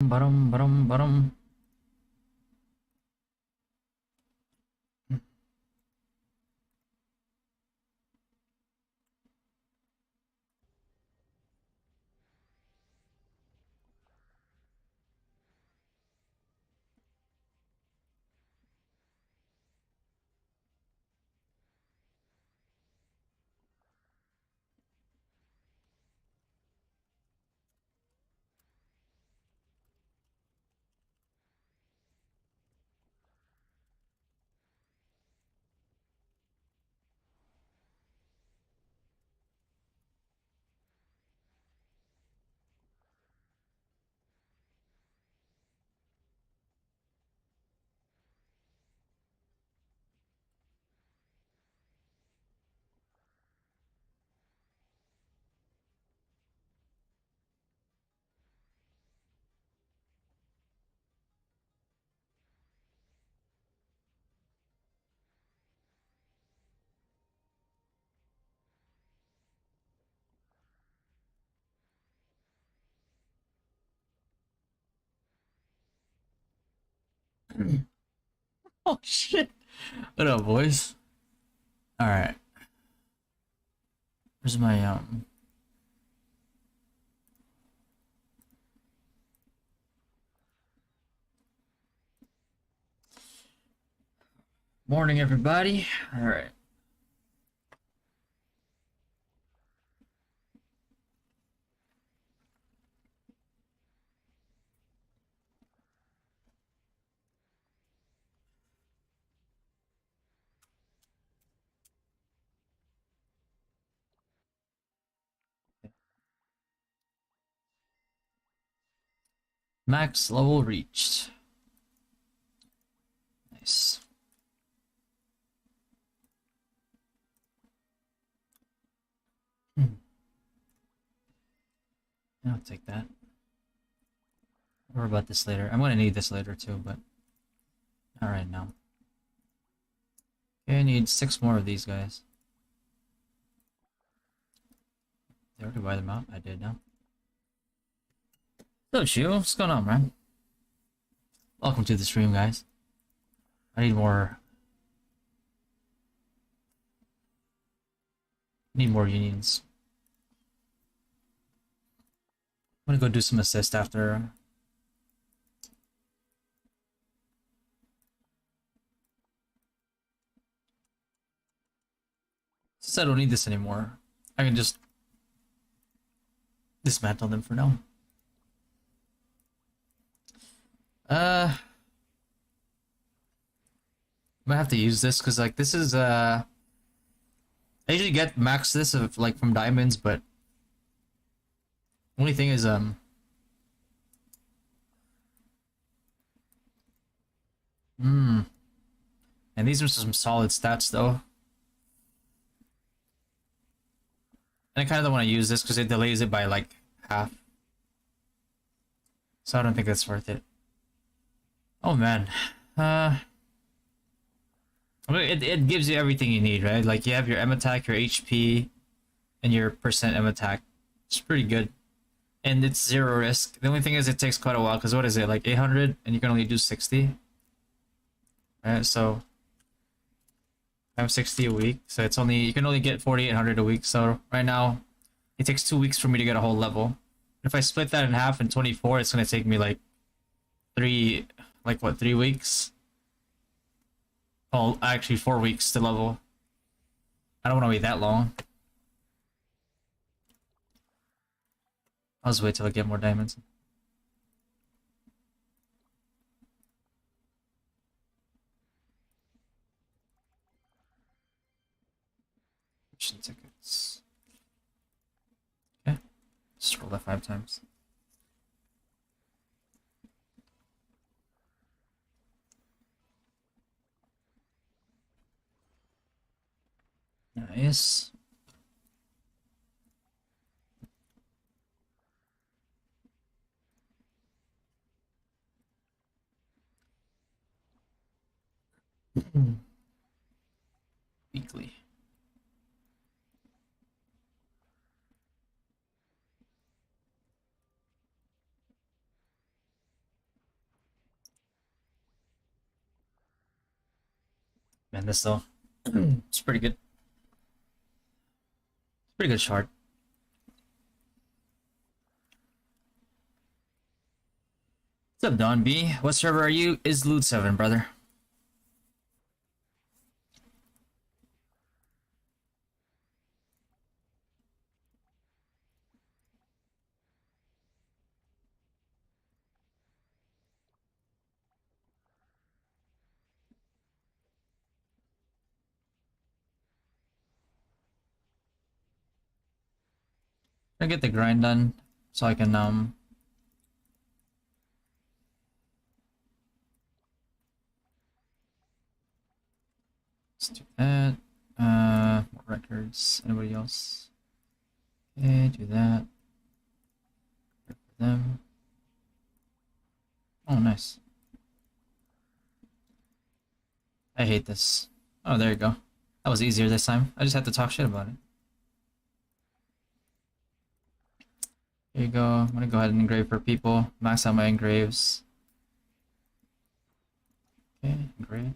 Bottom, bottom, bottom. Oh shit. What up, boys? Alright. Where's my morning, everybody. Alright. Max level reached. Nice. I'll take that. We'll worry about this later. I'm gonna need this later too, but not right now. Okay, I need 6 more of these guys. Did I already buy them out? I did now. So, Shield, what's going on, man? Welcome to the stream, guys. I need more. Need more unions. I'm gonna go do some assist after. Since I don't need this anymore, I can just dismantle them for now. I might have to use this because like this is I usually get max this of like from diamonds, but only thing is and these are some solid stats though. And I kind of don't want to use this because it delays it by like half. So I don't think that's worth it. Oh man. I mean, it gives you everything you need, right? Like you have your M attack, your HP, and your percent M attack. It's pretty good. And it's 0 risk. The only thing is it takes quite a while because what is it, like 800 and you can only do 60? Right, so I have 60 a week, so it's only, you can only get 4,800 a week. So right now it takes 2 weeks for me to get a whole level. If I split that in half in 24, it's gonna take me like 3 weeks? Oh, actually 4 weeks to level. I don't want to wait that long. I'll just wait till I get more diamonds. Mission tickets. Okay. Just roll that 5 times. Nice. Weekly. And this though, it's pretty good. Pretty good shard. What's up, Don B? What server are you? Izlude 7, brother. I get the grind done so I can let's do that. More records. Anybody else? Okay, do that. Good for them. Oh, nice. I hate this. Oh, there you go. That was easier this time. I just had to talk shit about it. Here you go. I'm gonna go ahead and engrave for people. Max out my engraves. Okay, engrave.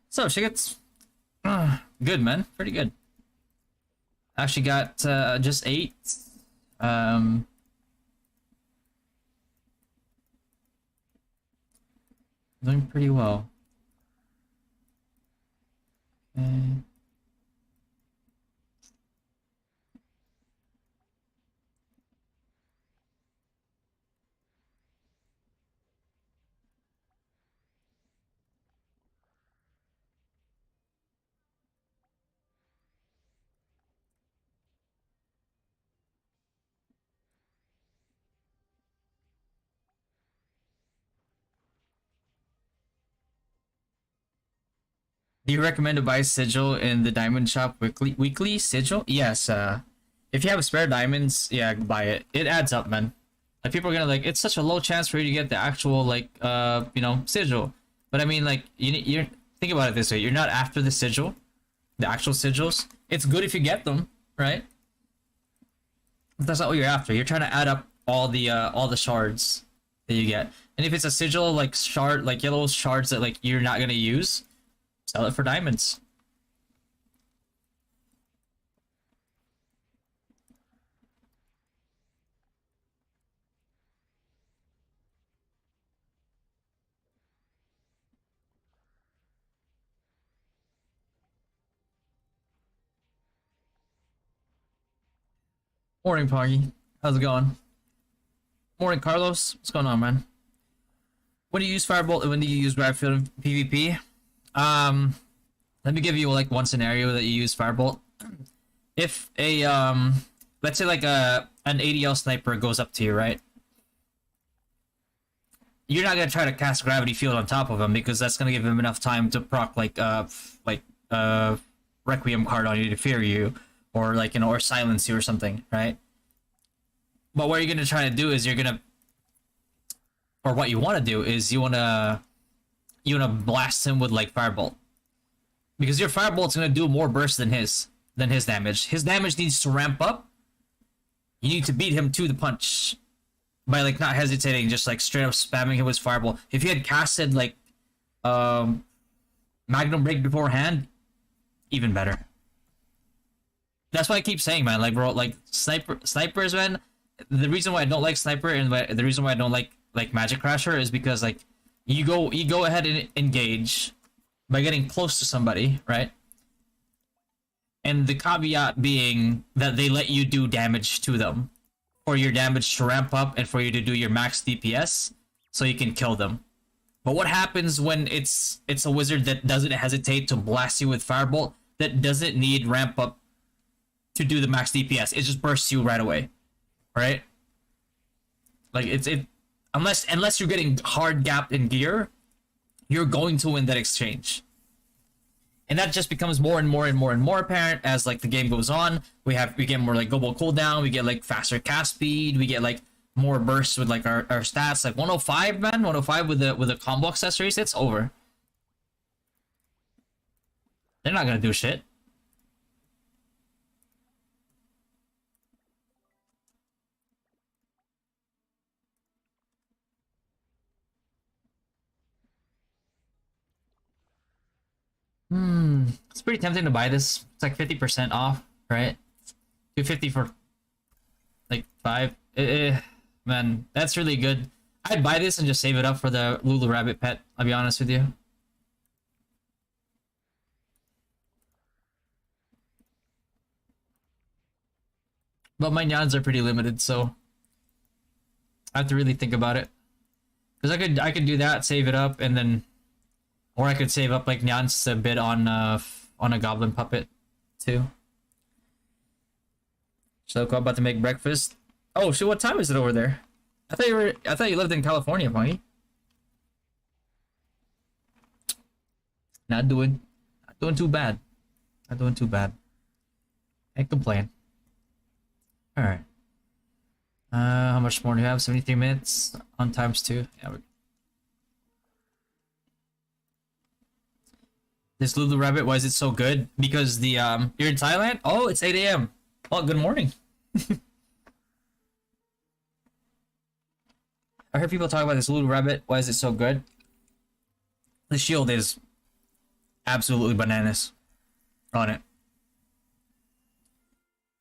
So she gets good, man. Pretty good. Actually got just 8. Doing pretty well. Okay. Do you recommend to buy sigil in the diamond shop weekly sigil? Yes. If you have spare diamonds, yeah, buy it. It adds up, man. Like people are gonna like. It's such a low chance for you to get the actual like you know, sigil. But I mean, like you're think about it this way. You're not after the sigil, the actual sigils. It's good if you get them, right? But that's not what you're after. You're trying to add up all the shards that you get. And if it's a sigil like shard, like yellow shards that like you're not gonna use, sell it for diamonds. Morning, Poggy. How's it going? Morning, Carlos. What's going on, man? When do you use Firebolt and when do you use Battlefield and PvP? Let me give you like one scenario that you use Firebolt. If a let's say like an ADL sniper goes up to you, right? You're not gonna try to cast gravity field on top of him because that's gonna give him enough time to proc like Requiem card on you to fear you, or like, you know, or silence you or something, right? But what you're gonna try to do is you're gonna, or what you want to do is you wanna blast him with like Firebolt, because your Firebolt's gonna do more burst than his damage. His damage needs to ramp up. You need to beat him to the punch by like not hesitating, just like straight up spamming him with Firebolt. If you had casted like Magnum Break beforehand, even better. That's why I keep saying, man, like bro, like snipers, man. The reason why I don't like sniper and the reason why I don't like Magic Crasher is because like you go ahead and engage by getting close to somebody, right? And the caveat being that they let you do damage to them, for your damage to ramp up and for you to do your max DPS so you can kill them. But what happens when it's a wizard that doesn't hesitate to blast you with Firebolt, that doesn't need ramp up to do the max DPS? It just bursts you right away, right? Like unless you're getting hard gapped in gear, you're going to win that exchange. And that just becomes more and more and more and more apparent as like the game goes on. We get more like global cooldown, we get like faster cast speed, we get like more bursts with like our stats. Like 105, man, 105 with the combo accessories, it's over. They're not gonna do shit. It's pretty tempting to buy this. It's like 50% off, right? 250 for like 5. Man, that's really good. I'd buy this and just save it up for the Lulu Rabbit pet, I'll be honest with you. But my nyans are pretty limited, so I have to really think about it. Because I could do that, save it up, and then, or I could save up like nyans a bit on a goblin puppet too. So I'm about to make breakfast. Oh shit! What time is it over there? I thought you lived in California, Punky. Not doing too bad. Not doing too bad. Can't complain. All right. How much more do you have? 73 minutes on times 2. Yeah. This Lulu Rabbit, why is it so good? Because the you're in Thailand? Oh, it's 8 a.m. Oh, good morning. I heard people talk about this Lulu Rabbit. Why is it so good? The shield is absolutely bananas on it.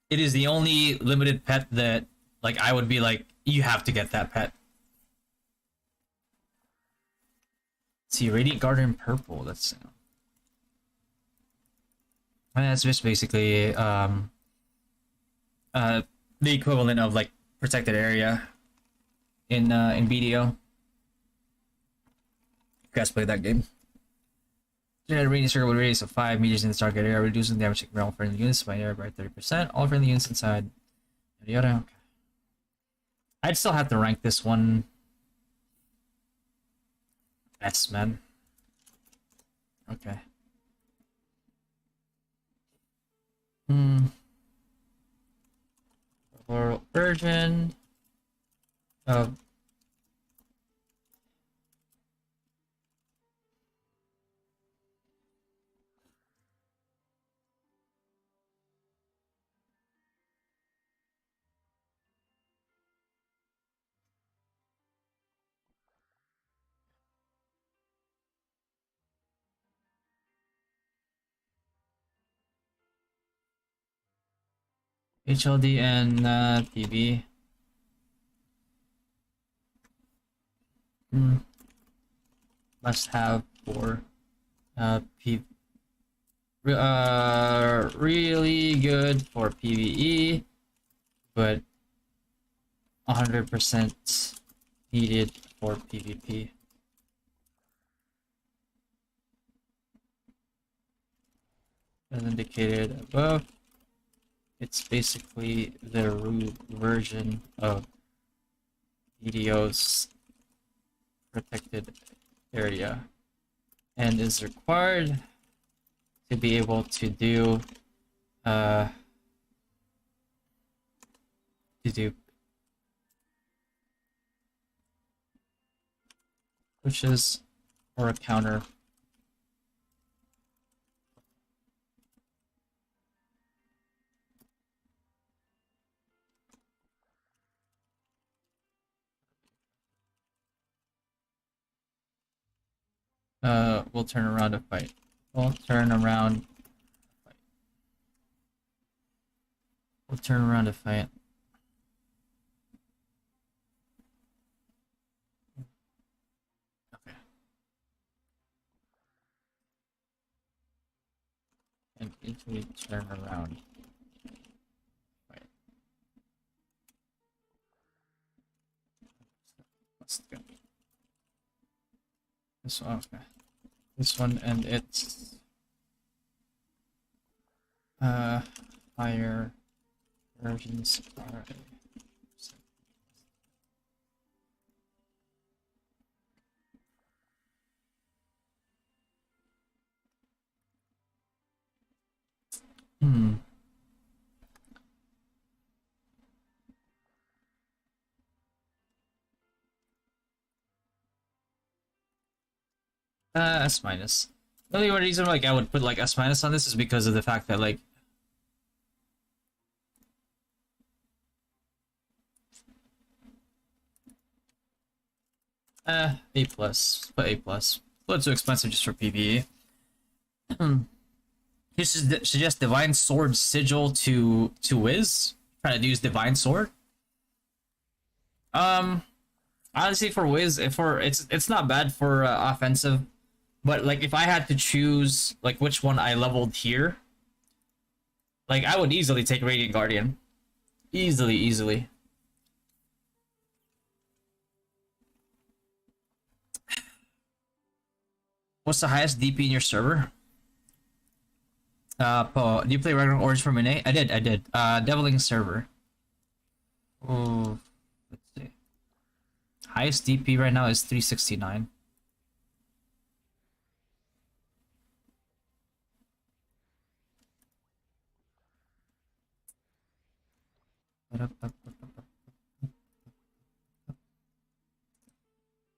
It is the only limited pet that like I would be like, you have to get that pet. Let's see, Radiant Garden purple. That's just basically the equivalent of like protected area in BDO. You guys play that game. Generate a radius circle with a radius of 5 meters in the target area, reducing damage taken from all friendly units by area by 30%. All friendly units inside. Yada yada. Okay. I'd still have to rank this one S, man. Okay. Floral version of HLD and PB. Must have for P. Really good for PvE, but 100% needed for PvP. As indicated above, it's basically the root version of BDO's protected area and is required to be able to do pushes or a counter. We'll turn around to fight. We'll turn around to fight. We'll turn around to fight. Okay. And into we turn around. Fight. Let's go. This one, okay. This one and it's higher versions are S minus. The only reason like I would put like S minus on this is because of the fact that like A plus. Put A plus. A little too expensive just for PvE. You suggest Divine Sword Sigil to Wiz? Try to use Divine Sword? Honestly, for Wiz, it's not bad for offensive, but like if I had to choose like which one I leveled here, like I would easily take Radiant Guardian, easily. What's the highest DP in your server? Po, do you play Ragnarok Orange for Mine? I did. Deviling server. Oh, let's see. Highest DP right now is 369.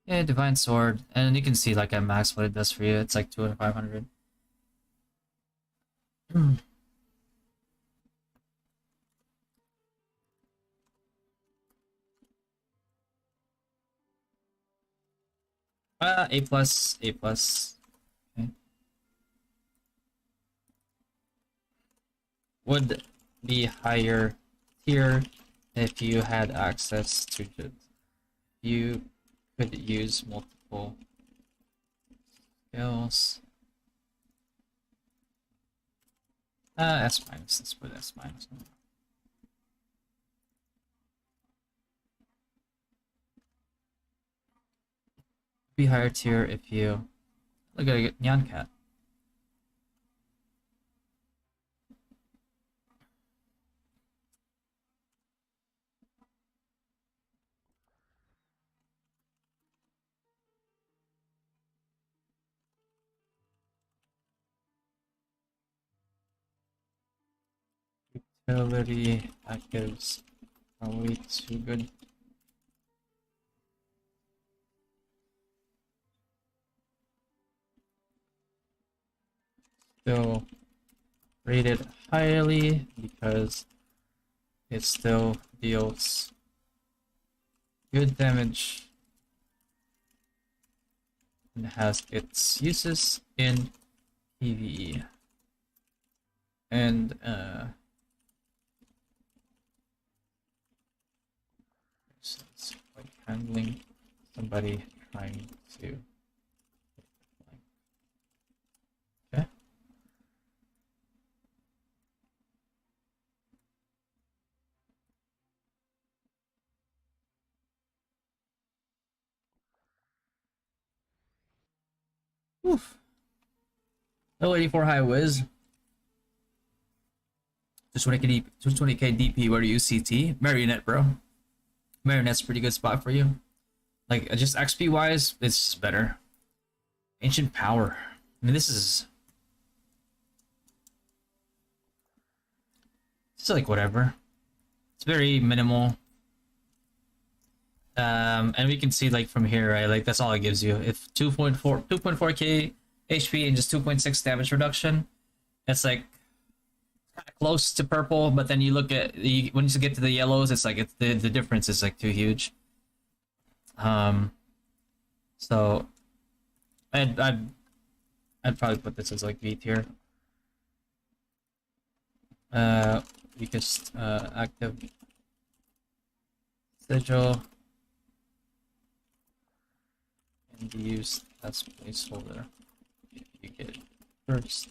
Yeah, Divine Sword. And you can see like at max what it does for you. It's like 2,500. A plus, A plus. Okay. Would be higher tier if you had access to it. You could use multiple skills. S minus. Let's put S minus. Be higher tier if you look at a Nyan Cat. Utility actives are way too good. Still rated highly because it still deals good damage and has its uses in PvE. And so it's like handling somebody trying to. Okay. Oof. Level 84 high whiz. 220k DP, where do you CT? Marionette, bro. Marionette's a pretty good spot for you. Like, just XP wise, it's just better. Ancient Power. I mean, this is like whatever. It's very minimal. And we can see like from here, right? Like that's all it gives you. If 2.4k HP and just 2.6 damage reduction, it's like kind of close to purple. But then you look at when you get to the yellows, it's like the difference is like too huge. So I'd probably put this as like V tier. Weakest active sigil and be used as placeholder if you get it first.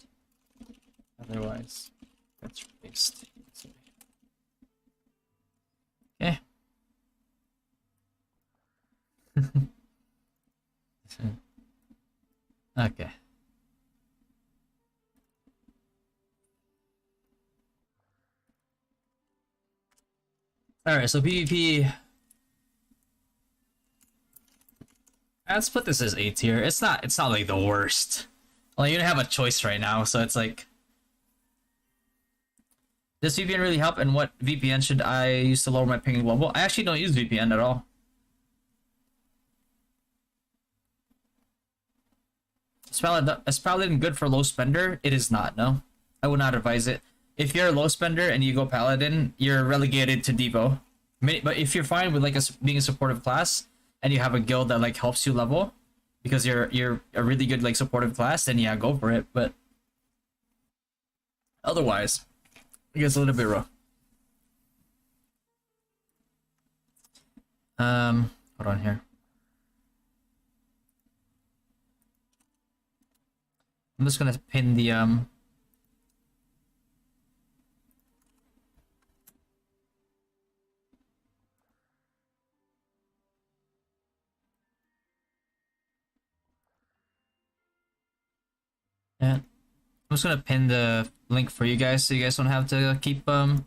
Otherwise, that's replaced. Okay. Okay. Alright, so PvP. Let's put this as A tier. It's not like the worst. Well, you don't have a choice right now, so it's like, does VPN really help? And what VPN should I use to lower my ping global? I actually don't use VPN at all. It's Paladin good for low spender? It is not, no. I would not advise it. If you're a low spender and you go Paladin, you're relegated to Depot. But if you're fine with like being a supportive class and you have a guild that like helps you level because you're a really good like supportive class, then yeah, go for it. But Otherwise, it gets a little bit rough. Hold on here. I'm just gonna pin the yeah. I'm just gonna pin the link for you guys so you guys don't have to keep one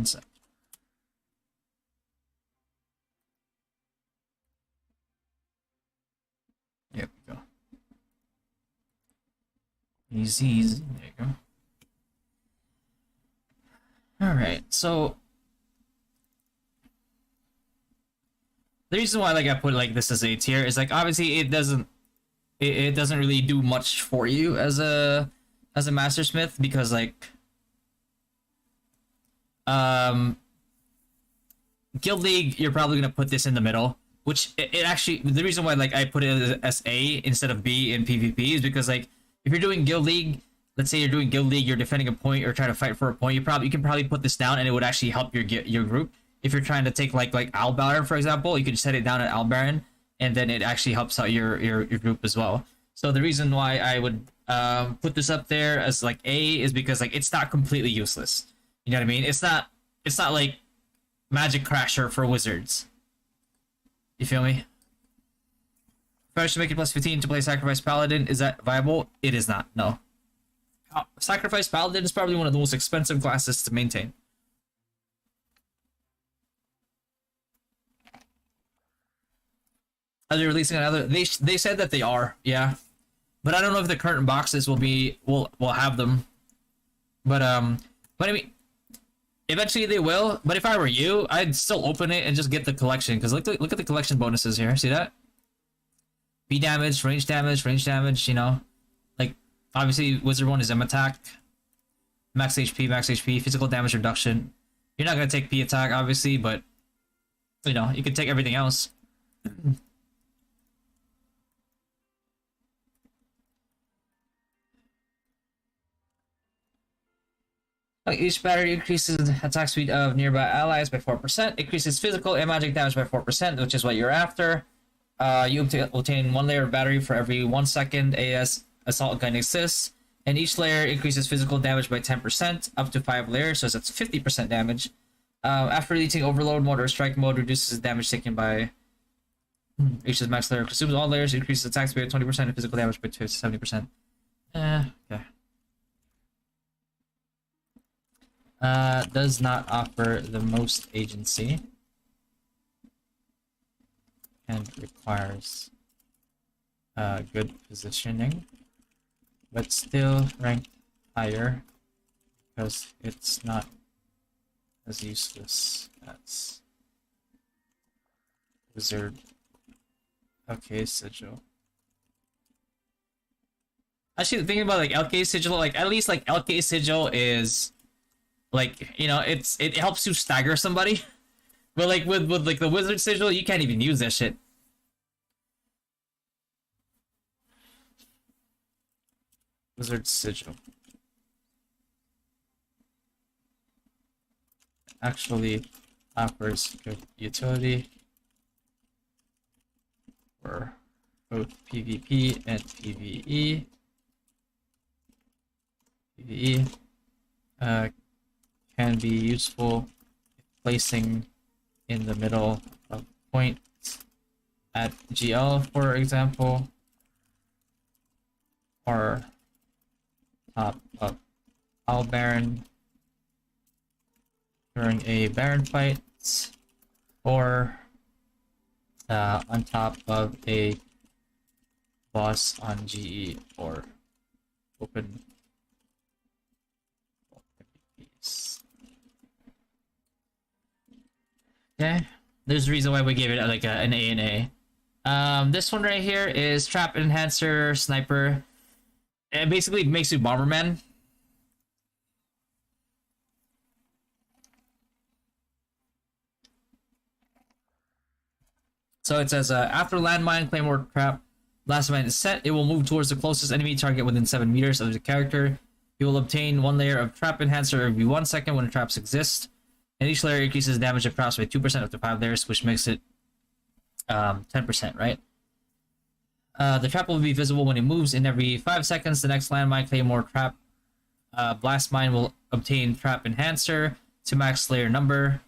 sec. There we go. Easy, easy. There you go. Alright, so the reason why like I put like this as a tier is like obviously it doesn't really do much for you as a mastersmith because like Guild League, you're probably gonna put this in the middle, which it actually the reason why like I put it as A instead of B in PvP is because like if you're doing Guild League, let's say you're doing Guild League, you're defending a point or trying to fight for a point, you can probably put this down and it would actually help your group. If you're trying to take like Al Baron for example, you can set it down at Al Baron and then it actually helps out your group as well. So the reason why I would put this up there as like A is because like it's not completely useless. You know what I mean? It's not like Magic Crasher for wizards. You feel me? If I should make it plus 15 to play Sacrifice Paladin, is that viable? It is not, no. Sacrifice Paladin is probably one of the most expensive classes to maintain. Are they releasing another? They said that they are, yeah. But I don't know if the current boxes will have them. But I mean, eventually they will. But if I were you, I'd still open it and just get the collection because look at the collection bonuses here. See that? B damage, range damage. You know, like obviously wizard one is M attack, max HP, physical damage reduction. You're not gonna take P attack obviously, but you know you can take everything else. Each battery increases attack speed of nearby allies by 4%, increases physical and magic damage by 4%, which is what you're after. You obtain 1 layer of battery for every 1 second AS assault gun exists, and each layer increases physical damage by 10%, up to 5 layers, so that's 50% damage. After releasing overload mode or strike mode, reduces damage taken by reaches max layer, consumes all layers, increases attack speed by 20% and physical damage by 70%. Okay. Does not offer the most agency and requires good positioning, but still ranked higher because it's not as useless as Wizard. Okay, Sigil. Actually, thinking about like LK Sigil, like at least like LK Sigil is like, you know, it helps you stagger somebody. But like with like the Wizard Sigil, you can't even use that shit. Wizard Sigil actually offers good utility for both PvP and PvE. PvE can be useful placing in the middle of points at GL, for example, or top of Al Baron during a Baron fight, or on top of a boss on GE or open. Okay, there's a reason why we gave it like an A and A. This one right here is Trap Enhancer Sniper. It basically makes you Bomberman. So it says, after landmine, claymore, trap, last mine is set, it will move towards the closest enemy target within 7 meters of the character. You will obtain 1 layer of trap enhancer every 1 second when traps exist. And each layer increases damage of traps by 2% up to 5 layers, which makes it 10%, right? The trap will be visible when it moves in every 5 seconds. The next landmine, claymore, trap, blast mine will obtain trap enhancer to max layer number.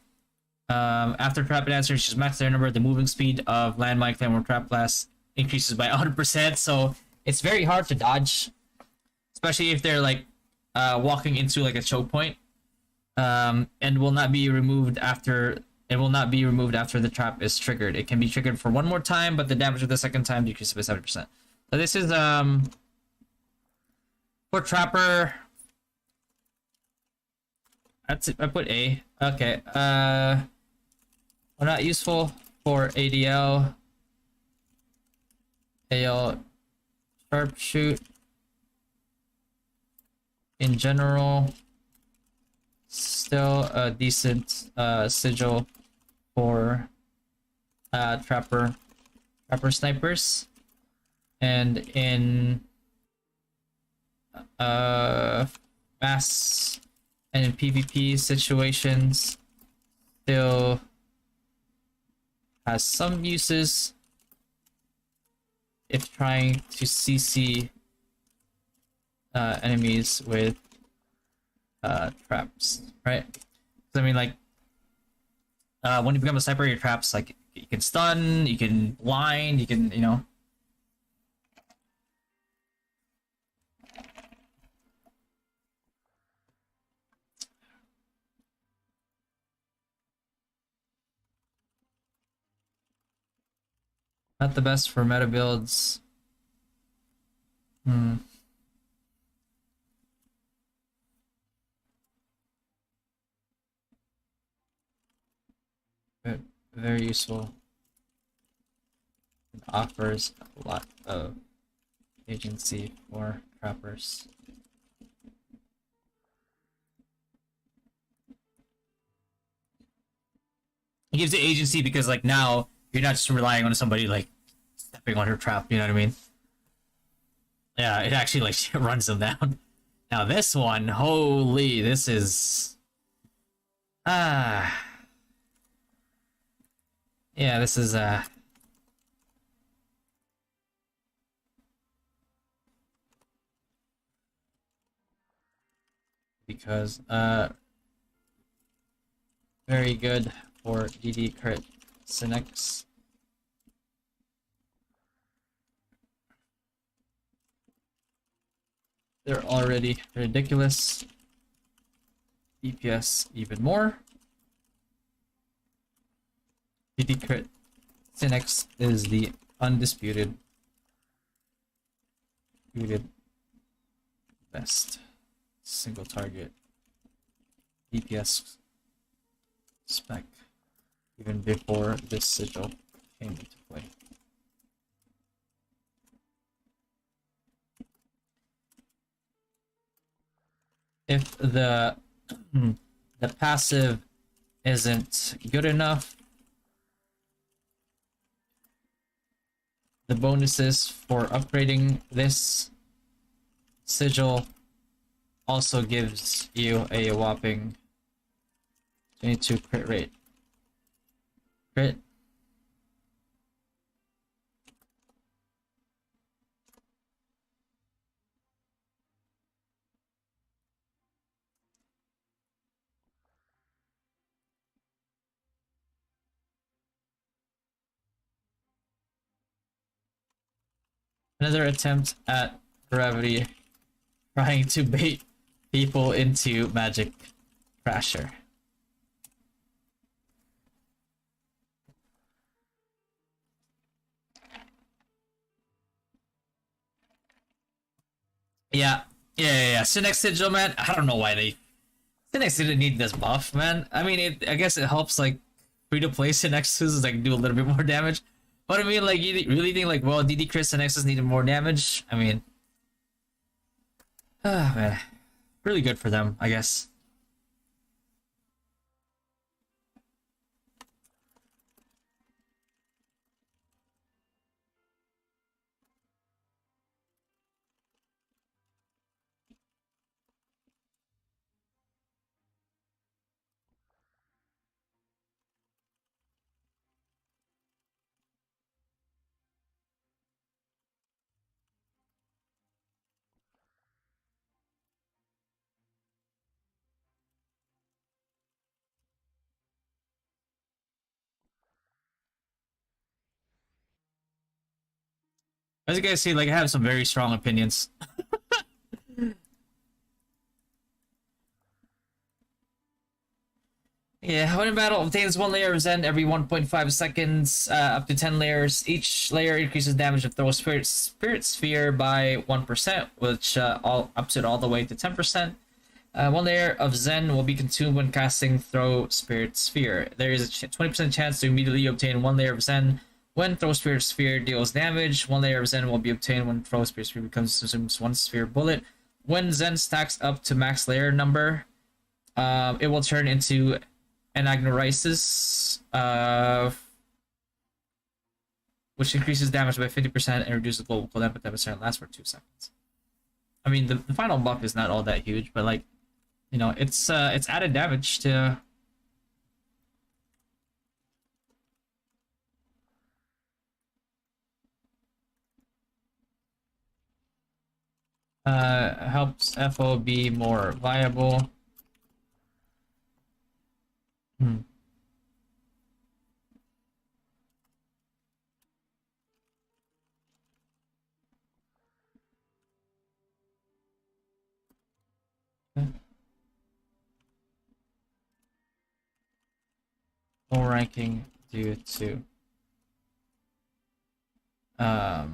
After trap enhancer reaches max layer number, the moving speed of landmine, claymore, trap, blast increases by 100%. So it's very hard to dodge, especially if they're like walking into like a choke point. And will not be removed after the trap is triggered. It can be triggered for 1 more time, but the damage of the second time decreases by 70%. So this is for trapper. That's it. I put A. Okay. Well, not useful for ADL. AL sharpshoot. In general, still a decent sigil for trapper snipers, and in mass and in PvP situations still has some uses if trying to CC enemies with traps, right? I mean, like, when you become a sniper, your traps, like, you can stun, you can blind, you can, you know. Not the best for meta builds. But very useful. It offers a lot of agency for trappers. It gives you agency because, like, now you're not just relying on somebody like stepping on her trap, you know what I mean? Yeah, it actually like runs them down. Now this one, holy, this is yeah, this is because very good for DD crit Synex. They're already ridiculous. DPS even more. DD crit Synex is the undisputed best single target DPS spec even before this sigil came into play. If the passive isn't good enough, the bonuses for upgrading this sigil also gives you a whopping 22 crit rate. Crit. Another attempt at gravity, trying to bait people into Magic Crasher. Yeah. Synex Sigil, man. I don't know why Synex didn't need this buff, man. I mean, I guess it helps like free-to-play Synexes like do a little bit more damage. But I mean, like, you really think like, well, DD Chris Synexes needed more damage? I mean, man, really good for them, I guess. As you guys see, like I have some very strong opinions. Yeah, when in battle, obtains 1 layer of Zen every 1.5 seconds, up to 10 layers. Each layer increases damage of throw spirit sphere by 1%, which all ups it all the way to 10%. 1 layer of Zen will be consumed when casting Throw Spirit Sphere. There is a 20% chance to immediately obtain 1 layer of Zen when Throw Spirit Sphere deals damage. 1 layer of Zen will be obtained when Throw Spirit Sphere consumes 1 sphere bullet. When Zen stacks up to max layer number, it will turn into Anagnorisis, which increases damage by 50% and reduces global cooldown by 10% and lasts for 2 seconds. I mean, the final buff is not all that huge, but like, you know, it's added damage to. Helps FO be more viable. Hmm. Low ranking due to RNG.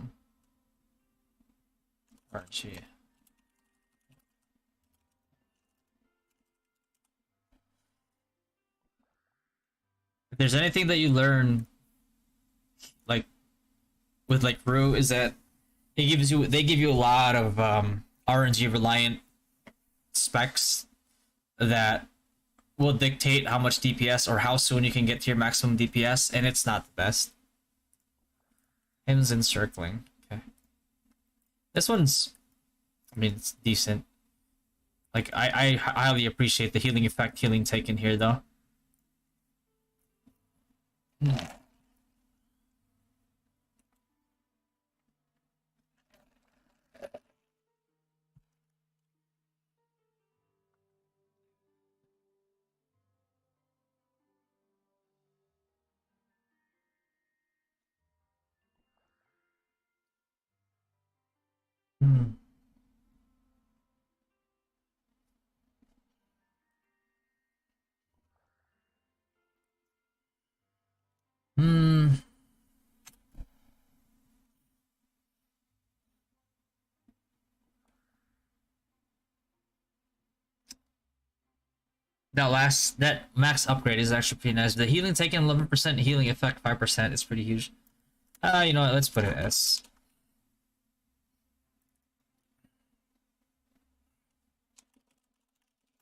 If there's anything that you learn, like with like Rue, is that they give you a lot of RNG reliant specs that will dictate how much DPS or how soon you can get to your maximum DPS, and it's not the best. Hymns encircling. Okay. This one's, I mean, it's decent. Like, I highly appreciate the healing effect healing taken here, though. Hmm. Hmm. That max upgrade is actually pretty nice. The healing taken 11%, healing effect 5% is pretty huge. You know what? Let's put it as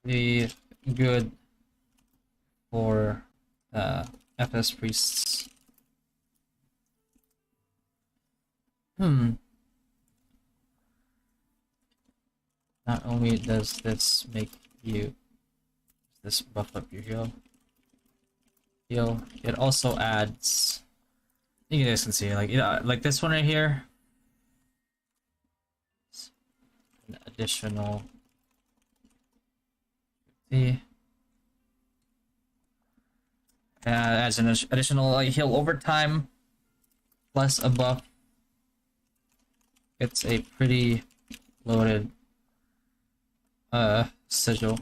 the good for FS priests. Hmm. Not only does this make you this buff up your heal, it also adds. You guys can see, like, like this one right here, an additional. See, adds an additional like, heal over time, plus a buff. It's a pretty loaded sigil.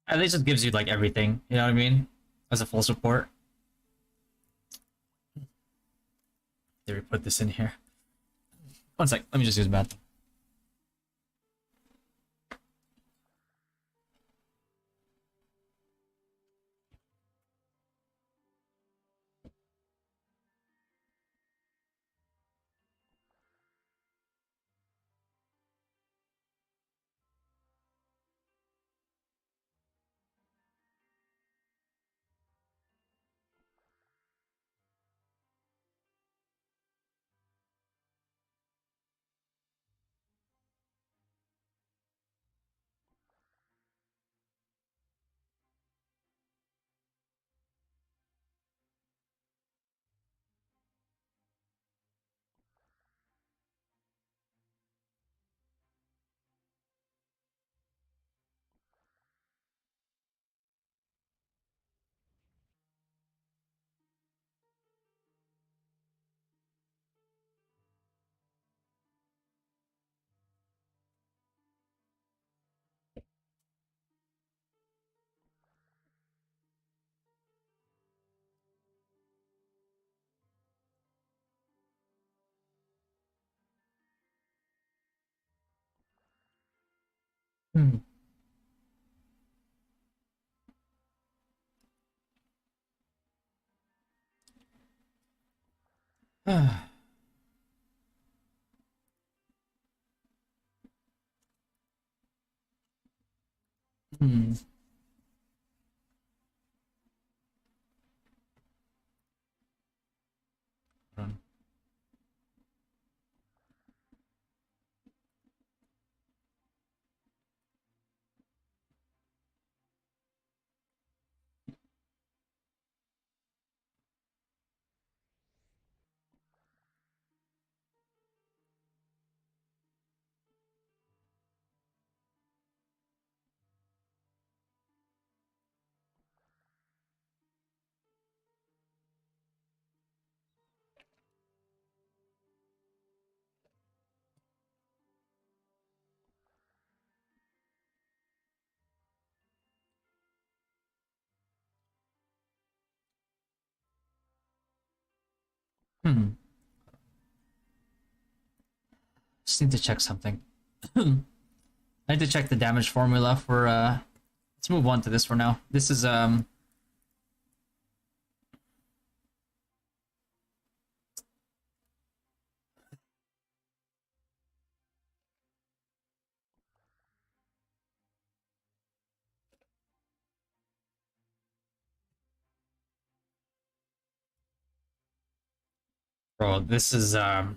At least it gives you like everything, you know what I mean? As a full support. There, we put this in here. One sec, let me just use math. Hmm. Hmm. Hmm. Just need to check something. I need to check the damage formula for let's move on to this for now. This is bro, this is there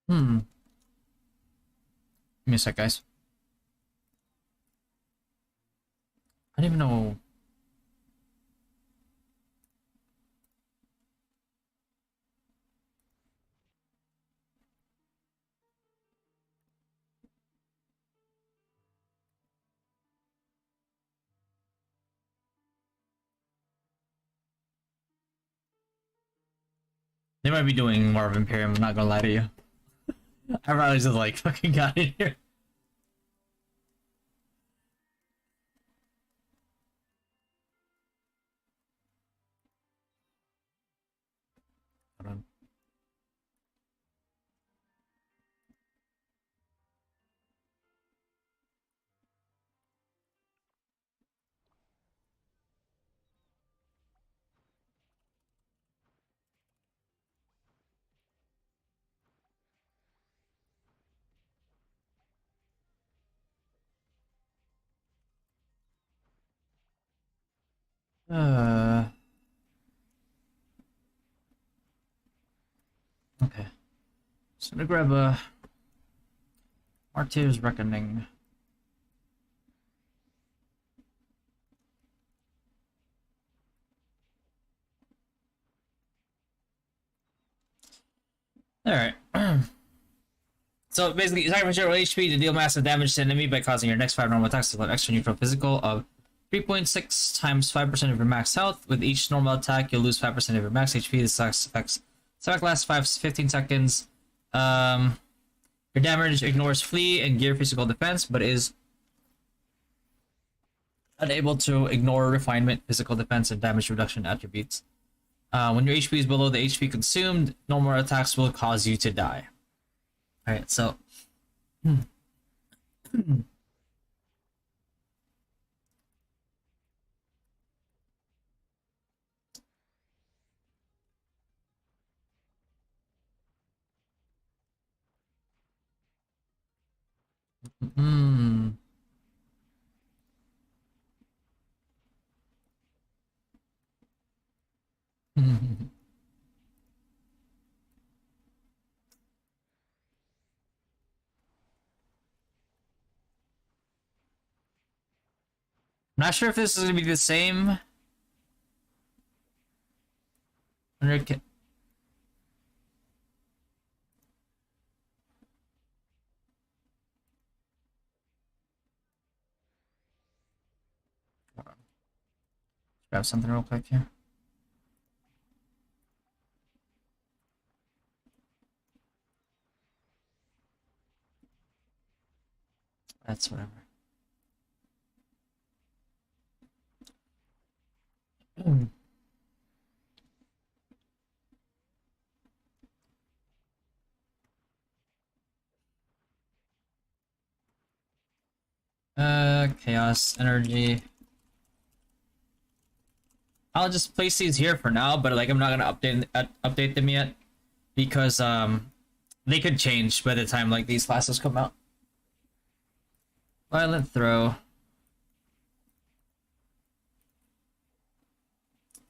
Hmm. Give me a sec, guys. I don't even know. They might be doing more of Imperium, I'm not gonna lie to you. I rather just like fucking got in here. Hold on. Okay. So I'm gonna grab a Martyr's Reckoning. Alright. So basically, you sacrifice your HP to deal massive damage to an enemy by causing your next 5 normal attacks to collect extra neutral physical of 3.6 times 5% of your max health. With each normal attack, you'll lose 5% of your max HP. This effect lasts 15 seconds. Your damage ignores flee and gear physical defense, but is unable to ignore refinement, physical defense, and damage reduction attributes. When your HP is below the HP consumed, normal attacks will cause you to die. Alright, so. Hmm. not sure if this is gonna be the same. 100K. Grab something real quick here. That's whatever. Chaos energy. I'll just place these here for now, but like I'm not gonna update them yet because they could change by the time like these classes come out. Violent throw.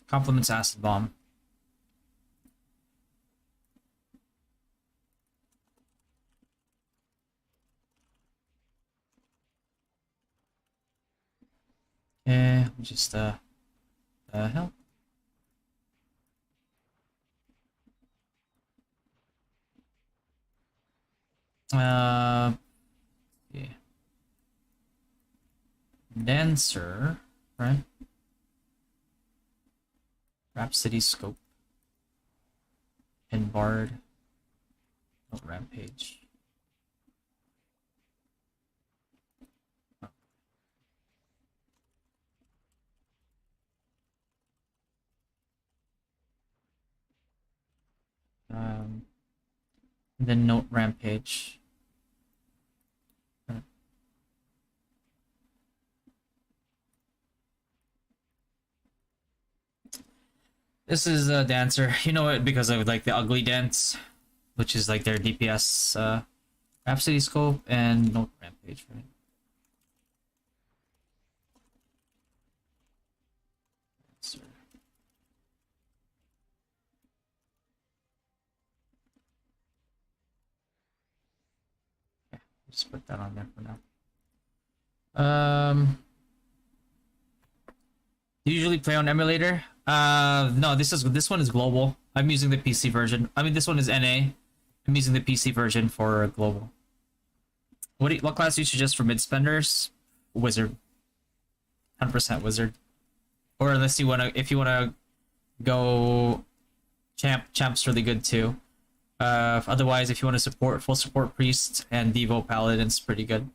Compliments acid bomb. Yeah, just hell. Yeah. Dancer, right? Rhapsody scope. And bard. Oh, rampage. And then note rampage. This is a dancer. You know it because of like the ugly dance, which is like their DPS Rhapsody scope and note rampage, right? Dancer. Just put that on there for now. Usually play on emulator. No, this one is global. I'm using the PC version. I mean, this one is NA. I'm using the PC version for global. What class do you suggest for mid spenders? Wizard. 100% wizard. Or unless you if you wanna go champ's really good too. Otherwise, if you want to support full support priest and Devo paladin's pretty good.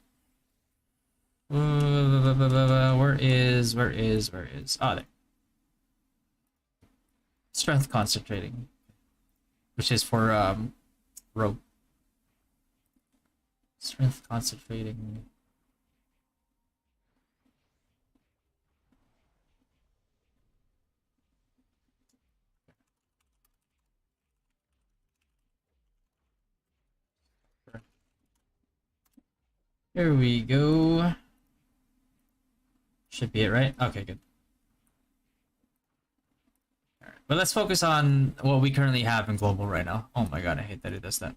Where is? Oh, there. Strength concentrating, which is for rogue. Strength concentrating. Here we go. Should be it, right? Okay, good. All right, but let's focus on what we currently have in global right now. Oh my god, I hate that it does that.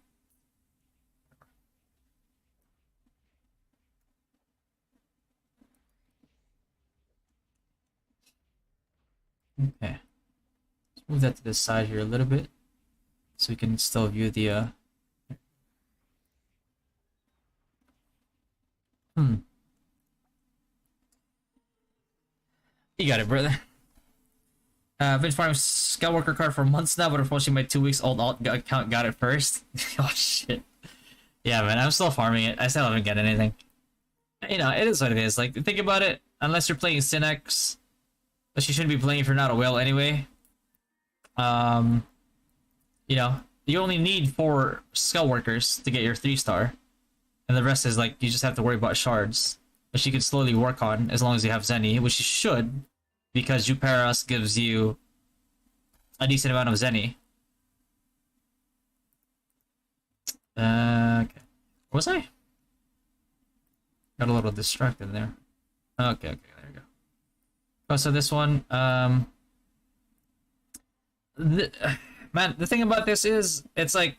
Okay. Let's move that to the side here a little bit so we can still view the You got it, brother. I've been farming Scoutworker card for months now, but unfortunately my 2 weeks old alt account got it first. Oh shit. Yeah, man, I'm still farming it. I still haven't got anything. You know, it is what it is. Like, think about it. Unless you're playing Synex, which you shouldn't be playing if you're not a whale anyway. You know, you only need 4 Skullworkers to get your 3-star. And the rest is like, you just have to worry about shards, which you can slowly work on as long as you have Zenny, which you should, because Juparas gives you a decent amount of Zenny. Okay. Was I? Got a little distracted there. Okay, there we go. Oh, so this one, man, the thing about this is, it's like,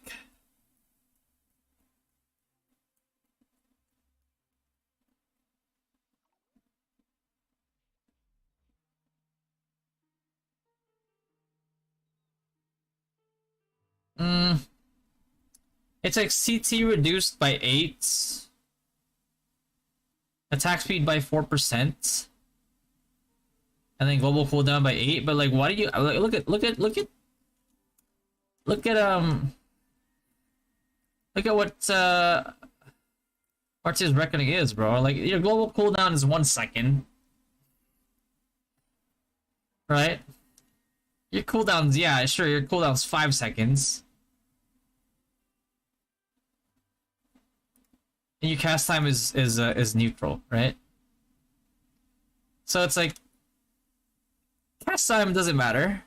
It's like CT reduced by 8, attack speed by 4%, and then global cooldown by 8. But like, why do you look at what Art's reckoning is, bro? Like, your global cooldown is 1 second, right? Your cooldown's, yeah, sure, your cooldown's 5 seconds. And your cast time is neutral, right? So it's like cast time doesn't matter.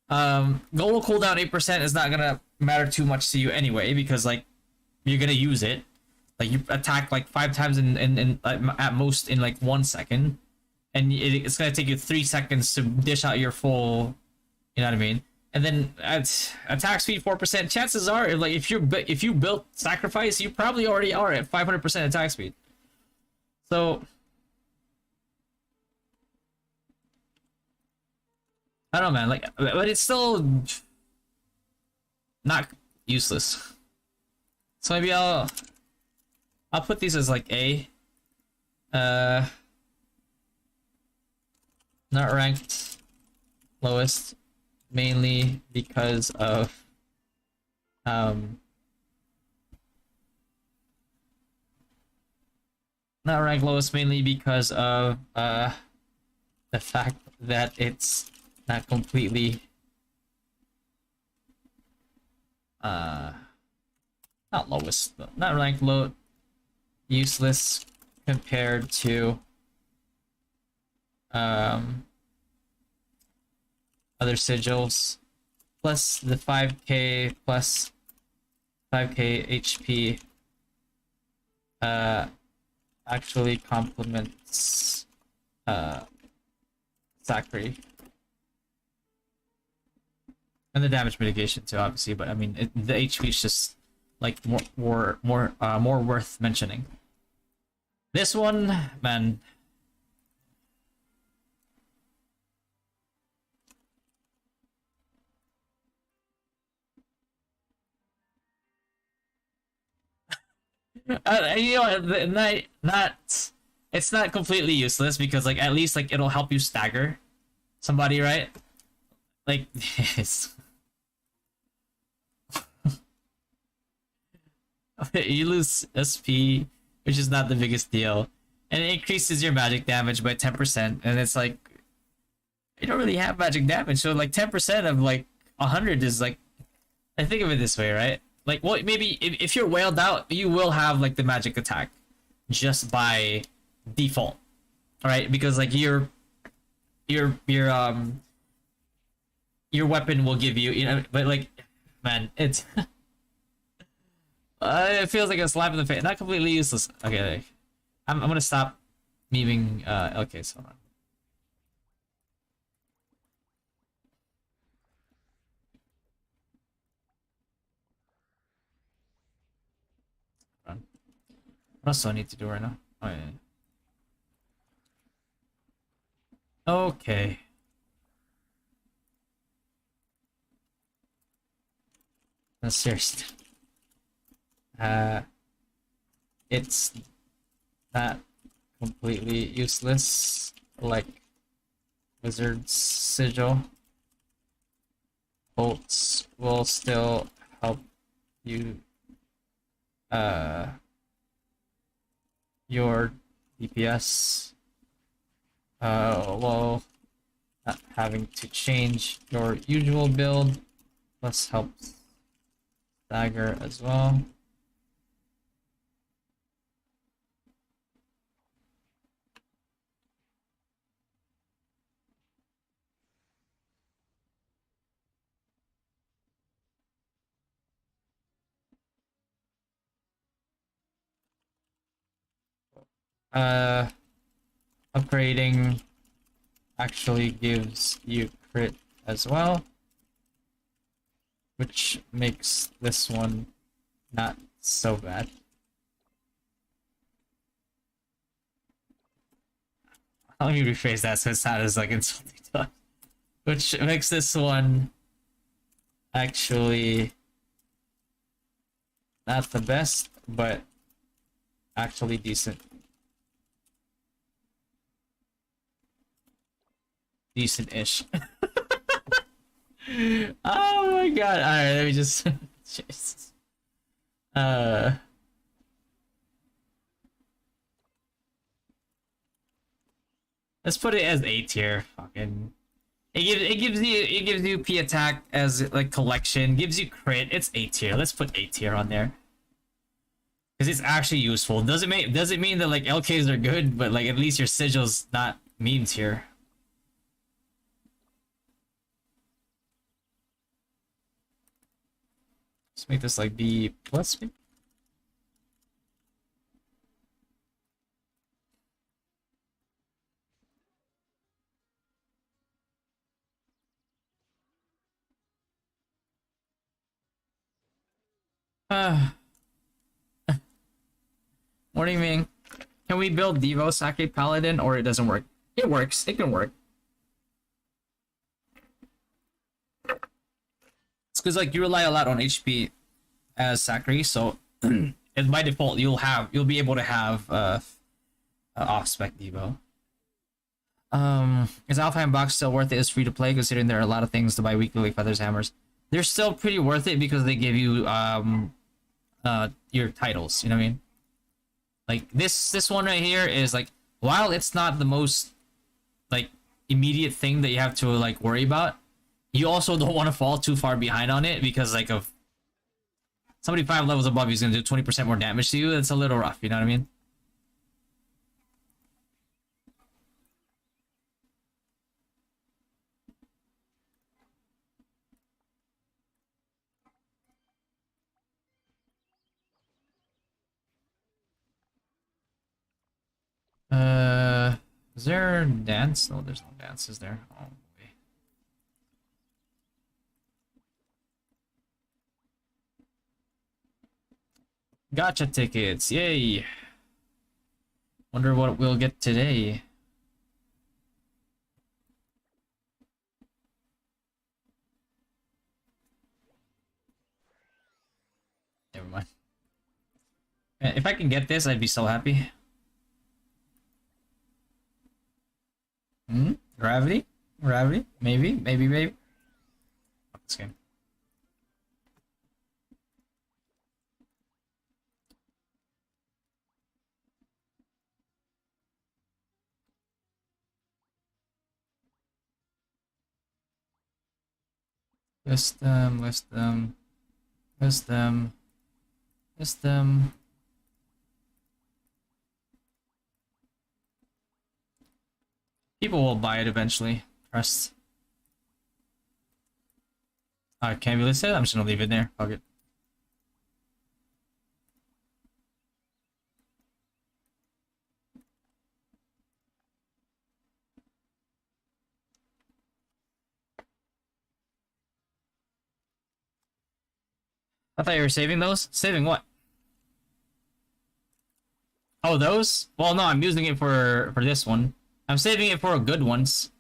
Global cooldown 8% is not gonna matter too much to you anyway, because like you're gonna use it. Like, you attack like 5 times in at most in like 1 second, and it's gonna take you 3 seconds to dish out your full. You know what I mean? And then at attack speed 4%, chances are, like, if you built sacrifice, you probably already are at 500% attack speed. So I don't know, man. Like, but it's still not useless. So maybe I'll put these as like A. Not ranked lowest, mainly because of not ranked lowest mainly because of the fact that it's not completely not lowest, not ranked low, useless compared to other sigils, plus the 5k plus 5k HP actually complements Zachary. And the damage mitigation too, obviously, but I mean the HP is just like more worth mentioning. This one, man. You know, not it's not completely useless because like at least like it'll help you stagger somebody, right? Like this. You lose SP, which is not the biggest deal, and it increases your magic damage by 10%, and it's like you don't really have magic damage, so like 10% of like 100 is like, I think of it this way, right? Like, well, maybe if you're whaled out, you will have like the magic attack just by default, right? Because like your weapon will give you, you know, but like, man, it's it feels like a slap in the face. Not completely useless. Okay, I'm gonna stop memeing. Okay, so hold on. What else do I need to do right now? Oh, yeah. Okay. No, seriously. It's not completely useless like Wizard's Sigil. Bolts will still help you your DPS while not having to change your usual build, plus helps stagger as well. Upgrading actually gives you crit as well, which makes this one not so bad. Let me rephrase that so it's not as like insulting to us. Which makes this one actually not the best, but actually decent. Decent-ish. Oh my god. Alright, let me just Jesus. Let's put it as A tier. Fucking it gives you P attack as like collection, gives you crit. It's A tier. Let's put A tier on there. Because it's actually useful. Doesn't mean that like LKs are good, but like at least your sigil's not meme tier. Let's make this like B plus B. Morning, Ming. Can we build Devo Sake Paladin or it doesn't work? It works. It can work. It's because like you rely a lot on HP as Sakri, so and by default you'll be able to have off spec Devo. Is Alfheim box still worth it as free to play considering there are a lot of things to buy weekly like feathers, hammers? They're still pretty worth it because they give you your titles, you know what I mean? Like this one right here is like, while it's not the most like immediate thing that you have to like worry about, you also don't want to fall too far behind on it because like of somebody 5 levels above you is gonna do 20% more damage to you. It's a little rough, you know what I mean? Is there dance? No, there's no dance, is there? Oh boy. Gotcha tickets, yay! Wonder what we'll get today. Never mind. If I can get this, I'd be so happy. Hmm? Gravity? Gravity? Maybe? Maybe? Fuck this game. List them, list them, list them, list them. People will buy it eventually. Trust. Can't be listed? I'm just gonna leave it there. Fuck it. I thought you were saving those? Saving what? Oh, those? Well, no, I'm using it for this one. I'm saving it for good ones.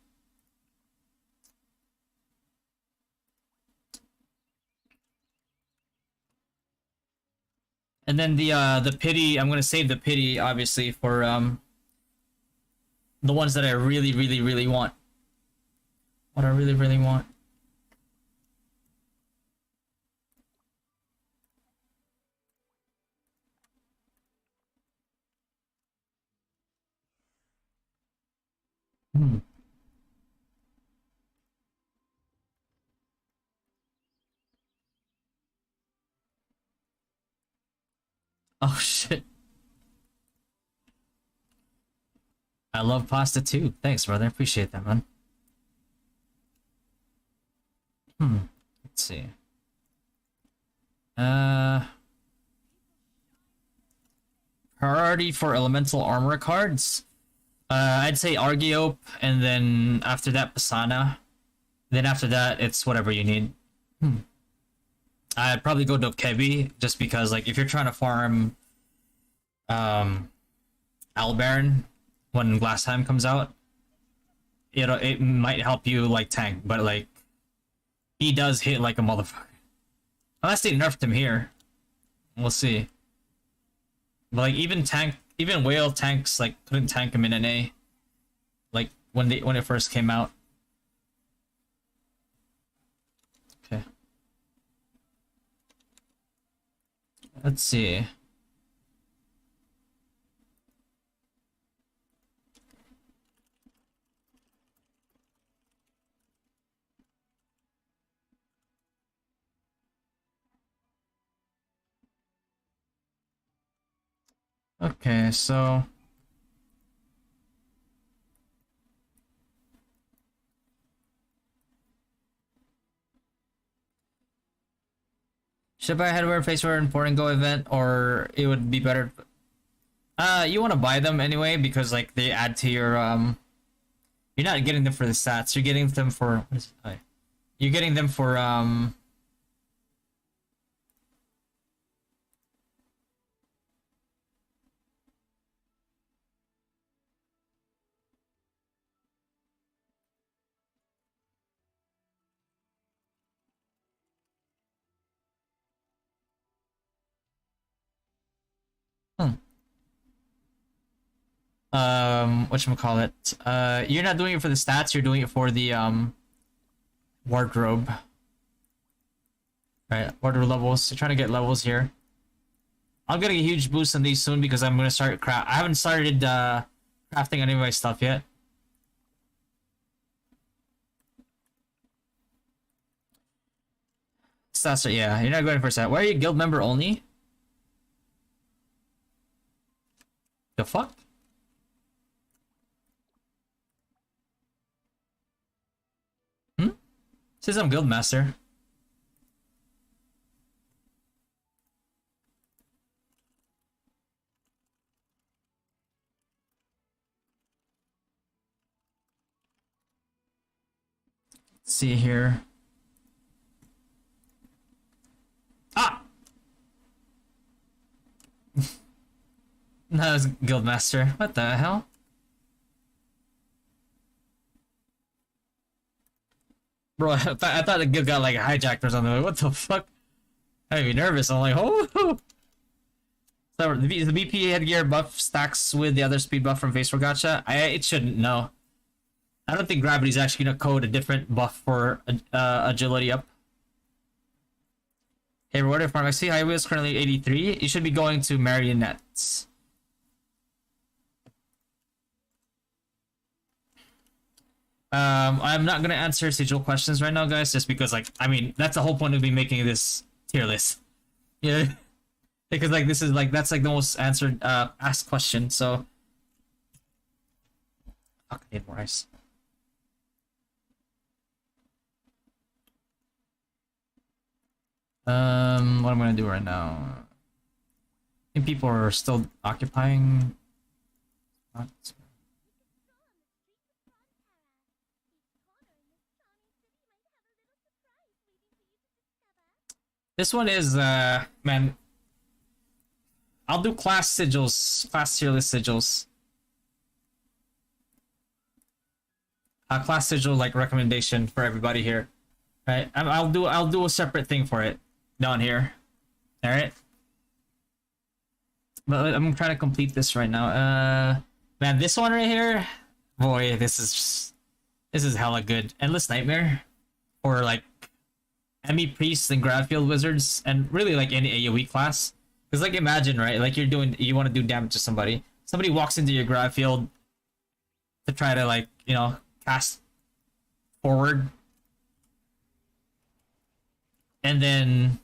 And then the pity, I'm gonna save the pity obviously for the ones that I really want. What I really want. Hmm. Oh shit. I love pasta too. Thanks, brother. Appreciate that, man. Let's see. Priority for elemental armor cards. I'd say Argiope, and then after that Pisana. Then after that, it's whatever you need. I'd probably go Dokebi, just because like if you're trying to farm Albaran when Glass Time comes out, it might help you like tank, but like he does hit like a motherfucker. Unless they nerfed him here. We'll see. But like even whale tanks like couldn't tank him in NA. Like when it first came out. Okay. Let's see. Okay, so should I buy a headwear facewear in Port and Go event, or it would be better? You want to buy them anyway because like they add to your You're not getting them for the stats. You're getting them for what is it? You're getting them for hmm. Whatchamacallit? You're not doing it for the stats. You're doing it for the wardrobe. Right, wardrobe levels. You're trying to get levels here. I'm getting a huge boost on these soon because I'm gonna start I haven't started crafting any of my stuff yet. Stats are, yeah, you're not going for stat. Why are you guild member only? The fuck? Hmm? Says I'm guild master. Let's see here. Ah! That was Guildmaster. What the hell? Bro, I thought the guild got like hijacked or something. Like, what the fuck? I'd be nervous. I'm like, oh. So the BP headgear buff stacks with the other speed buff from Face for Gacha. It shouldn't. No, I don't think Gravity's actually gonna code a different buff for agility up. Hey, reward farm. I see highway is currently 83. You should be going to marionettes. I'm not gonna answer sigil questions right now, guys, just because like I mean that's the whole point of me making this tier list. Yeah, because like this is like that's like the most answered asked question. So, fuck, I need more ice. What I'm gonna do right now? I think people are still occupying. This one is man. I'll do class sigils, class tier list sigils. Class sigil like recommendation for everybody here, right? I'll do a separate thing for it down here. All right. But I'm trying to complete this right now. Man, this one right here, boy, this is hella good. Endless Nightmare, or like Emmy Priests and Gravfield Wizards, and really like any AoE class. Because like imagine, right? Like you want to do damage to somebody. Somebody walks into your Gravfield to try to like, you know, cast forward. And then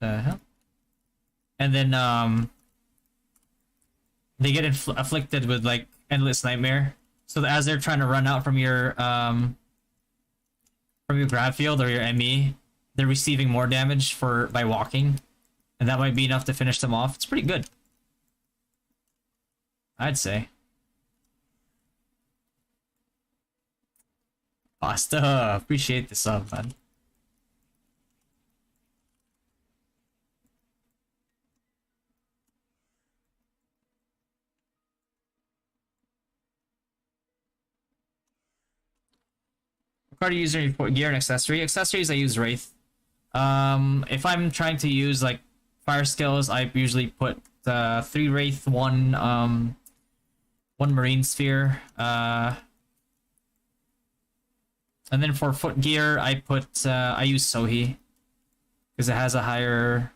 the hell? And then they get afflicted with like Endless Nightmare. So that as they're trying to run out from your grab field or your ME, they're receiving more damage by walking, and that might be enough to finish them off. It's pretty good, I'd say. Pasta, appreciate the sub, man. What card do you use in your gear and accessory? Accessories, I use Wraith. If I'm trying to use like fire skills, I usually put 3 wraith, one marine sphere. And then for foot gear, I use Sohi because it has a higher.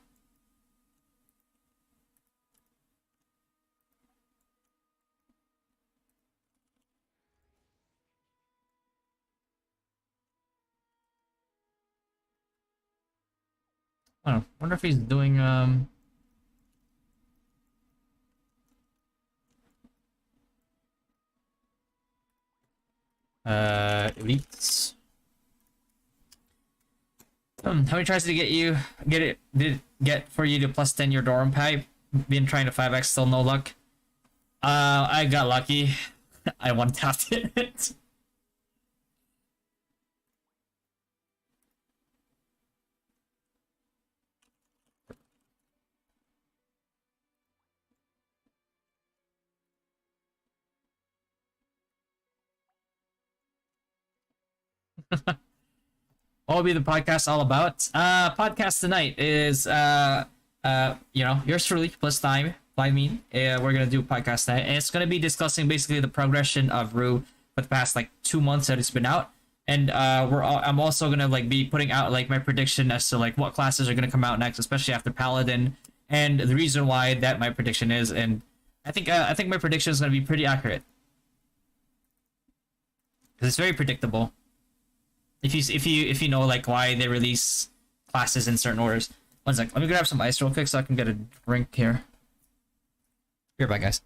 I don't know. Wonder if he's doing elites. How many tries did it get you? Get for you to +10 your Dorum pipe? Been trying to 5x, still no luck. I got lucky. I one tapped it. What will be the podcast all about? Podcast tonight is yours truly plus time. I mean, we're gonna do a podcast tonight, and it's gonna be discussing basically the progression of Rue for the past like 2 months that it's been out, and I'm also gonna like be putting out like my prediction as to like what classes are gonna come out next, especially after Paladin, and the reason why that my prediction is, and I think my prediction is gonna be pretty accurate because it's very predictable. If you know like why they release classes in certain orders. One sec, let me grab some ice real quick so I can get a drink here. Be right back, guys.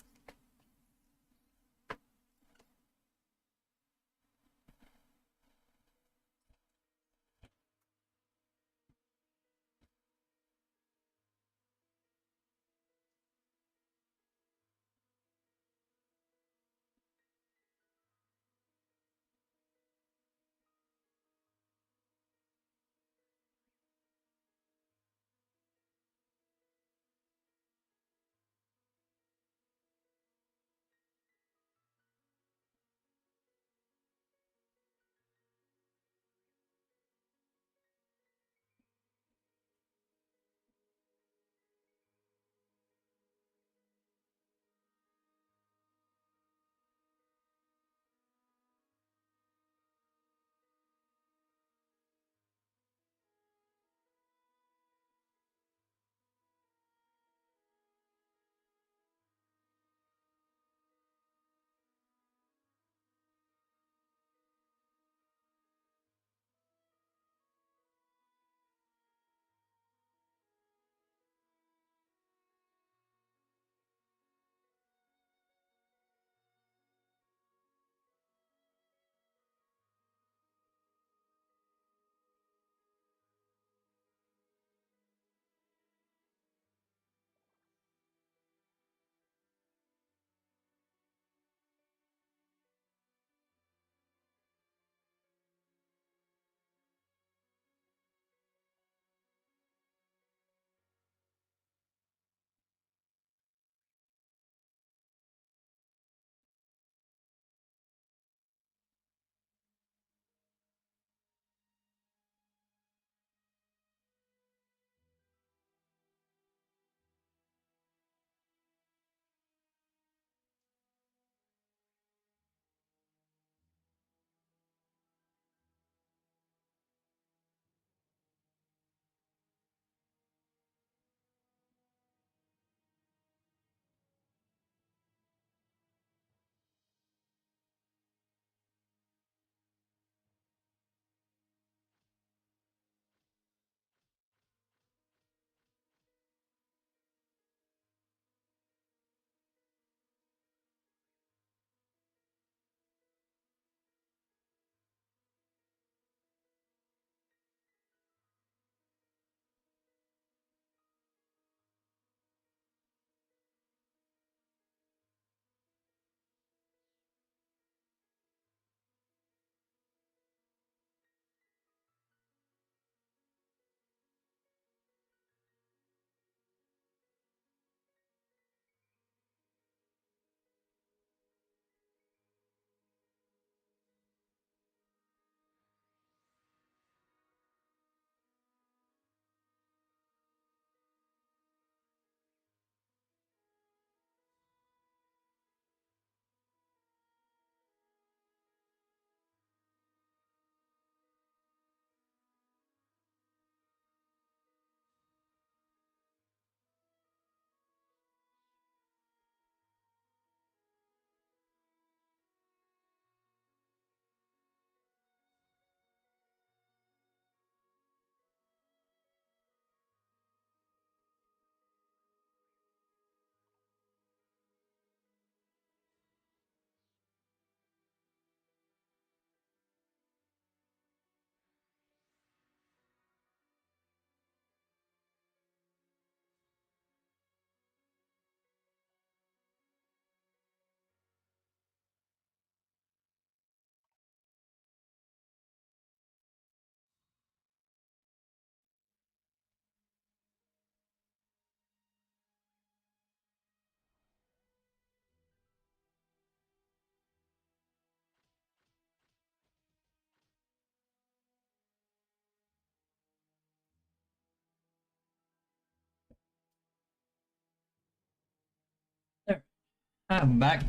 I'm back.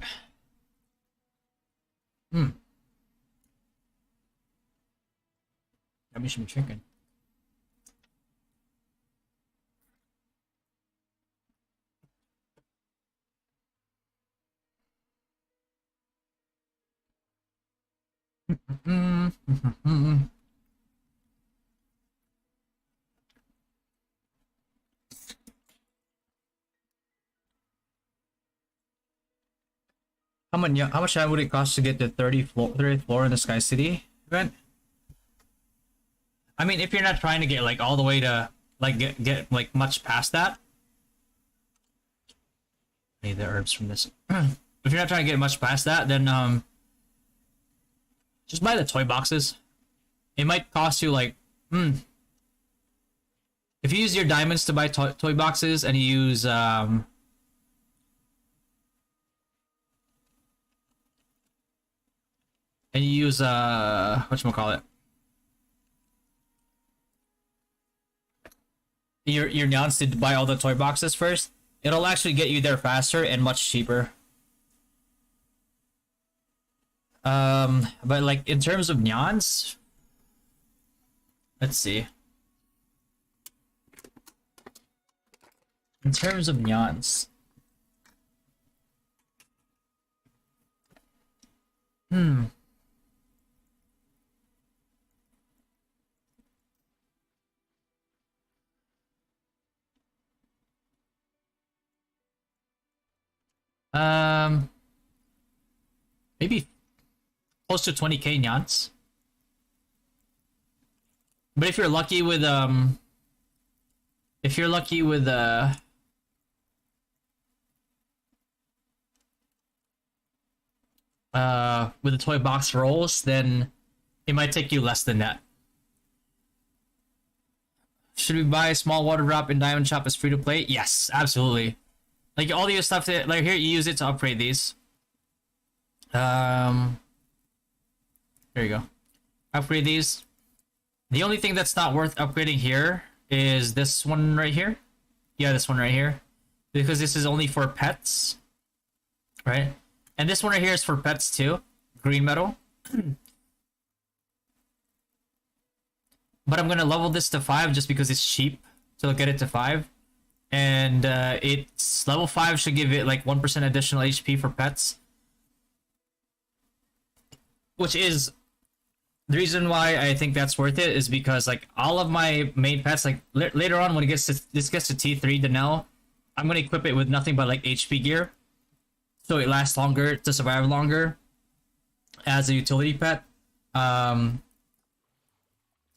Got me some chicken. How much would it cost to get the 30th floor in the Sky City event? I mean, if you're not trying to get like all the way to like get like much past that. I need the herbs from this. If you're not trying to get much past that, then just buy the toy boxes. It might cost you like if you use your diamonds to buy toy boxes and you use whatchamacallit, your nuance to buy all the toy boxes first, it'll actually get you there faster and much cheaper. But like in terms of neons, let's see. In terms of neons, maybe close to 20k neons. But if you're lucky with the toy box rolls, then it might take you less than that. Should we buy a small water drop in Diamond Shop as free to play? Yes, absolutely. Like all your stuff that like here, you use it to upgrade these. There you go. Upgrade these. The only thing that's not worth upgrading here is this one right here. Yeah, this one right here. Because this is only for pets. Right? And this one right here is for pets too. Green metal. But I'm gonna level this to 5 just because it's cheap to get it to 5. And it's level 5 should give it like 1% additional HP for pets. Which is the reason why I think that's worth it, is because like all of my main pets, like later on when this gets to T3 Danelle, I'm gonna equip it with nothing but like HP gear, so it lasts longer, to survive longer as a utility pet.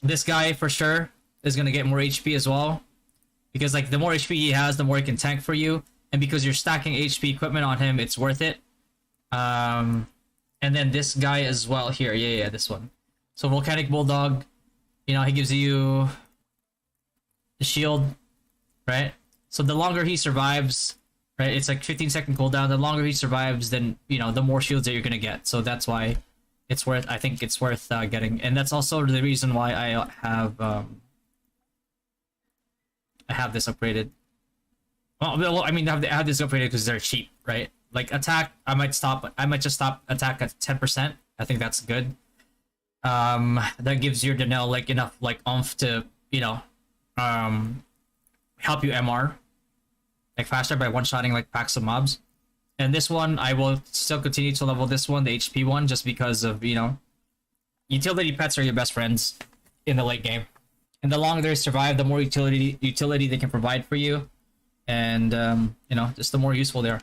This guy for sure is gonna get more HP as well, because like the more HP he has, the more he can tank for you, and because you're stacking HP equipment on him, it's worth it. And then this guy as well here, yeah, this one. So Volcanic Bulldog, you know, he gives you the shield, right? So the longer he survives, right, it's like 15-second cooldown. The longer he survives, then, you know, the more shields that you're gonna get. So that's why it's worth, I think it's worth getting. And that's also the reason why I have this upgraded. Well, I mean, I have this upgraded because they're cheap, right? Like attack, I might just stop attack at 10%. I think that's good. That gives your Danelle like enough like oomph to, you know, help you MR like faster by one-shotting like packs of mobs. And this one, I will still continue to level this one, the HP one, just because of, you know, utility pets are your best friends in the late game. And the longer they survive, the more utility they can provide for you, and you know, just the more useful they are.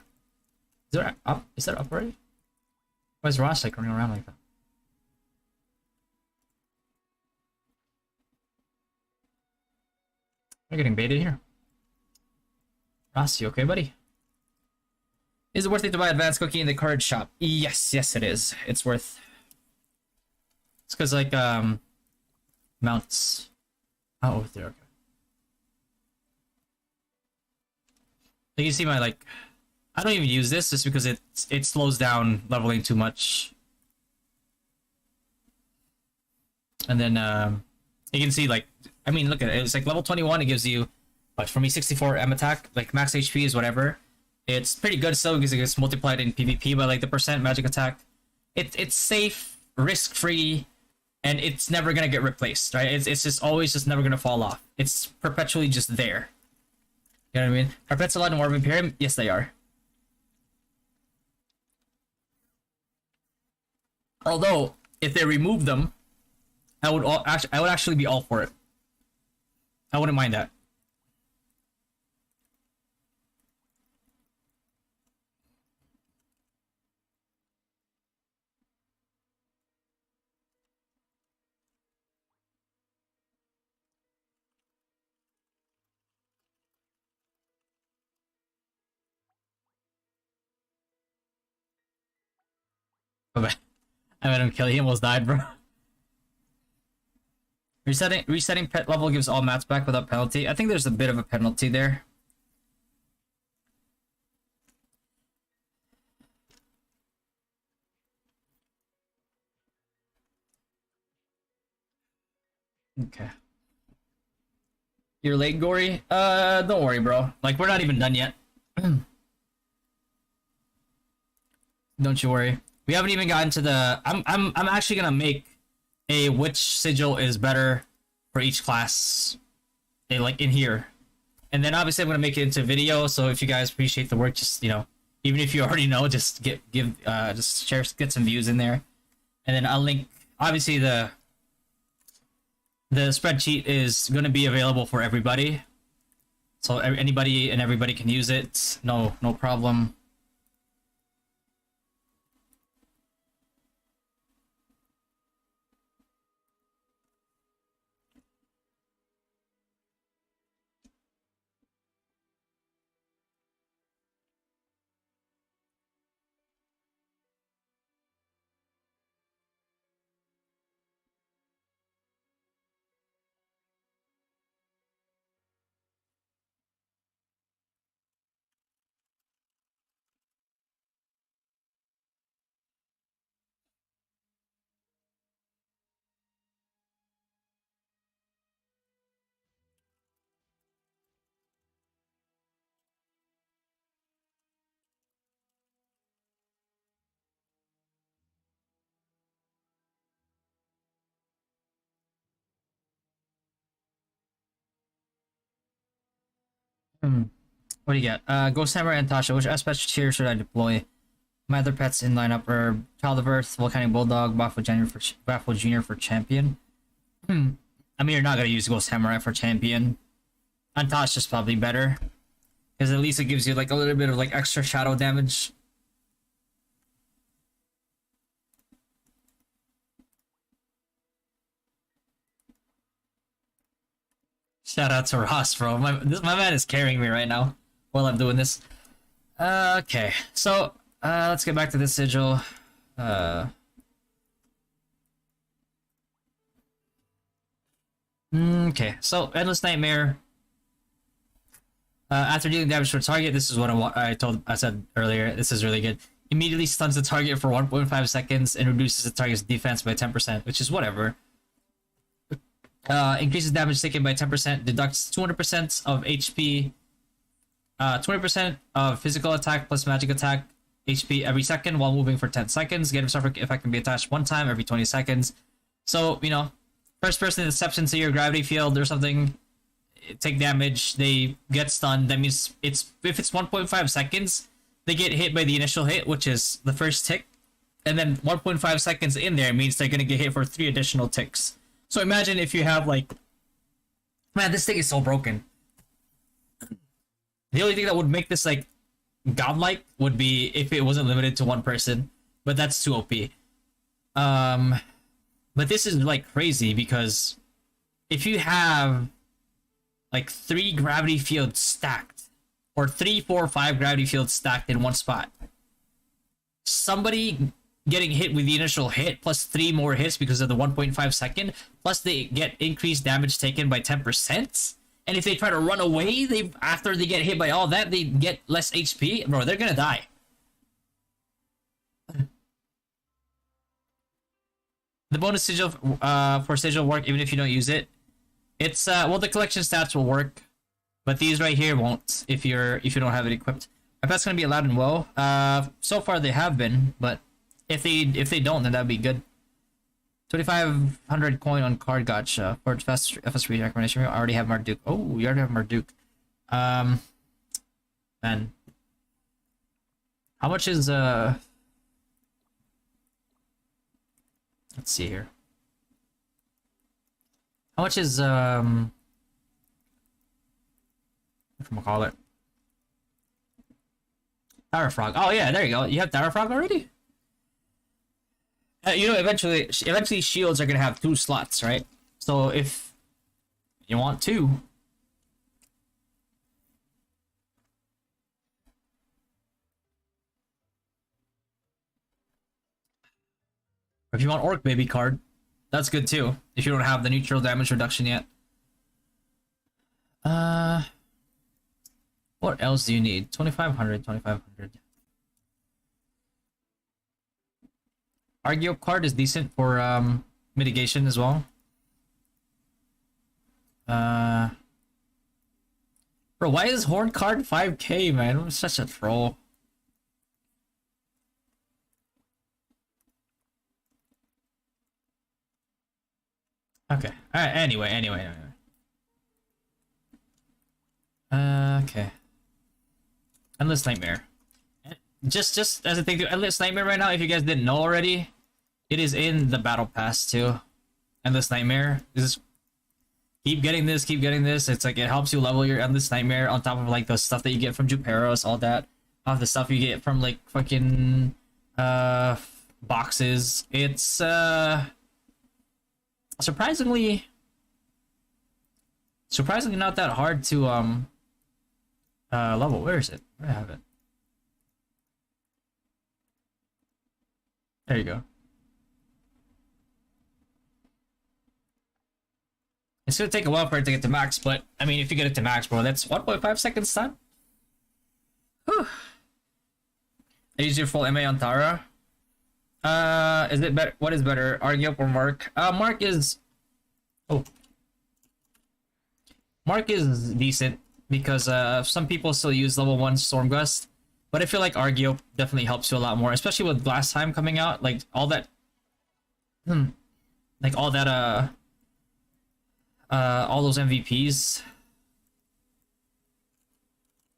Is that up? Is that up already? Why is Ross like running around like that? We're getting baited here. Ross, you okay, buddy? Is it worth it to buy advanced cookie in the card shop? Yes, it is. It's worth. It's because like mounts. Oh, there. Okay. Like you see my like. I don't even use this just because it slows down leveling too much. And then you can see like, I mean, look at it. It's like level 21. It gives you, but for me, 64 M attack. Like max HP is whatever. It's pretty good still because it gets multiplied in PvP by like the percent magic attack. It's safe, risk free, and it's never gonna get replaced, right? It's just always just never gonna fall off. It's perpetually just there. You know what I mean? Are pets allowed in War of Imperium? Yes, they are. Although, if they remove them, I would actually be all for it. I wouldn't mind that. I made him kill. He almost died, bro. Resetting pet level gives all mats back without penalty. I think there's a bit of a penalty there. Okay. You're late, Gory? Don't worry, bro. Like, we're not even done yet. Don't you worry. We haven't even gotten to the... I'm actually gonna make a which sigil is better for each class, like in here, and then obviously I'm gonna make it into video. So if you guys appreciate the work, just even if you already know, just just share, get some views in there, and then I'll link. Obviously the spreadsheet is gonna be available for everybody, so anybody and everybody can use it. No problem. What do you get? Ghost Hammer and Tasha. Which aspect tier should I deploy? My other pets in lineup are Child of Earth, Volcanic Bulldog, Baffle Junior for champion. I mean, you're not gonna use Ghost Hammer for champion. And Tasha's probably better, because at least it gives you like a little bit of like extra shadow damage. Shout out to Ross, bro. My man is carrying me right now while I'm doing this. Okay, so let's get back to this sigil. Okay, so Endless Nightmare. After dealing damage to a target, this is what I said earlier. This is really good. Immediately stuns the target for 1.5 seconds and reduces the target's defense by 10%, which is whatever. Increases damage taken by 10%, deducts 200% of HP, 20% of physical attack plus magic attack HP every second while moving for 10 seconds. Get himself effect can be attached one time every 20 seconds. So, first person that steps into your gravity field or something, take damage, they get stunned. That means if it's 1.5 seconds, they get hit by the initial hit, which is the first tick, and then 1.5 seconds in there means they're gonna get hit for 3 additional ticks. So imagine if you have like, man, this thing is so broken. The only thing that would make this like godlike would be if it wasn't limited to one person, but that's too OP. But this is like crazy because if you have like 3 gravity fields stacked, or 3, 4, 5 gravity fields stacked in one spot, somebody getting hit with the initial hit plus 3 more hits because of the 1.5 second, plus they get increased damage taken by 10%, and if they try to run away, after they get hit by all that, they get less HP, bro, they're gonna die. The bonus sigil for sigil work even if you don't use it. It's well, the collection stats will work, but these right here won't if you don't have it equipped. If that's gonna be allowed in WoW, so far they have been, but if they don't, then that'd be good. 2,500 coin on card gotcha for FS3 recommendation. We already have Marduk. Oh, we already have Marduk. Man, how much is let's see here. How much is whatchamacallit? Tower Frog. Oh yeah, there you go. You have Tower Frog already? You know, eventually shields are gonna have 2 slots, right? So if you want 2, if you want Orc Baby card, that's good too. If you don't have the neutral damage reduction yet. What else do you need? 2,500, 2,500. Argeo card is decent for mitigation as well. Bro, why is Horde card 5k, man? I'm such a troll. Okay. Alright, anyway. Okay. Endless Nightmare. Just as a thing to Endless Nightmare right now, if you guys didn't know already, it is in the battle pass too. Endless Nightmare. This is keep getting this. It's like it helps you level your Endless Nightmare on top of like the stuff that you get from Juperos, all that. All the stuff you get from like fucking boxes. It's surprisingly not that hard to level. Where is it? Where do I have it? There you go. It's gonna take a while for it to get to max, but I mean, if you get it to max, bro, that's 1.5 seconds stun. Whew. I use your full MA on Tara. Is it better? What is better, Argyup or Mark? Mark is decent because some people still use level 1 Stormgust, but I feel like Argyup definitely helps you a lot more, especially with Blast Time coming out. Like all that, all those MVPs,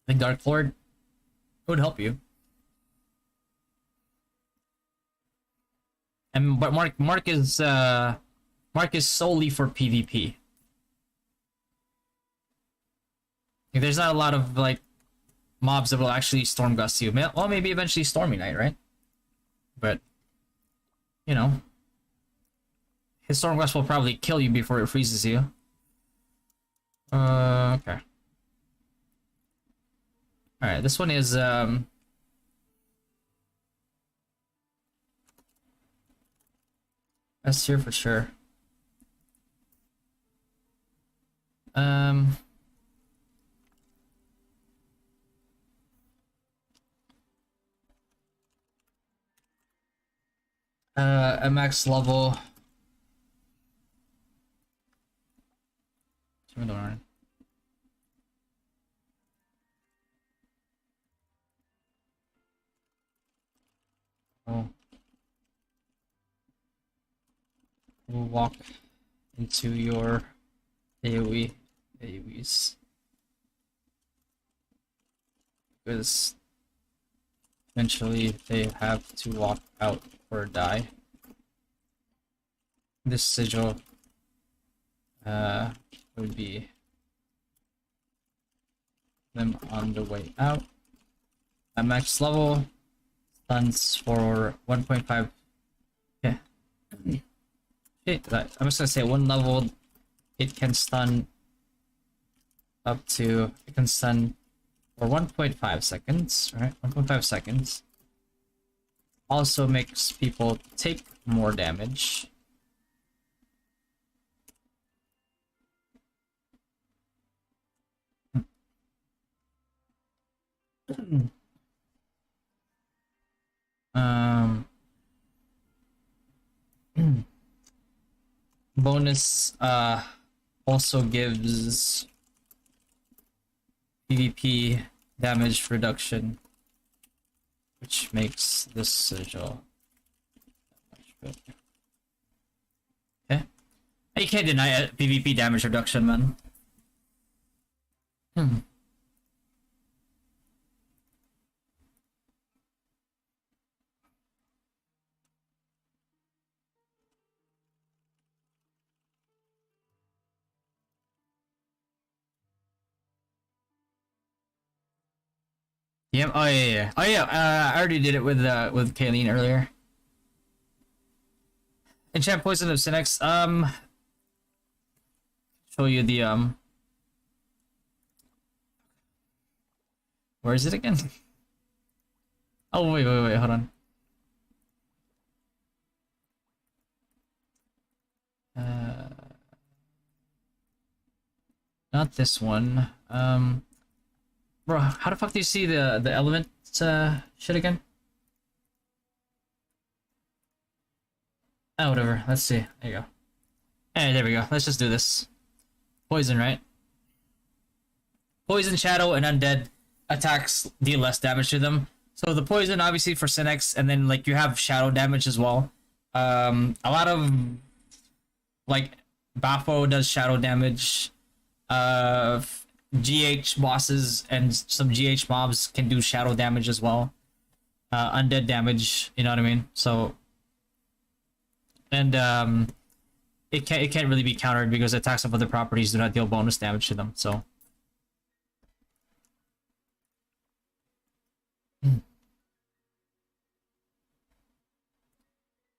like Dark Lord, would help you. And but Mark is solely for PvP. Like, there's not a lot of like mobs that will actually Stormgust you. Well, maybe eventually Stormy Knight, right? But you know, his Stormgust will probably kill you before it freezes you. Okay. All right, this one is S tier for sure. MX level. Oh. We'll walk into your AoEs. Because eventually they have to walk out or die. This sigil would be them on the way out. At max level, stuns for 1.5. Yeah. Shit, I'm just gonna say 1 level, it can stun up to, it can stun for 1.5 seconds, right? 1.5 seconds. Also makes people take more damage. Bonus also gives PvP damage reduction which makes this sigil much better. Okay. You can't deny it. PvP damage reduction, man. Yep. Oh yeah. Oh yeah. I already did it with Kayleen earlier. Enchant poison of Synex. Show you the Where is it again? Oh wait, hold on. Not this one. Bro, how the fuck do you see the element shit again? Oh, whatever. Let's see. There you go. Hey, there we go. Let's just do this. Poison, right? Poison, shadow, and undead attacks deal less damage to them. So the poison, obviously, for Synex, and then like you have shadow damage as well. A lot of like Bafo does shadow damage. GH bosses and some GH mobs can do shadow damage as well. Undead damage, you know what I mean? So, and it can't really be countered because attacks of other properties do not deal bonus damage to them. So,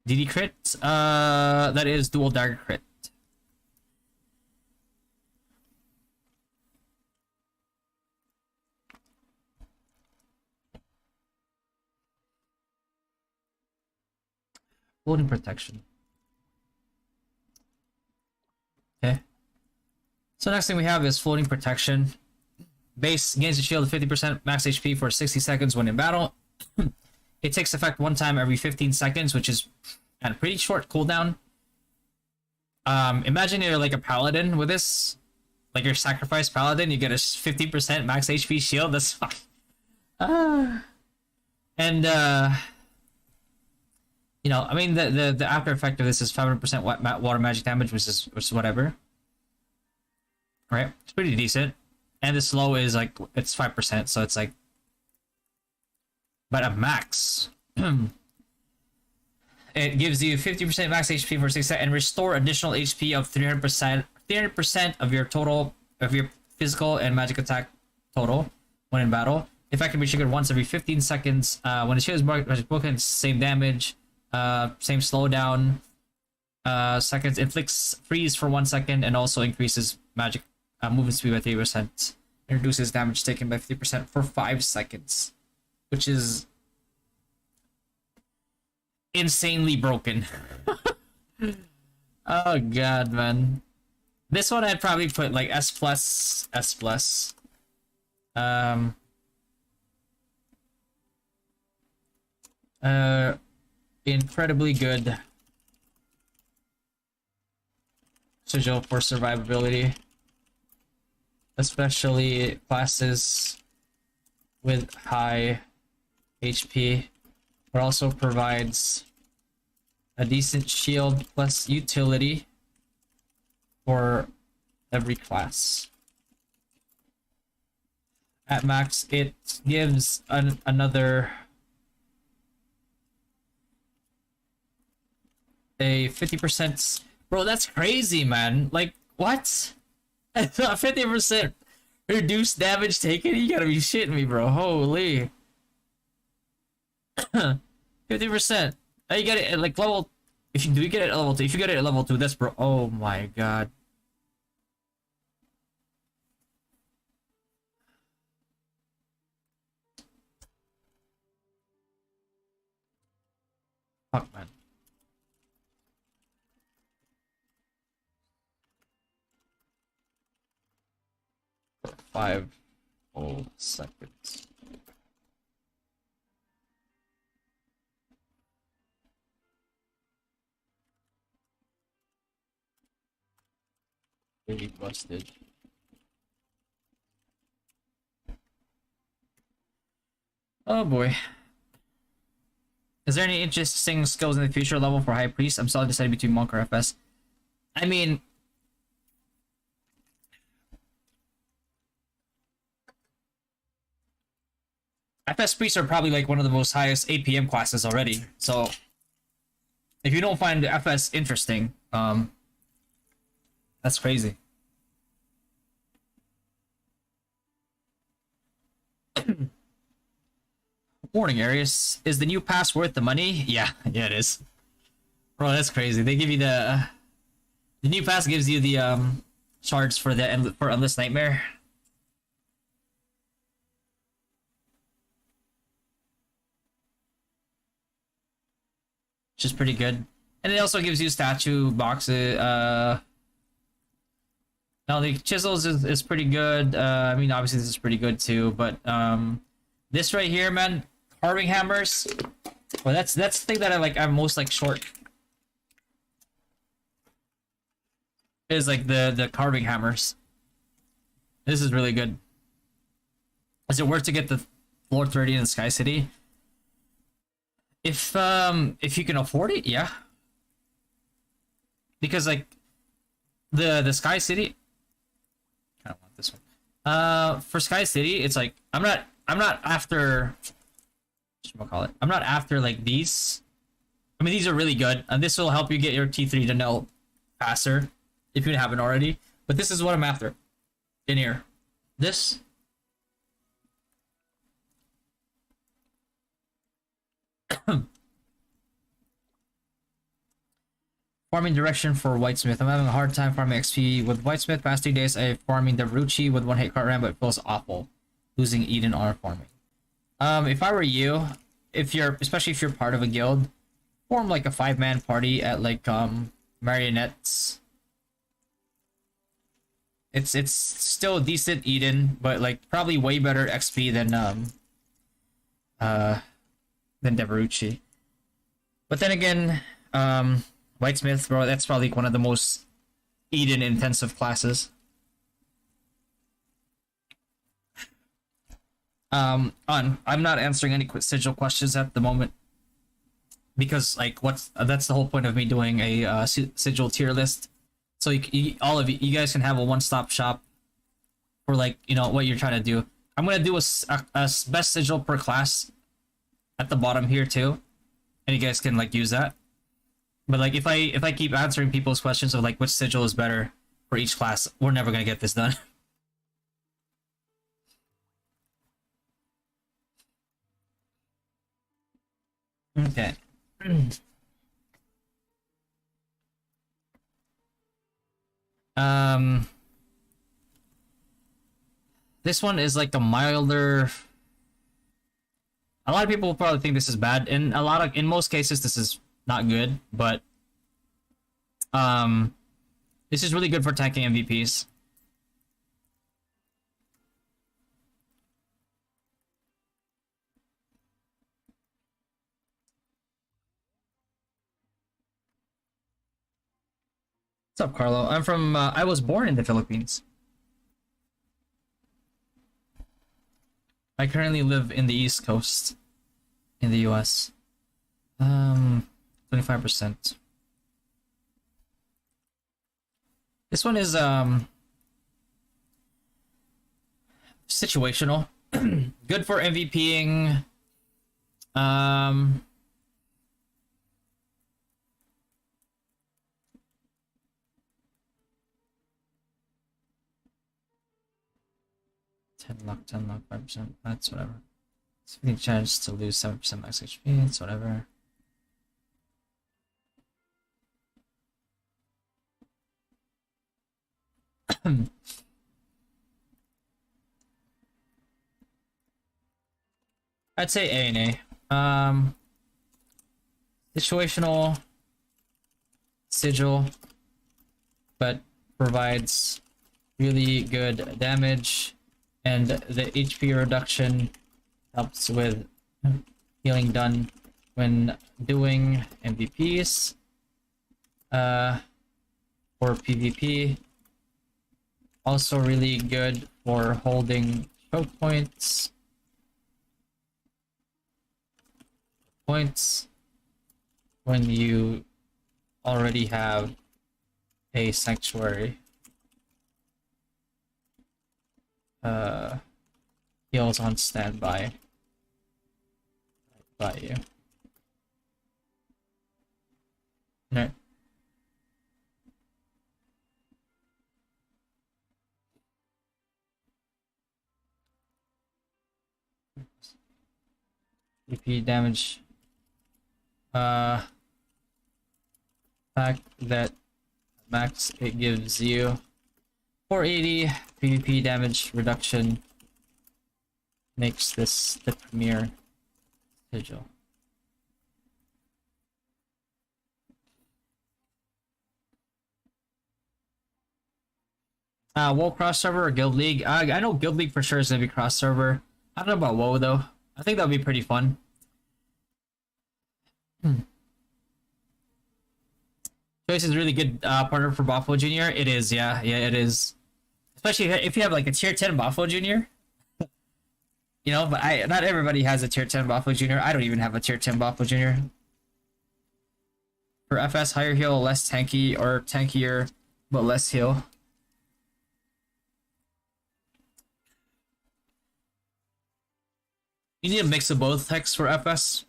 DD crit, that is dual dagger crit. Floating protection. Okay. So next thing we have is floating protection. Base gains a shield of 50% max HP for 60 seconds when in battle. It takes effect one time every 15 seconds, which is a pretty short cooldown. Imagine you're like a paladin with this. Like your sacrifice paladin, you get a 50% max HP shield. That's fine. And you know, I mean, the after effect of this is 500% water magic damage, which is whatever. Right? It's pretty decent. And the slow is like, it's 5%, so it's like... But a max. It gives you 50% max HP for 6 seconds and restore additional HP of 300% of your total, of your physical and magic attack total when in battle. Effect can be triggered once every 15 seconds. When the shield is marked magic broken, same damage. Same slowdown. Seconds inflicts freeze for 1 second and also increases magic movement speed by 3%. Reduces damage taken by 50% for 5 seconds, which is insanely broken. Oh god, man. This one I'd probably put like S plus, S plus. Incredibly good sigil for survivability, especially classes with high HP. It also provides a decent shield plus utility for every class. At max, it gives another a 50%. Bro, that's crazy, man. Like, what? 50% reduced damage taken? You gotta be shitting me, bro. Holy. 50%. You get it at like level. If you do, you get it at level 2. If you get it at level 2, that's bro. Oh my god. Fuck, man. For 5 whole seconds. Really busted. Oh boy. Is there any interesting skills in the future level for High Priest? I'm still deciding between Monk or FS. I mean, FS Priests are probably like one of the most highest APM classes already. So if you don't find FS interesting, that's crazy. Warning, Arius. Is the new pass worth the money? Yeah, it is. Bro, that's crazy. They give you the new pass gives you the shards for the for Endless Nightmare. Which is pretty good. And it also gives you statue boxes. Now the chisels is pretty good. I mean, obviously this is pretty good too, but this right here, man, carving hammers. Well, that's the thing that I'm most like short. Is like the carving hammers. This is really good. Is it worth to get the floor 30 in the Sky City? If you can afford it, yeah. Because like the Sky City, I don't want this one. For Sky City, it's like I'm not after. What call it? I'm not after like these. I mean, these are really good, and this will help you get your T3 to Nell faster if you haven't already. But this is what I'm after in here. This. Farming direction for Whitesmith. I'm having a hard time farming XP with Whitesmith. Past 2 days, I'm farming the Ruchi with 1 hit card ram, but it feels awful losing Eden on farming. If I were you, especially if you're part of a guild, form like a 5-man party at like Marionettes. It's still decent Eden, but like probably way better XP than Deverucci. But then again, Whitesmith, bro, that's probably one of the most Eden intensive classes. I'm not answering any Sigil questions at the moment because like that's the whole point of me doing a Sigil tier list. So all of you guys can have a one-stop shop for like what you're trying to do. I'm gonna do a best Sigil per class at the bottom here too, and you guys can like use that. But like if I keep answering people's questions of like which Sigil is better for each class, we're never gonna get this done. Okay. This one is like a milder. A lot of people will probably think this is bad, and in most cases this is not good, but this is really good for tanking MVPs. What's up, Carlo? I'm from, I was born in the Philippines. I currently live in the East Coast in the US. 25%. This one is, situational. Good for MVPing. 10 luck, 5%. That's whatever. 15 chance to lose 7% max HP. It's whatever. I'd say A and A. Situational Sigil, but provides really good damage. And the HP reduction helps with healing done when doing MVPs. For PvP. Also really good for holding choke points. when you already have a sanctuary heals on standby by you. Right. DP damage. Fact that max it gives you 480 PvP damage reduction makes this the premier sigil. WoW cross server or Guild League? I know Guild League for sure is gonna be cross server. I don't know about WoW though. I think that'd be pretty fun. Choice is really good partner for Buffalo Junior. It is, yeah, it is. Especially if you have like a tier 10 Buffalo Junior. You know, but not everybody has a tier 10 Buffalo Junior. I don't even have a tier 10 Buffalo Junior. For FS, higher heal, less tanky, or tankier but less heal. You need a mix of both Hex for FS.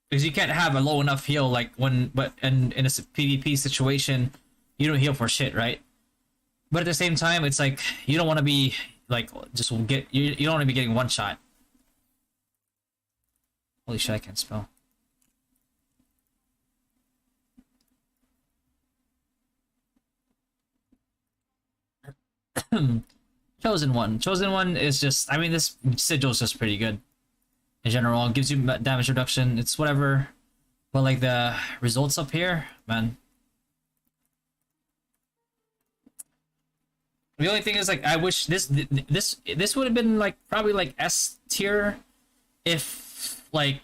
Because you can't have a low enough heal like in a PvP situation, you don't heal for shit, right? But at the same time, it's like you don't want to be like you don't want to be getting one shot. Holy shit, I can't spell. Chosen One is just, I mean, this sigil is just pretty good in general. It gives you damage reduction. It's whatever, but like the results up here, man. The only thing is, like, I wish this would have been like probably like S tier if like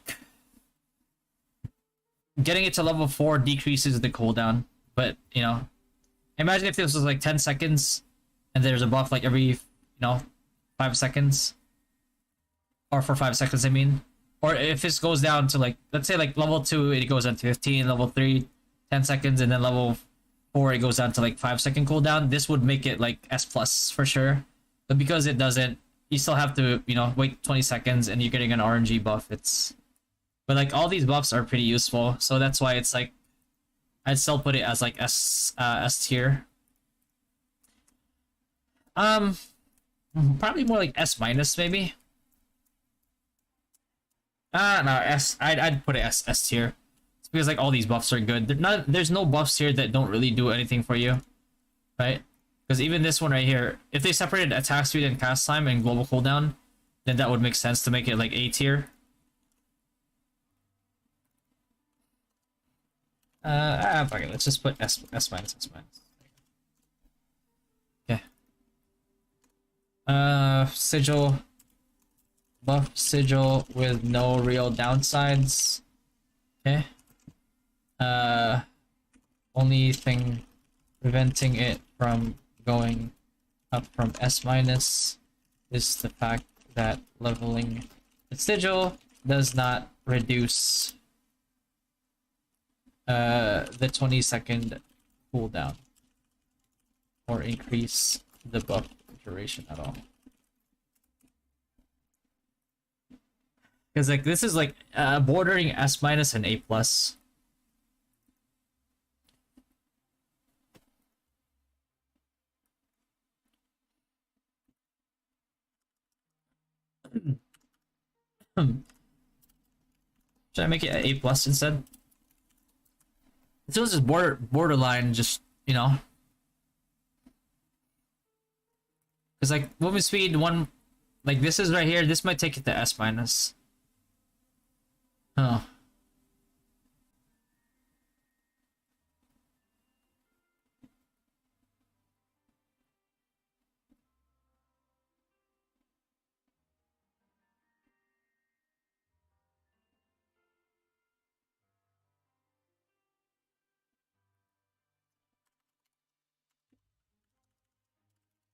getting it to level 4 decreases the cooldown. But you know, imagine if this was like 10 seconds and there's a buff like every 5 seconds, or for 5 seconds, I mean. Or if this goes down to like, let's say like level 2 it goes down to 15, level 3 10 seconds, and then level 4 it goes down to like 5-second cooldown. This would make it like S plus for sure. But because it doesn't, you still have to wait 20 seconds and you're getting an RNG buff. But like all these buffs are pretty useful, so that's why it's like I'd still put it as like S tier. Probably more like S minus maybe. No, I'd put it S tier. It's because like all these buffs are good. There's no buffs here that don't really do anything for you, right? Because even this one right here, if they separated attack speed and cast time and global cooldown, then that would make sense to make it like A tier. Fuck it, let's just put S minus. Okay. Sigil. Buff sigil with no real downsides. Okay. Only thing preventing it from going up from S minus is the fact that leveling the sigil does not reduce the 20-second cooldown or increase the buff duration at all. Because like this is like bordering S minus and A plus. Should I make it A plus instead? It's just borderline, just because like movement speed one, like this is right here. This might take it to S minus. Oh.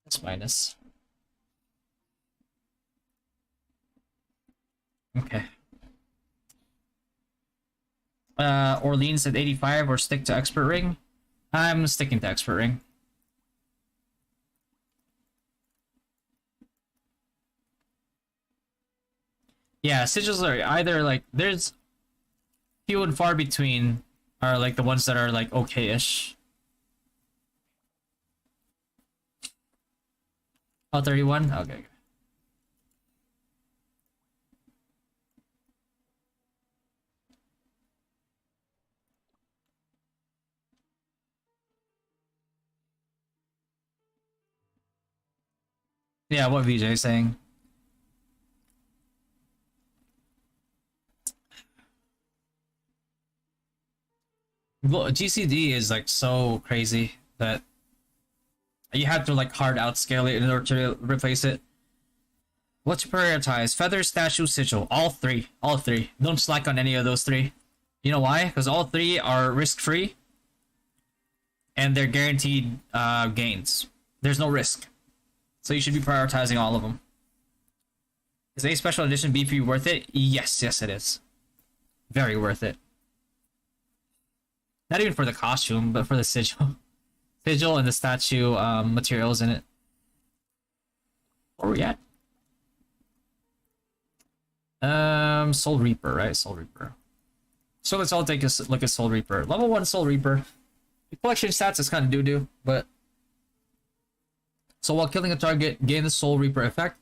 S minus. Okay. Orleans at 85 or stick to expert ring. I'm sticking to expert ring. Yeah, sigils are either like there's few and far between are like the ones that are like okay-ish. Oh, 31? Okay. Yeah, what VJ is saying. Well, GCD is like so crazy that you have to like hard outscale it in order to replace it. What to prioritize? Feather, statue, sigil. All three. All three. Don't slack on any of those three. You know why? Because all three are risk-free. And they're guaranteed gains. There's no risk. So you should be prioritizing all of them. Is a special edition BP worth it? Yes, yes it is. Very worth it. Not even for the costume, but for the sigil. Sigil and the statue materials in it. Where are we at? Soul Reaper, right? Soul Reaper. So let's all take a look at Soul Reaper. Level 1 Soul Reaper. The collection stats is kind of doo-doo, but... So while killing a target, gain the Soul Reaper effect,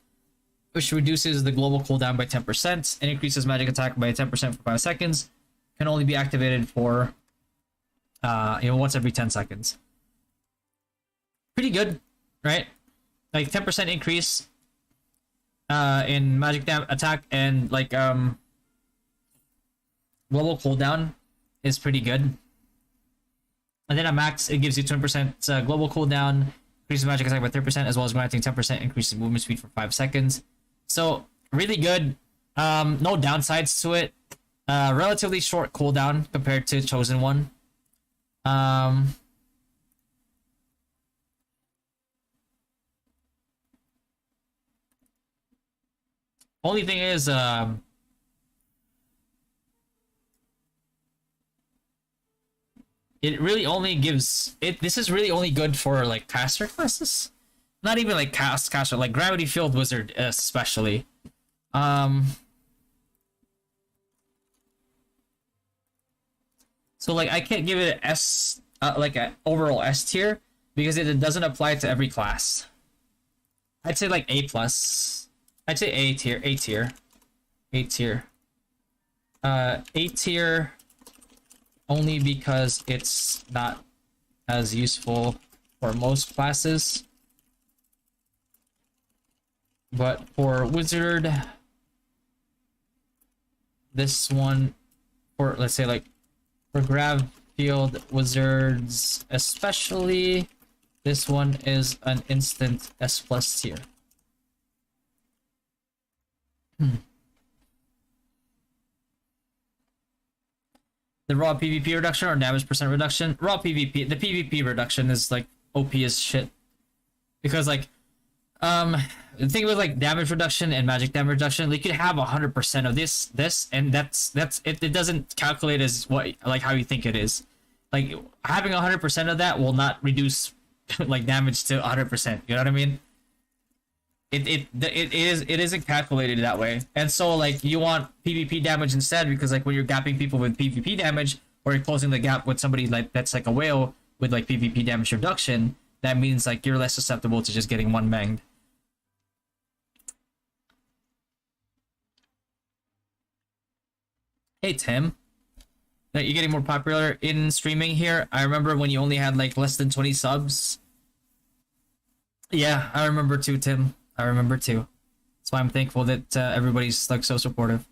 which reduces the global cooldown by 10% and increases magic attack by 10% for 5 seconds. Can only be activated for, once every 10 seconds. Pretty good, right? Like 10% increase in magic attack and like global cooldown is pretty good. And then at max, it gives you 20% global cooldown, increases magic attack by 30%, as well as granting 10% increases movement speed for 5 seconds. So really good. No downsides to it. Relatively short cooldown compared to Chosen One. Only thing is, it really only gives it. This is really only good for like caster classes, not even like caster, like Gravity Field Wizard especially. So like I can't give it an S, like an overall S tier because it doesn't apply to every class. I'd say like A plus. I'd say A tier, A tier, A tier. A tier only because it's not as useful for most classes. But for Wizard, this one, for let's say like for Grav Field Wizards especially, this one is an instant S plus tier. The raw PvP reduction or damage percent reduction? Raw PvP. The PvP reduction is like OP as shit. Because like, the thing with like damage reduction and magic damage reduction, like you could have 100% of this, and that's it. It doesn't calculate as what like how you think it is. Like having 100% of that will not reduce like damage to 100%. You know what I mean? It isn't calculated that way, and so like you want PvP damage instead, because like when you're gapping people with PvP damage, or you're closing the gap with somebody like that's like a whale with like PvP damage reduction, that means like you're less susceptible to just getting one banged. Hey Tim, you're getting more popular in streaming here. I remember when you only had like less than 20 subs. Yeah, I remember too, Tim. I remember too. That's why I'm thankful that everybody's like so supportive.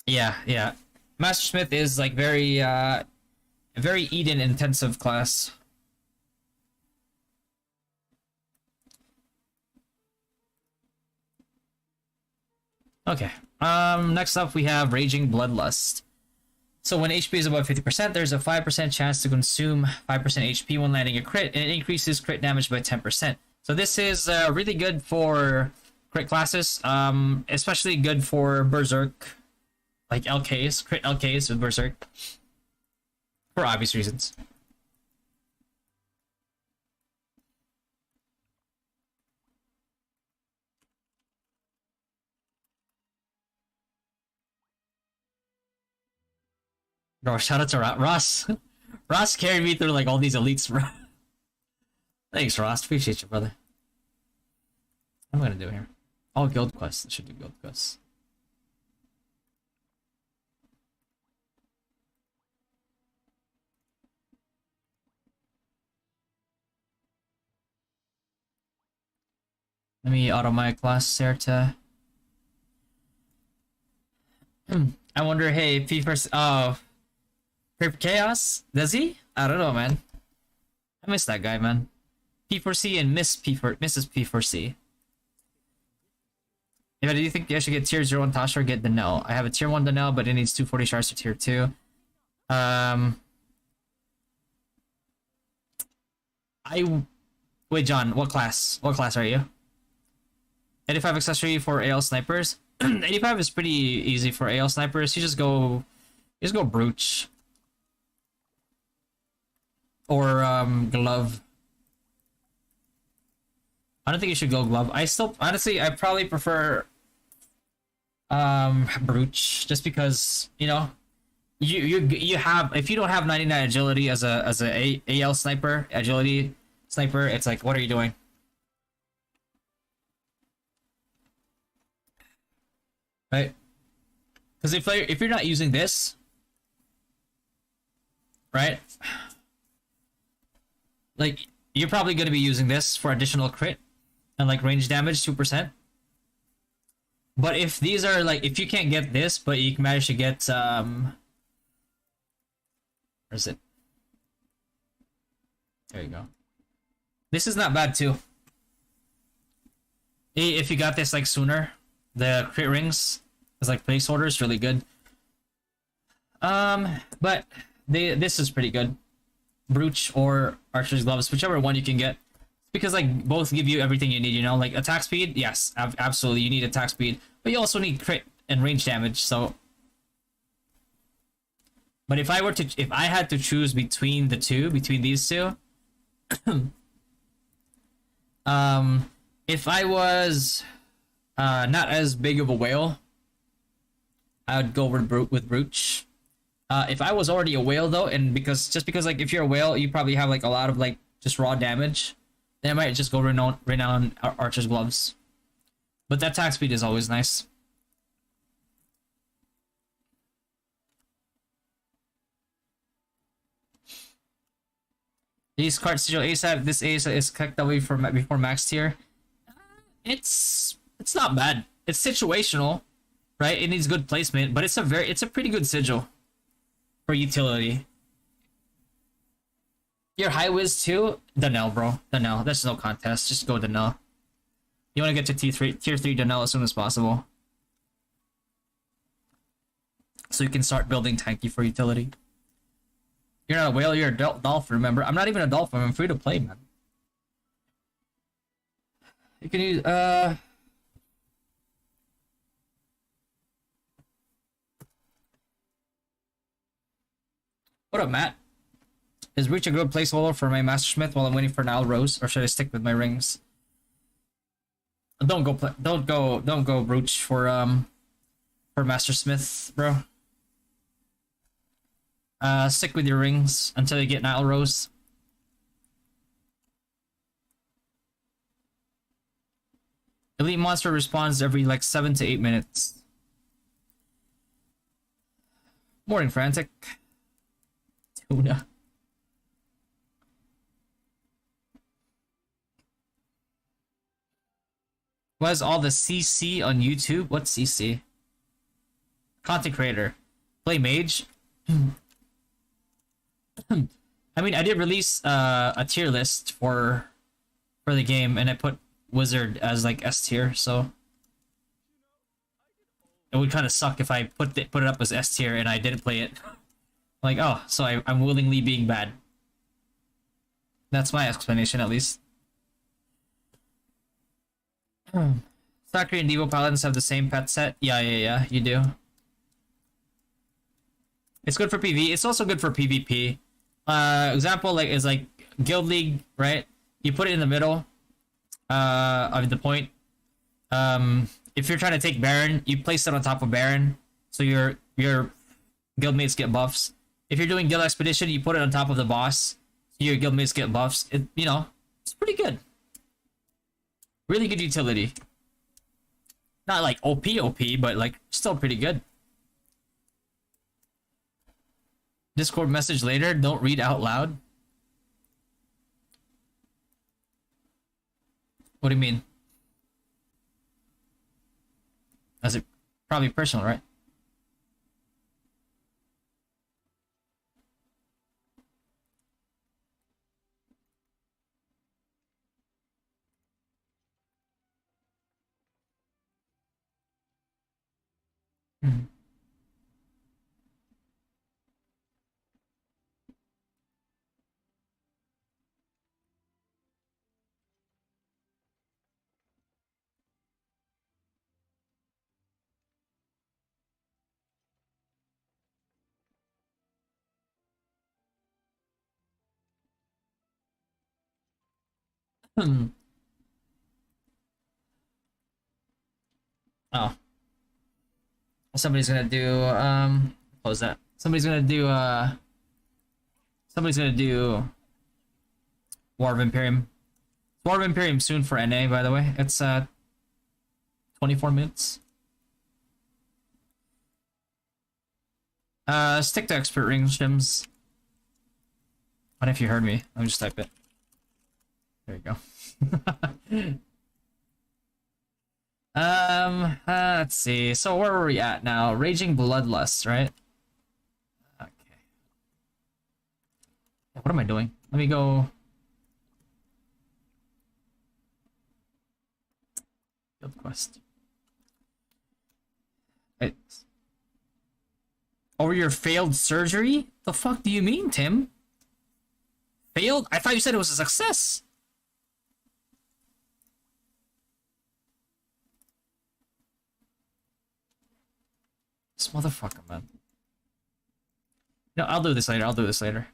Yeah, yeah. Master Smith is like very Eden intensive class. Okay. Next up we have Raging Bloodlust. So when HP is above 50%, there's a 5% chance to consume 5% HP when landing a crit, and it increases crit damage by 10%. So this is really good for crit classes, especially good for Berserk, like LKs, crit LKs with Berserk, for obvious reasons. Bro, shout out to Ross. Ross carried me through like all these elites, bro. Thanks, Ross. Appreciate you, brother. What am I gonna do here? All guild quests. I should do guild quests. Let me auto my class Serta. I wonder, hey, P4C. Oh, Chaos? Does he? I don't know, man. I miss that guy, man. P4C and Mrs. P4C. Yeah, do you think I should get tier 0 on Tasha or get Danelle? I have a tier 1 Danelle, but it needs 240 shards for tier 2. Wait, John, what class? What class are you? 85 accessory for AL snipers. 85 is pretty easy for AL snipers. You just go brooch. Or glove. I don't think you should go glove. I still honestly I probably prefer brooch, just because, you know, you have, if you don't have 99 agility as a AL sniper, agility sniper, it's like, what are you doing? Right? Because if you're not using this, right? Like, you're probably going to be using this for additional crit and like range damage 2%. But if these are like, if you can't get this, but you can manage to get where is it? There you go. This is not bad too. If you got this like sooner, the crit rings as like placeholders, really good. But this is pretty good. Brooch or Archer's Gloves, whichever one you can get, because like both give you everything you need, you know, like attack speed. Yes, absolutely, you need attack speed, but you also need crit and range damage. So, but if I had to choose between these two, if I was not as big of a whale, I would go with Brooch. If I was already a whale though, and because like if you're a whale, you probably have like a lot of like just raw damage, then I might just go renown Archer's Gloves. But that attack speed is always nice. These cards Sigil ASAP. This ASAP is clicked away before max tier. It's not bad. It's situational, right? It needs good placement, but it's a pretty good sigil for utility. Your high whiz too? Danelle, bro. Danelle. That's no contest. Just go Danelle. You want to get to tier 3 Danelle as soon as possible, so you can start building tanky for utility. You're not a whale, you're a dolphin, remember? I'm not even a dolphin, I'm free to play, man. You can use, what up, Matt? Is Breach a good placeholder for my Mastersmith while I'm waiting for Nile Rose, or should I stick with my rings? Don't go Breach for Mastersmith, bro. Stick with your rings until you get Nile Rose. Elite monster respawns every like 7 to 8 minutes. Morning, Frantic. Tuna. Was all the CC on YouTube? What's CC? Content creator. Play mage. I mean, I did release a tier list for the game, and I put Wizard as like S tier, so it would kind of suck if I put it up as S tier and I didn't play it. Like, oh, so I'm willingly being bad. That's my explanation, at least. Valkyrie and Devo Paladins have the same pet set. Yeah, you do. It's good for PV. It's also good for PvP. Example like is like Guild League, right? You put it in the middle of the point. If you're trying to take Baron, you place it on top of Baron, so your guildmates get buffs. If you're doing Guild Expedition, you put it on top of the boss, so your guildmates get buffs. It's pretty good. Really good utility. Not like OP, but like still pretty good. Discord message later. Don't read out loud. What do you mean? That's it. Probably personal, right? Mhm. Oh, somebody's gonna do what was that? Somebody's gonna do War of Imperium. War of Imperium soon for NA, by the way. It's 24 minutes. Stick to expert ring shims. What if you heard me? Let me just type it. There you go. Let's see. So where are we at now? Raging Bloodlust, right? Okay. What am I doing? Let me go. Guild quest. It's over your failed surgery? The fuck do you mean, Tim? Failed? I thought you said it was a success. This motherfucker, man. No, I'll do this later.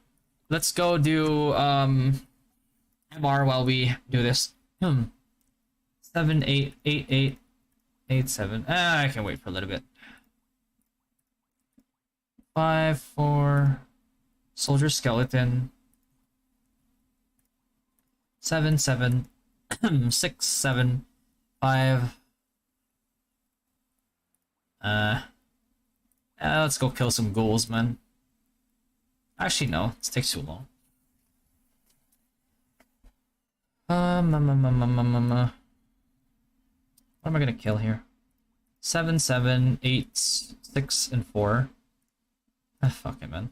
Let's go do MR while we do this. 7 8 8 8 8 7. I can wait for a little bit. 5 4 Soldier Skeleton. 7 7 6 7 5. Let's go kill some ghouls, man. Actually, no. This takes too long. What am I gonna kill here? 7 7 8 6 and 4. Ah, fuck it, man.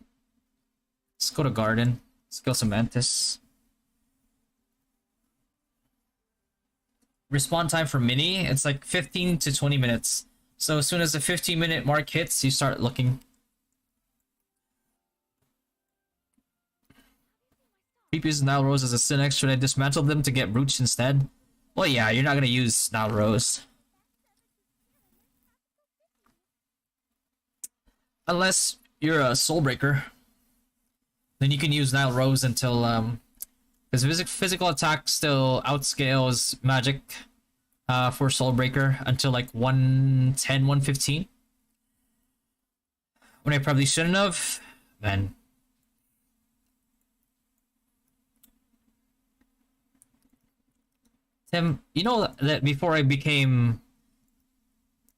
Let's go to Garden. Let's kill some Mantis. Respawn time for Mini, it's like 15 to 20 minutes. So as soon as the 15-minute mark hits, you start looking. PP's Nile Rose as a Synex. Should I dismantle them to get Brooch instead? Well, yeah, you're not gonna use Nile Rose. Unless you're a Soulbreaker. Then you can use Nile Rose until, because physical attack still outscales magic for Soulbreaker until like 110, 115. When I probably shouldn't have, man. Tim, you know that before I became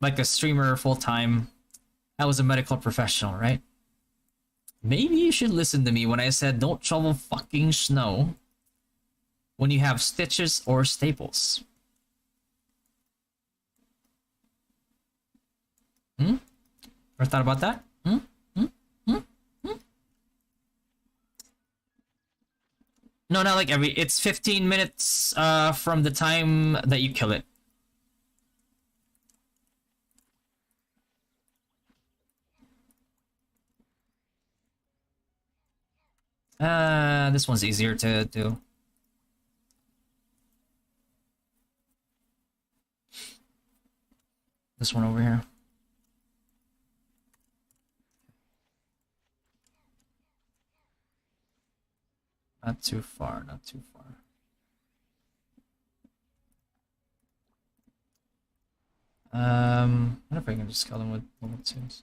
like a streamer full time, I was a medical professional, right? Maybe you should listen to me when I said don't shovel fucking snow when you have stitches or staples. Ever thought about that? No, not like it's 15 minutes from the time that you kill it. This one's easier to do. This one over here. Not too far, not too far. I wonder if I can just kill them with level 2s.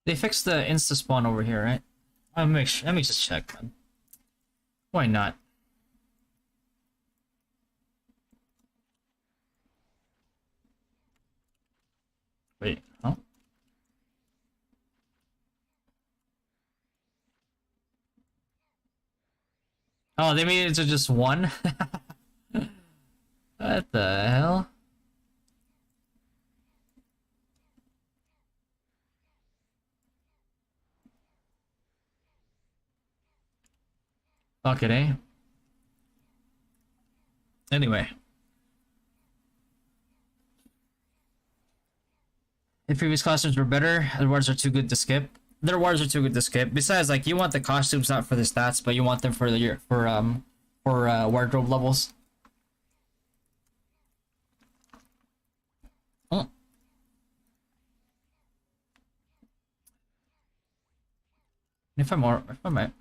They fixed the insta spawn over here, right? Let me just check, man. Why not? Wait, huh? Oh, they made it to just one? What the hell? Fuck it, eh? Anyway. If previous costumes were better, the rewards are too good to skip. The rewards are too good to skip. Besides, like, you want the costumes not for the stats, but you want them for the wardrobe levels. Oh.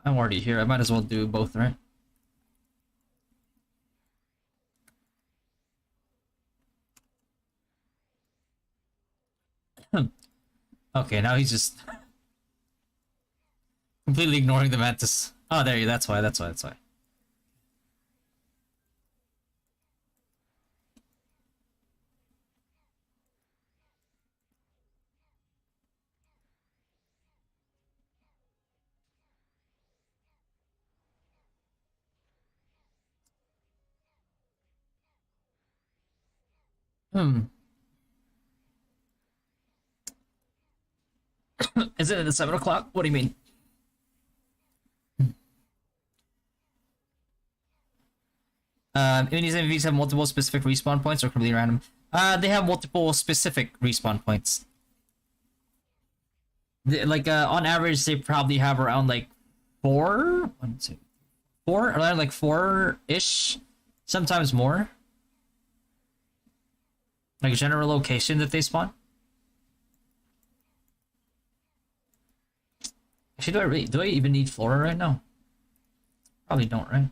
I'm already here, I might as well do both, right? Okay, now he's just completely ignoring the mantis. Oh, there you. That's why. That's why. Hmm. Is it at 7 o'clock? What do you mean? Minis and MVs have multiple specific respawn points or completely random? They have multiple specific respawn points. Like, on average, they probably have around like four, one, two, four, around like four-ish, sometimes more. Like general location that they spawn. Actually, do I even need Flora right now? Probably don't, right?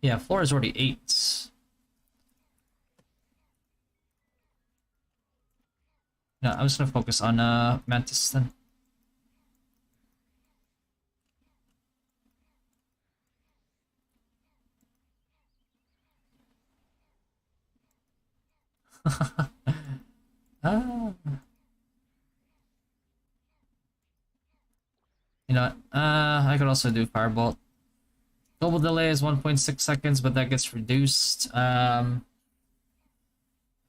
Yeah, Flora's already 8. No, I'm just gonna focus on Mantis then. Ah. You know what? I could also do Firebolt. Global delay is 1.6 seconds, but that gets reduced. Cast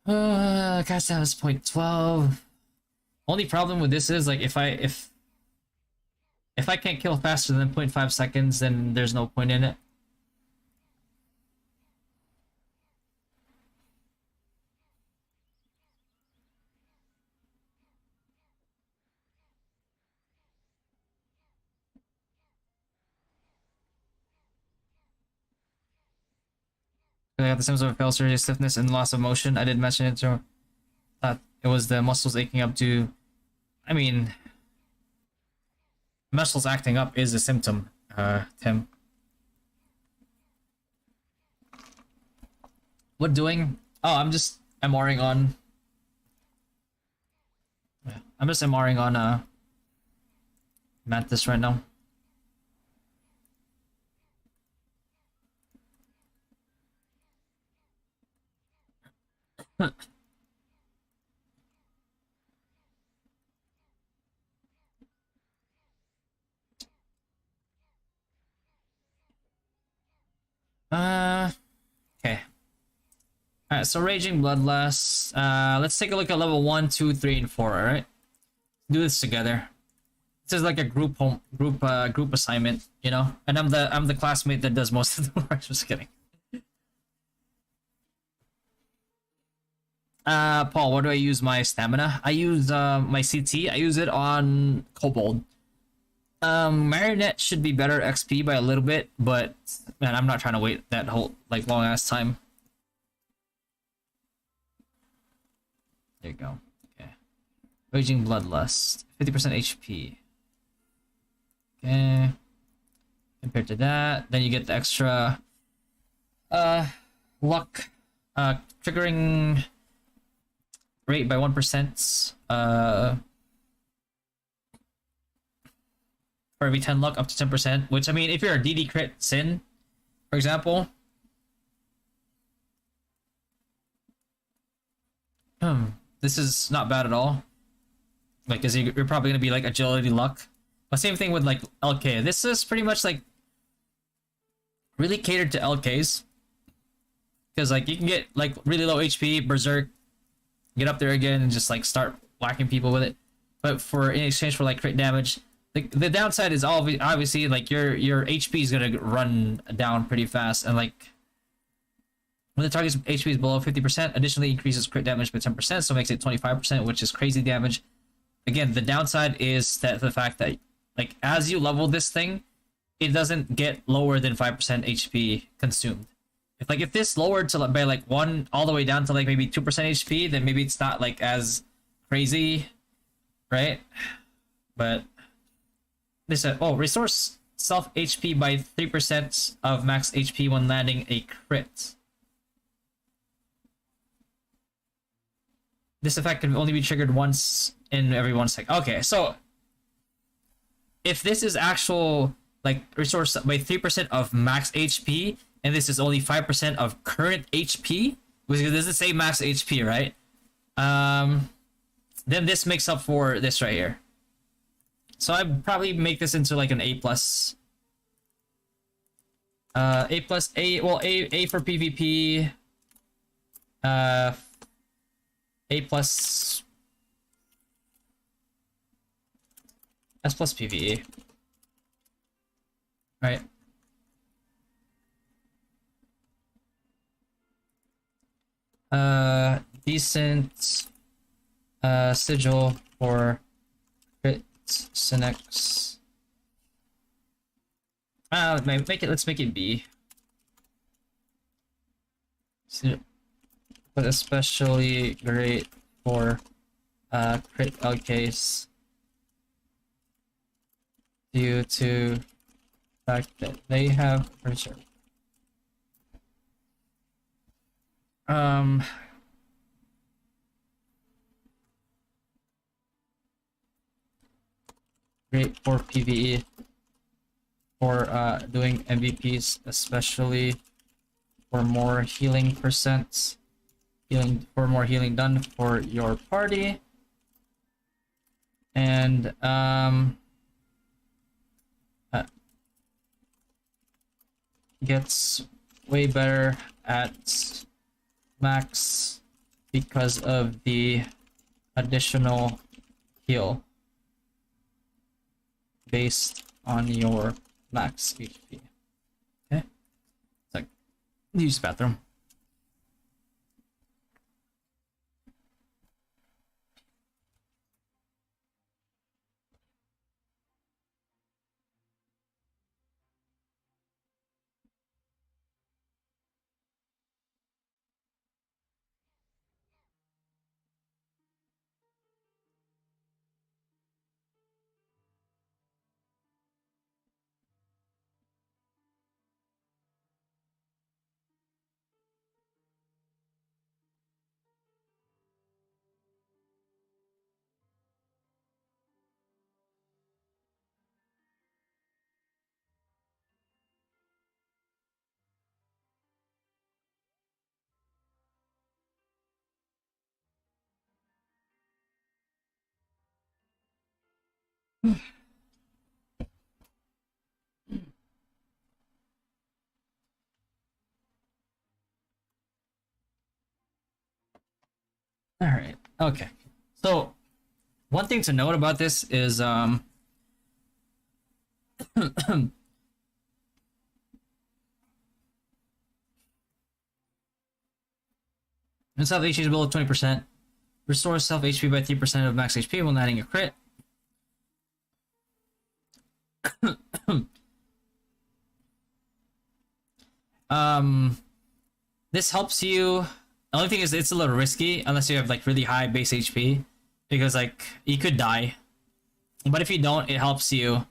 time is 0.12. Only problem with this is like if I can't kill faster than 0.5 seconds, then there's no point in it. I got the symptoms of fail surgery, stiffness, and loss of motion. I did mention it, so thought it was the muscles aching up to. I mean, muscles acting up is a symptom, Tim. What doing? Oh, I'm just MRing on. I'm just MRing on Mantis right now. Okay. Alright, so Raging Bloodlust. Let's take a look at level 1, 2, 3, and 4, alright? Do this together. This is like a group assignment, you know? And I'm the classmate that does most of the work. Just kidding. Paul, what do I use my stamina? I use my CT. I use it on Kobold. Marionette should be better XP by a little bit, but man, I'm not trying to wait that whole like long ass time. There you go. Okay. Raging Bloodlust. 50% HP. Okay. Compared to that, then you get the extra luck triggering rate by 1%. For every 10 luck up to 10%, which I mean if you're a DD crit sin, for example. This is not bad at all. Like, cause you're probably gonna be like agility luck. But same thing with like LK. This is pretty much like really catered to LKs. Cause like you can get like really low HP, berserk, get up there again and just like start whacking people with it. But for in exchange for like crit damage, the downside is obviously like your HP is gonna run down pretty fast, and like when the target's HP is below 50%, additionally increases crit damage by 10%, so it makes it 25%, which is crazy damage. Again, the downside is that the fact that like as you level this thing, it doesn't get lower than 5% HP consumed. If this lowered to by like 1 all the way down to like maybe 2% HP, then maybe it's not like as crazy, right? But this restores self HP by 3% of max HP when landing a crit. This effect can only be triggered once in every 1 second. Okay, so if this is actual like restores by 3% of max HP, and this is only 5% of current HP, which doesn't say max HP, right? Then this makes up for this right here. So I'd probably make this into like an A plus. A plus A, well A for PvP. A plus S plus PvE. Right. Decent sigil for crit Synex. Let's make it B. But especially great for crit LKs due to the fact that they have pressure. Great for PvE for doing MVPs, especially for more healing percents. More healing done for your party. And gets way better at max because of the additional heal based on your max HP. Okay, it's like use the bathroom. All right. Okay. So one thing to note about this is self HP is below 20%. Restores self HP by 3% of max HP when landing a crit. This helps you. The only thing is it's a little risky unless you have like really high base HP, because like you could die. But if you don't, it helps you.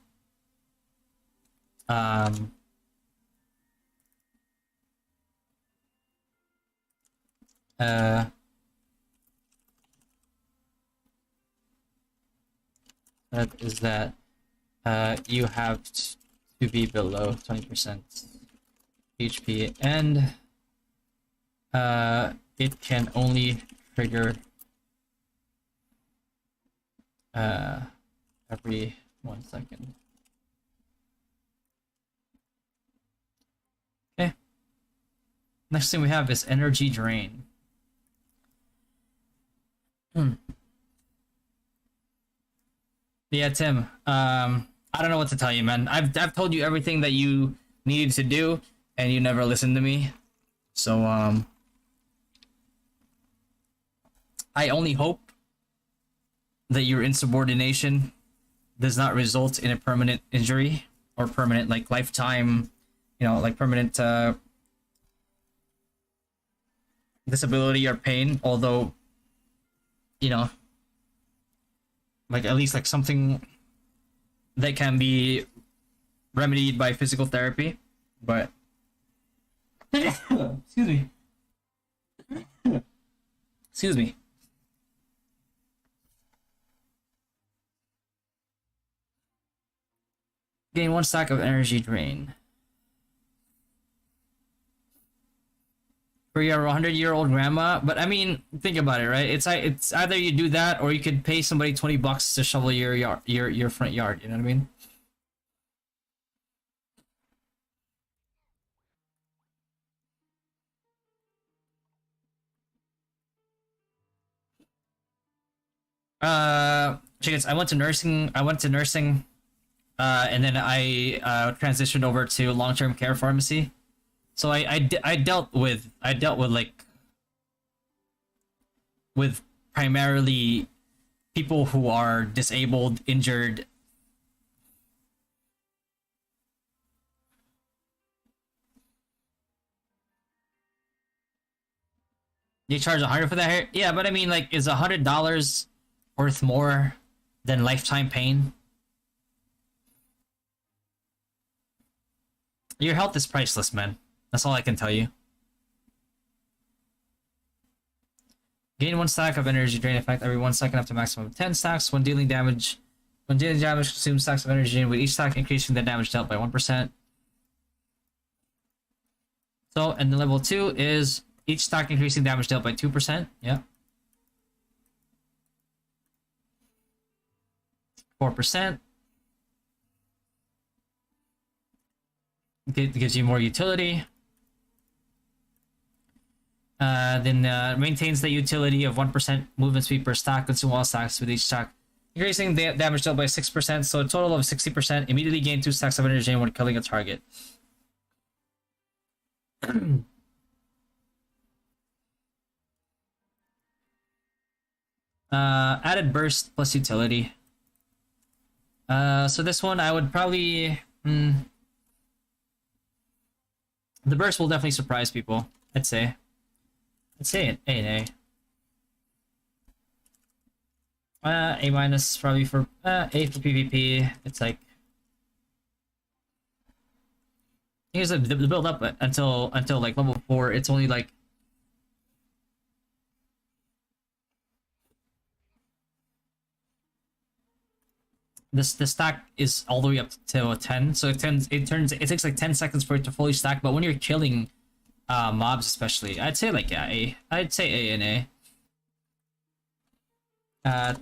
Um, that is that you have to be below 20% HP, and it can only trigger every 1 second. Okay. Next thing we have is energy drain. Yeah, Tim. I don't know what to tell you, man. I've told you everything that you needed to do, and you never listened to me. So I only hope that your insubordination does not result in a permanent injury or permanent like lifetime, like permanent disability or pain. Although, like at least like something that can be remedied by physical therapy. But excuse me. Excuse me. Gain 1 stack of energy drain. For your 100-year-old grandma, but I mean, think about it, right? It's either you do that or you could pay somebody $20 to shovel your front yard. You know what I mean? Chickens. I went to nursing. And then I transitioned over to long-term care pharmacy. So I dealt with like with primarily people who are disabled, injured. You charge 100 for that hair? Yeah, but I mean, like, is $100 worth more than lifetime pain? Your health is priceless, man. That's all I can tell you. Gain 1 stack of energy drain effect every 1 second up to maximum of 10 stacks. When dealing damage, consume stacks of energy drain, with each stack increasing the damage dealt by 1%. So, and the level 2 is each stack increasing damage dealt by 2%. Yeah. 4%. It gives you more utility. Then maintains the utility of 1% movement speed per stack. Consume all stacks with each stack, increasing the damage dealt by 6%. So a total of 60%. Immediately gain 2 stacks of energy when killing a target. Added burst plus utility. So this one I would probably. The burst will definitely surprise people. I'd say an A and A. A minus probably for A for PvP. It's like here's the build up until like level 4. It's only like the stack is all the way up to 10, so it takes like 10 seconds for it to fully stack. But when you're killing mobs especially, I'd say like I'd say A and A.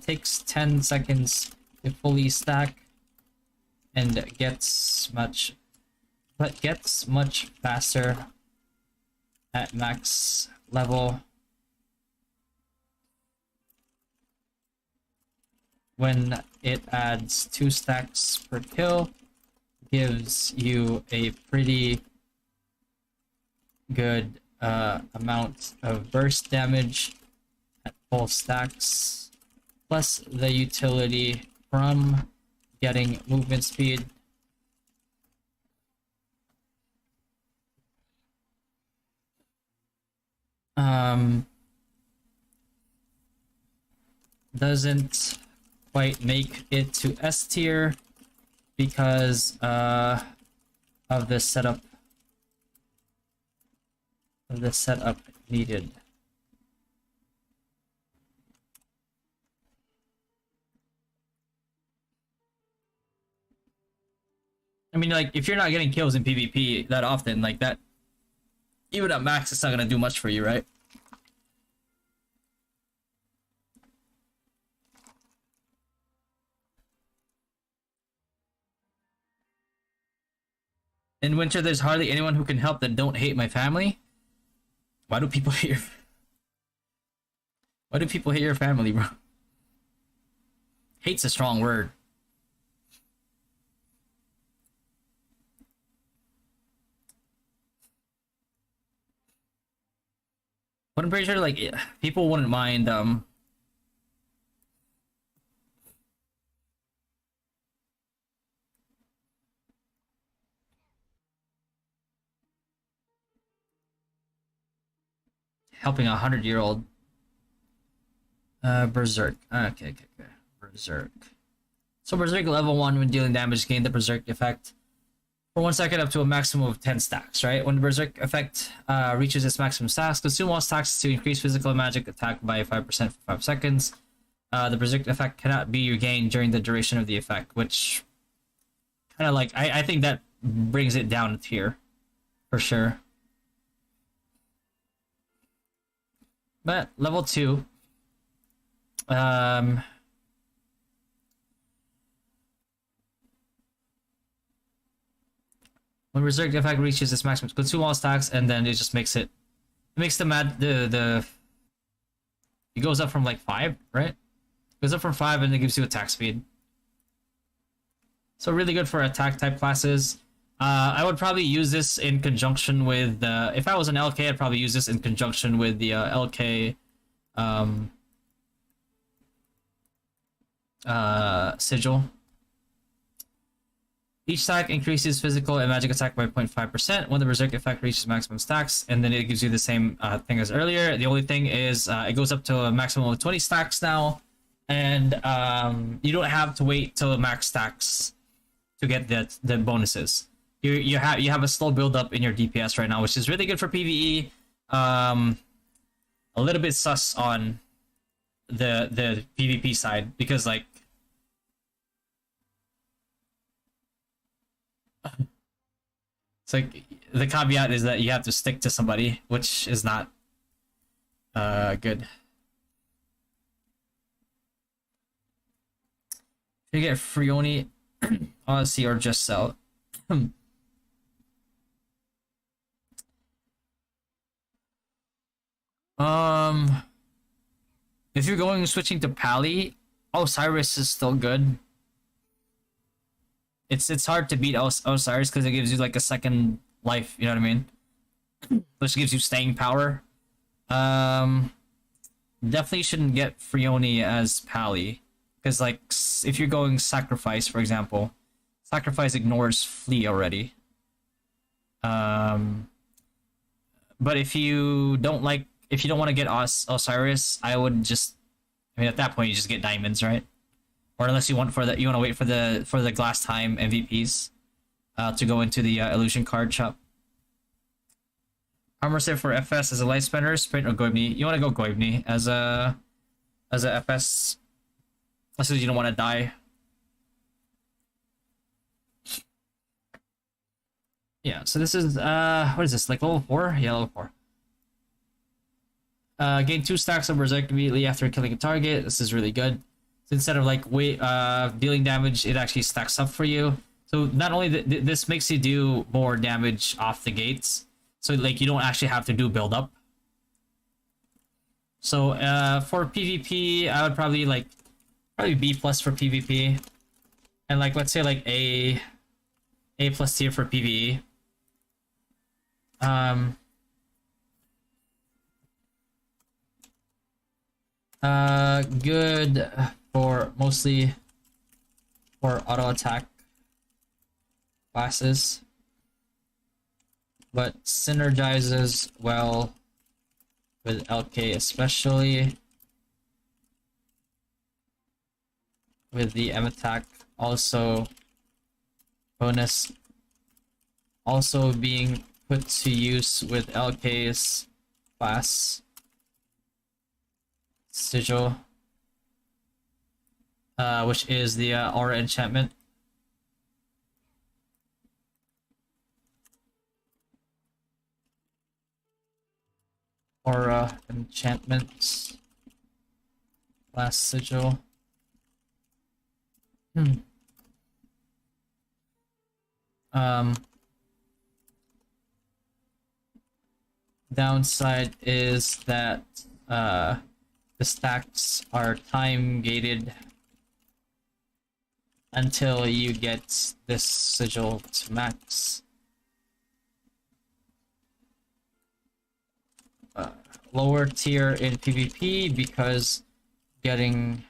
Takes 10 seconds to fully stack and gets much faster at max level. when it adds 2 stacks per kill, gives you a pretty good amount of burst damage at full stacks, plus the utility from getting movement speed. Doesn't quite make it to S tier because of the setup needed. I mean, like, if you're not getting kills in PvP that often, like that, even at max, it's not gonna do much for you, right? In winter, there's hardly anyone who can help that don't hate my family. Why do people hate your... Why do people hate your family, bro? Hate's a strong word. But I'm pretty sure, like, people wouldn't mind, helping a 100-year-old. Berserk. Okay. Berserk. So Berserk level 1, when dealing damage, gain the Berserk effect for 1 second up to a maximum of 10 stacks, right? When the Berserk effect reaches its maximum stacks, consume all stacks to increase physical and magic attack by 5% for 5 seconds. The Berserk effect cannot be regained during the duration of the effect, which kind of like, I think that brings it down a tier, for sure. But level 2, when Berserk effect reaches its maximum, consume all stacks, and then it just makes it makes it goes up from like 5, right? It goes up from 5 and it gives you attack speed. So really good for attack type classes. I would probably use this in conjunction with if I was an LK, I'd probably use this in conjunction with the LK Sigil. Each stack increases physical and magic attack by 0.5% when the Berserk effect reaches maximum stacks, and then it gives you the same thing as earlier. The only thing is it goes up to a maximum of 20 stacks now, and you don't have to wait till max stacks to get the bonuses. You have a slow build up in your DPS right now, which is really good for PvE. A little bit sus on the PvP side, because like it's like the caveat is that you have to stick to somebody, which is not good. If you get Frioni, Odyssey, or just sell. If you're switching to Pally, Osiris is still good. It's hard to beat Osiris because it gives you like a second life, you know what I mean? Which gives you staying power. Definitely shouldn't get Frioni as Pally, because like if you're going Sacrifice, for example, Sacrifice ignores Flee already. But if you don't want to get Osiris, I would just, I mean, at that point you just get diamonds, right? Or unless you want to wait for the glass time MVPs to go into the illusion card shop. Armor set for FS as a light spender, sprint, or Goibni. You want to go Goibni as a FS, unless you don't want to die. Yeah, so this is what is this, like level 4? Yeah, level 4. Gain 2 stacks of Berserk immediately after killing a target. This is really good. So instead of like dealing damage, it actually stacks up for you. So not only this makes you do more damage off the gates, so like you don't actually have to do build up. So for PvP, I would probably like Probably B plus for PvP, and like let's say like A plus tier for PvE. Good for mostly for auto attack classes, but synergizes well with LK, especially with the M attack. Also, bonus also being put to use with LK's class Sigil, which is the aura enchantment. Aura enchantment class Sigil. Downside is that the stacks are time gated until you get this sigil to max. Lower tier in PvP because getting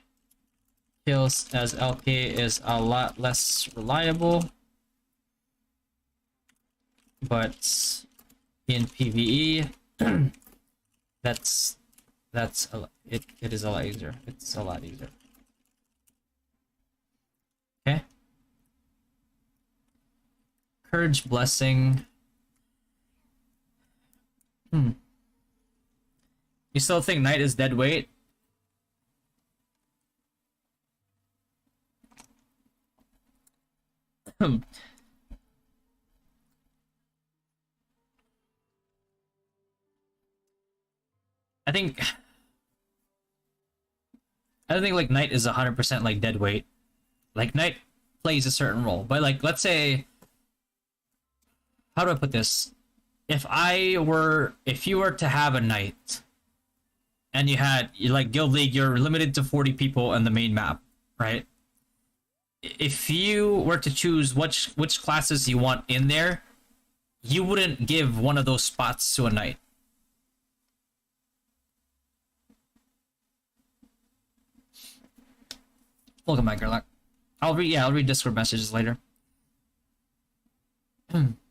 kills as LK is a lot less reliable, but in PvE it is a lot easier. It's a lot easier. Okay. Courage Blessing. You still think Knight is dead weight? I don't think like Knight is 100% like dead weight. Like Knight plays a certain role, but like let's say, how do I put this? If you were to have a Knight, and you like Guild League, you're limited to 40 people on the main map, right? If you were to choose which classes you want in there, you wouldn't give one of those spots to a Knight. Welcome back, Ragnarok. I'll read Discord messages later. When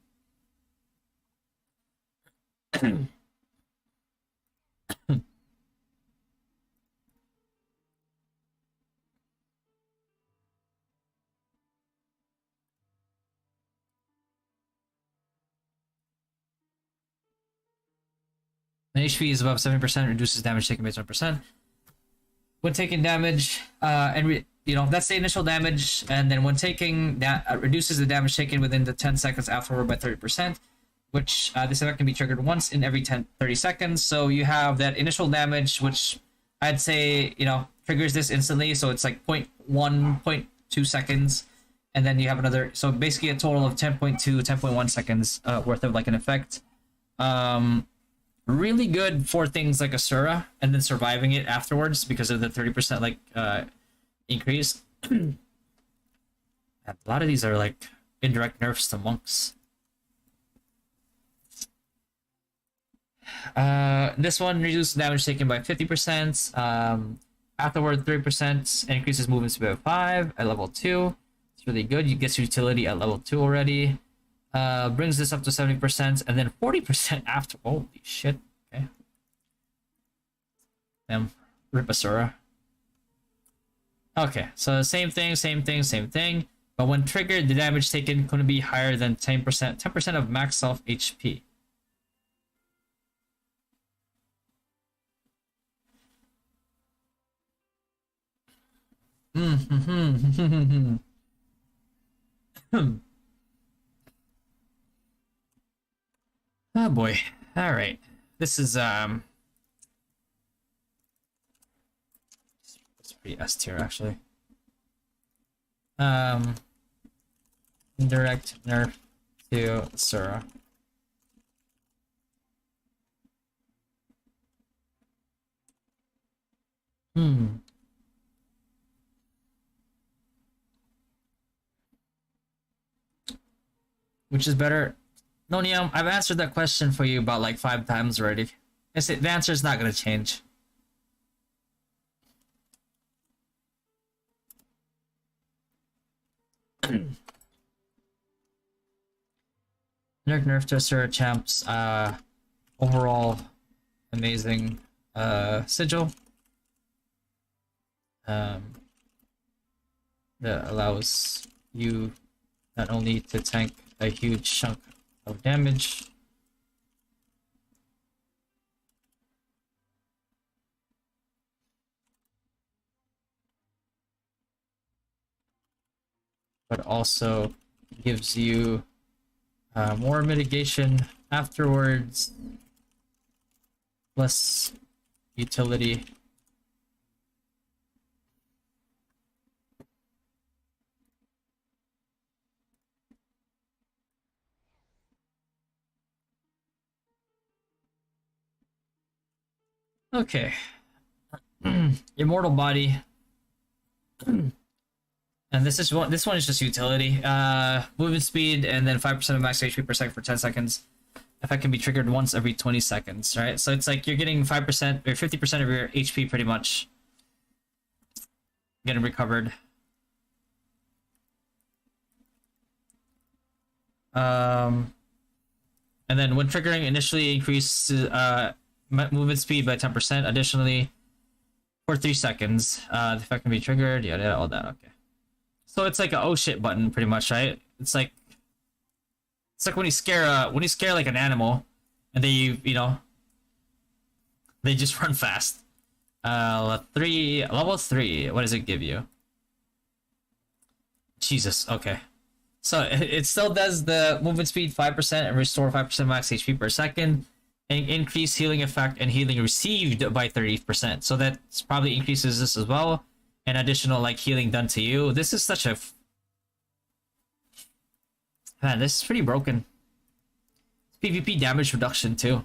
HP is above 7%, reduces damage taken by 1%. When taking damage, that's the initial damage, and then when taking that, reduces the damage taken within the 10 seconds afterward by 30%, which this effect can be triggered once in every 30 seconds. So you have that initial damage, which I'd say, triggers this instantly, so it's like 0.1, 0.2 seconds, and then you have another, so basically a total of 10.2, 10.1 seconds worth of like an effect. Really good for things like Asura, and then surviving it afterwards because of the 30% like increase. A lot of these are like indirect nerfs to monks. This one reduces damage taken by 50%. Afterward, 3% and increases movement speed by 5 at level 2. It's really good. You get utility at level 2 already. Brings this up to 70% and then 40% after. Holy shit. Okay. Damn. Rip Asura. Okay, so same thing. But when triggered, the damage taken couldn't be higher than 10%. 10% of max self HP. Oh boy. All right. This is it's pretty S tier actually. Indirect nerf to Sura. Which is better? No, Neom, I've answered that question for you about like 5 times already. The answer is not gonna change. Nerf Twister champs, overall amazing sigil. That allows you not only to tank a huge chunk of damage, but also gives you more mitigation afterwards, less utility. Okay. Immortal body. And this one is just utility. Movement speed and then 5% of max HP per second for 10 seconds. Effect can be triggered once every 20 seconds, right? So it's like you're getting 5% or 50% of your HP pretty much getting recovered. And then when triggering, initially increases movement speed by 10%. Additionally, for 3 seconds, the effect can be triggered. Yeah, all that. Okay. So it's like a oh shit button, pretty much, right? It's like when you scare like an animal, and they they just run fast. Level 3. What does it give you? Jesus. Okay. So it still does the movement speed 5% and restore 5% max HP per second, and increase healing effect and healing received by 30%. So that probably increases this as well. And additional like healing done to you. This is such a man. This is pretty broken. It's PvP damage reduction too.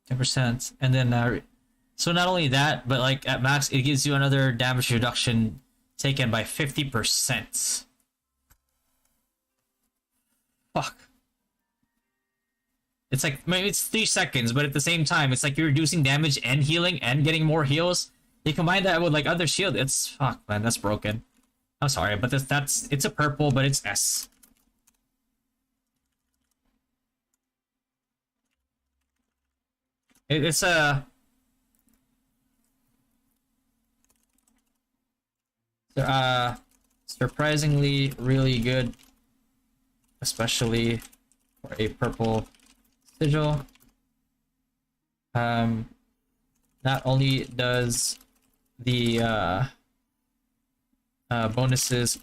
%, and then so not only that, but like at max, it gives you another damage reduction taken by 50%. Fuck. It's like, maybe it's 3 seconds, but at the same time, it's like you're reducing damage and healing and getting more heals. You combine that with like other shield. It's fuck, man. That's broken. I'm sorry, but it's a purple, but it's S. It's a surprisingly really good, especially for a purple sigil. Not only does the bonuses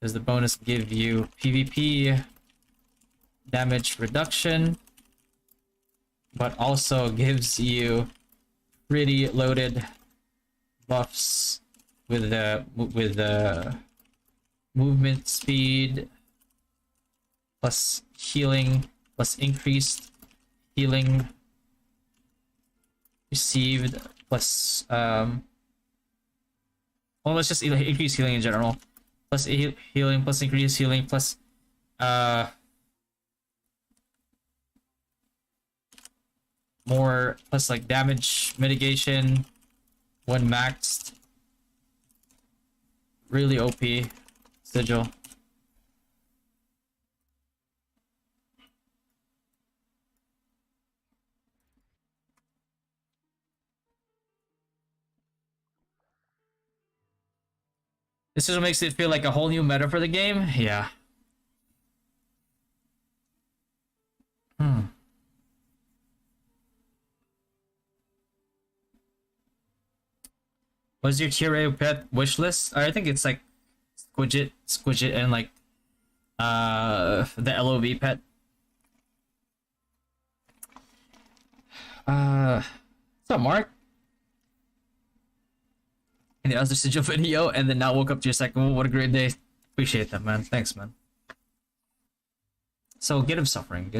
does the bonus give you PvP damage reduction, but also gives you pretty loaded buffs with the movement speed plus healing plus increased healing received plus well, let's just increase healing in general, plus healing plus increased healing plus more plus like damage mitigation when maxed. Really OP sigil. This is what makes it feel like a whole new meta for the game. Yeah. What's your tier A pet wish list? I think it's like Squidget, and like the LOV pet. What's up, Mark? And the other sigil video, and then now woke up to your second one. What a great day. Appreciate that, man. Thanks, man. So get him suffering.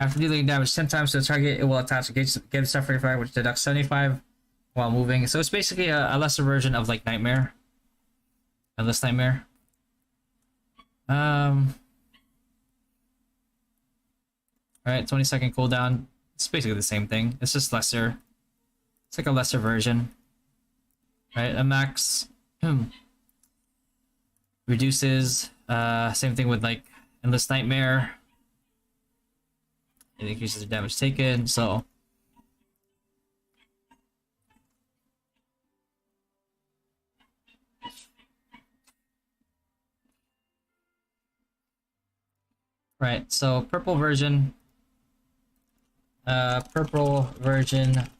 After dealing damage 10 times to the target, it will attach a gauge suffering effect, which deducts 75 while moving. So it's basically a lesser version of like Nightmare. Endless Nightmare. Alright, 20-second cooldown. It's basically the same thing. It's just lesser. It's like a lesser version. Right, a max reduces. Same thing with like Endless Nightmare. It increases the damage taken, so right, so purple version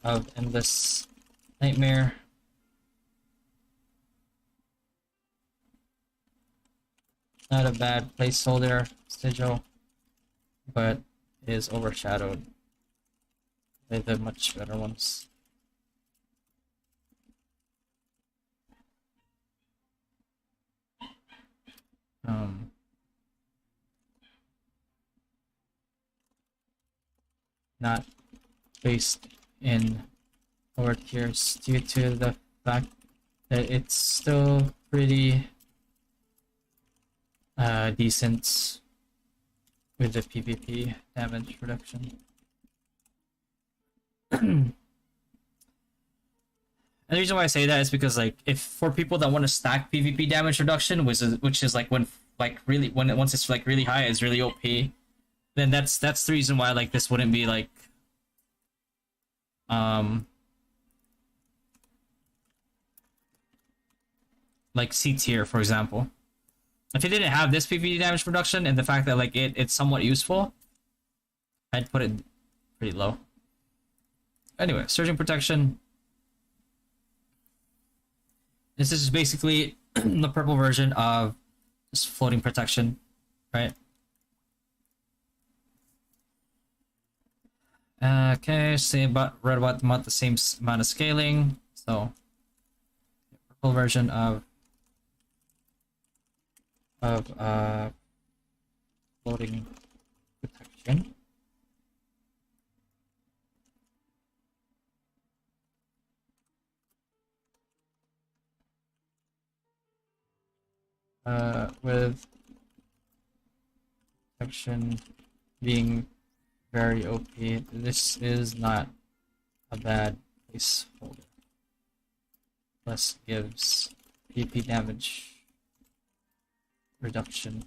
of Endless Nightmare. Not a bad placeholder, Sigil, but it is overshadowed by the much better ones. Not based in lower tiers due to the fact that it's still pretty decent with the PvP damage reduction. And the reason why I say that is because like if for people that want to stack PvP damage reduction, which is like when like really once it's like really high, it's really OP, then that's the reason why like this wouldn't be like like C tier, for example. If it didn't have this PvP damage reduction and the fact that like it's somewhat useful, I'd put it pretty low. Anyway, surging protection. This is basically the purple version of just floating protection, right? Okay, right about the same amount of scaling. So, purple version of floating protection. With protection being very OP, this is not a bad placeholder. Plus gives PP damage reduction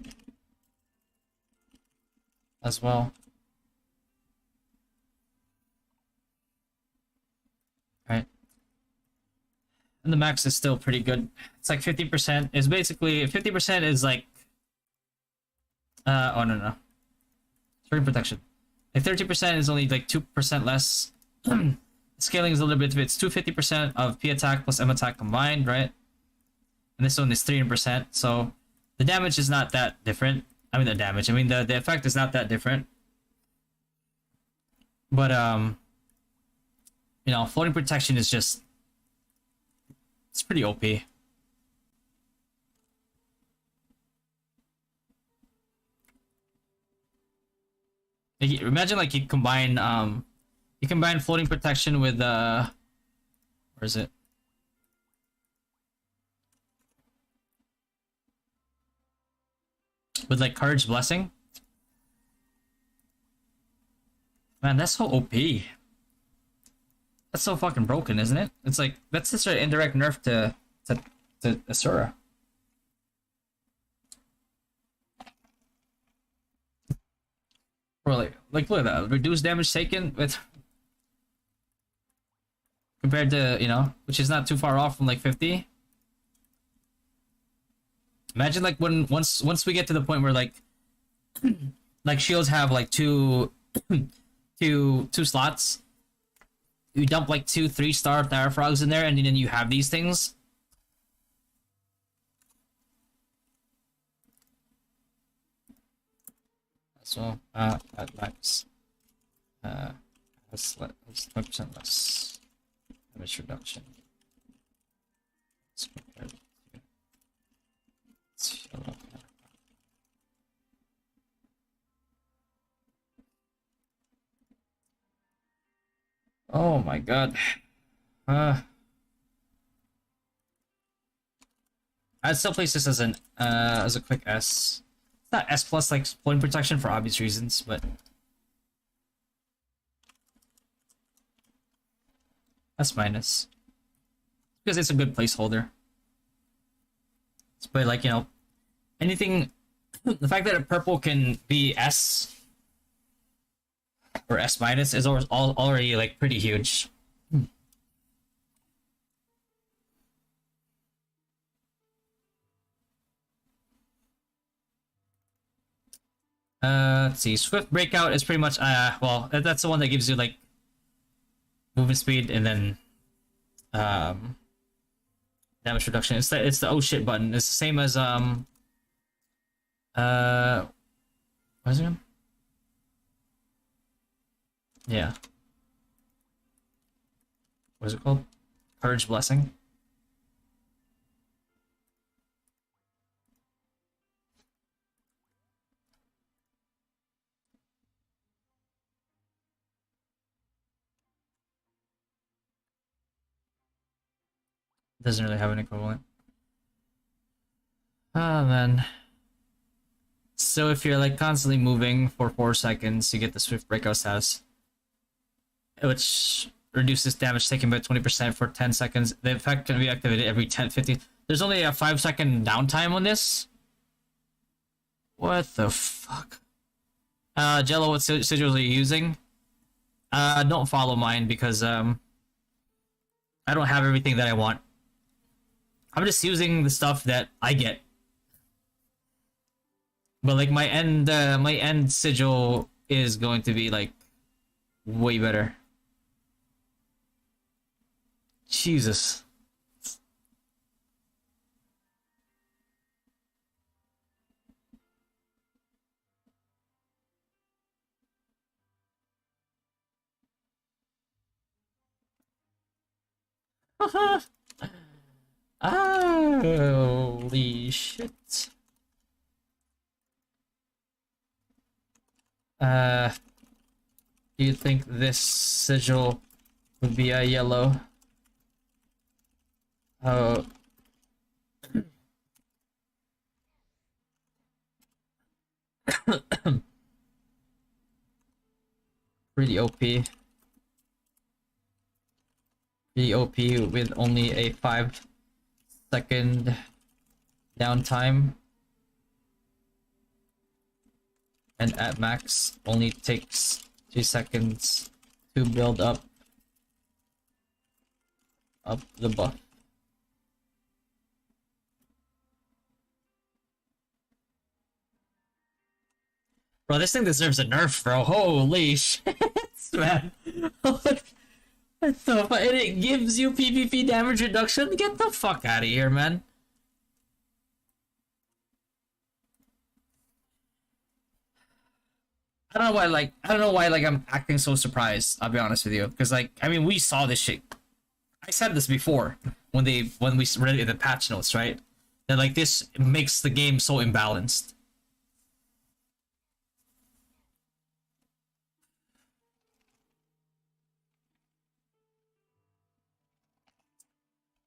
as well. Right. And the max is still pretty good. It's like 50%. Is basically 50% is like oh no. Screen protection. Like 30% is only like 2% less. Scaling is a little bit of it's 250% of P attack plus M attack combined, right? And this one is 300%, so the damage is not that different. I mean the effect is not that different. But you know, floating protection is just it's pretty OP. Like, imagine like you combine floating protection with where is it? With like Courage Blessing. Man, that's so OP. That's so fucking broken, isn't it? It's like that's just an indirect nerf to Asura. Really, like look at that. Reduced damage taken with compared to, you know, which is not too far off from like 50. Imagine like once we get to the point where like shields have like two slots. You dump like 2 3-star Thyra Frogs in there, and then you have these things. So at max, that's 5% less damage reduction. Let's compare god. I'd still place this as a quick S. It's not S plus like point protection for obvious reasons, but S minus. Because it's a good placeholder. But like, you know, anything the fact that a purple can be S or S minus is already like pretty huge. Let's see. Swift breakout is pretty much well, that's the one that gives you like movement speed and then damage reduction. It's the oh shit button. It's the same as what is it again? Yeah. What is it called? Purge Blessing. Doesn't really have an equivalent. Oh man. So if you're like constantly moving for 4 seconds, you get the Swift Breakout status, which reduces damage taken by 20% for 10 seconds. The effect can be activated every 10, 15. There's only a 5-second downtime on this. What the fuck? Jello, what sigils are you using? Don't follow mine because I don't have everything that I want. I'm just using the stuff that I get. But like my end sigil is going to be like way better. Jesus. Holy shit. Do you think this sigil would be a yellow? Oh. Pretty OP. Pretty OP with only a 5-second downtime. And at max only takes 2 seconds to build up the buff. Bro, this thing deserves a nerf, bro. Holy shit, man. What the fuck? And it gives you PvP damage reduction? Get the fuck out of here, man. I don't know why I'm acting so surprised, I'll be honest with you. Because like, I mean, we saw this shit. I said this before when we read it in the patch notes, right? That like this makes the game so imbalanced.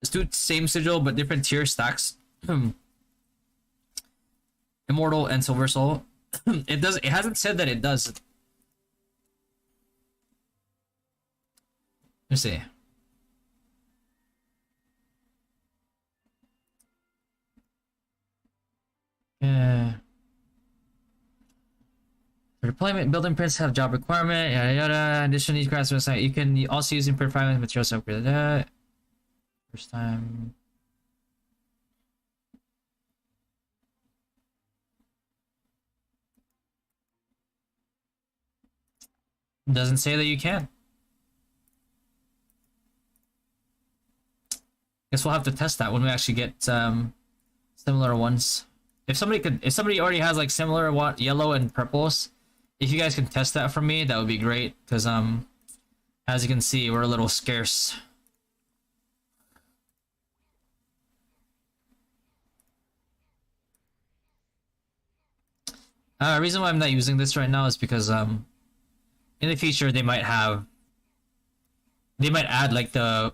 Let's do same sigil but different tier stacks. Immortal and Silver Soul. It hasn't said that it does. Let's see. Yeah. The deployment building prints have job requirement, yada yada. Additionally, crafts website. You can also use imperfect materials upgrade that. First time. Doesn't say that you can. Guess we'll have to test that when we actually get similar ones. If somebody already has like similar yellow and purples, if you guys can test that for me, that would be great. Because as you can see, we're a little scarce. Reason why I'm not using this right now is because in the future they might have they might add like the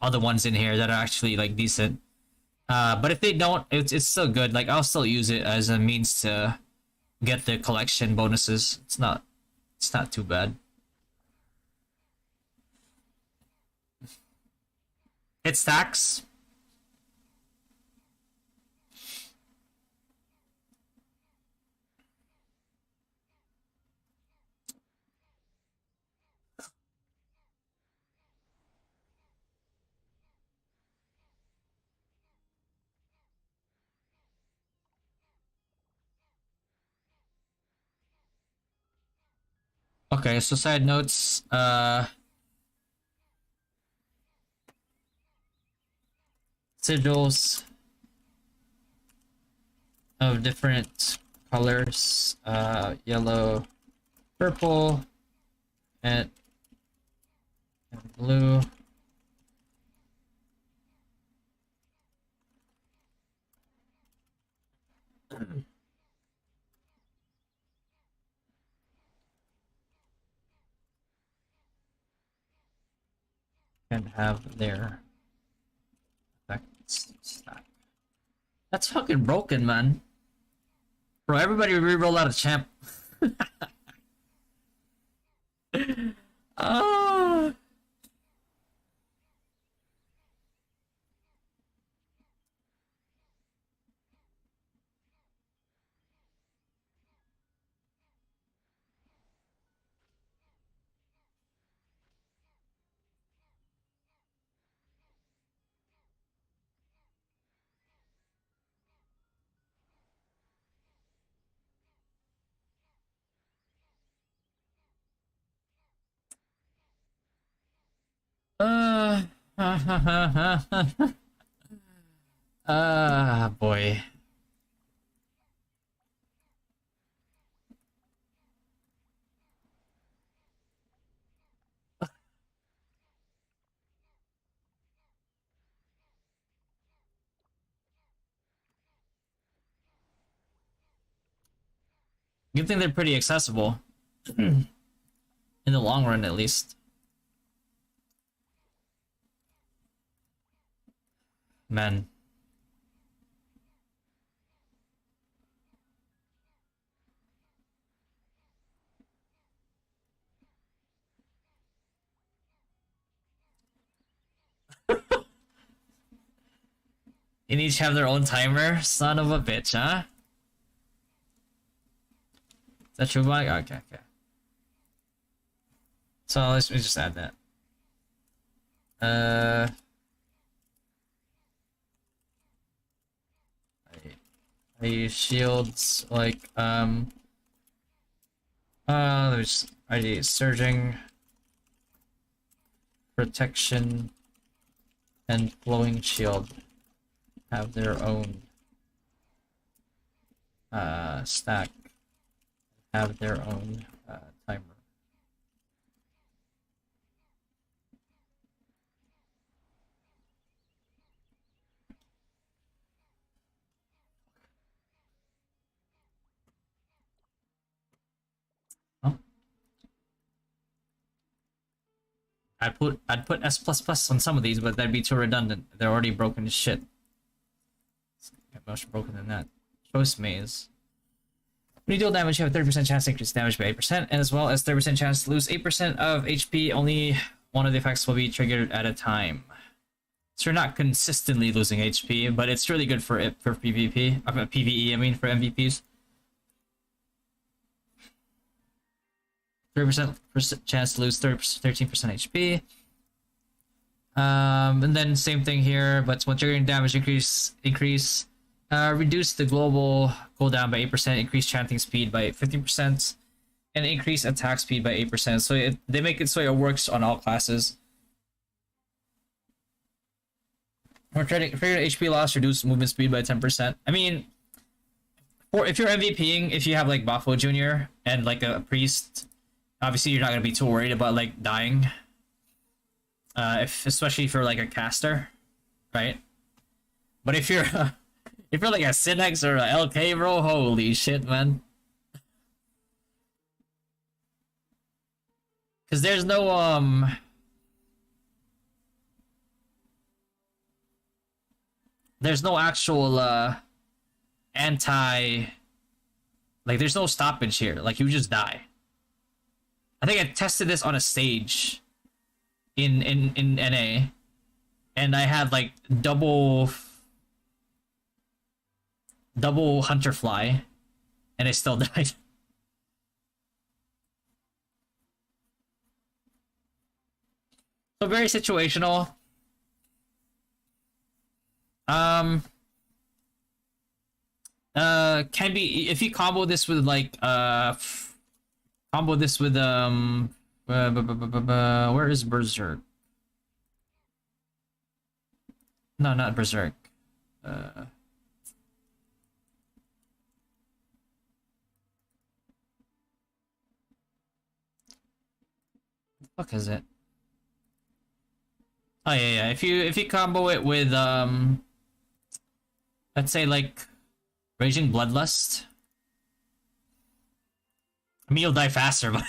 other ones in here that are actually like decent. But if they don't, it's still good. Like I'll still use it as a means to get the collection bonuses. It's not too bad. It stacks. Okay, so side notes, sigils of different colors, yellow, purple, and blue. And have their effects stack. That's fucking broken, man. Bro, everybody reroll out of champ. Ah. Uh, boy. Good thing they're pretty accessible. In the long run, at least. Man. You each have their own timer? Son of a bitch, huh? Is that true, Mike? Okay, okay. So let's just add that. I use shields like there's ID surging, protection, and flowing shield have their own stack, have their own timer. I'd put S++ on some of these, but that'd be too redundant. They're already broken as shit. It's much broken than that. Choice maze. When you deal damage, you have a 30% chance to increase damage by 8%, and as well as 30% chance to lose 8% of HP. Only one of the effects will be triggered at a time. So you're not consistently losing HP, but it's really good for PvP. PvE, I mean, for MVPs. 30% chance to lose 13% HP. And then same thing here, but when triggering damage increase, reduce the global cooldown by 8%, increase chanting speed by 15%, and increase attack speed by 8%. So they make it so it works on all classes. Or trigger HP loss, reduce movement speed by 10%. I mean, if you're MVPing, if you have like Bafo Jr. and like a priest, obviously you're not gonna be too worried about like dying. Especially if you're like a caster, right? But if you're if you're like a Synex or a LK, bro, holy shit, man. Because there's no there's no actual anti, like there's no stoppage here. Like you just die. I think I tested this on a stage in NA, and I had like double hunter fly, and I still died. So very situational. Can be if you combo this with like combo this with where is Berserk? No, not Berserk. Fuck is it? Oh yeah, yeah. If you combo it with let's say like Raging Bloodlust. I mean, you'll die faster, but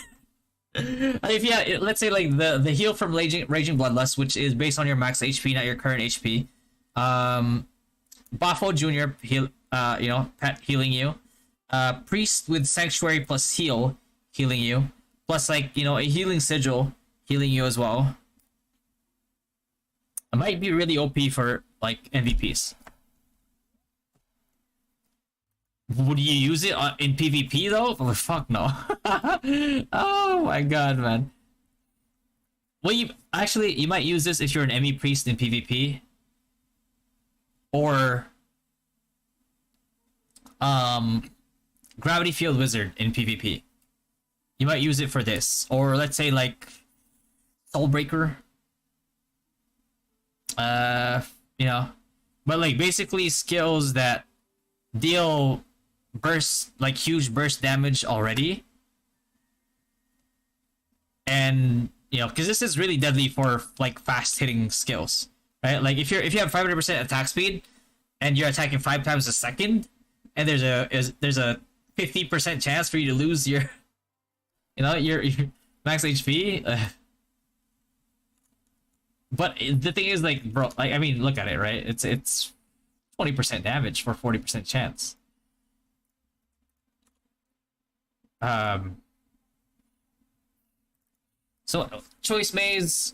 if yeah, let's say like the heal from Raging Bloodlust, which is based on your max HP, not your current HP. Bafo Junior heal, you know, pet healing you. Priest with Sanctuary plus heal healing you, plus like you know a healing sigil healing you as well. It might be really OP for like MVPs. Would you use it in PvP though? Oh, fuck no. Oh my god, man. Well, you might use this if you're an ME priest in PvP, or Gravity Field Wizard in PvP. You might use it for this, or let's say like Soulbreaker. You know, but like basically skills that deal burst, like huge burst damage already, and you know, because this is really deadly for like fast hitting skills, right? Like if you have 500% attack speed and you're attacking 5 times a second, and there's a 50% chance for you to lose your you know your max HP. But the thing is, like, bro, like I mean, look at it, right? It's 20% damage for 40% chance. So choice maze.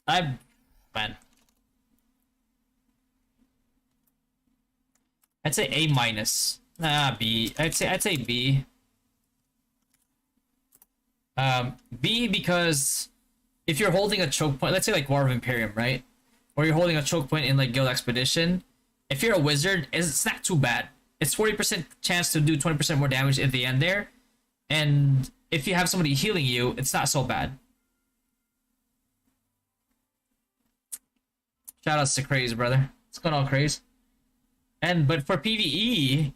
Man. I'd say A minus. Nah, B. I'd say B. B because if you're holding a choke point, let's say like War of Imperium, right? Or you're holding a choke point in like Guild Expedition. If you're a wizard, it's not too bad. It's 40% chance to do 20% more damage at the end there. And if you have somebody healing you, it's not so bad. Shoutouts to Craze, brother. What's going on, Craze? But for PvE,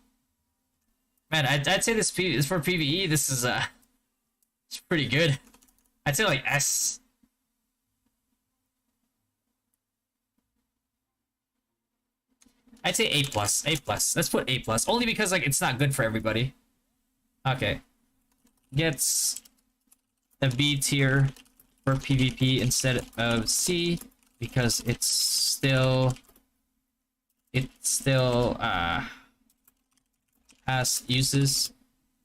man, I'd say this is for PvE. This is it's pretty good. I'd say like S. I'd say A plus. A plus. Let's put A plus. Only because like it's not good for everybody. Okay. Gets a B tier for PvP instead of C because it still has uses,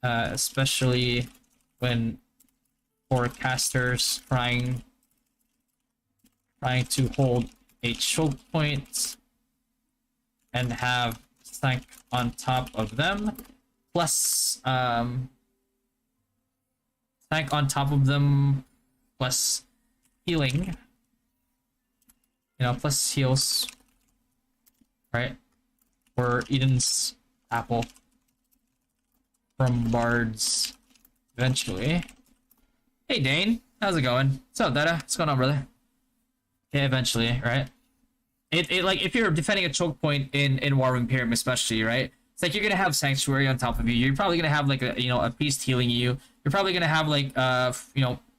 especially when forecasters trying to hold a choke point and have tank on top of them, plus tank on top of them, plus healing, you know, plus heals, right? Or Eden's apple from bards eventually. Hey Dane, how's it going? What's up, Dada? What's going on, brother? Okay, eventually, right? It like if you're defending a choke point in War of Imperium especially, right? It's like you're gonna have Sanctuary on top of you. You're probably gonna have like a a priest healing you. You're probably gonna have like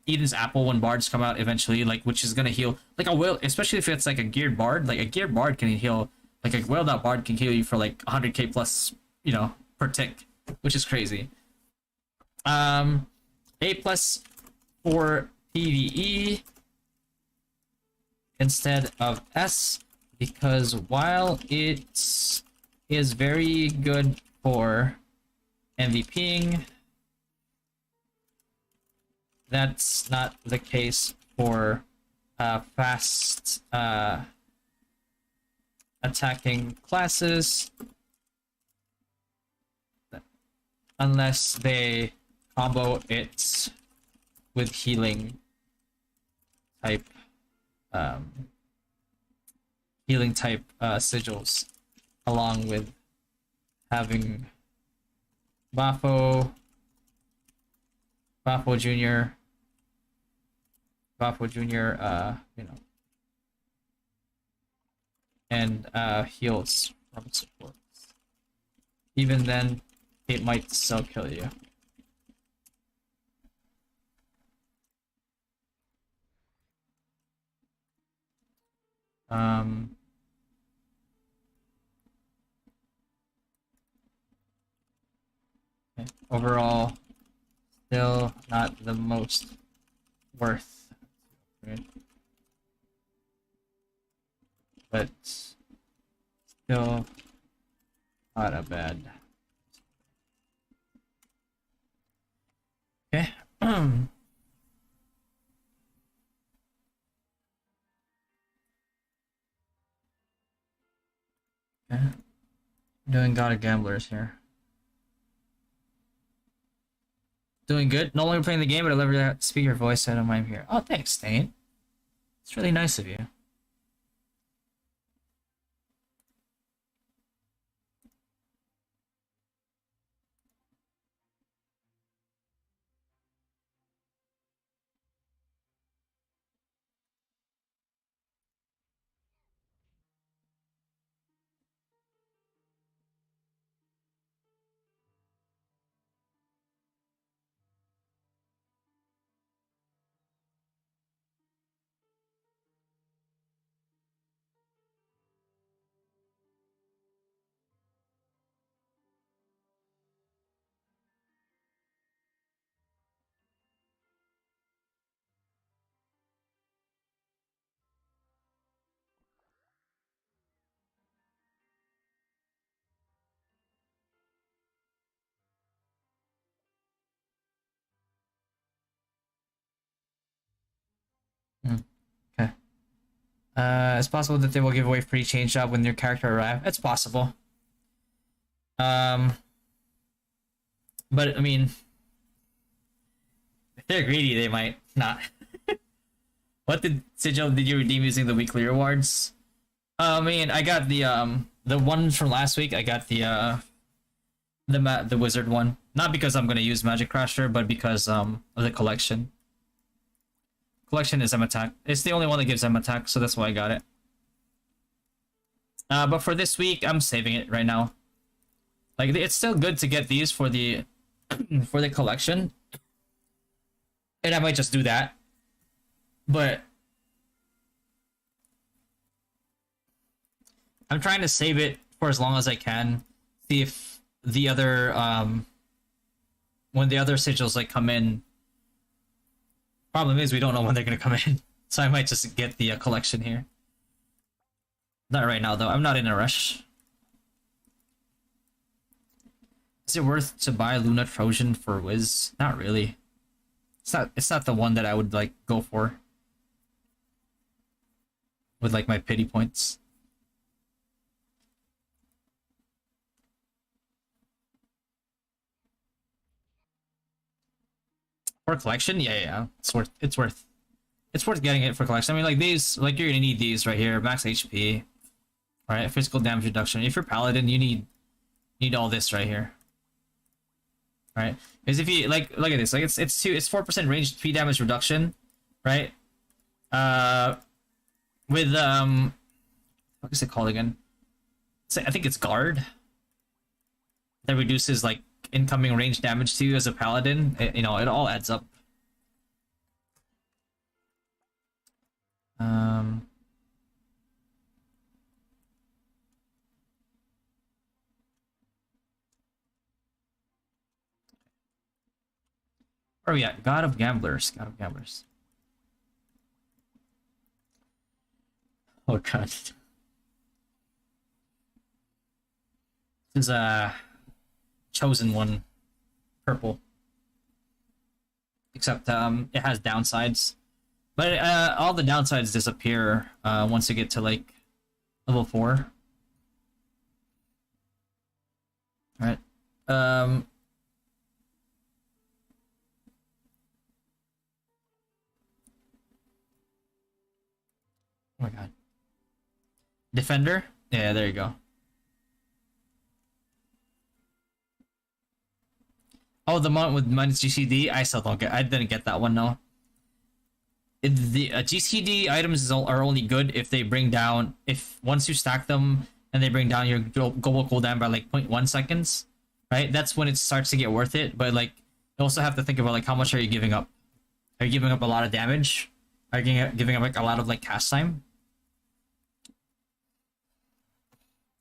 Eden's apple when bards come out eventually, like which is gonna heal like a will, especially if it's like a geared bard. Like a geared bard can heal, like a willed out bard can heal you for like 100k plus, per tick, which is crazy. A plus for PvE. instead of S, because while it is very good for MVPing, that's not the case for fast attacking classes unless they combo it with healing type sigils, along with having Bafo Jr., you know, and heals from supports. Even then, it might still kill you. Okay. Overall, still not the most worth, right? But still not a bad. Okay. Okay. Doing God of Gamblers here. Doing good. No longer playing the game, but I love that speaker voice, so I don't mind here. Oh, thanks, Stain. It's really nice of you. Okay. It's possible that they will give away free change job when your character arrives. It's possible. But I mean, if they're greedy, they might not. What sigil did you redeem using the weekly rewards? I mean, I got the ones from last week. I got the wizard one. Not because I'm gonna use Magic Crasher, but because of the collection. Collection is M attack. It's the only one that gives M attack, so that's why I got it. But for this week, I'm saving it right now. Like, it's still good to get these for the for the collection, and I might just do that. But I'm trying to save it for as long as I can. See if the other when the other sigils like come in. Problem is we don't know when they're gonna come in, so I might just get the collection here. Not right now though. I'm not in a rush. Is it worth to buy Luna Trojan for Wiz? Not really. It's not the one that I would like go for. With like my pity points. For collection? Yeah. It's worth getting it for collection. I mean, like these, like you're gonna need these right here. Max HP, right? Physical damage reduction. If you're paladin, you need all this right here, right? Because if you like, look at this. Like it's 4% range HP damage reduction, right? With what is it called again? I think it's guard. That reduces like incoming range damage to you as a paladin. You know, it all adds up. Oh yeah, God of Gamblers. God of Gamblers. Oh god. This is a chosen one, purple. Except it has downsides. But all the downsides disappear once you get to like level 4. Alright. Oh my god. Defender? Yeah, there you go. Oh, the one with minus GCD? I still don't get. I didn't get that one, no. The GCD items are only good if they bring down. If once you stack them and they bring down your global cooldown by like 0.1 seconds, right? That's when it starts to get worth it. But like, you also have to think about like how much are you giving up? Are you giving up a lot of damage? Are you giving up like a lot of like cast time?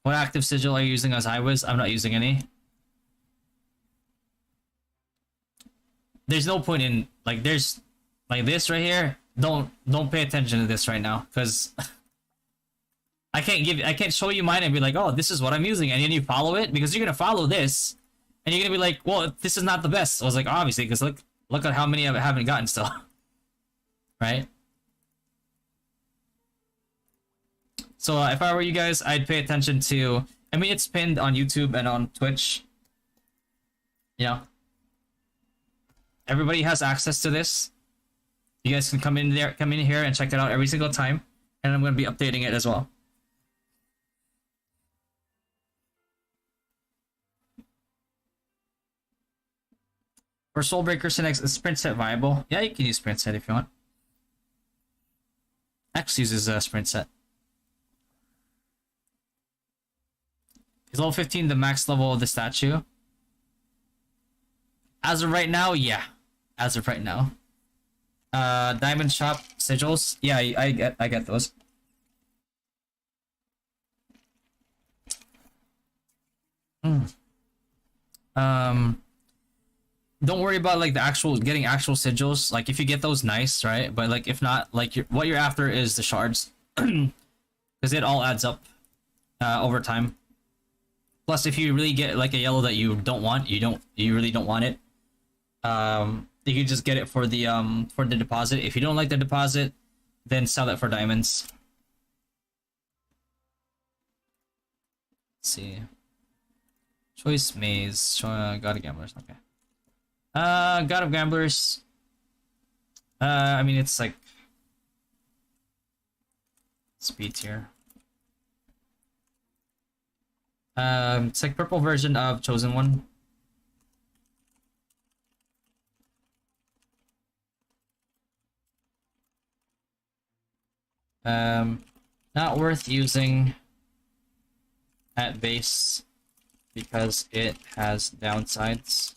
What active sigil are you using as I was? I'm not using any. There's no point in like there's like this right here. Don't pay attention to this right now because I can't show you mine and be like, oh, this is what I'm using, and then you follow it because you're gonna follow this and you're gonna be like, well, this is not the best. I was like, obviously, because look at how many I haven't gotten still. Right? So if I were you guys, I'd pay attention to. I mean, it's pinned on YouTube and on Twitch. You know, everybody has access to this. You guys can come in here and check it out every single time, and I'm going to be updating it as well. For Soulbreaker Synex, is sprint set viable? Yeah, you can use sprint set if you want. X uses sprint set. Is level 15 the max level of the statue? As of right now, yeah. As of right now. Diamond shop sigils. Yeah, I get those. Don't worry about like getting actual sigils. Like if you get those, nice, right? But like if not, like what you're after is the shards, because it all adds up over time. Plus, if you really get like a yellow that you don't want, you really don't want it. You can just get it for the deposit. If you don't like the deposit, then sell it for diamonds. Let's see. Choice maze. God of Gamblers. Okay. God of Gamblers. I mean it's like speed tier. It's like purple version of Chosen One. Not worth using at base because it has downsides.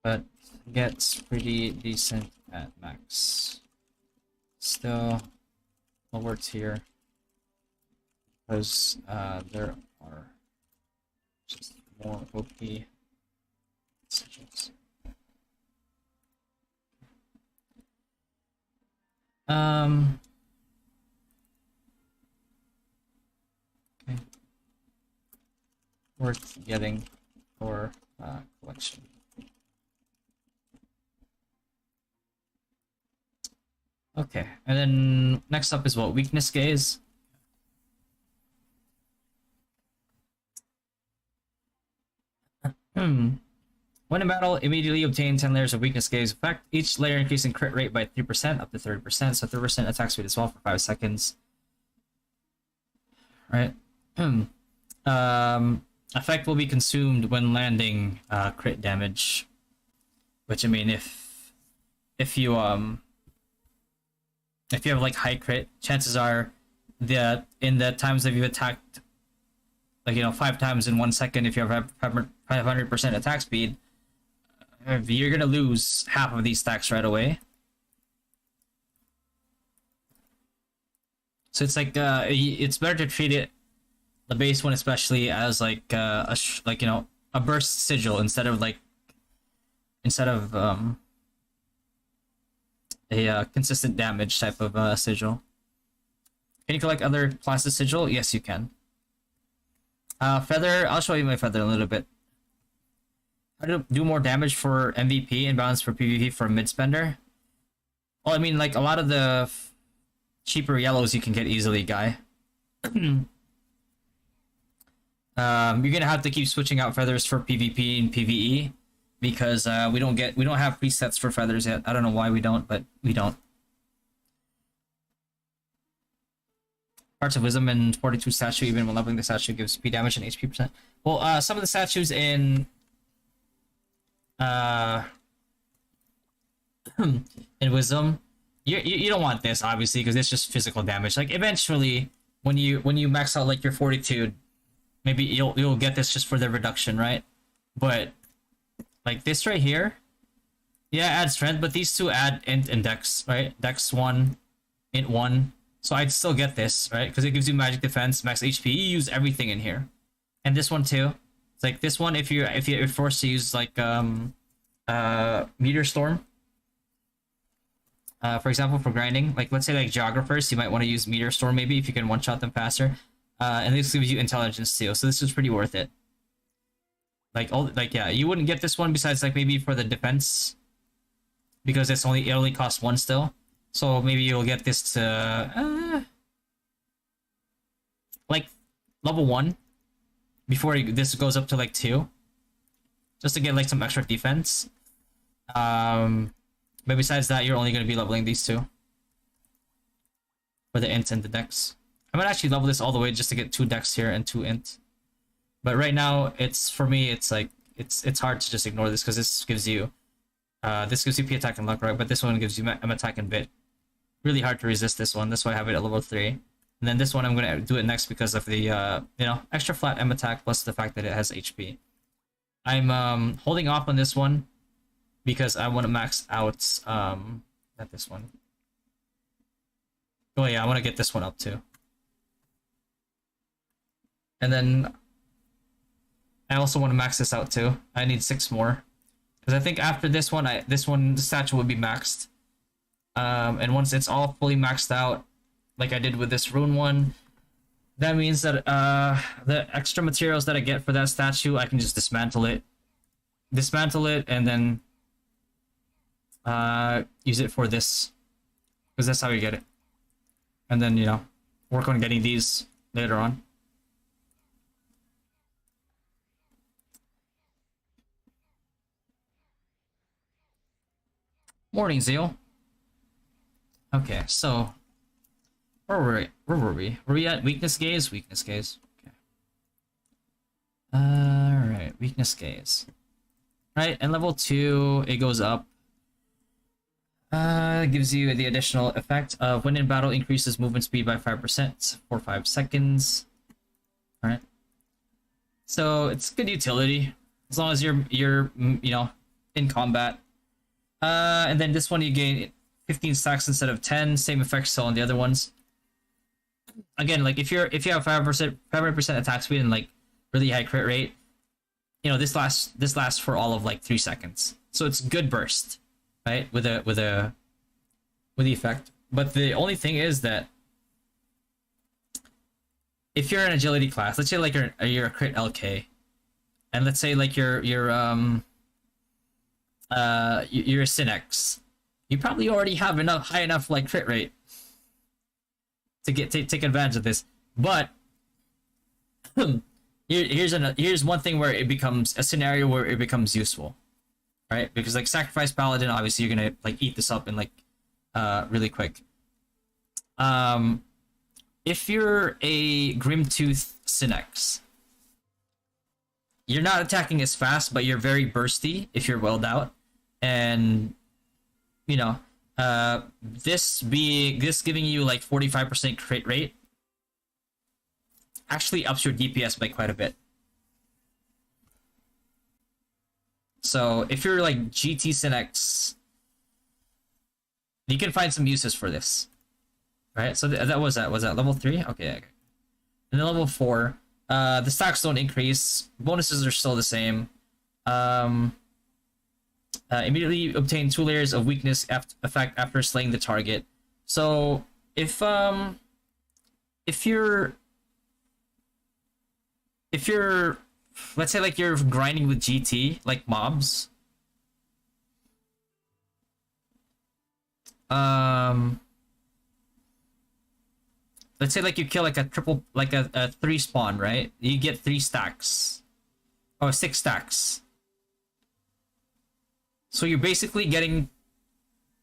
But gets pretty decent at max. Still, lower tier because there are just more OP sigils. Okay. Worth getting for collection. Okay, and then next up is what? Weakness gaze. When in battle, immediately obtain 10 layers of weakness gaze effect. Each layer increasing crit rate by 3% up to 30%, so 30% attack speed as well for 5 seconds. Right. Effect will be consumed when landing crit damage. Which I mean if you have like high crit, chances are that in the times that you've attacked, like 5 times in 1 second, if you have 500% attack speed, you're gonna lose half of these stacks right away. So it's like it's better to treat it The base one especially as like like you know a burst sigil instead of a consistent damage type of sigil. Can you collect other classes sigil? Yes, you can. Feather. I'll show you my feather in a little bit. How to do more damage for MVP and balance for PvP for a mid spender? Well, I mean, like a lot of the cheaper yellows you can get easily, guy. You're gonna have to keep switching out feathers for PvP and PvE because we don't have presets for feathers yet. I don't know why we don't, but we don't. Parts of Wisdom and 42 statue, even when leveling the statue gives speed damage and HP percent. Well, some of the statues in in Wisdom, you don't want this obviously because it's just physical damage. Like eventually, when you max out like your fortitude, maybe you'll get this just for the reduction, right? But like this right here, yeah, add strength, but these two add int and dex, right? Dex 1, int 1. So I'd still get this, right? Because it gives you magic defense, max HP. You use everything in here, and this one too. It's like this one if you're forced to use like meteor storm. For example, for grinding, like let's say like geographers, you might want to use meteor storm maybe if you can one shot them faster. And this gives you intelligence too, so this is pretty worth it. Yeah, you wouldn't get this one besides like maybe for the defense because it only costs 1 still. So maybe you'll get this to like level 1 before this goes up to like 2, just to get like some extra defense. But besides that, you're only going to be leveling these two for the int and the dex. I might actually level this all the way just to get 2 dex here and 2 int. But right now, for me, it's like it's hard to just ignore this because this gives you P attack and luck, right? But this one gives you M attack and bit. Really hard to resist this one. That's why I have it at level 3. And then this one I'm gonna do it next because of the you know, extra flat M attack plus the fact that it has HP. I'm holding off on this one because I want to max out not this one. Oh yeah, I want to get this one up too. And then I also want to max this out too. I need 6 more. Because I think after this one, the statue will be maxed. And once it's all fully maxed out, like I did with this rune one, that means that the extra materials that I get for that statue, I can just dismantle it, and then use it for this, because that's how you get it. And then, you know, work on getting these later on. Morning, Zeal. Okay, so where were we? Were we at weakness gaze? Weakness gaze. Okay. Alright, weakness gaze. Right, and level 2, it goes up. Gives you the additional effect of when in battle increases movement speed by 5% for 5 seconds. Alright. So it's good utility. As long as you're you know, in combat. And then this one you gain 15 stacks instead of 10. Same effect still on the other ones. Again, like if you have 5% attack speed and like really high crit rate, you know, this lasts for all of like 3 seconds. So it's good burst, right? With the effect. But the only thing is that if you're an agility class, let's say like you're a crit LK, and let's say like you're a Synex, you probably already have high enough like crit rate to take advantage of this. But here's one thing where it becomes a scenario where it becomes useful, right? Because like Sacrifice Paladin, obviously you're gonna like eat this up in like really quick. If you're a Grimtooth Synex, you're not attacking as fast, but you're very bursty if you're welled out. And you know, this giving you like 45% crit rate actually ups your DPS by quite a bit. So if you're like GT Synex, you can find some uses for this, right? So that was that level 3. Okay. And then level 4, The stacks don't increase. Bonuses are still the same. Um, Immediately obtain 2 layers of weakness effect after slaying the target. So if you're if you're let's say like you're grinding with GT like mobs, um let's say like you kill like a triple like a 3 spawn, right? You get 3 stacks or 6 stacks. So you're basically getting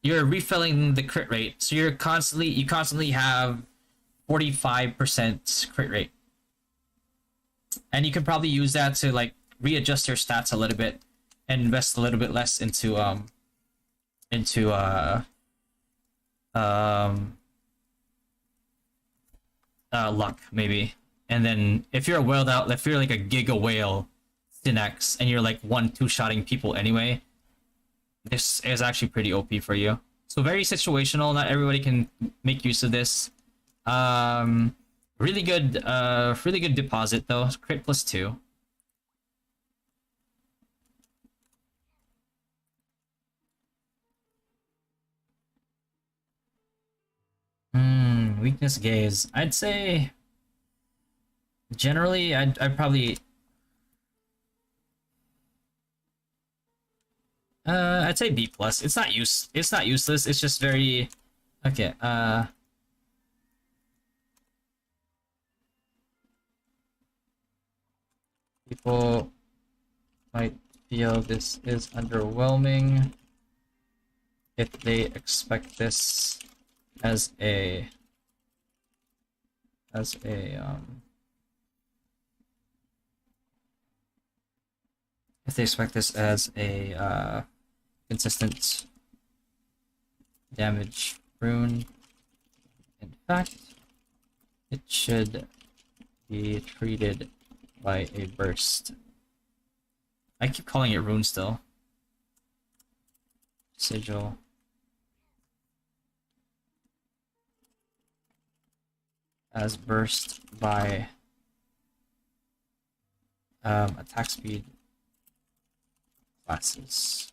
you're refilling the crit rate. So you constantly have 45% crit rate. And you can probably use that to like readjust your stats a little bit and invest a little bit less into um luck maybe. And then if you're a whaled out, if you're like a giga whale Synex and you're like 1-2-shotting people anyway, this is actually pretty OP for you. So very situational. Not everybody can make use of this. Really good deposit though. Crit +2. Weakness gaze. I'd say generally I'd probably I'd say B plus. It's not useless. It's just very okay. People might feel this is underwhelming if they expect this as a if they expect this as a consistent damage rune. In fact, it should be treated by a burst. I keep calling it rune still. Sigil. As burst by attack speed classes.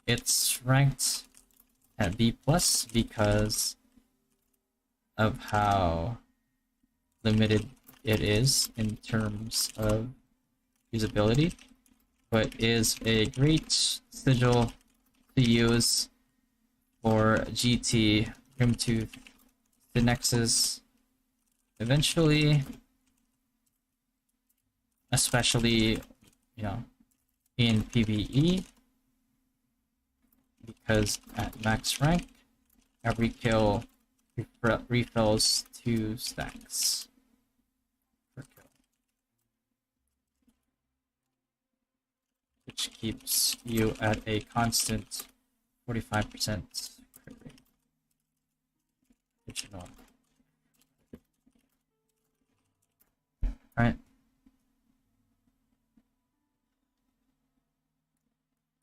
It's ranked at B plus because of how limited it is in terms of usability, but is a great sigil to use for GT, Grimtooth, the Nexus, eventually, especially, you know, in PvE, because at max rank, every kill refills 2 stacks per kill, which keeps you at a constant 45% crit rate. Good to know. Alright.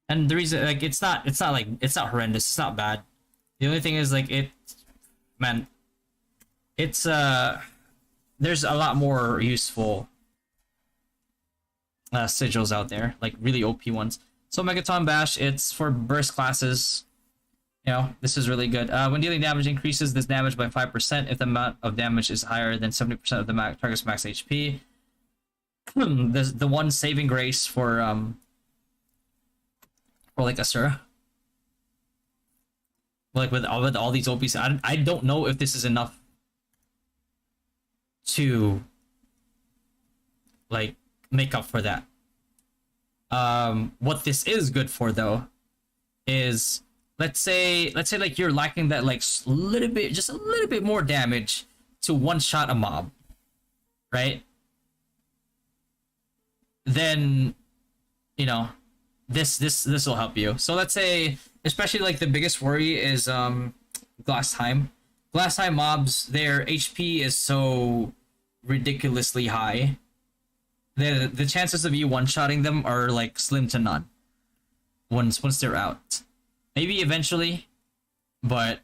And the reason, like, it's not horrendous, it's not bad. The only thing is, like, man, it's, there's a lot more useful sigils out there, like, really OP ones. So Megaton Bash, it's for burst classes. You know, this is really good. When dealing damage increases this damage by 5% if the amount of damage is higher than 70% of the target's max HP. The one saving grace for like Asura. Like with all these OPs, I don't know if this is enough to like make up for that. What this is good for though is let's say like you're lacking that like just a little bit more damage to one shot a mob, right? Then you know this will help you. So let's say especially like the biggest worry is glass time. Glass time mobs, their HP is so ridiculously high. The chances of you one-shotting them are like slim to none once they're out. Maybe eventually, but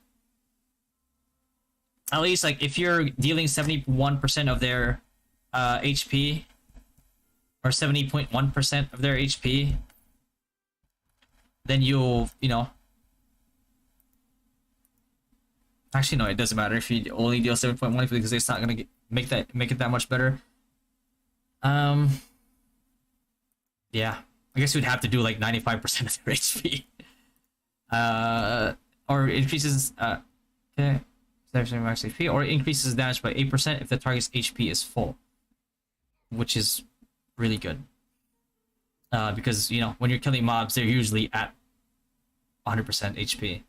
at least like if you're dealing 71% of their HP or 70.1% of their HP, then you'll, you know, actually no, it doesn't matter if you only deal 7.1 because it's not gonna make it that much better. Yeah, I guess we'd have to do like 95% of their HP. Or increases okay, max HP, or increases damage by 8% if the target's HP is full, which is really good. Because you know when you're killing mobs, they're usually at 100% HP.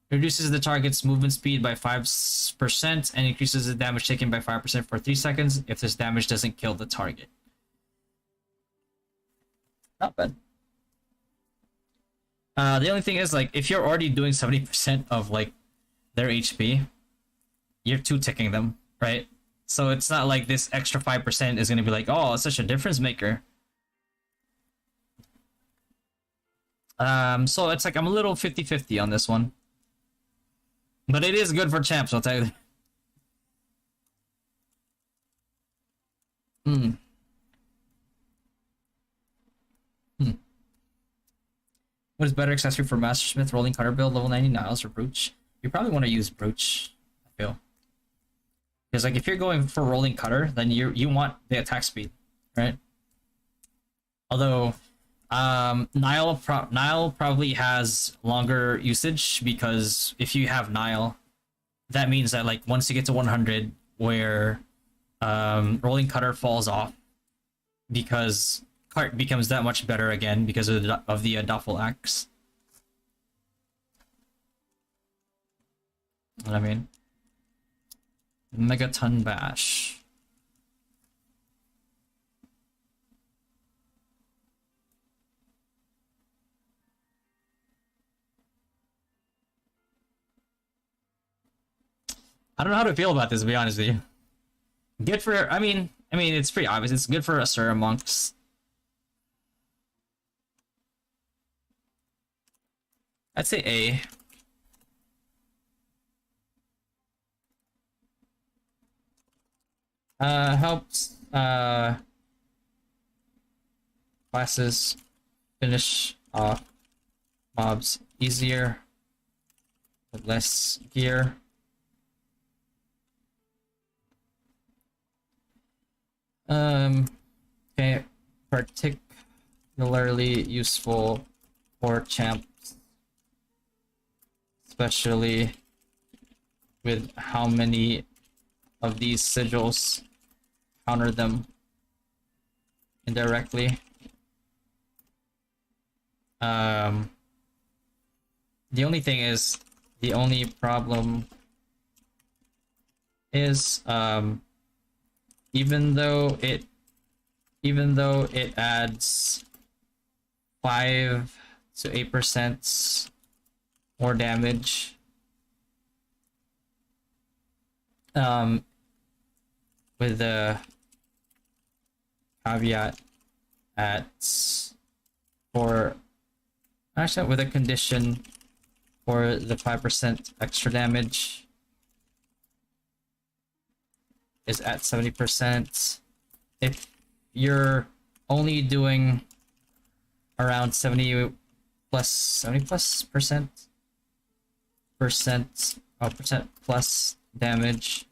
Reduces the target's movement speed by 5% and increases the damage taken by 5% for 3 seconds if this damage doesn't kill the target. Not bad. The only thing is, like, if you're already doing 70% of like their HP, you're 2-ticking them, right? So it's not like this extra 5% is gonna be like, oh, it's such a difference maker. So it's like I'm a little 50-50 on this one. But it is good for champs, I'll tell you. What is better accessory for Mastersmith, Rolling Cutter build, level 90 Niles, or Brooch? You probably want to use Brooch, I feel. Because like if you're going for Rolling Cutter, then you want the attack speed, right? Although Nile probably has longer usage, because if you have Nile, that means that like once you get to 100, where Rolling Cutter falls off, because Cart becomes that much better again because of the Duffel Axe. What I mean? Megaton Bash. I don't know how to feel about this, to be honest with you. Good for, I mean, it's pretty obvious. It's good for Asura monks. I'd say A. Helps classes finish off mobs easier with less gear. Okay, particularly useful for champs, especially with how many of these sigils counter them indirectly. The only thing is, the only problem is, even though it adds 5 to 8% more damage, with the caveat with a condition for the 5% extra damage is at 70%. If you're only doing around 70 plus percent plus damage,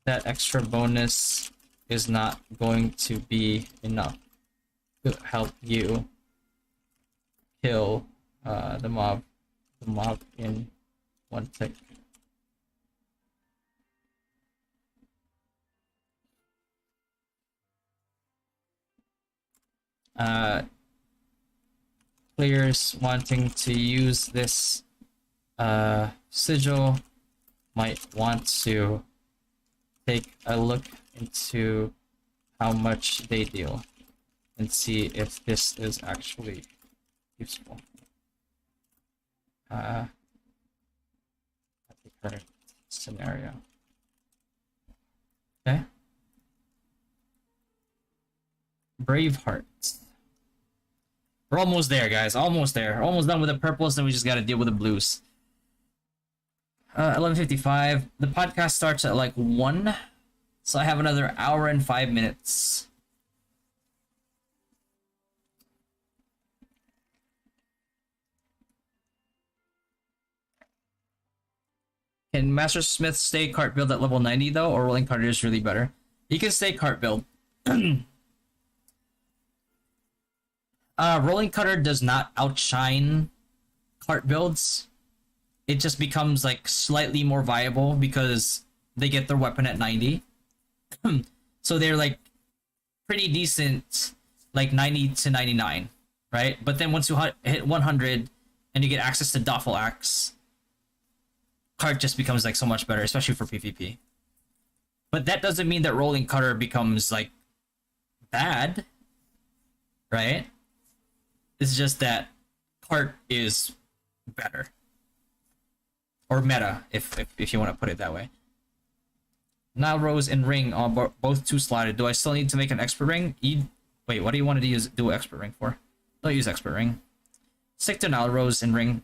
that extra bonus is not going to be enough to help you kill the mob in one tick. Players wanting to use this sigil might want to take a look into how much they deal and see if this is actually useful at the current scenario. Okay. Braveheart. We're almost there, guys. Almost there. Almost done with the purples, and we just gotta deal with the blues. 11:55. The podcast starts at like 1, so I have another hour and 5 minutes. Can Master Smith stay cart build at level 90 though, or rolling cutter is really better? He can stay cart build. Rolling cutter does not outshine cart builds. It just becomes like slightly more viable because they get their weapon at 90. So they're like pretty decent, like 90 to 99, right? But then once you hit 100 and you get access to Doffel Axe, cart just becomes like so much better, especially for PvP. But that doesn't mean that rolling cutter becomes like bad, right? It's just that cart is better, or meta, if you want to put it that way. Nile Rose and Ring are both 2 slotted. Do I still need to make an expert ring? Wait, what do you want to do expert ring for? Don't use expert ring. Stick to Nile Rose and Ring.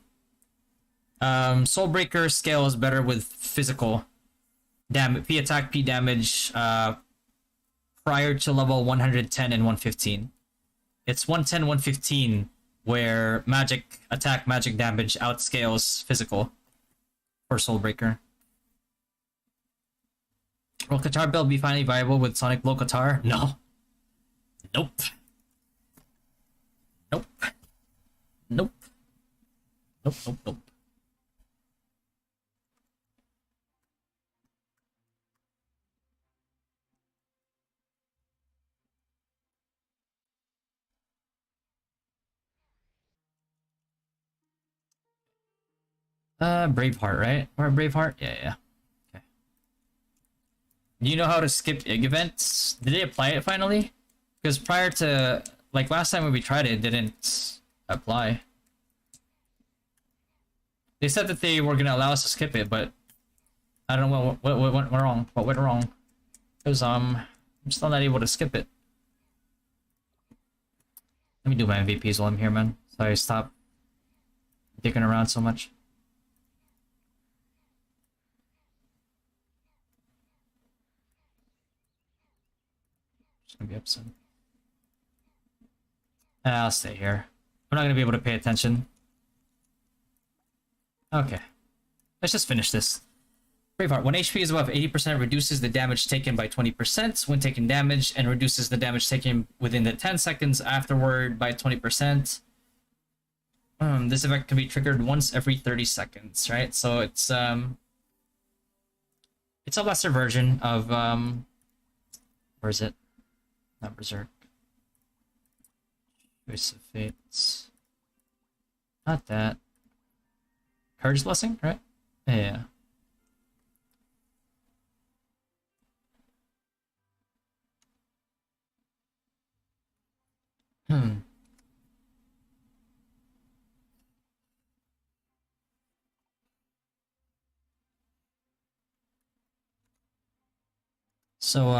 Soulbreaker scale is better with physical damage, P attack, P damage, prior to level 110 and 115. It's 110, 115 where magic attack, magic damage outscales physical for Soulbreaker. Will Qatar build be finally viable with Sonic Blow Qatar? No. Nope. Nope. Nope. Nope, nope, nope. Braveheart, right? Or Braveheart? Yeah, yeah. Okay. Do you know how to skip Ig events? Did they apply it finally? Because prior to, like last time when we tried it, it didn't apply. They said that they were gonna allow us to skip it, but I don't know what went wrong. What went wrong? Because I'm still not able to skip it. Let me do my MVPs while I'm here, man. So I stop dicking around so much. Just gonna be upset. I'll stay here. I'm not gonna be able to pay attention. Okay. Let's just finish this. Braveheart. When HP is above 80%, reduces the damage taken by 20% when taking damage, and reduces the damage taken within the 10 seconds afterward by 20%. This effect can be triggered once every 30 seconds, right? So it's a lesser version of where is it? Not Berserk. Choice of Fates. Not that. Courage Blessing, right? Yeah. So,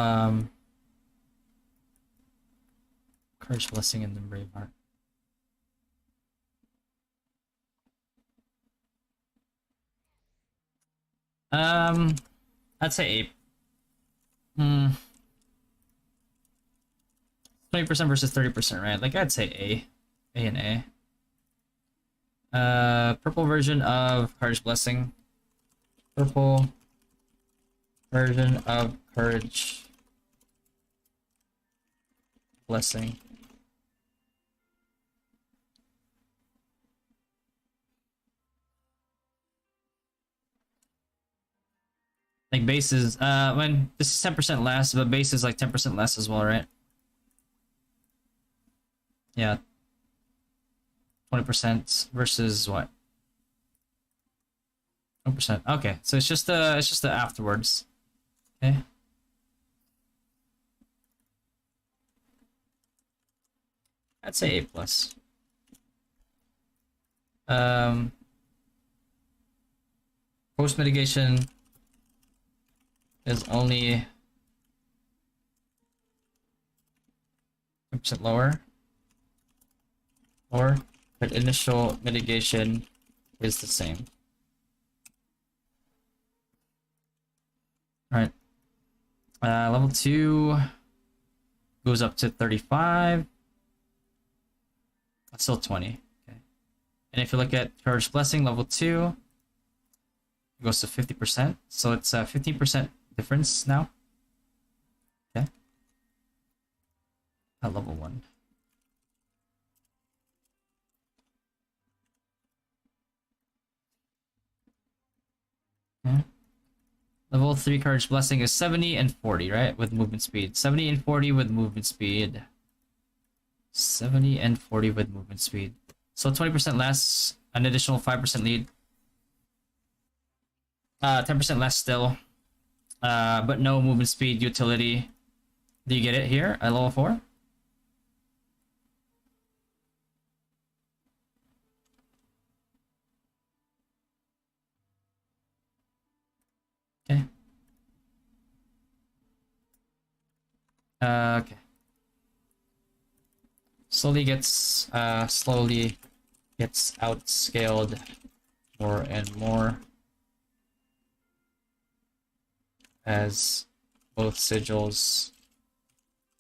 Courage Blessing and then Braveheart. I'd say 8. 20% versus 30%, right? Like, I'd say A. A and A. Purple version of Courage Blessing. Purple version of Courage Blessing. Like base is when this is 10% less, but base is like 10% less as well, right? Yeah. 20% versus what? 1%. Okay, so it's just the afterwards. Okay. I'd say A plus. Post mitigation is only 10% lower, but initial mitigation is the same. Level 2 goes up to 35. That's still 20. Okay. And if you look at Charged Blessing, level 2, it goes to 50%. So it's a 15% difference now. Okay. At level 1. Okay. Level 3 Courage Blessing is 70 and 40, right? With movement speed. 70 and 40 with movement speed. 70 and 40 with movement speed. So 20% less, an additional 5% lead. 10% less still. But no movement speed utility. Do you get it here at level 4? Okay. Okay. Slowly gets outscaled more and more as both sigils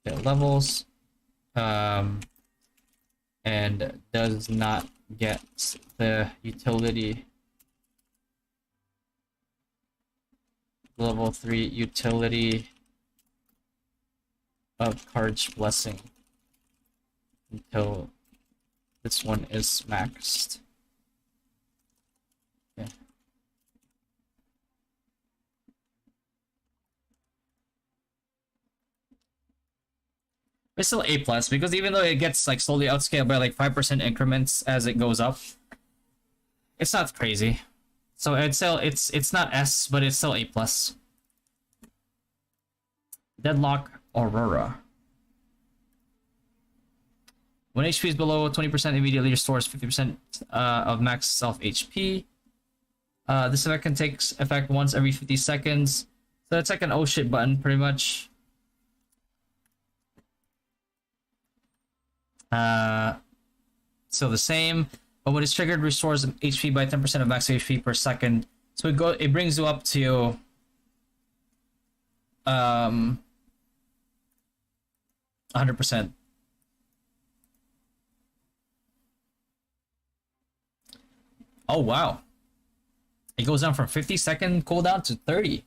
get levels, and does not get the utility level 3 utility of Courage Blessing until this one is maxed. Okay. It's still A plus because even though it gets like slowly outscaled by like 5% increments as it goes up, it's not crazy. So it's still it's not S, but it's still A plus. Deadlock Aurora. When HP is below 20%, immediately restores 50% of max self HP. This effect can take effect once every 50 seconds. So it's like an oh shit button, pretty much. Still the same, but when it's triggered, restores HP by 10% of max HP per second. So it brings you up to 100%. Oh wow. It goes down from 50-second cooldown to 30.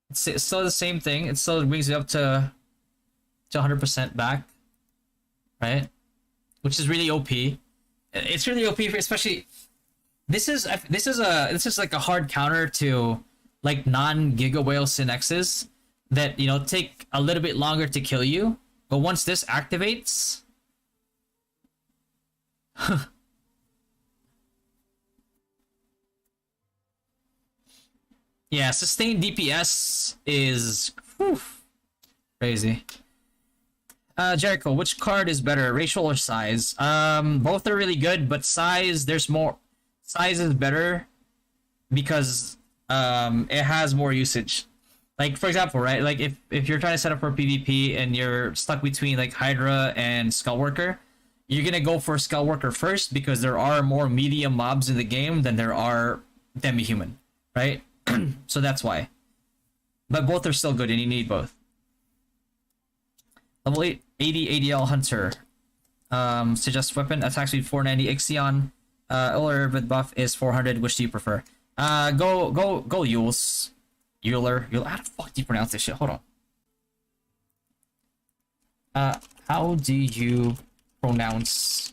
It's still the same thing. It still brings you up to 100% back, right? Which is really OP. It's really OP, especially this is like a hard counter to like non-Giga Whale Synexes that, you know, take a little bit longer to kill you, but once this activates, yeah, sustained DPS is crazy. Jericho, which card is better, racial or size? Both are really good, but size, there's more. Size is better because it has more usage. Like for example, right? Like if you're trying to set up for PvP and you're stuck between like Hydra and Skullworker, you're gonna go for Skullworker first because there are more medium mobs in the game than there are demi-human, right? So that's why. But both are still good and you need both. Level 8, 80 ADL Hunter. Suggest weapon, attack speed 490 Ixion. Euler with buff is 400. Which do you prefer? Go Yules. Euler. How the fuck do you pronounce this shit? Hold on. How do you pronounce?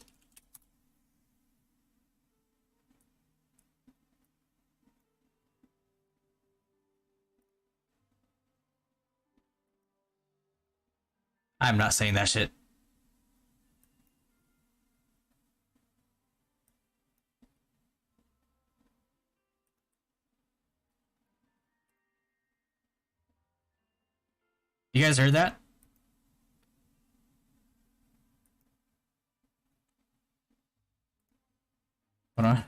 I'm not saying that shit. You guys heard that? Hold on.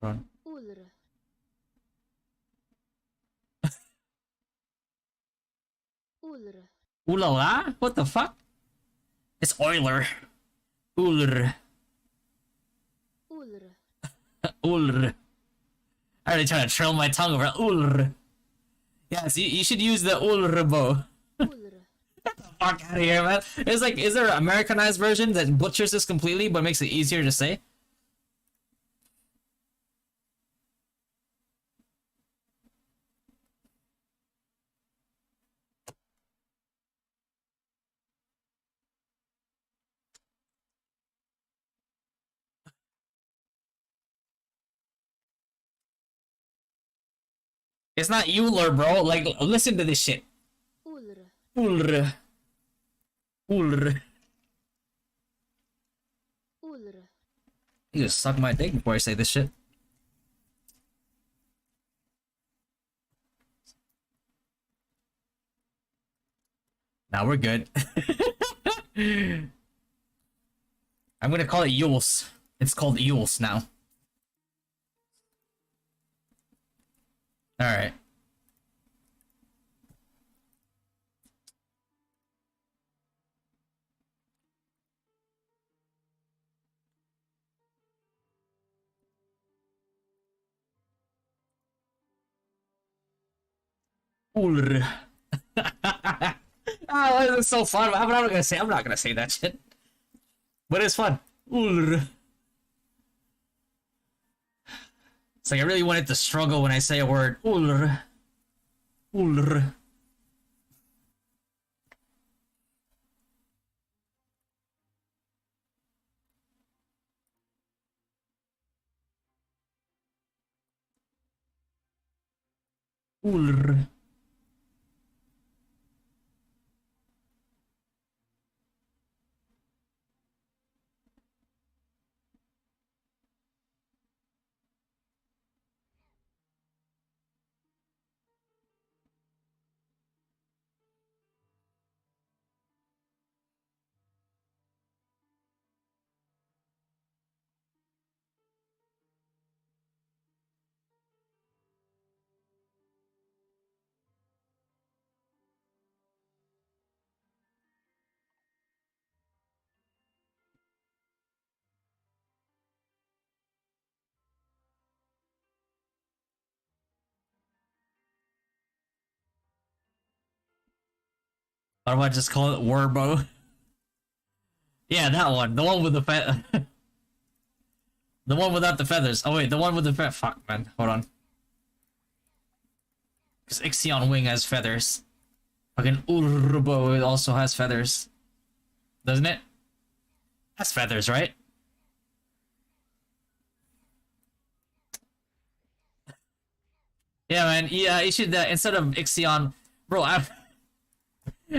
Hold on. Ooh la la? What the fuck? It's Euler. Uller. Ulr. Uller. I already trying to trail my tongue over Uller. Yes, you should use the Uller bow. Ulr. Fuck out of here, man. It's like, is there an Americanized version that butchers this completely but makes it easier to say? It's not Euler, bro. Like, listen to this shit. Ulr. Ulr. Ulr. Ulr. You just suck my dick before I say this shit. Now we're good. I'm gonna call it Yules. It's called Yules now. Alright. Ulr. Oh, this is so fun. I'm not gonna say that shit. But it's fun. Ulr. It's like I really wanted to struggle when I say a word. Ulr. Ulr. Ulr. Or what? Just call it Warbo. Yeah, that one. The one with the the one without the feathers. Oh wait, the one with the fuck, man. Hold on. Because Ixion Wing has feathers. Fucking Urbo also has feathers. Doesn't it? Has feathers, right? Yeah, man. Yeah, you should instead of Ixion, bro.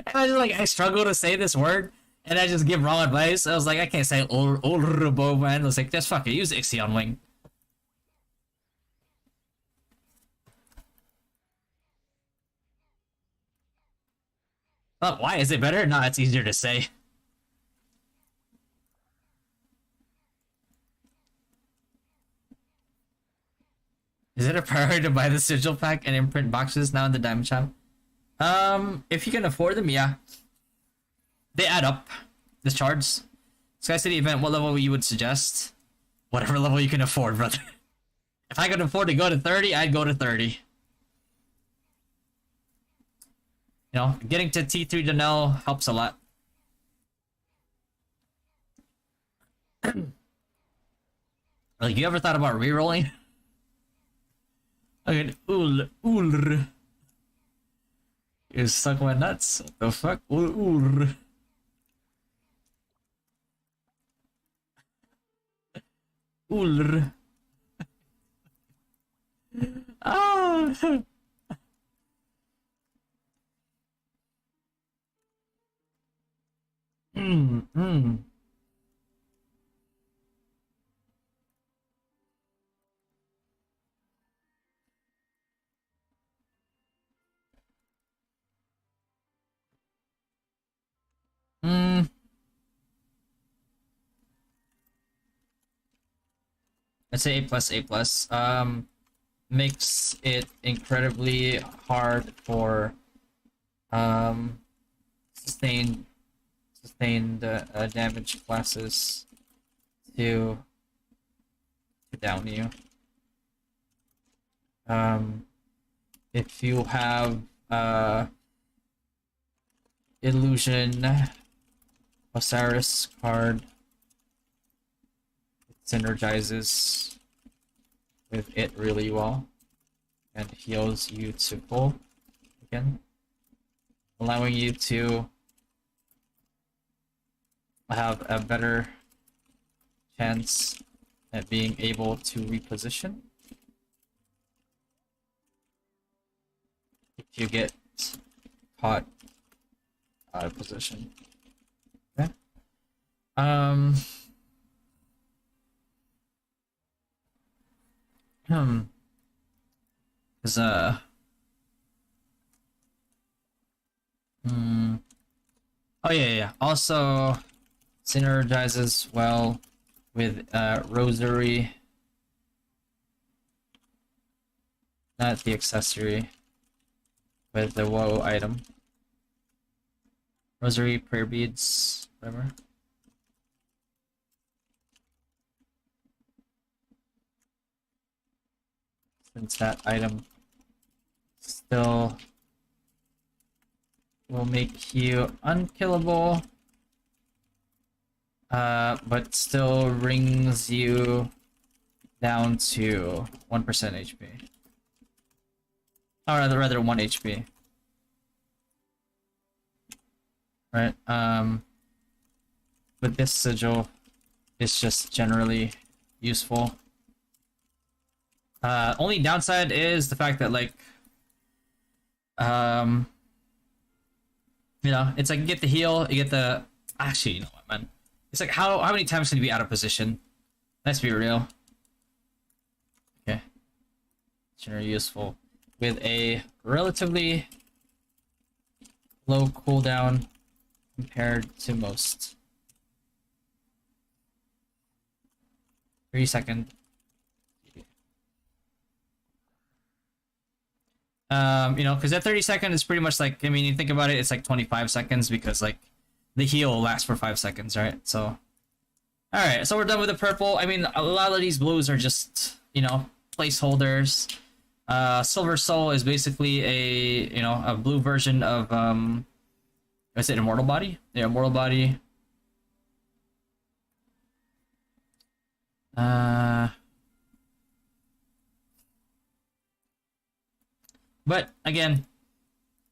I struggle to say this word, and I just give wrong advice. I was like, I can't say Urbo, man. I was like, just fuck it. Use Ixion Wing. Oh, why is it better? No, it's easier to say. Is it a priority to buy the sigil pack and imprint boxes now in the diamond shop? If you can afford them, yeah. They add up. The shards. Sky City event, what level you would suggest? Whatever level you can afford, brother. If I could afford to go to 30, I'd go to 30. You know, getting to T3 Janelle helps a lot. Like, you ever thought about rerolling? Okay, Ulr. You suck my nuts. What the fuck? Ulr. Ulr. Ah. Mm, mm. Mm. I'd say A plus, A plus. Makes it incredibly hard for sustained sustained damage classes to down you. If you have Illusion Osiris card, it synergizes with it really well and heals you to full again, allowing you to have a better chance at being able to reposition if you get caught out of position. Okay. Cause oh yeah. Also synergizes well with Rosary, not the accessory, with the woe item. Rosary, prayer beads, whatever. Since that item still will make you unkillable, but still brings you down to 1% HP. Or rather 1 HP. Right, but this sigil is just generally useful. Only downside is the fact that, like, you know, it's like you get the heal, you get the... Actually, you know what, man? It's like, how many times can you be out of position? Let's be real. Okay. Generally useful. With a relatively low cooldown compared to most. 3-second. You know, because that 30-second is pretty much like, I mean, you think about it, it's like 25 seconds because, like, the heal lasts for 5 seconds, right? So, alright, so we're done with the purple. I mean, a lot of these blues are just, you know, placeholders. Silver Soul is basically a, you know, a blue version of, is it Immortal Body? Yeah, Immortal Body. But again,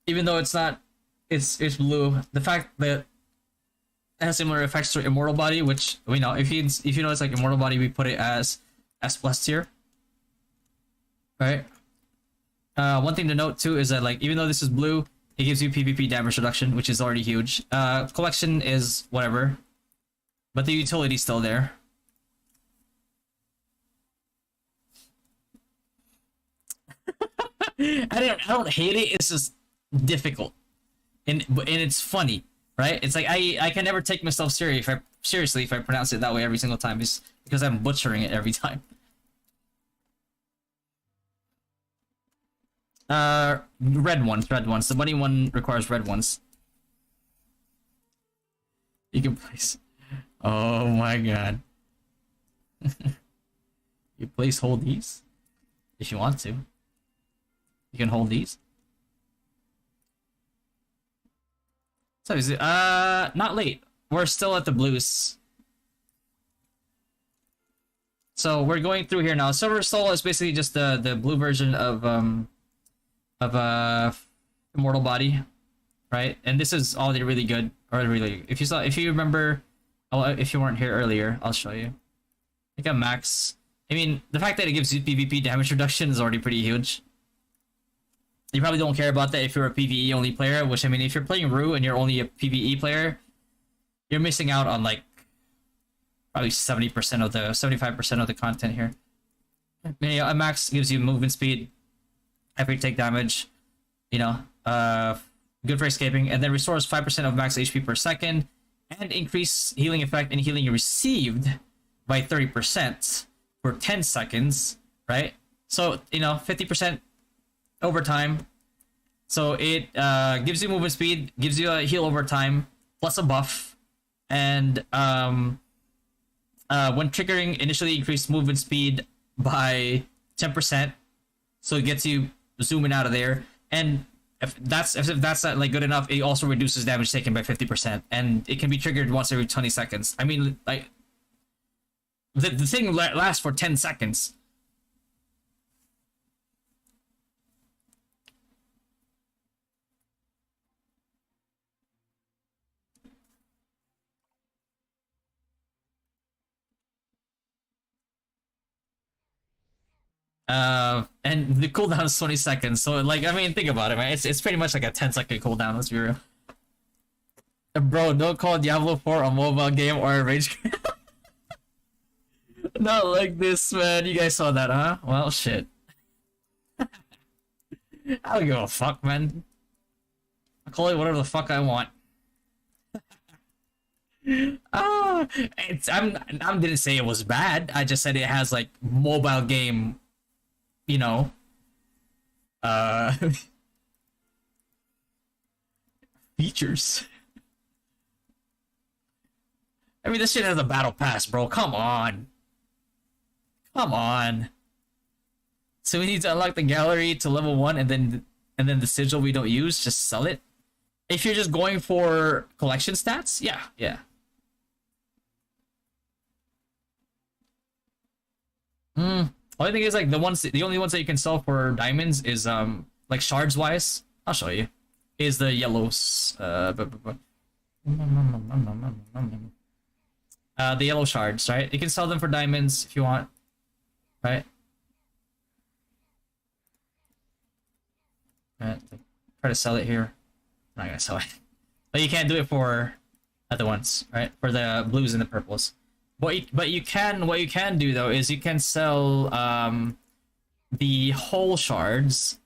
even though it's not, it's blue, the fact that it has similar effects to Immortal Body, which we know, if you know it's like Immortal Body, we put it as S+ tier, right? One thing to note too is that, like, even though this is blue, it gives you PvP damage reduction, which is already huge. Collection is whatever, but the utility's still there. I don't hate it. It's just difficult, and it's funny, right? It's like I can never take myself seriously if I pronounce it that way every single time. It's because I'm butchering it every time. Red ones. The bunny one requires red ones. You can place. Oh my god. You place hold these if you want to. You can hold these. So is it not late. We're still at the blues. So we're going through here now. Silver Soul is basically just the blue version of Immortal Body, right? And this is all really good, or really, if you remember, if you weren't here earlier, I'll show you. I think I'm max. I mean, the fact that it gives you PvP damage reduction is already pretty huge. You probably don't care about that if you're a PvE only player, which, I mean, if you're playing Rue and you're only a PvE player, you're missing out on, like, probably 70% of the 75% of the content here. I mean, a max gives you movement speed after you take damage, you know, good for escaping, and then restores 5% of max HP per second, and increase healing effect and healing received by 30% for 10 seconds, right? So, you know, 50% over time. So it gives you movement speed, gives you a heal over time, plus a buff, and when triggering, initially increase movement speed by 10%, so it gets you zooming out of there. And if that's not like good enough, it also reduces damage taken by 50%, and it can be triggered once every 20 seconds. I mean, like the thing lasts for 10 seconds. And the cooldown is 20 seconds. So like, I mean, think about it, man. It's pretty much like a 10-second cooldown. Let's be real. Bro, don't call Diablo 4 a mobile game or a rage. Not like this, man. You guys saw that, huh? Well, shit. I don't give a fuck, man. I call it whatever the fuck I want. I didn't say it was bad. I just said it has like mobile game, you know, uh, features. I mean, this shit has a battle pass, bro. Come on. Come on. So we need to unlock the gallery to level 1, and then the sigil we don't use, just sell it. If you're just going for collection stats, yeah. Only thing is, like, the only ones that you can sell for diamonds is like shards wise. I'll show you. Is the yellows the yellow shards, right? You can sell them for diamonds if you want, right? Right. Try to sell it here. I'm not gonna sell it, but you can't do it for other ones, right? For the blues and the purples. But you can. What you can do though is you can sell the whole shards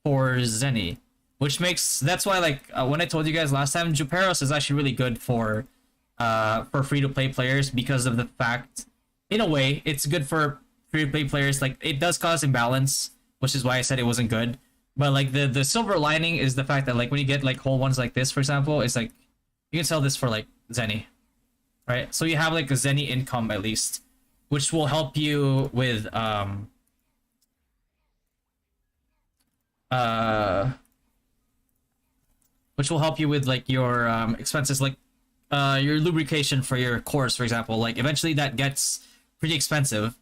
for Zenny, which makes that's why like when I told you guys last time, Juperos is actually really good for free to play players because of the fact, in a way, it's good for free to play players. Like it does cause imbalance, which is why I said it wasn't good. But like the silver lining is the fact that like when you get like whole ones like this, for example, it's like you can sell this for like Zenny, right? So you have like a Zenny income at least, which will help you with which will help you with like your expenses, like your lubrication for your course, for example. Like eventually that gets pretty expensive.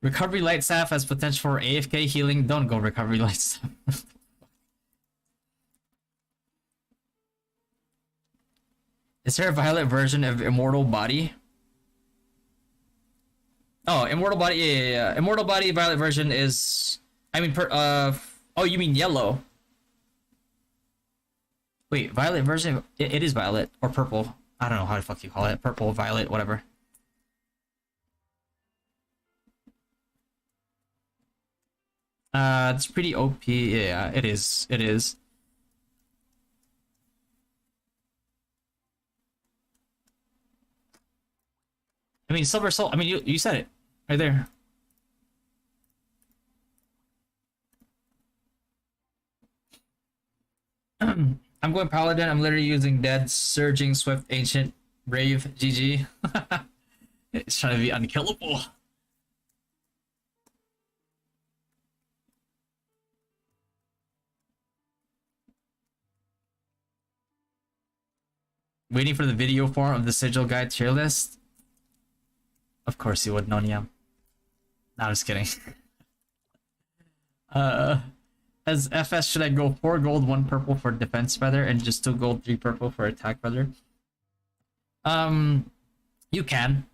Recovery light staff has potential for AFK healing. Don't go recovery light staff. Is there a violet version of Immortal Body? Oh, Immortal Body, yeah. Immortal Body violet version is, I mean, oh, you mean yellow? Wait, violet version? It is violet or purple. I don't know how the fuck you call it. Purple, violet, whatever. It's pretty OP. Yeah, it is. It is. I mean, Silver Soul. I mean, you said it right there. I'm going Paladin. I'm literally using Dead, Surging, Swift, Ancient, Brave, GG. It's trying to be unkillable. Waiting for the video form of the Sigil Guide tier list. Of course you would, Nonyam. No, I'm just kidding. As FS, should I go 4 gold, 1 purple for defense feather, and just 2 gold, 3 purple for attack feather? You can.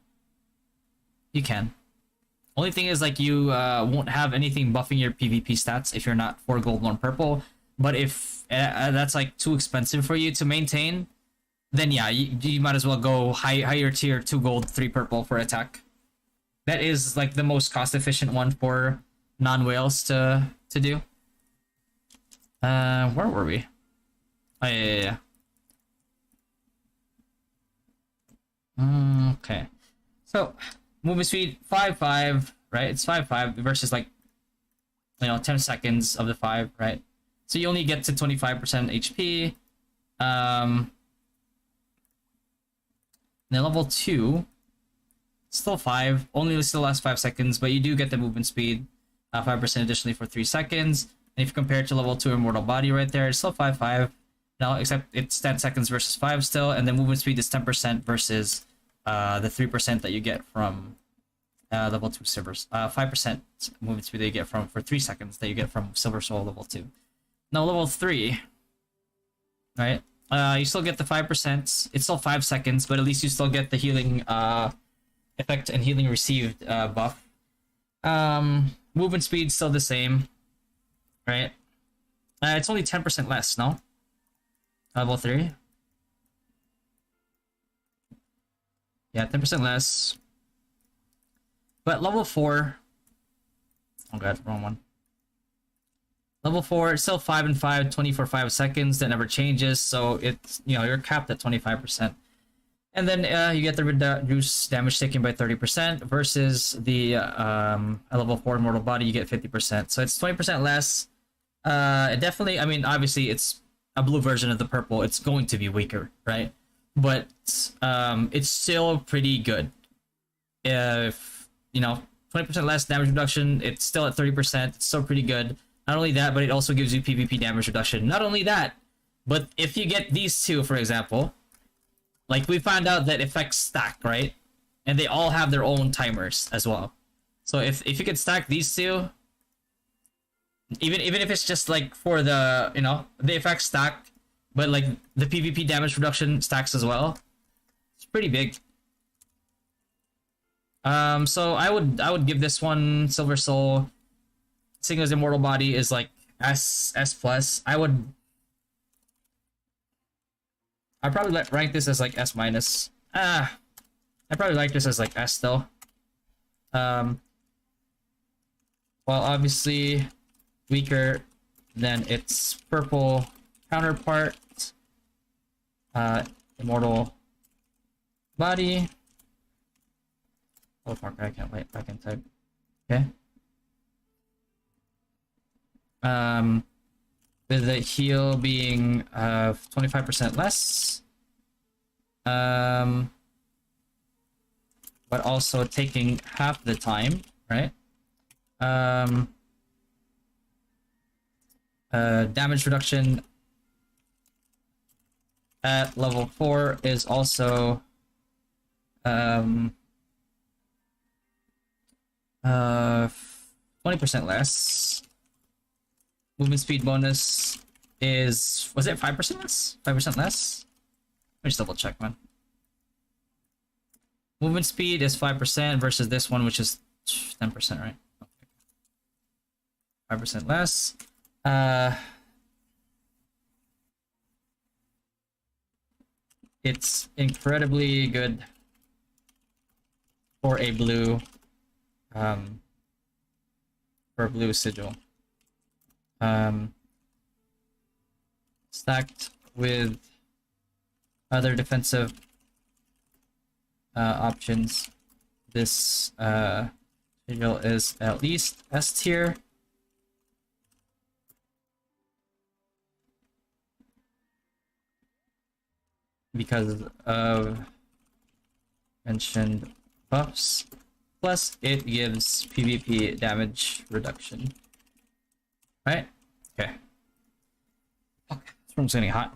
You can. Only thing is, like, you won't have anything buffing your PvP stats if you're not 4 gold, 1 purple. But if that's like too expensive for you to maintain, then yeah, you might as well go higher tier, 2 gold, 3 purple for attack. That is like the most cost efficient one for non-whales to do. Where were we? Oh, yeah. Okay. So, movement speed 5.5, right? It's 5-5 versus like, 10 seconds of the 5, right? So you only get to 25% HP. Then level 2, still 5, only still lasts 5 seconds, but you do get the movement speed, 5% additionally for 3 seconds. And if you compare it to level 2 Immortal Body right there, it's still 5-5. Now, except it's 10 seconds versus 5 still, and the movement speed is 10% versus the 3% that you get from level 2 Silvers. 5% movement speed that you get for 3 seconds that you get from Silver Soul level 2. Now, level 3, right? You still get the 5%. It's still 5 seconds, but at least you still get the healing effect and healing received buff. Movement speed still the same, right? It's only 10% less, no? Level 3. Yeah, 10% less. But level 4... Oh god, wrong one. Level 4, it's still 5 and 5, 20 for 5 seconds. That never changes, so it's, you're capped at 25%. And then you get the reduced damage taken by 30% versus the a level 4 Immortal Body, you get 50%. So it's 20% less. It definitely, I mean, obviously it's a blue version of the purple. It's going to be weaker, right? But it's still pretty good. If, 20% less damage reduction, it's still at 30%. It's still pretty good. Not only that, but it also gives you PvP damage reduction. Not only that, but if you get these two, for example, like we found out that effects stack, right? And they all have their own timers as well. So if you can stack these two, even if it's just like for the, the effects stack, but like the PvP damage reduction stacks as well, it's pretty big. So I would give this one Silver Soul. Seeing as Immortal Body is like S plus, I'd probably rank this as like S minus. I probably like this as like S still. Well, obviously weaker than its purple counterpart, Immortal Body. Oh fuck! I can't wait. I can type. Okay. With the heal being 25% less, but also taking half the time, right? Damage reduction at level 4 is also 20% less. Movement speed bonus is, was it 5% less? 5% less? Let me just double check, man. Movement speed is 5% versus this one, which is 10%, right? Okay. 5% less. It's incredibly good for a blue, sigil. Stacked with other defensive options, this sigil is at least S tier. Because of mentioned buffs, plus it gives PvP damage reduction. Right? Okay. Fuck, this room's getting hot.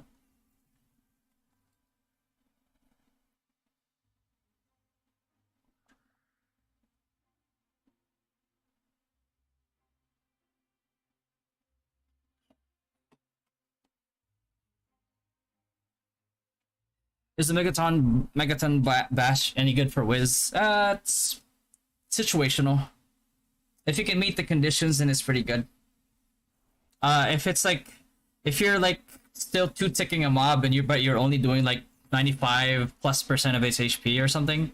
Is the Megaton Bash any good for Wiz? It's situational. If you can meet the conditions, then it's pretty good. If it's like, if you're like still 2-ticking a mob and but you're only doing like 95+% of its HP or something,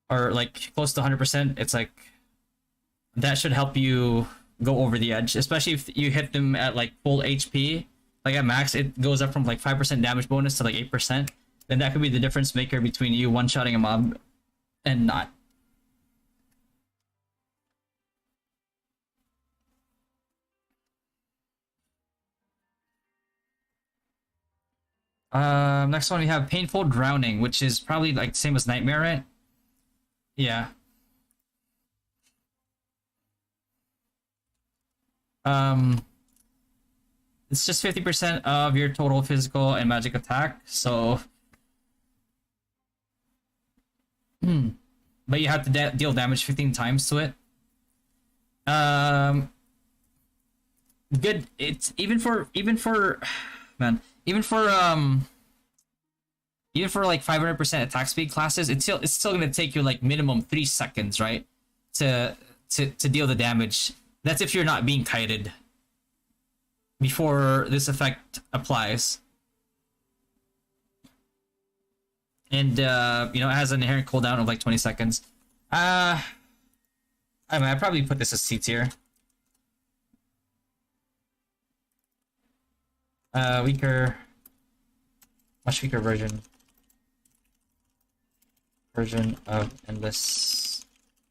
or like close to 100%, it's like that should help you go over the edge, especially if you hit them at like full HP. Like at max, it goes up from like 5% damage bonus to like 8%. Then that could be the difference maker between you one-shotting a mob and not. Next one we have Painful Drowning, which is probably like the same as Nightmare, right? Yeah. Um, it's just 50% of your total physical and magic attack, so but you have to deal damage 15 times to it. Um, good. It's even for man, even for like 500% attack speed classes, it's still gonna take you like minimum 3 seconds, right? To to deal the damage. That's if you're not being kited before this effect applies. And it has an inherent cooldown of like 20 seconds. I mean, I'd probably put this as C tier. Weaker, much weaker version of Endless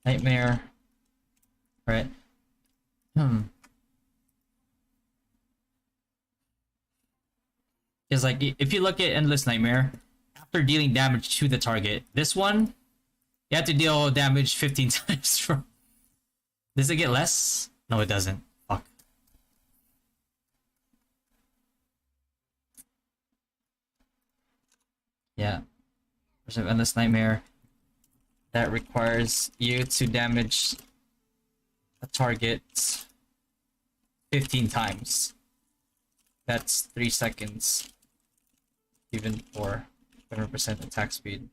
Nightmare, right? Because like if you look at Endless Nightmare, after dealing damage to the target, this one you have to deal damage 15 times from. Does it get less? No, it doesn't. Fuck. Yeah. There's an Endless Nightmare that requires you to damage a target 15 times. That's 3 seconds. Even for 100% attack speed.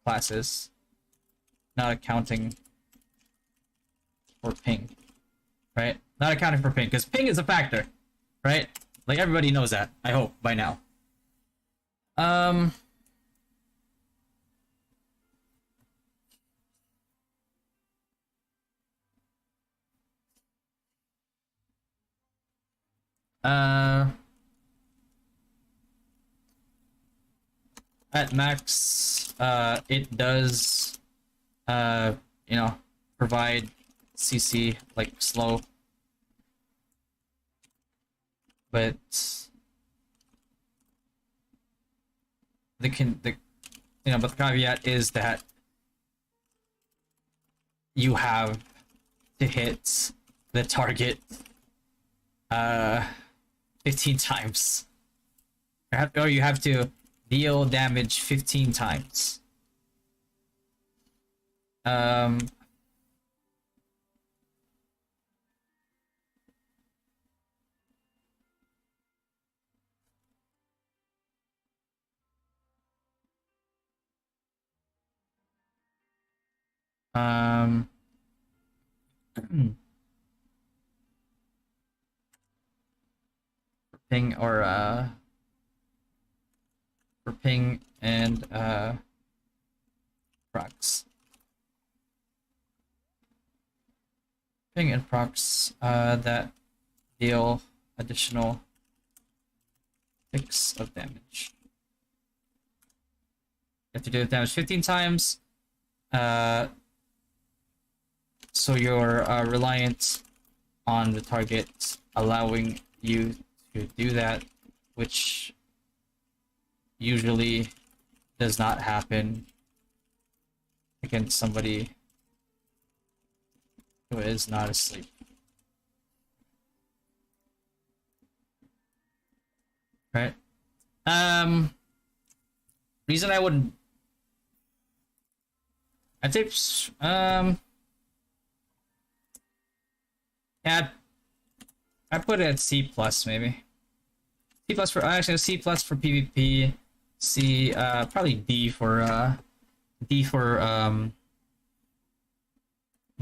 Classes. Not accounting for ping. Right? Not accounting for ping, because ping is a factor. Right? Like everybody knows that, I hope, by now. At max, it does, provide CC like slow, but but the caveat is that you have to hit the target 15 times, or you have to deal damage 15 times. Um, ping or for ping and procs. Ping and procs that deal additional 6 of damage. You have to do damage 15 times. So you're reliant on the target allowing you to do that, which usually does not happen against somebody who is not asleep. Right? Reason I would, I'd say yeah, I put it at C plus maybe. C plus for actually C plus for PvP. C probably D for D for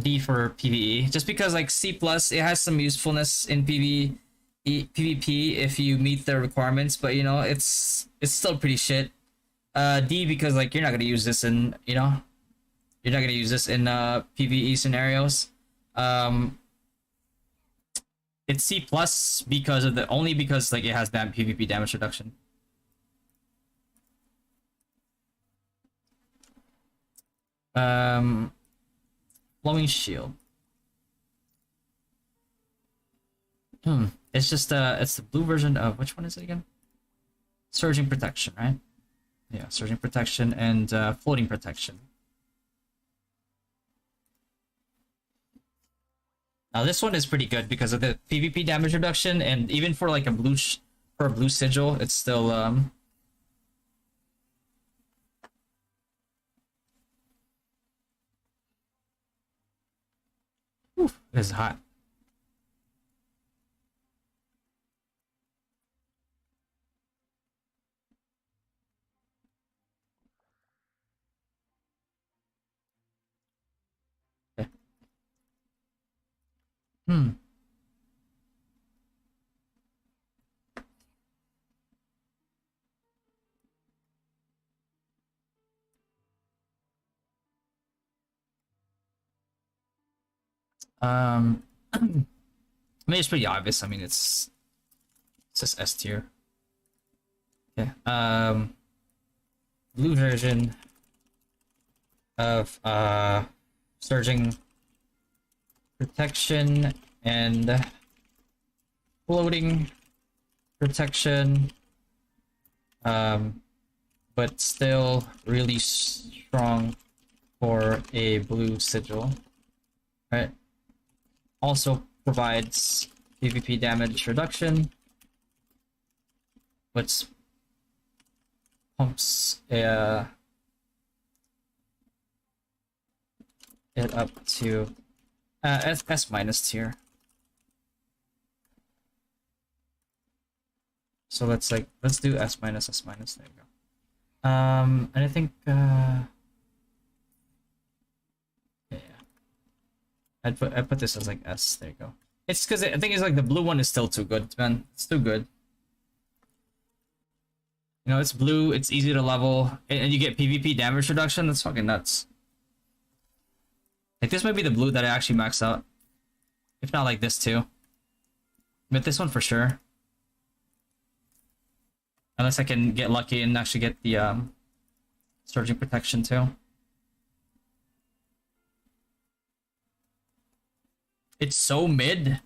PvE. Just because like C plus it has some usefulness in PvP if you meet the requirements, but it's still pretty shit. D because like you're not gonna use this in PvE scenarios. It's C plus because of because like it has that PvP damage reduction. Flowing shield. It's just it's the blue version of which one is it again? Surging protection, right? Yeah, surging protection and floating protection. Now this one is pretty good because of the PvP damage reduction, and even for like a for a blue sigil, it's still Whew, it is hot. Okay. Hmm. I mean, it's pretty obvious. I mean, it's just S tier. Okay. Blue version of surging protection and floating protection, but still really strong for a blue sigil, right? Also provides PvP damage reduction, which pumps it up to S minus tier. So let's do S minus. There you go. And I think yeah. I put this as like S. There you go. It's because I think it's like the blue one is still too good, man. It's too good. You know, it's blue. It's easy to level, and you get PvP damage reduction. That's fucking nuts. Like this might be the blue that I actually max out, if not like this too. But this one for sure. Unless I can get lucky and actually get the surging protection too. It's so mid.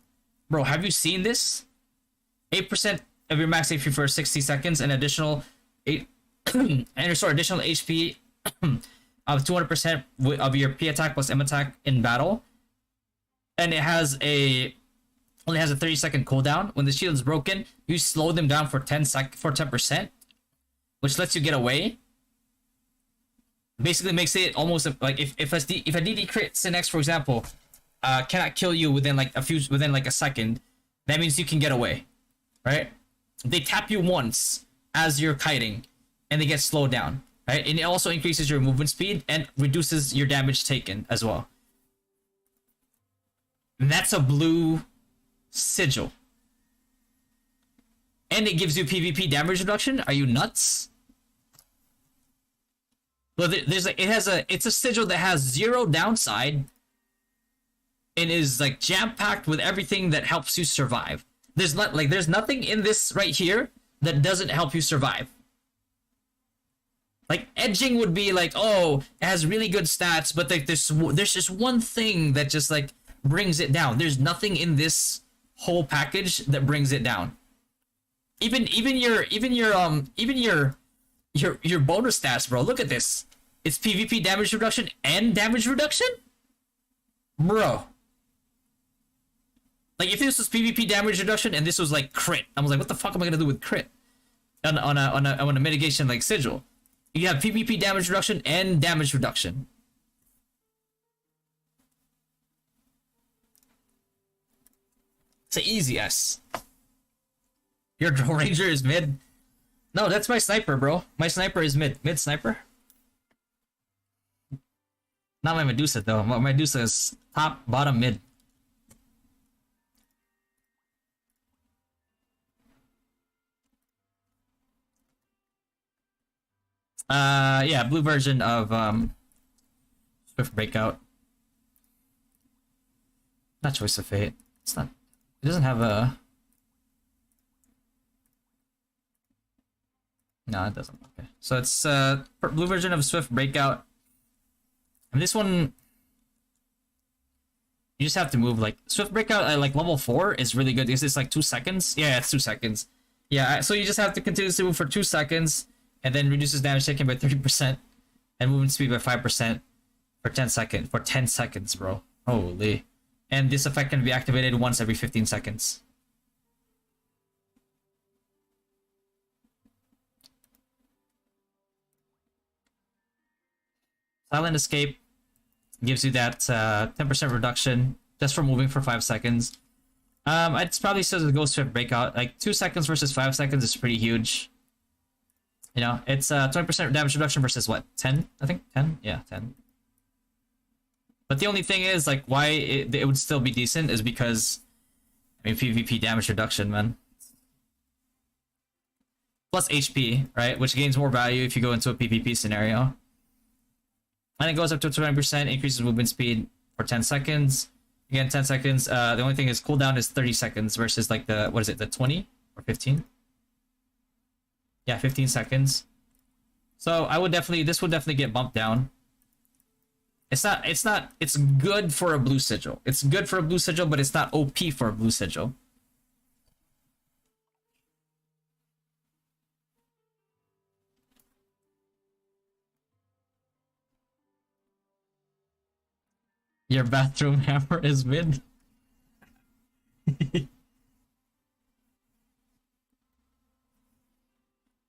Bro, have you seen this? 8% of your max HP for 60 seconds and additional 8 and restore additional HP of 200% of your P attack plus M attack in battle. And it has only has a 30-second cooldown. When the shield is broken, you slow them down for 10%, which lets you get away. Basically makes it almost like if a DD crit Sinex, for example, cannot kill you within like a second, that means you can get away, right? They tap you once as you're kiting, and they get slowed down, right? And it also increases your movement speed and reduces your damage taken as well. And that's a blue sigil, and it gives you PvP damage reduction. Are you nuts? Well, it's a sigil that has 0 downside. It is like jam-packed with everything that helps you survive. There's nothing in this right here that doesn't help you survive. Like edging would be like, oh, it has really good stats, but like there's just one thing that just like brings it down. There's nothing in this whole package that brings it down. Even your bonus stats, bro. Look at this. It's PvP damage reduction and damage reduction, bro. Like if this was PvP damage reduction and this was like crit, I was like, what the fuck am I gonna do with crit on a mitigation like sigil? You have PvP damage reduction and damage reduction. It's an easy S. Your Draw Ranger is mid. No, that's my sniper, bro. My sniper is mid. Mid sniper. Not my Medusa though. My Medusa is top, bottom, mid. Yeah, blue version of Swift Breakout. Not Choice of Fate. It's not. It doesn't have a. No, it doesn't. Okay, so it's blue version of Swift Breakout. And this one, You just have to move. Like Swift Breakout at like level 4 is really good because it's like 2 seconds. Yeah, it's 2 seconds. Yeah, so you just have to continuously move for 2 seconds and then reduces damage taken by 30% and movement speed by 5% for 10 seconds. For 10 seconds, bro. Holy. And this effect can be activated once every 15 seconds. Silent Escape gives you that 10% reduction just for moving for 5 seconds. I'd probably say the Ghost Swift Breakout. Like 2 seconds versus 5 seconds is pretty huge. You know, it's 20% damage reduction versus what? 10? I think 10. Yeah, 10. But the only thing is, like, why it would still be decent is because, I mean, PvP damage reduction, man. Plus HP, right? Which gains more value if you go into a PvP scenario. And it goes up to 20%, increases movement speed for 10 seconds. Again, 10 seconds. The only thing is cooldown is 30 seconds versus like the, what is it, the 20 or 15? Yeah, 15 seconds. So I would definitely, this would definitely get bumped down. It's good for a blue sigil. It's good for a blue sigil, but it's not OP for a blue sigil. Your bathroom hammer is mid.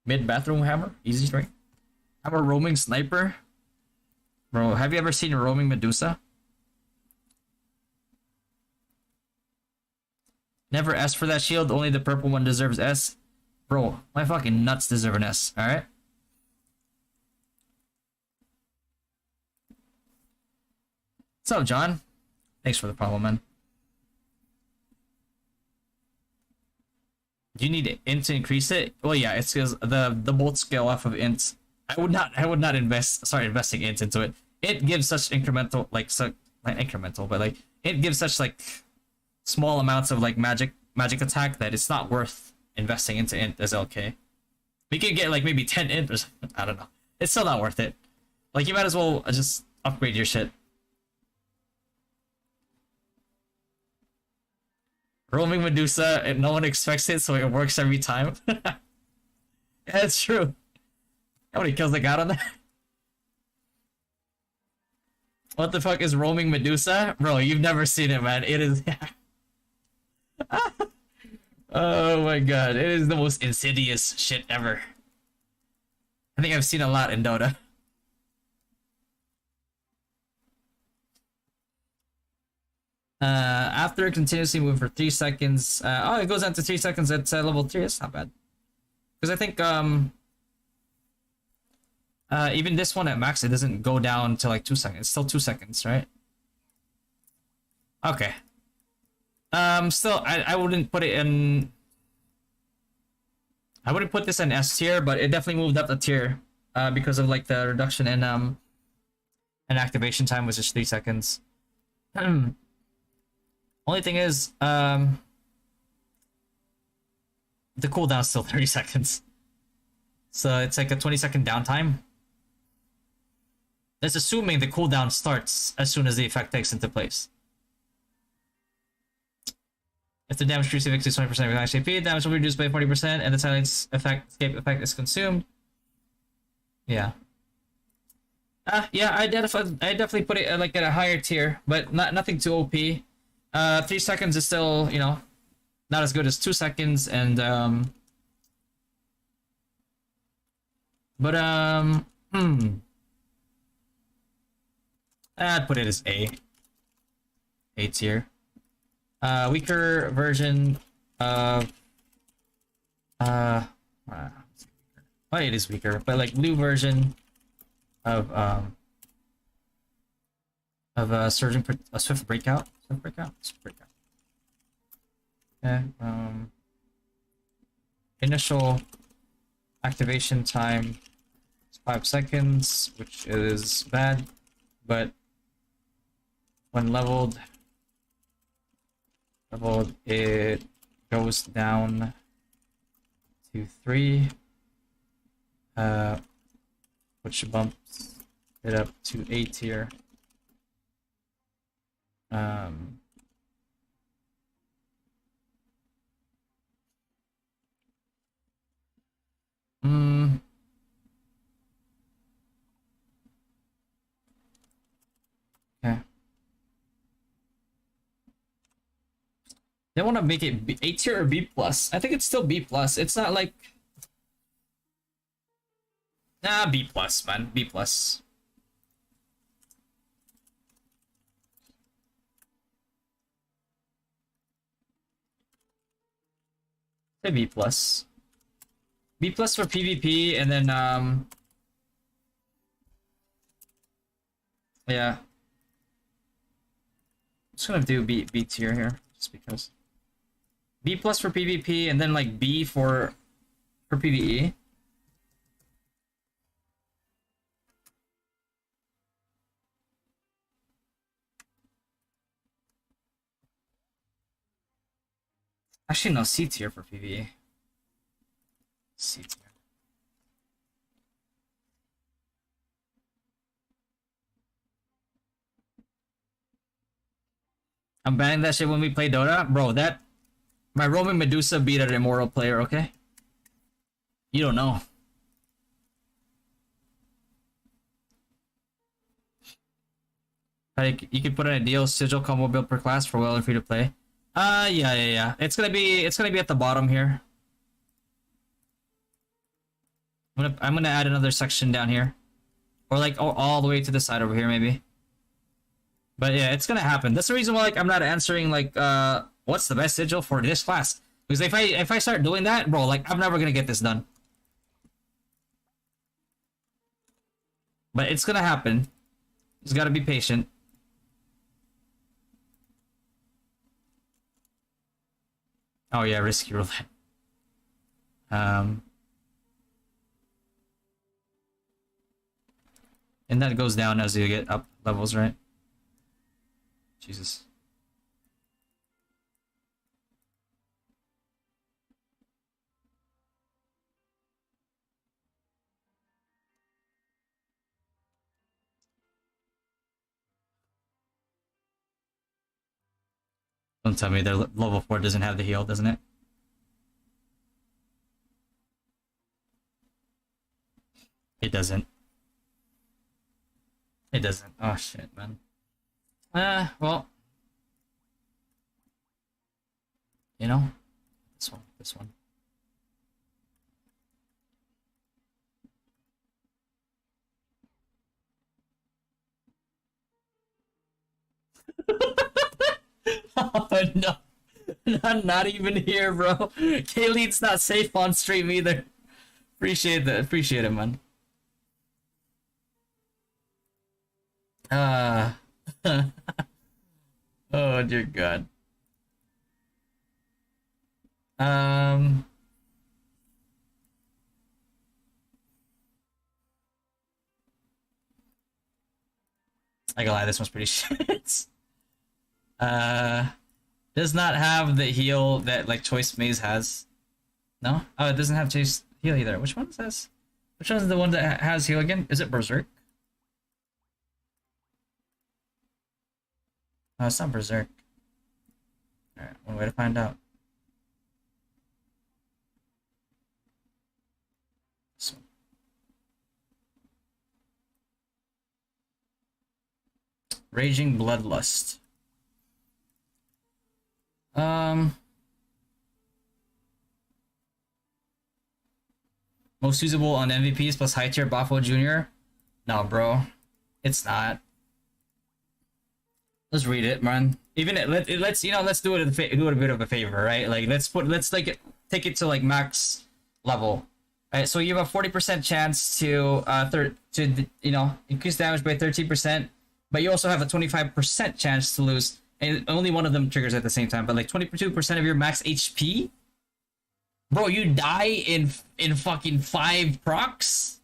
Mid bathroom hammer? Easy strike. I'm a roaming sniper. Bro, have you ever seen a roaming Medusa? Never S for that shield, only the purple one deserves S. Bro, my fucking nuts deserve an S, alright? What's up, John? Thanks for the follow, man. Do you need int to increase it? Well, yeah, it's because the bolt scale off of int. I would not investing int into it. It gives such incremental, like, so, not incremental, but like it gives such like small amounts of like magic attack that it's not worth investing into int as LK. We could get like maybe 10 int or something. I don't know. It's still not worth it. Like you might as well just upgrade your shit. Roaming Medusa, and no one expects it, so it works every time. Yeah, it's true. How many kills they got on that? What the fuck is Roaming Medusa? Bro, you've never seen it, man. It is... Oh my god, it is the most insidious shit ever. I think I've seen a lot in Dota. After continuously move for 3 seconds, oh, it goes down to 3 seconds at level 3. That's not bad. Because I think even this one at max, it doesn't go down to like 2 seconds. It's still 2 seconds, right? Okay. Still, I wouldn't put it in. I wouldn't put this in S tier, but it definitely moved up a tier, because of like the reduction in activation time was just 3 seconds. Only thing is, the cooldown is still 30 seconds. So it's like a 20-second downtime. That's assuming the cooldown starts as soon as the effect takes into place. If the damage reduced exceeds 20% of max HP, damage will be reduced by 40%, and the silence escape effect is consumed. Yeah. Yeah, I definitely put it like at a higher tier, but nothing too OP. 3 seconds is still, you know, not as good as 2 seconds, and but I'd put it as A tier. Weaker version of well, it is weaker, but like blue version of Swift Breakout. Okay. Initial activation time is 5 seconds, which is bad, but when leveled, it goes down to 3, which bumps it up to A tier. Hmm. Okay. They want to make it A tier or B plus. I think it's still B plus. It's not like nah, B plus, man. B plus. Say B plus. B plus for PvP, and then yeah. I'm just gonna do B tier here, just because. B plus for PvP, and then like B for PvE. Actually, no, C tier for PvE. C tier. I'm banning that shit when we play Dota, bro. That my Roman Medusa beat an Immortal player. Okay, you don't know. Like you could put an ideal sigil combo build per class for well and free to play. Yeah. It's gonna be at the bottom here. I'm gonna add another section down here, or like all the way to the side over here maybe. But yeah, it's gonna happen. That's the reason why like I'm not answering like what's the best sigil for this class, because if I start doing that, bro, like I'm never gonna get this done. But it's gonna happen. Just gotta be patient. Oh yeah, risky roulette. And that goes down as you get up levels, right? Jesus. Don't tell me their level 4 doesn't have the heal, doesn't it? It doesn't. It doesn't. Oh shit, man. Well. You know? This one. Oh no. Not even here, bro. K-Lead's not safe on stream either. Appreciate that. Appreciate it, man. Oh dear God. I gotta lie, this one's pretty shit. Does not have the heal that like Choice Maze has. No? Oh, it doesn't have Choice heal either. Which one says? Which one's the one that has heal again? Is it Berserk? No, it's not Berserk. Alright, one way to find out. So. Raging Bloodlust. Most usable on MVPs plus high tier Bafo Jr. No, bro, it's not. Let's read it, man. Even let's do it a bit of a favor, right? Like let's like take it to like max level. Right, so you have a 40% chance to increase damage by 13%, but you also have a 25% chance to lose, and only one of them triggers at the same time. But like 22% of your max HP, bro, you die in fucking 5 procs.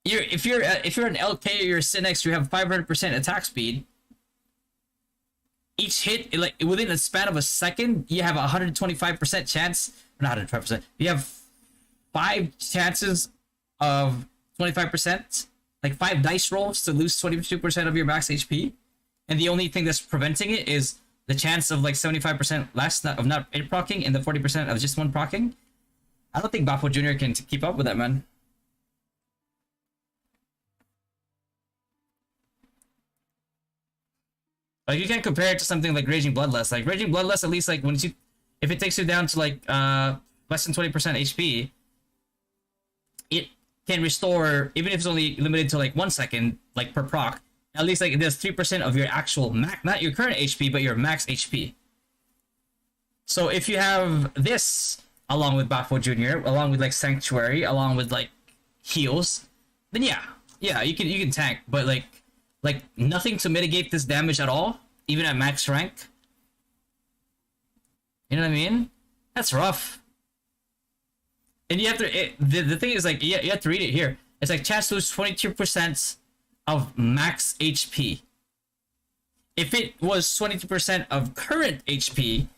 If you're an LK or you're a Synex, you have 500% attack speed. Each hit, like within a span of a second, you have a 125% chance. Not 125%. You have 5 chances of 25%, like 5 dice rolls to lose 22% of your max HP, and the only thing that's preventing it is the chance of like 75% less of not procking and the 40% of just one procking. I don't think Bafo Jr. can keep up with that, man. Like, you can't compare it to something like Raging Bloodlust. Like, Raging Bloodlust, at least, like, when you... If it takes you down to, like, less than 20% HP, it can restore, even if it's only limited to, like, 1 second, like, per proc. At least, like, it does 3% of your actual max... Not your current HP, but your max HP. So, if you have this, along with Bafo Jr., along with, like, Sanctuary, along with, like, heals, then yeah. Yeah, you can tank, but, like nothing to mitigate this damage at all, even at max rank. You know what I mean? That's rough. And you have to. The thing is, like, you have to read it here. It's like chance to lose 22% of max HP. If it was 22% of current HP,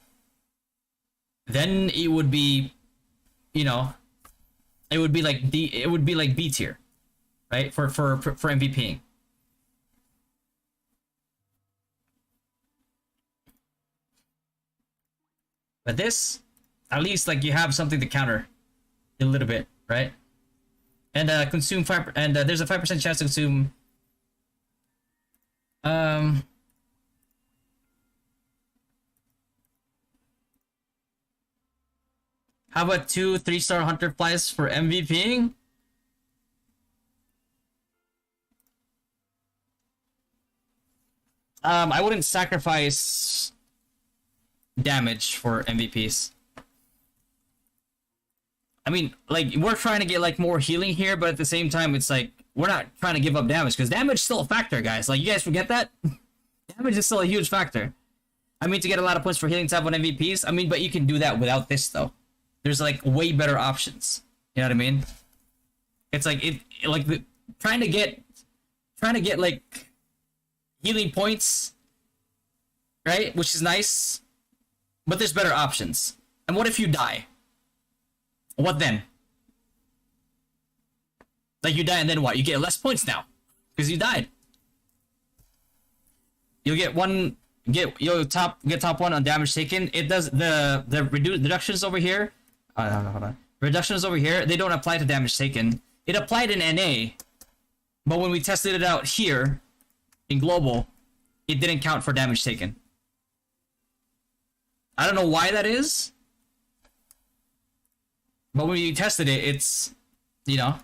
then it would be, you know, it would be like B tier, right? For MVPing. But this, at least, like, you have something to counter a little bit, right? And consume 5, and there's a 5% chance to consume. How about 2 3-star hunter flies for MVPing? I wouldn't sacrifice damage for MVPs. I mean, like, we're trying to get, like, more healing here, but at the same time, it's like, we're not trying to give up damage, because damage is still a factor, guys. Like, you guys forget that? Damage is still a huge factor. I mean, to get a lot of points for healing tab on MVPs, I mean, but you can do that without this, though. There's, like, way better options. You know what I mean? It's like, trying to get, like, healing points, right? Which is nice, but there's better options. And what if you die? What then? Like, you die and then what? You get less points now because you died. You'll get one. You'll top 1 on damage taken. It does the reductions over here. Hold on. Reductions over here. They don't apply to damage taken. It applied in NA, but when we tested it out here in global, it didn't count for damage taken. I don't know why that is, but when we tested it, it's, you know.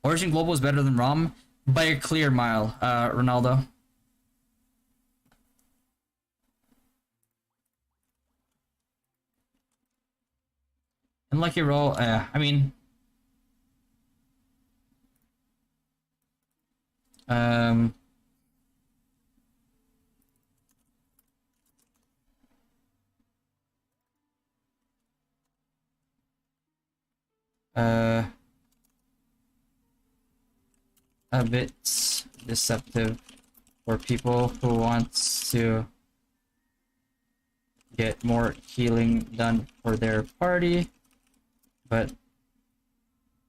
Origin Global is better than ROM by a clear mile, Ronaldo. Unlucky roll, I mean... a bit deceptive for people who want to get more healing done for their party, but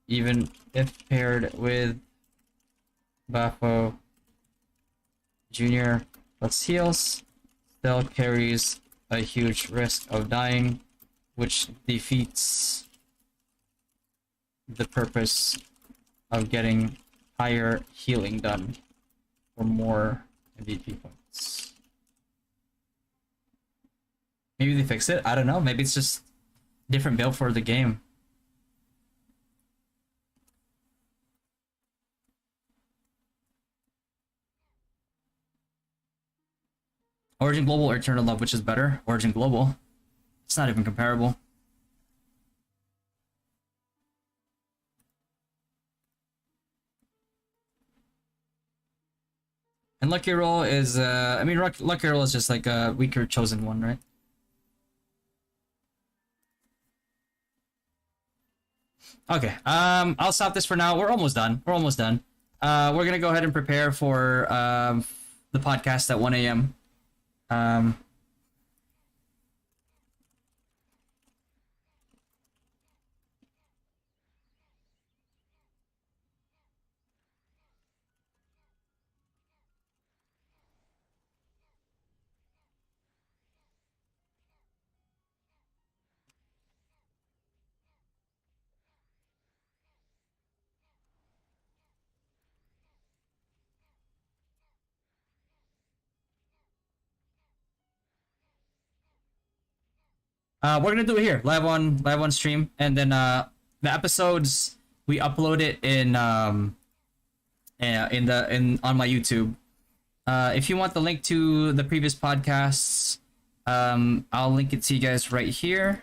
even if paired with Bafo Jr. plus heals, still carries a huge risk of dying, which defeats the purpose of getting higher healing done for more MVP points. Maybe they fix it. I don't know. Maybe it's just different build for the game. Origin Global or Eternal Love, which is better? Origin Global. It's not even comparable. And Lucky Roll is, I mean, Lucky Roll is just like a weaker chosen one, right? Okay, I'll stop this for now. We're almost done. We're gonna go ahead and prepare for the podcast at 1 a.m. We're gonna do it here, live on stream, and then the episodes we upload it in on my YouTube. If you want the link to the previous podcasts, I'll link it to you guys right here.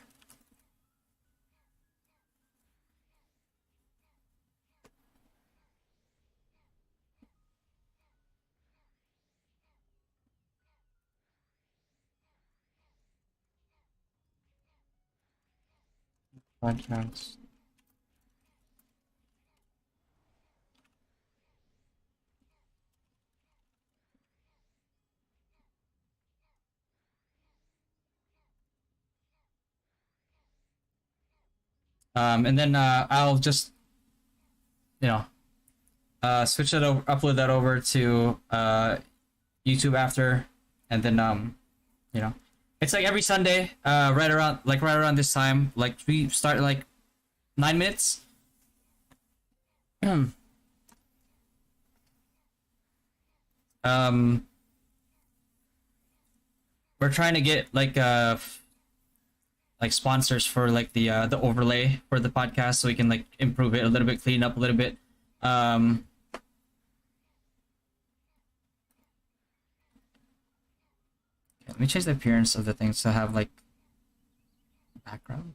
Podcast. And then I'll just, you know, switch it over, upload that over to YouTube after, and then you know, it's like every Sunday, right around this time. Like we start like 9 minutes. um, we're trying to get like sponsors for like the overlay for the podcast, so we can like improve it a little bit, clean up a little bit. Um, Let me change the appearance of the things to have like background.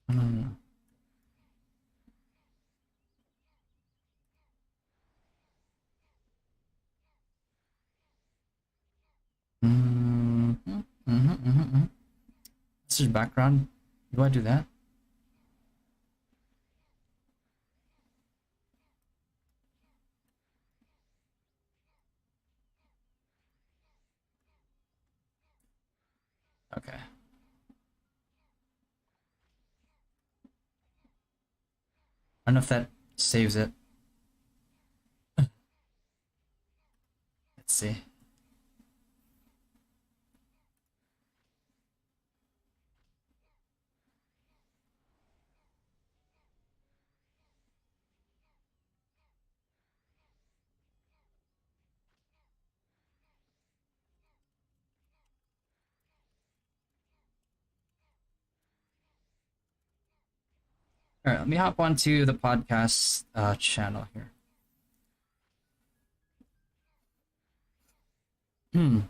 No. This is background. Do I do that? Okay. I don't know if that saves it. Let's see. All right, let me hop onto the podcast channel here. Hmm.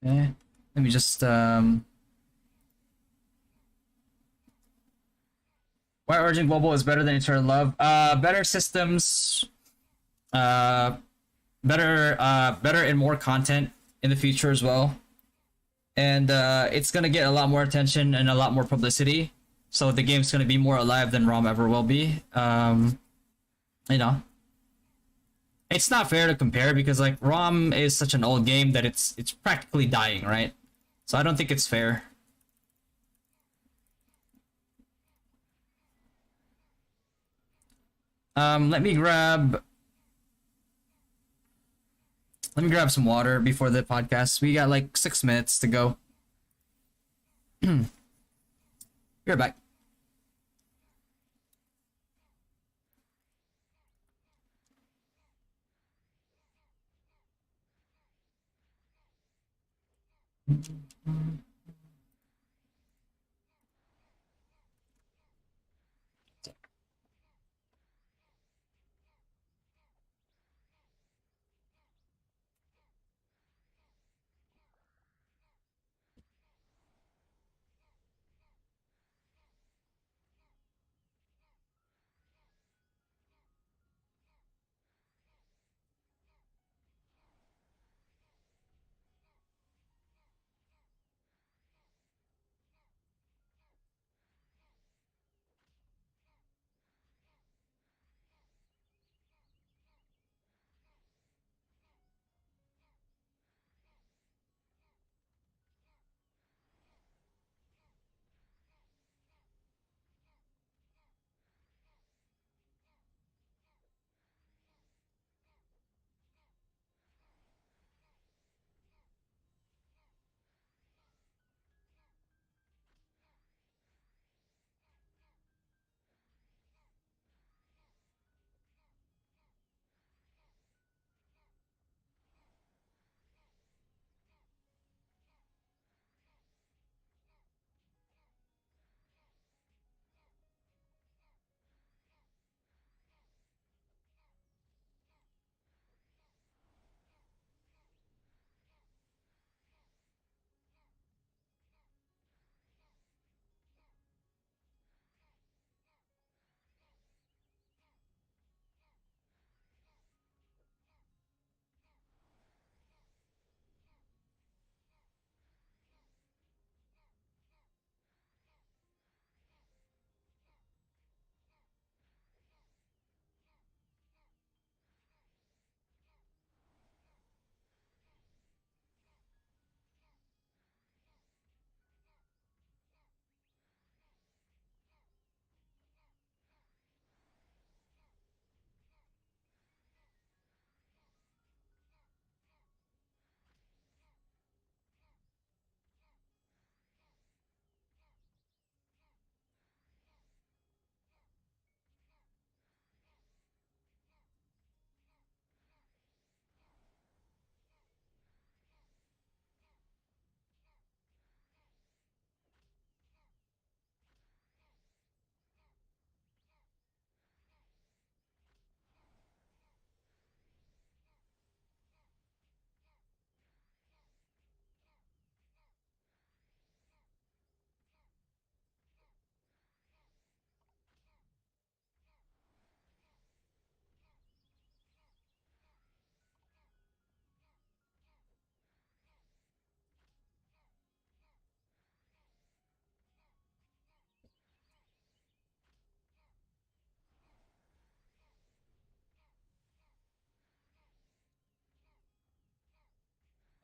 Okay. Let me just Why Origin Global is better than Eternal Love. Better systems, uh better and more content in the future as well. And it's gonna get a lot more attention and a lot more publicity. So the game's gonna be more alive than ROM ever will be. You know, it's not fair to compare because like ROM is such an old game that it's practically dying, right? So I don't think it's fair. Let me grab some water before the podcast. We got like 6 minutes to go. Be right back.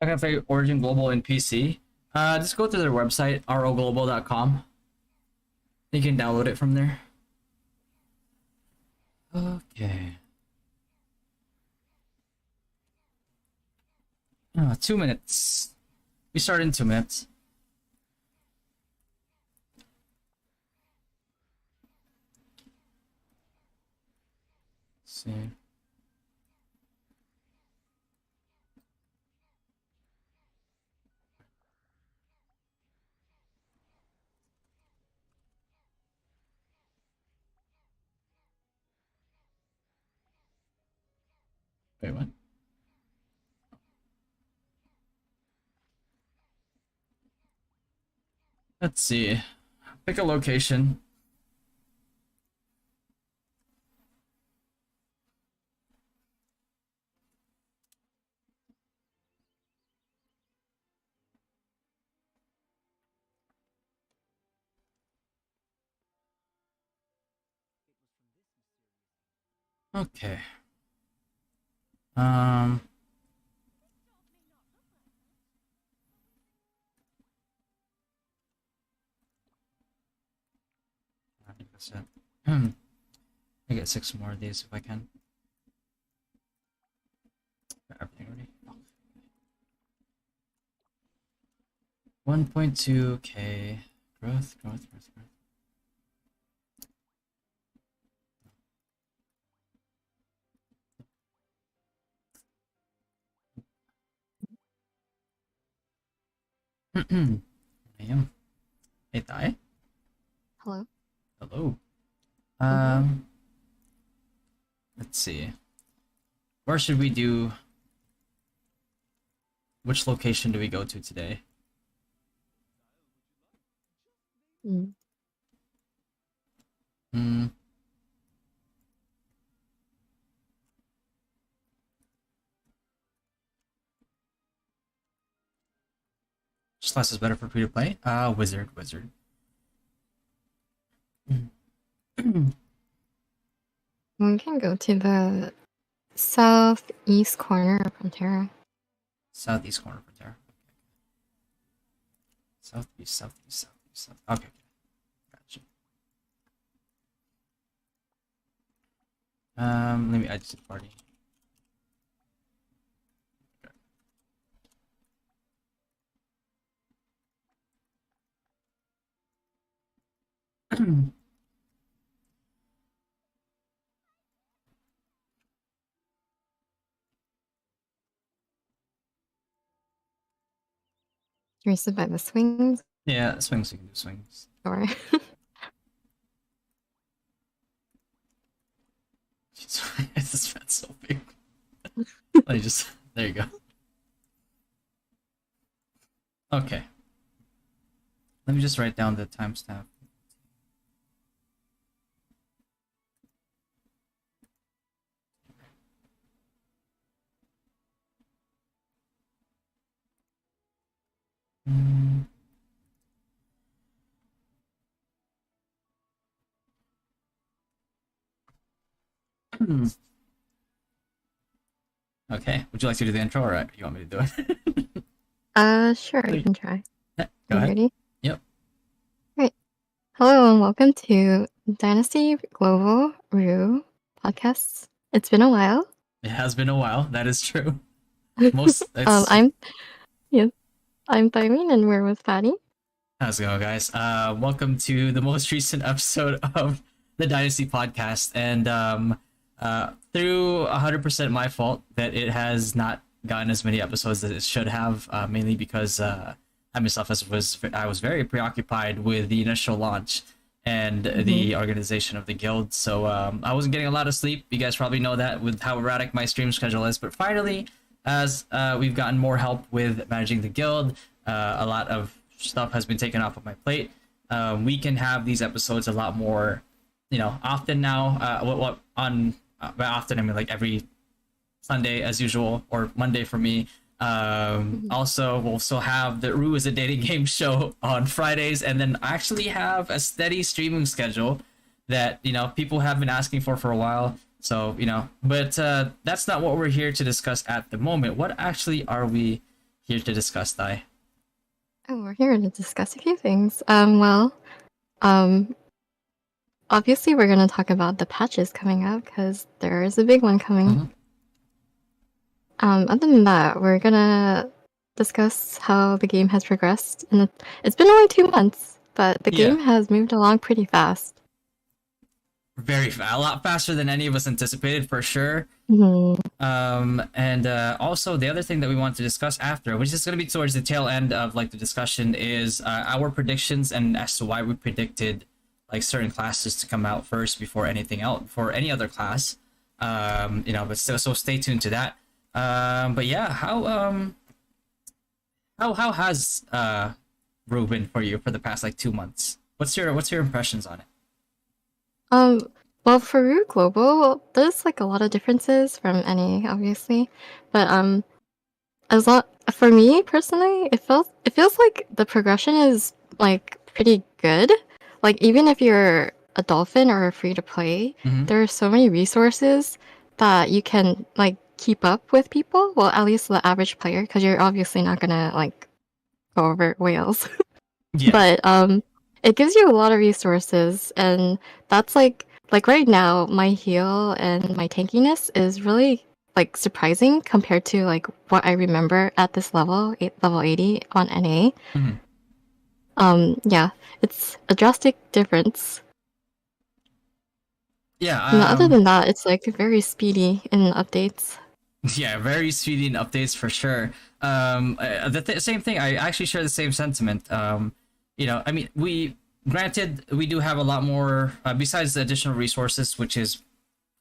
I can play Origin Global in PC. Just go to their website, roglobal.com. You can download it from there. Okay. 2 minutes. We start in 2 minutes. Let's see. Wait, what? Let's see. Pick a location. Okay. Um. I think that's it. I get 6 more of these if I can. Got everything ready. 1.2k growth. I am. Hey, Thai. Hello. Hello. Mm-hmm. Let's see. Where should we do? Which location do we go to today? Mm. Hmm. Which class is better for free to play? Wizard. We can go to the southeast corner of Frontera. Southeast corner of there. Southeast. Okay. Gotcha. Let me add you to the party. Raised by the swings. Yeah, swings. You can do swings. Or This fat's so big. Let me just. There you go. Okay. Let me just write down the timestamp. Okay. Would you like to do the intro, or you want me to do it? sure, I can try. Yeah, Are go you ahead. ready? Yep. Great. Hello and welcome to Dynasty Global Rue podcasts. It's been a while. It has been a while. That is true. Most. I'm Thymine and we're with Patty. How's it going, guys? Welcome to the most recent episode of the Dynasty podcast, and through 100% my fault that it has not gotten as many episodes as it should have, mainly because I myself I was very preoccupied with the initial launch and the organization of the guild, so I wasn't getting a lot of sleep. You guys probably know that with how erratic my stream schedule is, but finally, as we've gotten more help with managing the guild, a lot of stuff has been taken off of my plate. We can have these episodes a lot more, often now. By often I mean like every Sunday as usual, or Monday for me. Also, we'll still have the Rue is a dating game show on Fridays, and then actually have a steady streaming schedule that people have been asking for a while. So but that's not what we're here to discuss at the moment. What actually are we here to discuss, Dai? Oh, we're here to discuss a few things. Um, obviously we're gonna talk about the patches coming up because there is a big one coming. Mhm. Other than that, we're gonna discuss how the game has progressed, and it's been only 2 months, but the Yeah. game has moved along pretty fast. A lot faster than any of us anticipated, for sure. Mhm. And also the other thing that we want to discuss after, which is going to be towards the tail end of like the discussion, is our predictions and as to why we predicted like certain classes to come out first before anything else, before any other class. But still, so stay tuned to that. But yeah, how has Ruben for you for the past like 2 months? What's your impressions on it? Um, well, for Root Global, there's like a lot of differences from NA, obviously, but as long for me personally, it feels like the progression is like pretty good. Like even if you're a dolphin or a free to play, Mhm. there are so many resources that you can like keep up with people. Well, at least the average player, because you're obviously not gonna like go over whales. Yeah. But it gives you a lot of resources, and that's like right now my heal and my tankiness is really like surprising compared to like what I remember at this level 80 on NA. Mhm. Yeah, it's a drastic difference. Yeah. And other than that, it's like very speedy in updates. Yeah, very speedy in updates for sure. Same thing. I actually share the same sentiment. I mean, granted we do have a lot more besides the additional resources, which is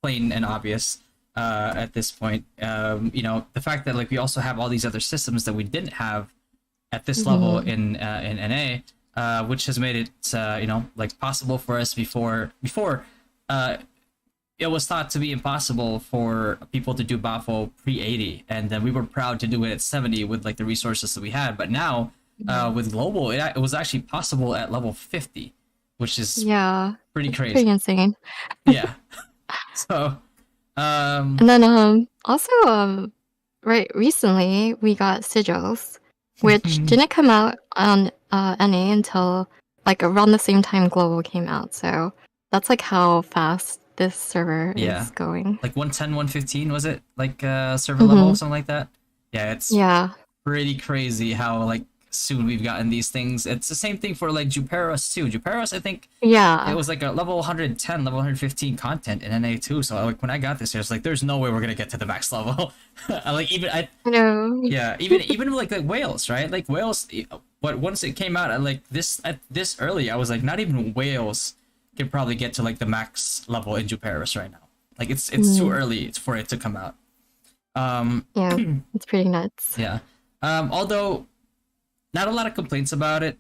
plain and obvious at this point. The fact that like we also have all these other systems that we didn't have at this level Mhm. in NA, which has made it like possible for us before. Uh, it was thought to be impossible for people to do Bafo pre 80, and then we were proud to do it at 70 with like the resources that we had. But now, Mhm. with global, it was actually possible at level 50, which is Yeah, pretty it's crazy. pretty insane. Yeah. So, um, And then also right recently we got sigils, which didn't come out on NA until like around the same time Global came out. So that's like how fast this server yeah, is going. like 110, 115 was it? Like server level, Hmm. something like that. Yeah, it's Yeah, pretty crazy how like soon we've gotten these things. It's the same thing for like Juperos too. Juperos, I think it yeah. was like a level 110, level 115 content in NA too. So like when I got this, I was like, "There's no way we're gonna get to the max level." I know. Yeah, even like whales, right? Like whales, but once it came out at this early, I was like, not even whales can probably get to like the max level in Juperos right now. Like it's too Mhm. early for it to come out. Um, Yeah, it's pretty nuts. yeah. Although not a lot of complaints about it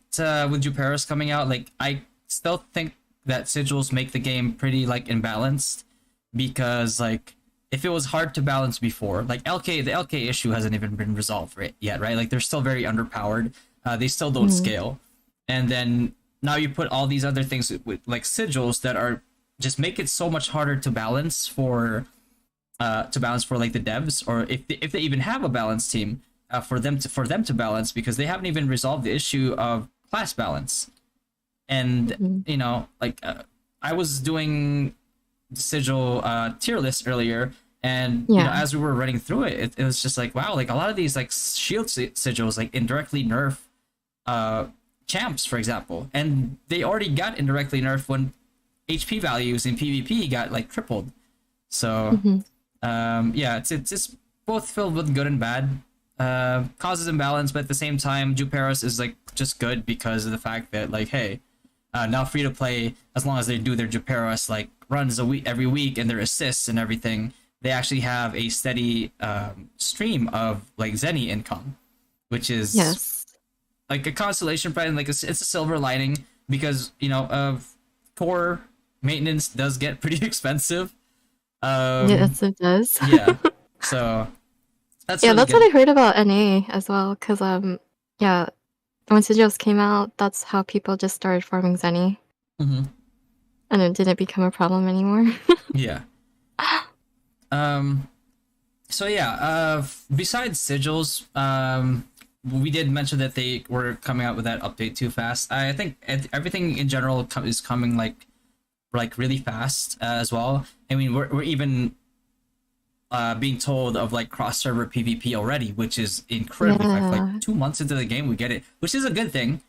with Juperos coming out. Like I still think that sigils make the game pretty like imbalanced because like if it was hard to balance before, like the LK issue hasn't even been resolved yet, right? Like they're still very underpowered. They still don't Mhm. scale, and then now you put all these other things with like sigils that are just make it so much harder to balance for like the devs, or if they even have a balance team for them to balance, because they haven't even resolved the issue of class balance. And Mhm. I was doing the sigil tier list earlier, and Yeah. as we were running through it was just like, wow, like a lot of these like shield sigils like indirectly nerf uh champs, for example, and they already got indirectly nerfed when HP values in PvP got like tripled. So Mhm. yeah, it's both filled with good and bad. Causes imbalance, but at the same time, Juperos is like just good because of the fact that like, hey, now free to play, as long as they do their Juperos like runs a week every week and their assists and everything, they actually have a steady stream of like Zenny income, which is Yes. like a consolation prize. Like it's a silver lining because of core maintenance does get pretty expensive. Um, Yes, it does. yeah, so that's Yeah, really that's what good. I heard about NA as well. Cause yeah, when Sigils came out, that's how people just started farming Zenny, Hmm. and it didn't become a problem anymore. Yeah. Um. So yeah. Besides sigils, we did mention that they were coming out with that update too fast. I think everything in general is coming like really fast as well. I mean, we're even being told of like cross server PvP already, which is incredibly fast. Yeah. Like 2 months into the game, we get it, which is a good thing,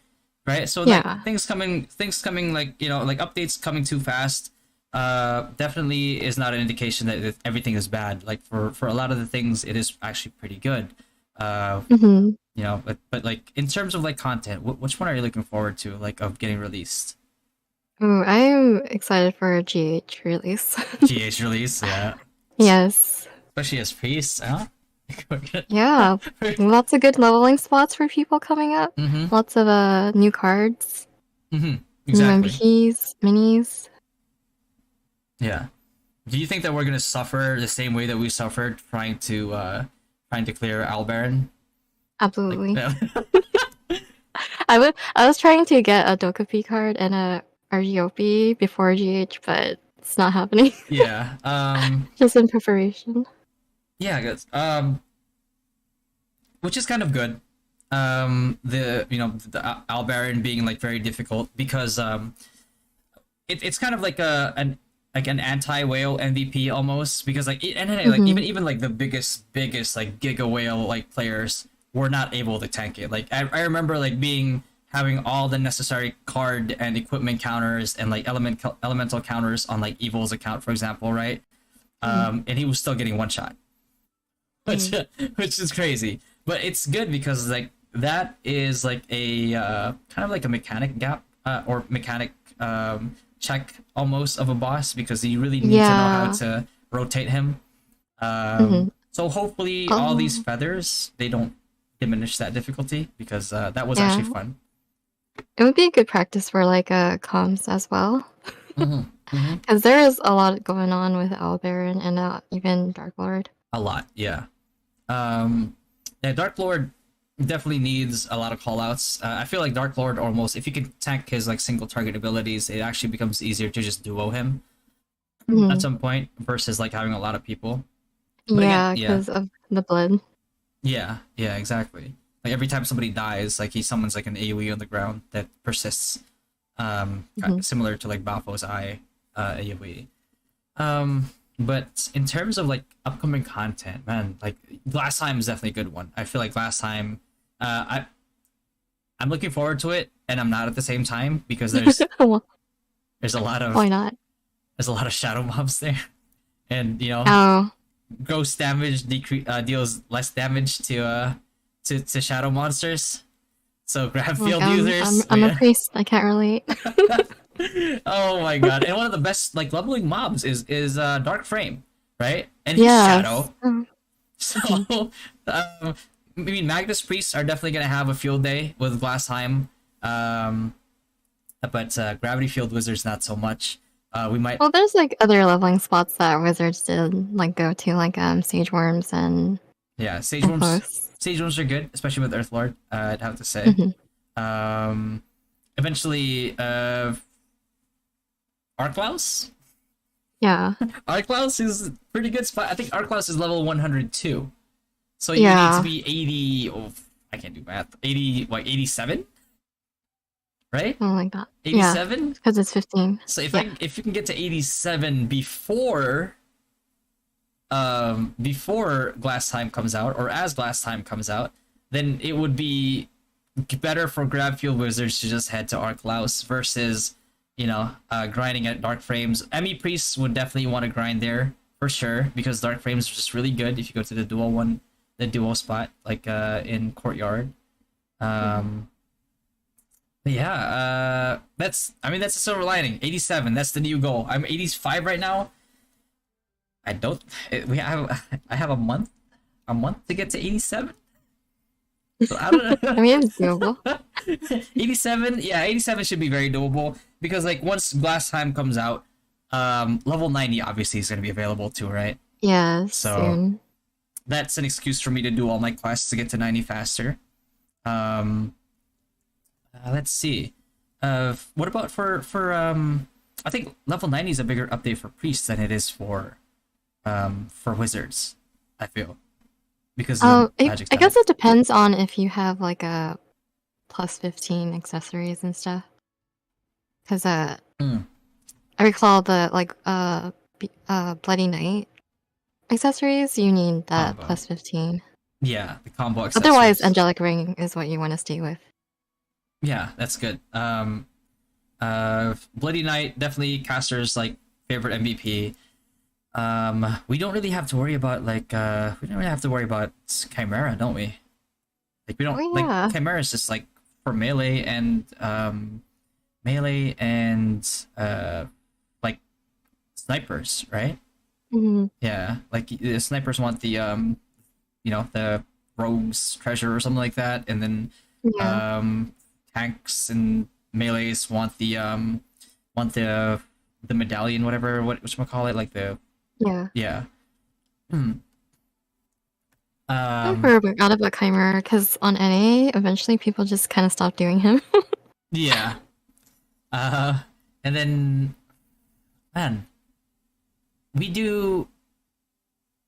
right? So like Yeah. things coming like like updates coming too fast. Definitely is not an indication that everything is bad. Like for a lot of the things, it is actually pretty good. Uh, Hmm. but like in terms of like content, which one are you looking forward to, like of getting released? Ooh, I'm excited for a GH release. GH release, yeah. Yes. Especially as priest, huh? Yeah. Lots of good leveling spots for people coming up. Mm-hmm. Lots of new cards, Mm-hmm. new Exactly. MVPs, minis. Yeah. Do you think that we're gonna suffer the same way that we suffered trying to clear Albaran? Like, Absolutely. I was trying to get a Dokopi card and a RGOP before GH, but it's not happening. yeah. Just in preparation. Yeah, I guess. Which is kind of good. The Albaran being like very difficult because it's kind of like an anti whale MVP almost, because like like even like the biggest like giga whale like players were not able to tank it. Like I remember like having all the necessary card and equipment counters and like elemental counters on like Evil's account, for example, right? And he was still getting one shot, which which is crazy. But it's good because like that is like a kind of like a mechanic gap or mechanic check almost of a boss, because you really need to know how Yeah. to rotate him. Mhm. So hopefully all these Oh, feathers, they don't diminish that difficulty, because that was actually yeah. fun. It would be a good practice for like comms as well. Hmm. Hmm. Because there is a lot going on with Albaran and even Dark Lord. A lot, yeah. Um, yeah, Dark Lord definitely needs a lot of callouts. I feel like Dark Lord almost, if you can tank his like single target abilities, it actually becomes easier to just duo him at Mhm. some point versus like having a lot of people. But again, Yeah, yeah, because of the blood. yeah, exactly. Like every time somebody dies, like he summons like an AoE on the ground that persists, Mhm. similar to like Bafo's Eye AoE. But in terms of like upcoming content, man, like last time is definitely a good one. I feel like last time, I'm looking forward to it, and I'm not at the same time, because Well, there's a lot of why not? shadow mobs there, and Oh, ghost damage deals less damage to shadow monsters. So grab look, field users, I'm a priest. I can't relate. oh my god! And one of the best like leveling mobs is Dark Frame, right? And he's Yes. shadow. Oh, So, mhm. I mean, Magnus priests are definitely gonna have a field day with Glassheim, but Gravity Field Wizards not so much. We might, Well, there's like other leveling spots that wizards did like go to, like sage worms yeah, Sage and Worms. close. Sage Worms are good, especially with Earthlord. I'd have to say. Hmm. Um, Eventually, Arklaus. Yeah. Arklaus is a pretty good spot. I think Arklaus is level 102. So you need to Yeah. be 80. Oh, I can't do math. 80, like 87, right? Something like that. Yeah. 87. Because it's 15. So Yeah. if you can get to 87 before Glass Time comes out, or as Glass Time comes out, then it would be better for Grab Fuel Wizards to just head to Arklaus versus grinding at Dark Frames. ME Priests would definitely want to grind there for sure, because Dark Frames are just really good if you go to the dual spot like in Courtyard. Um, but yeah, that's a silver lining. 87, that's the new goal. I'm 85 right now. I don't. We have. I have a month to get to 87. So I don't I know. mean, it's doable. 87. Yeah, 87 should be very doable, because like once Glass Time comes out, level 90 obviously is going to be available too, right? Yeah, So soon. that's an excuse for me to do all my quests to get to 90 faster. Um, let's see. What about for. I think level 90 is a bigger update for priests than it is for wizards. I feel. because of the magic I guess type. it depends on if you have like a plus 15 accessories and stuff. Because Mm, I recall the like Bloody Knight accessories. You need that combo. plus 15. Yeah, the combo Otherwise, accessories. Angelic Ring is what you want to stay with. Yeah, that's good. Bloody Knight definitely caster's like favorite MVP. We don't really have to worry about like we don't really have to worry about Chimera, don't we? Like we Oh don't like yeah. Chimera is just like for melee and like snipers, right? Mhm. Yeah, like the snipers want the the rogue's treasure or something like that, and then Yeah. tanks and melees want want the medallion, whatever what call it, like the Yeah. yeah. Hmm. I never Um, forgot about Chimer because on NA, eventually people just kind of stopped doing him. yeah. Uh, and then man, we do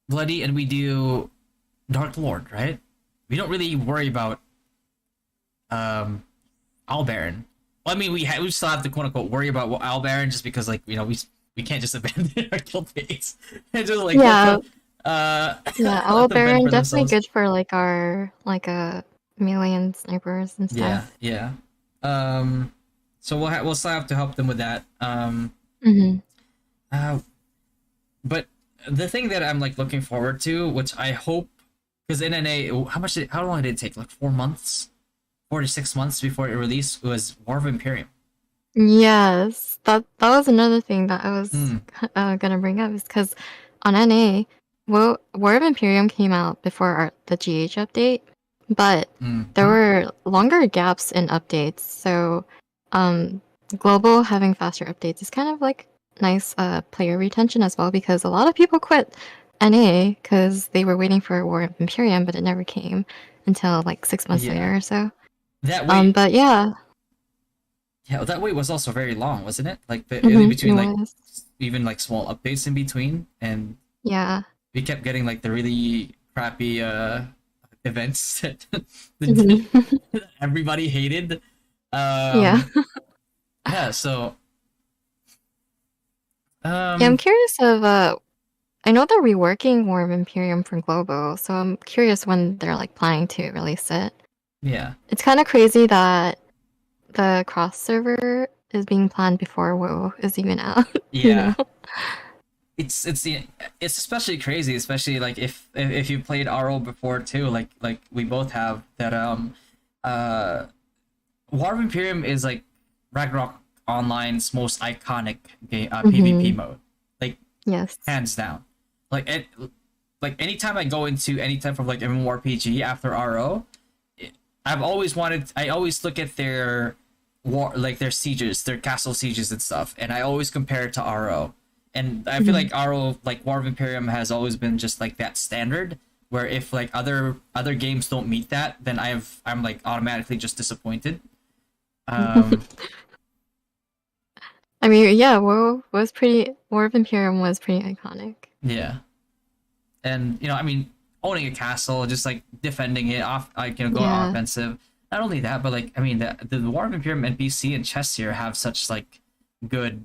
bloody and we do Dark Lord, right? We don't really worry about um Albaron. Well, I mean, we still have to quote unquote worry about Albaron just because like we can't just abandon our guild mates and just like Yeah, uh yeah. let Owl them fend Baron for definitely themselves. good for like our like melee and snipers and Yeah, stuff. yeah. Um, so we'll still have to help them with that. Hmm. Uh, but the thing that I'm like looking forward to, which I hope, because in NA, how long did it take? Like 4 months, 4 to 6 months before it released. It was War of Imperium. Yes, that was another thing that I was Hmm. gonna bring up is because on NA, well, War of Imperium came out before the GH update, but there Hmm. were longer gaps in updates. So, um, global having faster updates is kind of like nice player retention as well because a lot of people quit NA because they were waiting for War of Imperium, but it never came until like 6 months Yeah. later or so. That wait, But yeah, yeah, that wait was also very long, wasn't it? Like the in it between, like was. even like small updates in between, and Yeah. we kept getting like the really crappy events that Mhm. everybody hated. Yeah. Um, yeah, so Yeah, I'm um, curious of I know they're reworking War of Imperium for Global, so I'm curious when they're like planning to release it. yeah, It's kind of crazy that the cross server is being planned before WoW is even out, you know? yeah. It's especially crazy, especially like if you played RO before too, like we both have that. Uh, War of Imperium is like Ragnarok Online's most iconic game, PvP Hmm. mode, like Yes. hands down. Like it, like anytime I go into any type of like MMORPG after RO, I always look at their war, like their sieges, their castle sieges and stuff, and I always compare it to RO. And I feel Hmm. like RO, like War of Imperium, has always been just like that standard. Where if like other games don't meet that, then I'm like automatically just disappointed. Um, I mean, yeah, WoW was pretty. War of Imperium was pretty iconic. yeah, and I mean, owning a castle, just like defending it off, like going Yeah. offensive. Not only that, but like I mean, the War of Imperium NPC and chests here have such like good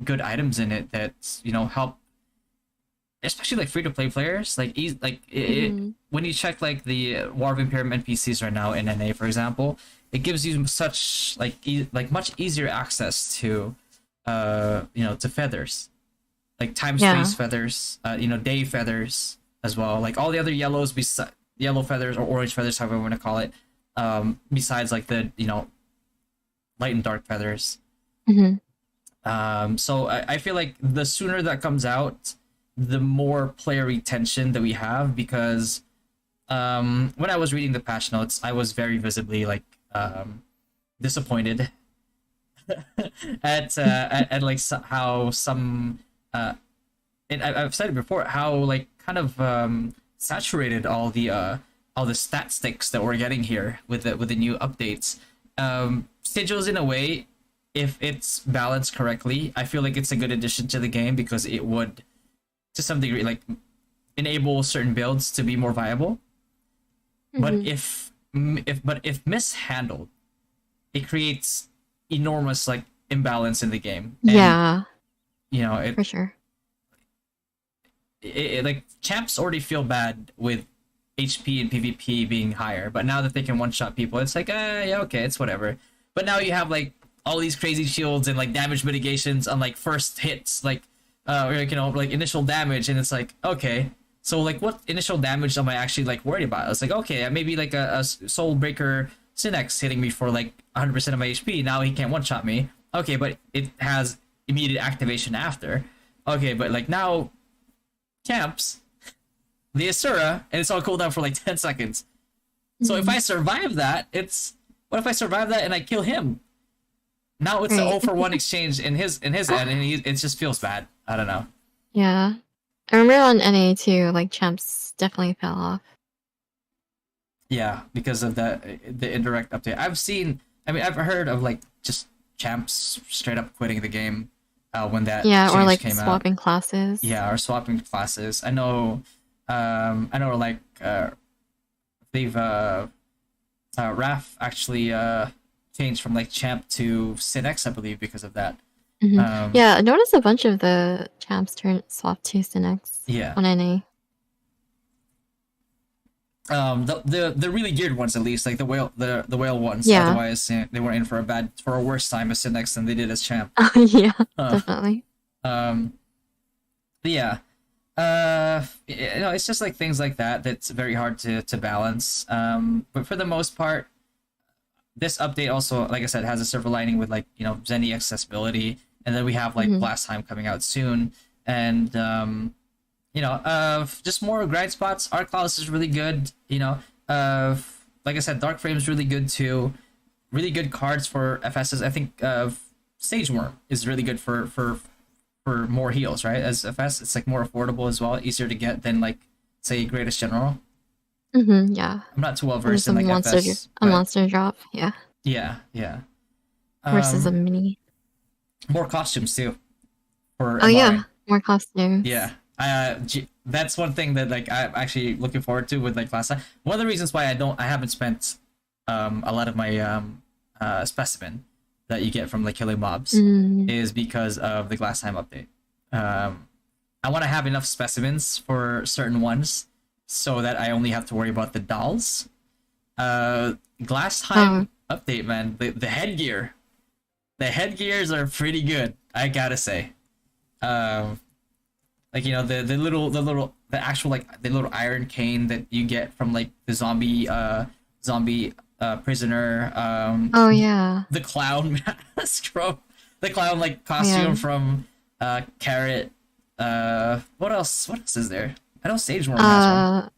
good items in it that help, especially like free to play players. Like Hmm. when you check like the War of Imperium NPCs right now in NA, for example, it gives you such like like much easier access to to feathers, like times threes Yeah. feathers, day feathers as well, like all the other yellows besides yellow feathers or orange feathers, however you want to call it, besides like the light and dark feathers. Hmm. So I feel like the sooner that comes out, the more player retention that we have, because when I was reading the patch notes, I was very visibly like disappointed at like how some and I've said it before, how like kind of saturated all the stat sticks that we're getting here with the new updates. Sigils, in a way, if it's balanced correctly, I feel like it's a good addition to the game because it would, to some degree, like enable certain builds to be more viable. But Mhm. if mishandled, it creates enormous like imbalance in the game, and Yeah, you know for sure. like champs already feel bad with HP and PvP being higher, but now that they can one shot people, it's like yeah, okay, it's whatever. But now you have like all these crazy shields and like damage mitigations on like first hits, like or like, like initial damage, and it's like okay, so like what initial damage am I actually like worried about? It's like okay, maybe like a soul breaker Synex hitting me for like 100% of my HP. Now he can't one shot me. Okay, but it has immediate activation after. Okay, but like now camps the Asura, and it's on cooldown for like 10 seconds. So if Mhm. I survive that, it's what if I survive that and I kill him? Now it's an Right. 0 for 1 exchange in his end, and it just feels bad. I don't know. Yeah. I remember on NA too, like champs definitely fell off. Yeah, because of the indirect update. I've heard of like just champs straight up quitting the game when that Yeah, or change like came out. swapping classes. Yeah, or swapping classes. I know like they've Raf actually changed from like champ to Synex, I believe, because of that. Mhm. Um, Yeah, I noticed a bunch of the champs turn swap to Synex yeah. on NA. The really geared ones at least, like the whale ones. Yeah. Otherwise, they were in for a worse time as Synex than they did as champ. Yeah, Uh, definitely. um, but yeah. It's just like things like that that's very hard to balance. But for the most part, this update also, like I said, has a silver lining with like Zenny accessibility, and then we have like Mhm. Blast Time coming out soon, and just more grind spots. Arc Cloud is really good. Like I said, Dark Frame is really good too. Really good cards for FSs. I think Sage Worm is really good for more heals, right? As FS, it's like more affordable as well, easier to get than like say Greatest General. Mhm, yeah. I'm not too well And versed there's in like FS, a but monster drop, yeah, yeah. versus a Um, mini. More costumes too for Oh yeah, MRing. more costumes. Yeah. That's one thing that like I'm actually looking forward to with like last time. One of the reasons why I haven't spent a lot of my specimen that you get from like killing mobs Mm. is because of the glass time update. I want to have enough specimens for certain ones so that I only have to worry about the dolls. Glass Oh, time update, man. The headgear, the headgears are pretty good. I gotta say. Um, like the actual like the little iron cane that you get from like the zombie prisoner. oh yeah, The clown mask from the clown like oh yeah. costume from Carrot. What else is there? I know Sage Worm has one. Uh,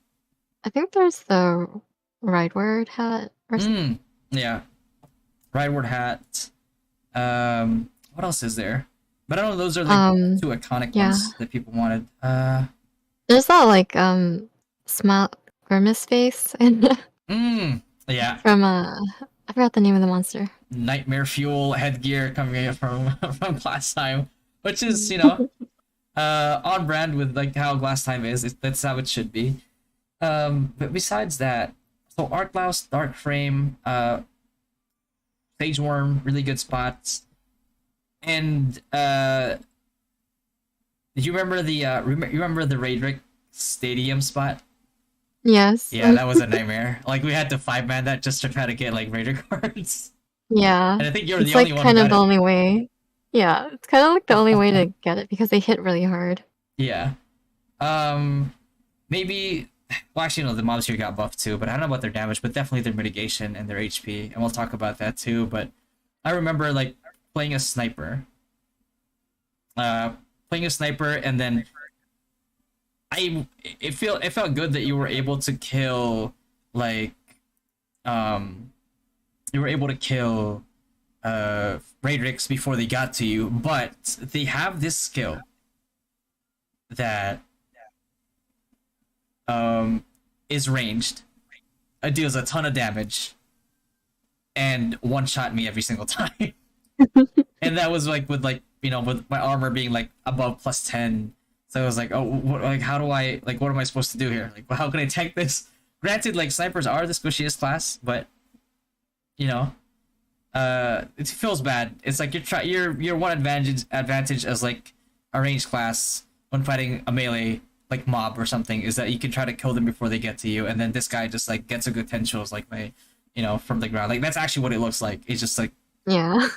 I think there's the right word hat or Yeah. Rideward hat. What else is there? But I don't know, those are like two iconic yeah. ones that people wanted. There's that like smile grimace face and Yeah. from I forgot the name of the monster. Nightmare Fuel headgear coming in from from Glass Time, which is on brand with like how Glass Time is. That's how it should be. But besides that, so Arclouse, Dark Frame, Sage Worm, really good spots. And you remember you remember the Raidrick Stadium spot? Yes. Yeah, that was a nightmare. Like we had to 5-man that just to try to get like Raider cards. Yeah. And I think you're It's the only like one who kind of got the it. only way. Yeah, it's kind of like the only way to get it because they hit really hard. Yeah. Maybe. Well, actually, no. The mobs here got buffed too, but I don't know about their damage, but definitely their mitigation and their HP, and we'll talk about that too. But I remember like playing a sniper. Playing a sniper, and then it felt good that you were able to kill like um you were able to kill Raidrix before they got to you, but they have this skill that is ranged. It deals a ton of damage and one shot me every single time. And that was like with like with my armor being like above +10 So I was like, oh, like how do I like what am I supposed to do here? Like, how can I tank this? Granted, like snipers are the squishiest class, but you know, it feels bad. It's like you're one advantage as like a range class when fighting a melee like mob or something is that you can try to kill them before they get to you, and then this guy just like gets a good 10 kills like they, from the ground. Like that's actually what it looks like. It's just like, Yeah.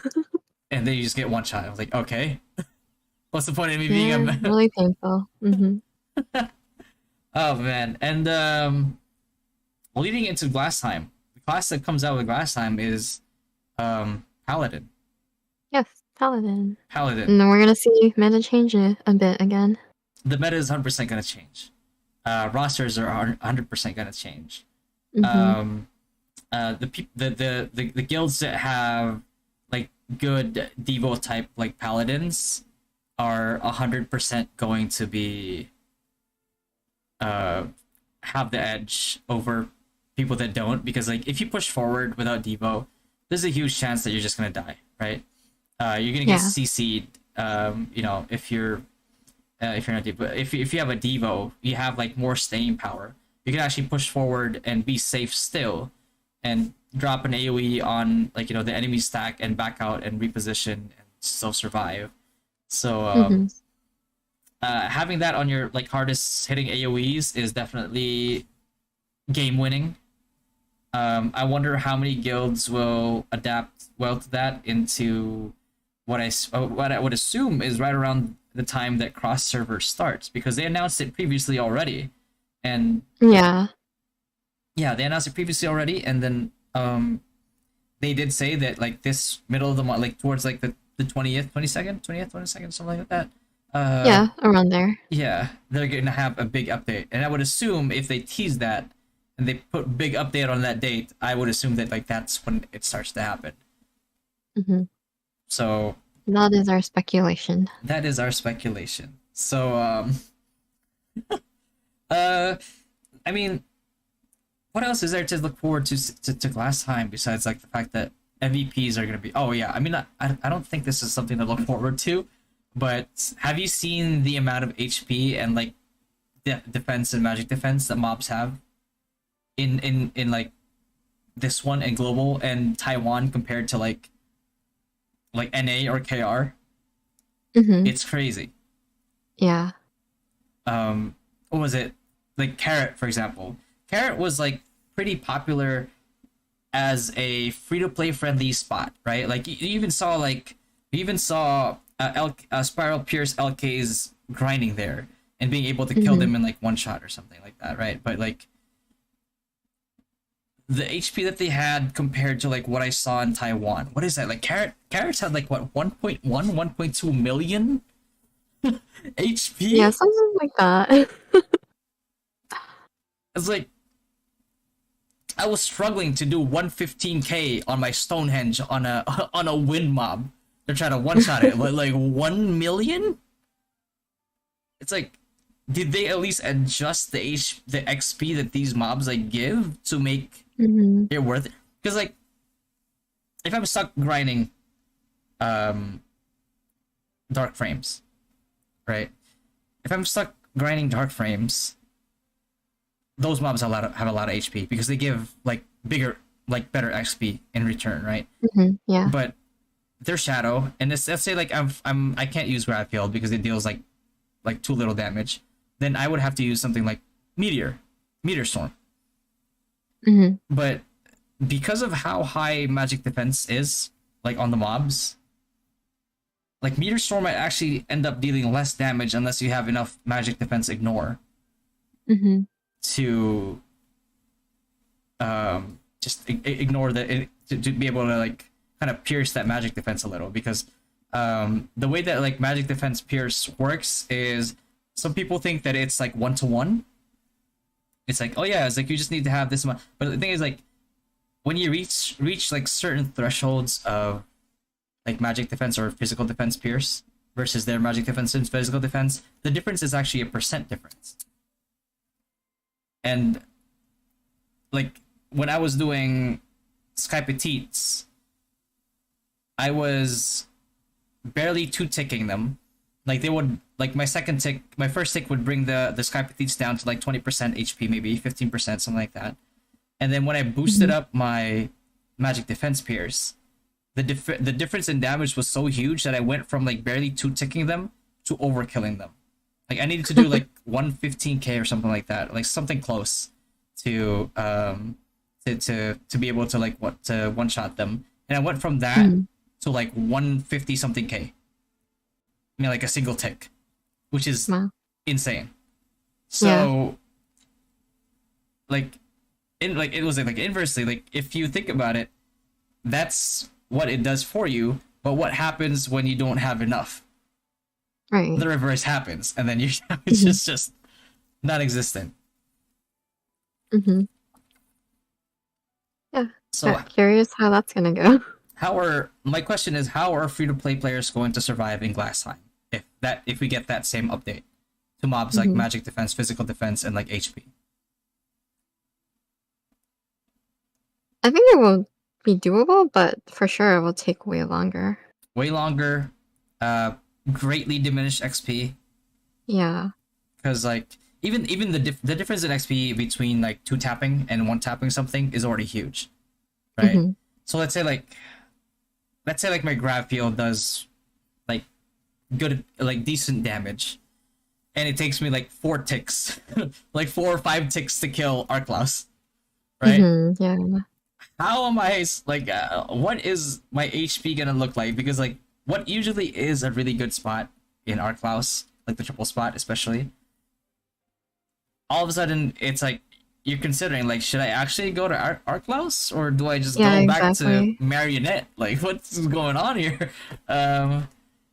and then you just get one shot. I was like, okay, what's the point of me being Yeah, a? really painful. Oh man, and leading into glass time, the class that comes out with glass time is paladin. Yes, Paladin. Paladin. And then we're gonna see meta change it a bit again. The meta is 100% gonna change. Rosters are 100% gonna change. Mm-hmm. The guilds that have like good Devo type like paladins are 100% going to be have the edge over people that don't, because like if you push forward without Devo, there's a huge chance that you're just gonna die, right? You're gonna get Yeah. CC'd. If you're not Devo, if you have a Devo, you have like more staying power. You can actually push forward and be safe still, and drop an AOE on like the enemy stack and back out and reposition and still survive. So Mm-hmm. having that on your like hardest hitting AOEs is definitely game winning. I wonder how many guilds will adapt well to that into what I would assume is right around the time that cross server starts, because they announced it previously already, and Yeah. yeah, they announced it previously already, and then they did say that like this middle of the month, like towards like the 20th, 22nd, something like that. Yeah, around there. Yeah, they're gonna have a big update, and I would assume if they tease that and they put big update on that date, I would assume that like that's when it starts to happen. Mm-hmm. So That is our speculation. that is our speculation. So uh I mean, what else is there to look forward to last time besides like the fact that MVPs are gonna be? Oh yeah, I mean I don't think this is something to look forward to, but have you seen the amount of HP and like defense and magic defense that mobs have in like this one and global and Taiwan compared to like NA or KR? Mm-hmm. It's crazy. Yeah. What was it? Like Carrot, for example. Carrot was like pretty popular as a free to play friendly spot, right? Like you even saw Spiral Pierce LK's grinding there and being able to kill Mm-hmm. them in like one shot or something like that, right? But like the HP that they had compared to like what I saw in Taiwan, what is that? Like Carrots had like what 1.1, 1.2 million HP? Yeah, something like that. It's like I was struggling to do 115k on my Stonehenge on a on a wind mob. They're trying to one shot it like 1 million. It's like, did they at least adjust the XP that these mobs like give to make Mm-hmm. it worth it? Because like, if I'm stuck grinding, dark frames, right? If I'm stuck grinding dark frames, those mobs have a lot of HP because they give like better XP in return, right? Mm-hmm. Yeah. But they're shadow, and let's say like I can't use grab field because it deals like too little damage. Then I would have to use something like meteor storm. Mm-hmm. But because of how high magic defense is like on the mobs, like meteor storm might actually end up dealing less damage unless you have enough magic defense ignore Mm-hmm. to just ignore to be able to like kind of pierce that magic defense a little, because the way that like magic defense pierce works is some people think that it's like 1-to-1. It's like, oh yeah, it's like you just need to have this amount, but the thing is like when you reach like certain thresholds of like magic defense or physical defense pierce versus their magic defense and physical defense, the difference is actually a percent difference. And like when I was doing Sky Petites, I was barely two ticking them, Like they would like my first tick would bring the sky petite down to like 20% HP, maybe 15%, something like that. And then when I boosted Mhm. up my magic defense pierce, the difference in damage was so huge that I went from like barely two ticking them to overkilling them. Like I needed to do like 115k or something like that, like something close to to be able to like what to one shot them. And I went from that Mhm. to like 150 something k. I mean like a single tick, which is Wow. insane. Yeah. So like it was like inversely, like if you think about it, that's what it does for you, but what happens when you don't have enough? Right. The reverse happens, and then your damage Mhm. is just non-existent. Mhm. Yeah. So Curious how that's gonna go. how are my question is how are free-to-play players going to survive in glass time if we get that same update to mobs like Mhm. magic defense, physical defense, and like HP? I think it will be doable, but for sure it will take way longer. Way longer, uh, greatly diminished XP, Yeah. because like even the difference in XP between like two tapping and one tapping something is already huge, right? Mhm. So let's say like my grab field does like good like decent damage, and it takes me like 4 ticks, like 4 or 5 ticks to kill Arklaus, right? Mhm. Yeah. How am I like what is my HP gonna look like? Because like what usually is a really good spot in Arklaus, like the triple spot especially, all of a sudden it's like you're considering like should I actually go to Arklaus or do I just Yeah. go back to Exactly. Marionette? Like what's going on here? Um,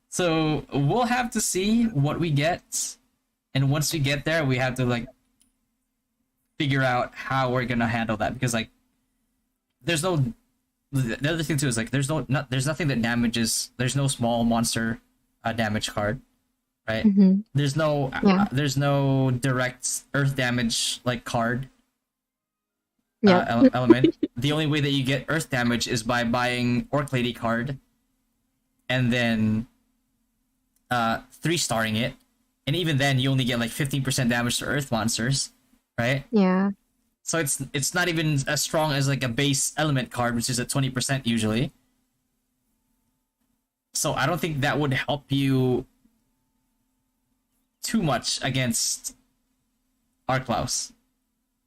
so we'll have to see what we get, and once we get there, we have to like figure out how we're gonna handle that because like there's no the other thing too is like there's nothing that damages. There's no small monster damage card, right? Mhm. Yeah. There's no direct earth damage like card Yep. element. The only way that you get earth damage is by buying Orc Lady card and then 3-starring it, and even then you only get like 15% damage to earth monsters, right? Yeah. So it's not even as strong as like a base element card, which is at 20% usually. So I don't think that would help you too much against Arklaus.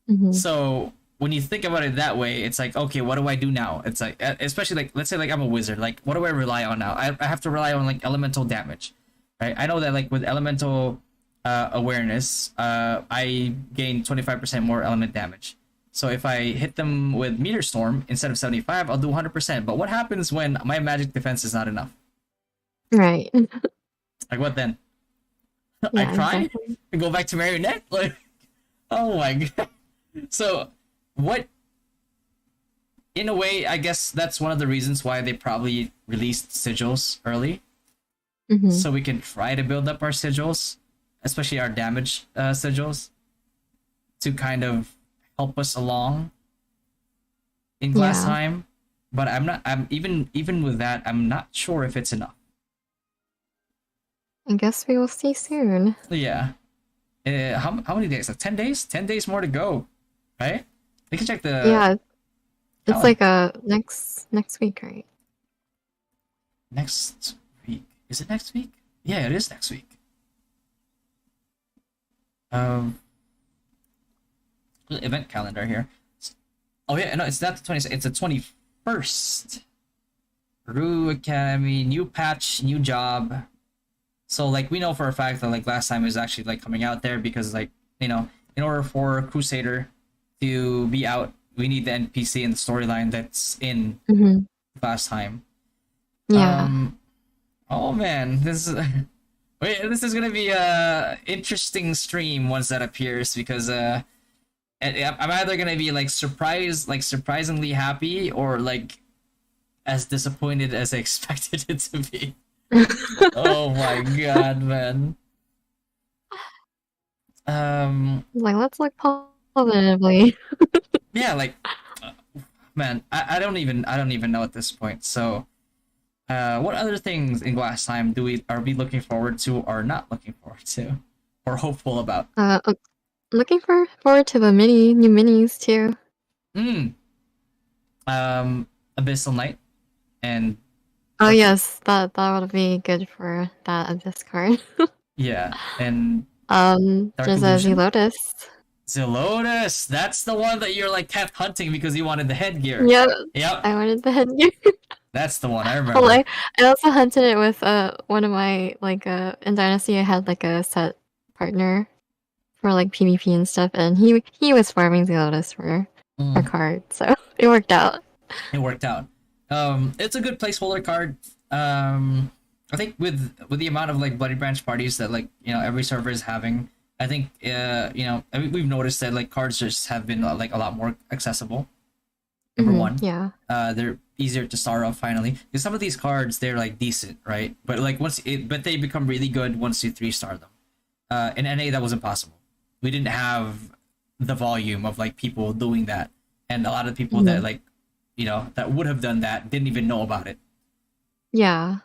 Mhm. So when you think about it that way, it's like, okay, what do I do now? It's like, especially like, let's say like I'm a wizard. Like, what do I rely on now? I have to rely on like elemental damage, right? I know that like with elemental awareness, I gain 25% more element damage. So if I hit them with meteor storm instead of 75, I'll do 100%. But what happens when my magic defense is not enough? Right. Like what then? I Yeah. cry Exactly. and go back to marionette? Like, oh my god. So what in a way, I guess that's one of the reasons why they probably released sigils early, Mhm. so we can try to build up our sigils, especially our damage sigils, to kind of help us along in glass Yeah. time. But I'm not. I'm even with that, I'm not sure if it's enough. I guess we will see soon. Yeah. How many days? Like 10 days? 10 days more to go, right? We can check the Yeah. It's calendar like next week, right? next week. Is it next week? Yeah, it is next week. Um, event calendar here. Oh yeah, no, it's not the 20th. It's the 21st. Rue Academy, new patch, new job. So like we know for a fact that like last time is actually like coming out there because like in order for Crusader to be out, we need the NPC and the storyline that's in Mhm. last time. Yeah. Um. Oh man, this is wait. This is gonna be a interesting stream once that appears because I'm either gonna be like surprised, like surprisingly happy, or like as disappointed as I expected it to be. Oh my god, man. Like, let's look positively. Yeah, like, uh, man, I don't even know at this point. So, What other things in Glass Time are we looking forward to or not looking forward to, or hopeful about? Looking forward to the new minis too. Hmm. Abyssal Knight and Oh yes, that would be good for that Discord. yeah, and Dark There's a Illusion. Zelotus. Zelotus, that's the one that you're like kept hunting because you wanted the headgear. Yep, Yep, I wanted the headgear. that's the one I Oh, remember. I also hunted it with one of my in Dynasty. I had like a set partner for like PvP and stuff, and he was farming Zelotus for Mm, card, so it worked out. it worked out. It's a good placeholder card. I think with the amount of like Bloody Branch parties that like every server is having, I think I mean, we've noticed that like cards just have been like a lot more accessible. Number one, Yeah. they're easier to start off finally because some of these cards they're like decent, right? But like but they become really good once you 3-star them. In NA that was impossible. We didn't have the volume of like people doing that, and a lot of people that like that would have done that didn't even know about it. Yeah.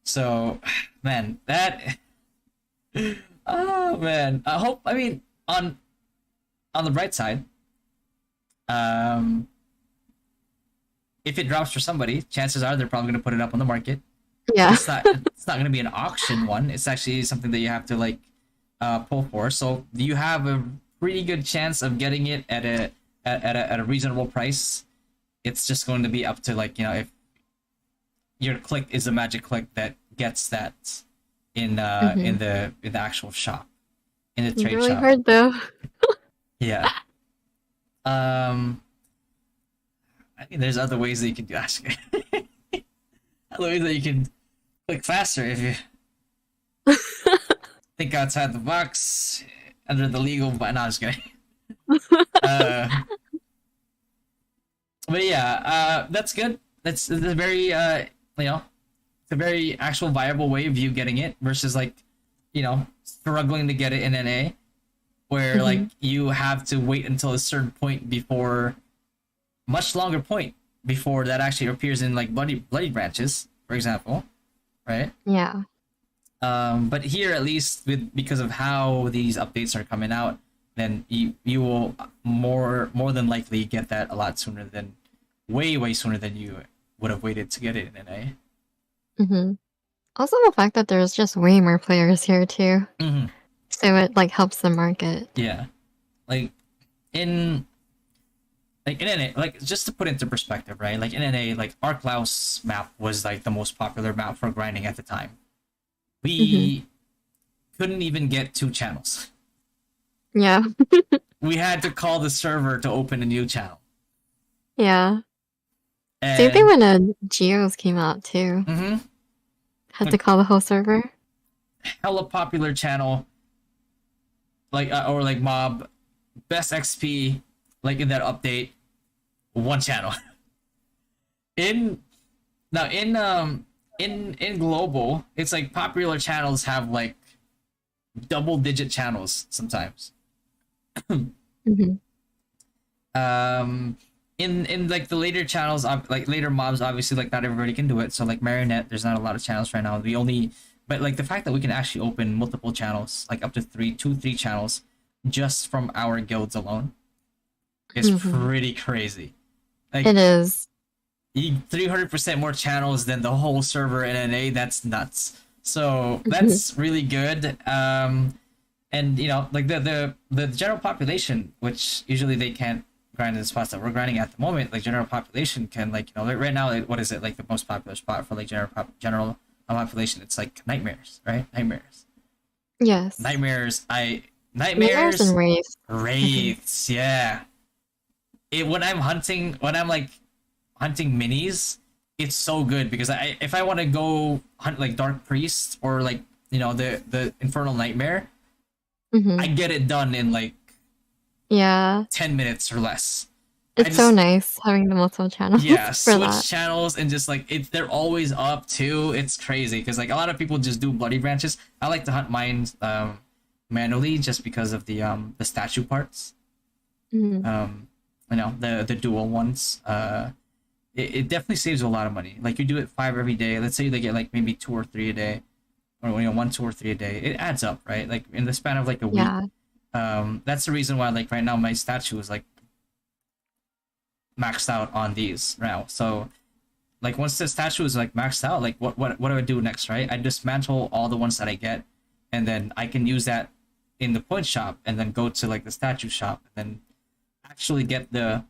So man, that oh man, I mean on the bright side, um if it drops for somebody, chances are they're probably going to put it up on the market. Yeah. It's not going to be an auction one. It's actually something that you have to like pull for. So you have a pretty good chance of getting it at a reasonable price. It's just going to be up to like if your click is a magic click that gets that in the actual shop, in the It's trade really shop. hard though. Yeah. I mean, there's other ways that you can do that. Other ways that you can click faster if you think outside the box under the legal. But no, I'm just kidding. But yeah, that's good. That's a very it's a very actual viable way of you getting it versus like struggling to get it in NA, where like you have to wait until a certain point before much longer point before that actually appears in like bloody branches, for example, right? Yeah. But here at least because of how these updates are coming out, then you will more than likely get that a lot sooner than way sooner than you would have waited to get it in NA. Also, the fact that there's just way more players here too, so it like helps the market. Yeah, like in NA, like just to put into perspective, right? Like in NA, like Arklaus map was like the most popular map for grinding at the time. We couldn't even get 2 channels. Yeah. We had to call the server to open a new channel. Yeah. And, Same thing when Geos came out too. Had to call the whole server. Hella popular channel, like or like mob, best XP, like in that update, 1 channel. in global, it's like popular channels have like double-digit channels sometimes. In like the later channels, like later mobs, obviously like not everybody can do it. So like Marionette, there's not a lot of channels right now. But like the fact that we can actually open multiple channels, like up to 3 channels, just from our guilds alone, is pretty crazy. Like, it is. 300% more channels than the whole server in NA. That's nuts. So that's really good. And like the general population, which usually they can't grind in the spots that we're grinding at the moment, like general population can like like right now, like, what is it, like the most popular spot for like general population? It's like nightmares, right? Nightmares. Yes. Nightmares And wraiths. Wraiths, yeah. When I'm like hunting minis, it's so good because if I want to go hunt like Dark Priest or like the Infernal Nightmare, I get it done in like 10 minutes or less. It's so nice having the multiple channels. Yeah, switch that. channels and just like they're always up too. It's crazy because like a lot of people just do bloody branches. I like to hunt mine manually just because of the statue parts. The dual ones. it definitely saves a lot of money. Like you do it 5 every day. Let's say they get like maybe 2 or 3 a day, or 1, 2 or 3 a day. It adds up, right? Like in the span of like a week. Yeah. That's the reason why like right now my statue is like maxed out on these now. So like once the statue is like maxed out, like what do I do next, right? I dismantle all the ones that I get, and then I can use that in the point shop, and then go to like the statue shop, and then actually get the,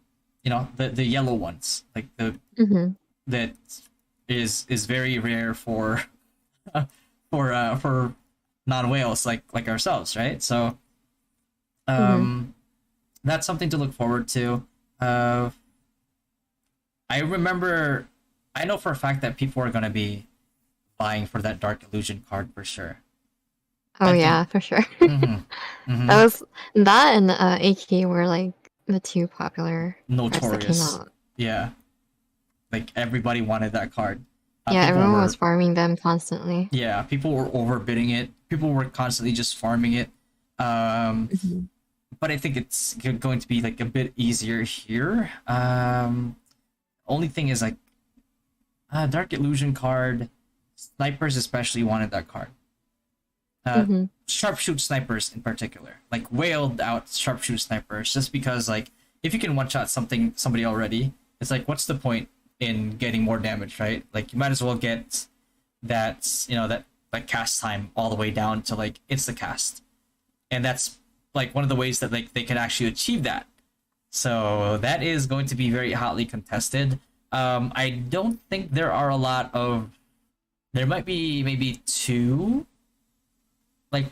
the yellow ones, like the Mm-hmm. that is very rare for for non whales like ourselves, right? So Mm-hmm. um, that's something to look forward to. Uh, I remember, I know for a fact that people are gonna be buying for that Dark Illusion card for sure. Oh I think. yeah, for sure. Mm-hmm, mm-hmm. That was that and AK were like the two popular cards that came Notorious. out. Yeah, like everybody wanted that card. Yeah, People everyone was were, farming them constantly. yeah, people were overbidding it. People were constantly just farming it. Um, Hmm. but I think it's going to be like a bit easier here. Only thing is like, Dark Illusion card, snipers especially wanted that card. Uh, Hmm. Sharpshoot snipers in particular, like whaled out sharpshoot snipers, just because like if you can one shot somebody already, it's like what's the point in getting more damage, right? Like you might as well get that, that like cast time all the way down to like insta cast, and that's like one of the ways that like they can actually achieve that. So that is going to be very hotly contested. I don't think there are a lot of. There might be maybe two, like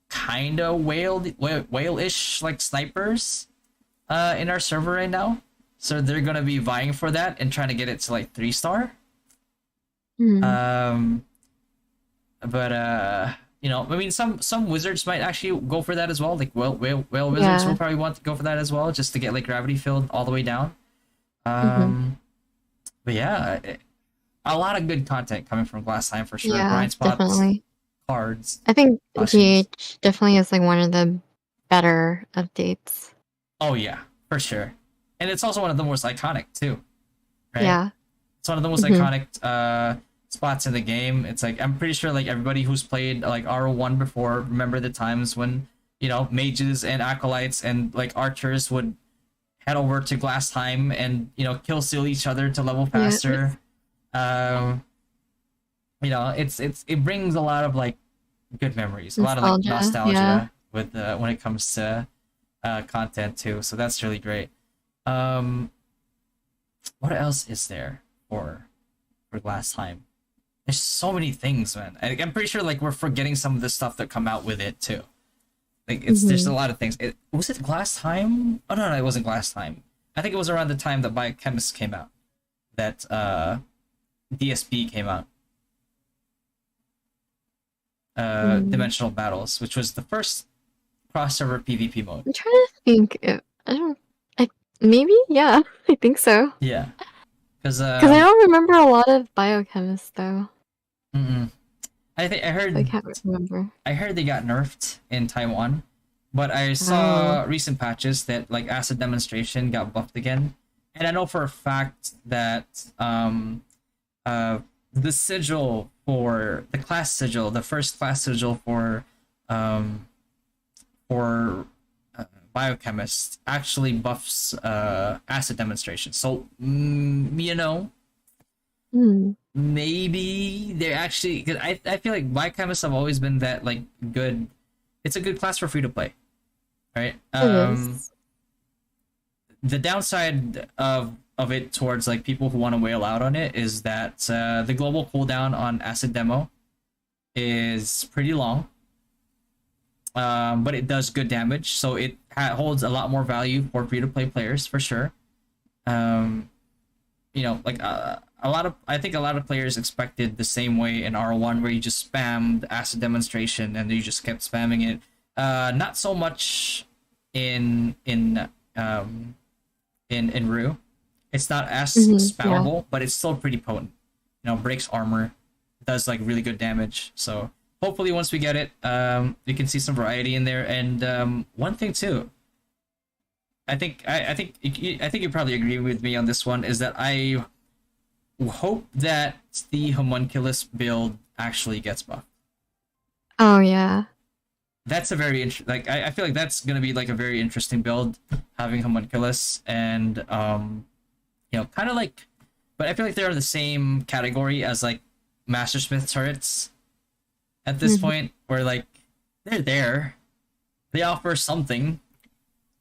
kind of whale-ish like snipers in our server right now. So they're gonna be vying for that and trying to get it to like 3 star. Hmm. Um, but I mean, some wizards might actually go for that as well. Like whale wizards will Yeah. probably want to go for that as well, just to get like gravity filled all the way down. Hmm. Um, but yeah, a lot of good content coming from Glass Time for sure. Yeah, Grind spots, definitely. cards, I think costumes. GH definitely is like one of the better updates. Oh yeah, for sure. And it's also one of the most iconic too, right? Yeah. It's one of the most Hmm. iconic spots in the game. It's like I'm pretty sure like everybody who's played like RO1 before remember the times when, mages and acolytes and like archers would head over to Glass Time and, kill steal each other to level Yeah. faster. Um, it brings a lot of like good memories, a lot of like Nostalgia. Yeah. nostalgia with when it comes to content too. So that's really great. Um, what else is there for Glass Time? There's so many things, man. I'm pretty sure like we're forgetting some of the stuff that come out with it too. Like there's Hmm. a lot of things. Was it Glass Time? Oh no, it wasn't Glass Time. I think it was around the time that Biochemist came out. That DSP came out. Mm. Dimensional Battles, which was the first crossover PvP mode. I'm trying to think. I don't. I maybe. Yeah. I think so. Yeah, because Because I don't remember a lot of biochemists though. I think I can't remember. I heard they got nerfed in Taiwan, but I Oh. saw recent patches that like acid demonstration got buffed again, and I know for a fact that the sigil for the class sigil, the first class sigil um for biochemist actually buffs acid demonstration. So Hmm. maybe they're actually, because I feel like biochemists have always been that like good. It's a good class for free to play, right? It is. The downside of it towards like people who want to whale out on it is that the global cooldown on acid demo is pretty long, but it does good damage, so it holds a lot more value for free to play players for sure. Um, like I think a lot of players expected the same way in R1 where you just spammed acid demonstration and you just kept spamming it. Not so much in Rue. It's not as Yeah. spammable, but it's still pretty potent. Breaks armor, does like really good damage. So hopefully once we get it, we can see some variety in there. And one thing too, I think you probably agree with me on this one, is that hope that the homunculus build actually gets buffed. Oh yeah. That's a very like I feel like that's gonna be like a very interesting build, having homunculus and kind of like, but I feel like they're in the same category as like Mastersmith turrets at this Mhm. point, where like they're there, they offer something.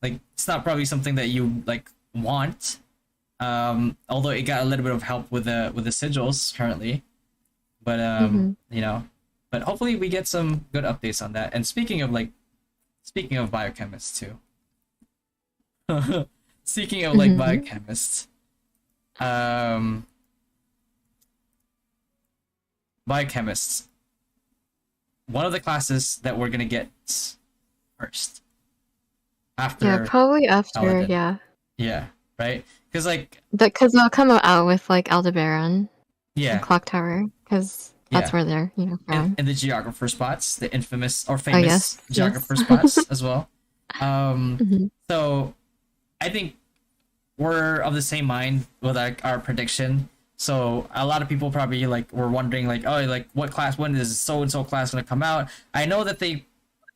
Like it's not probably something that you like want, although it got a little bit of help with the sigils currently, but Mhm. but hopefully we get some good updates on that. And speaking of biochemists too, speaking of like Mhm. biochemists, um, biochemists, one of the classes that we're gonna get first Yeah, after probably after, Paladin, yeah. yeah, right? Because like Because they'll come out with like Aldebaran and yeah, Clock Tower, because that's yeah, where they're, from. and the geographer spots, the infamous or Oh famous yes, yes. geographer spots as well. Mhm. So I think we're of the same mind with like our prediction. So a lot of people probably like were wondering like, oh, like what class, when is so and so class gonna come out? I know that they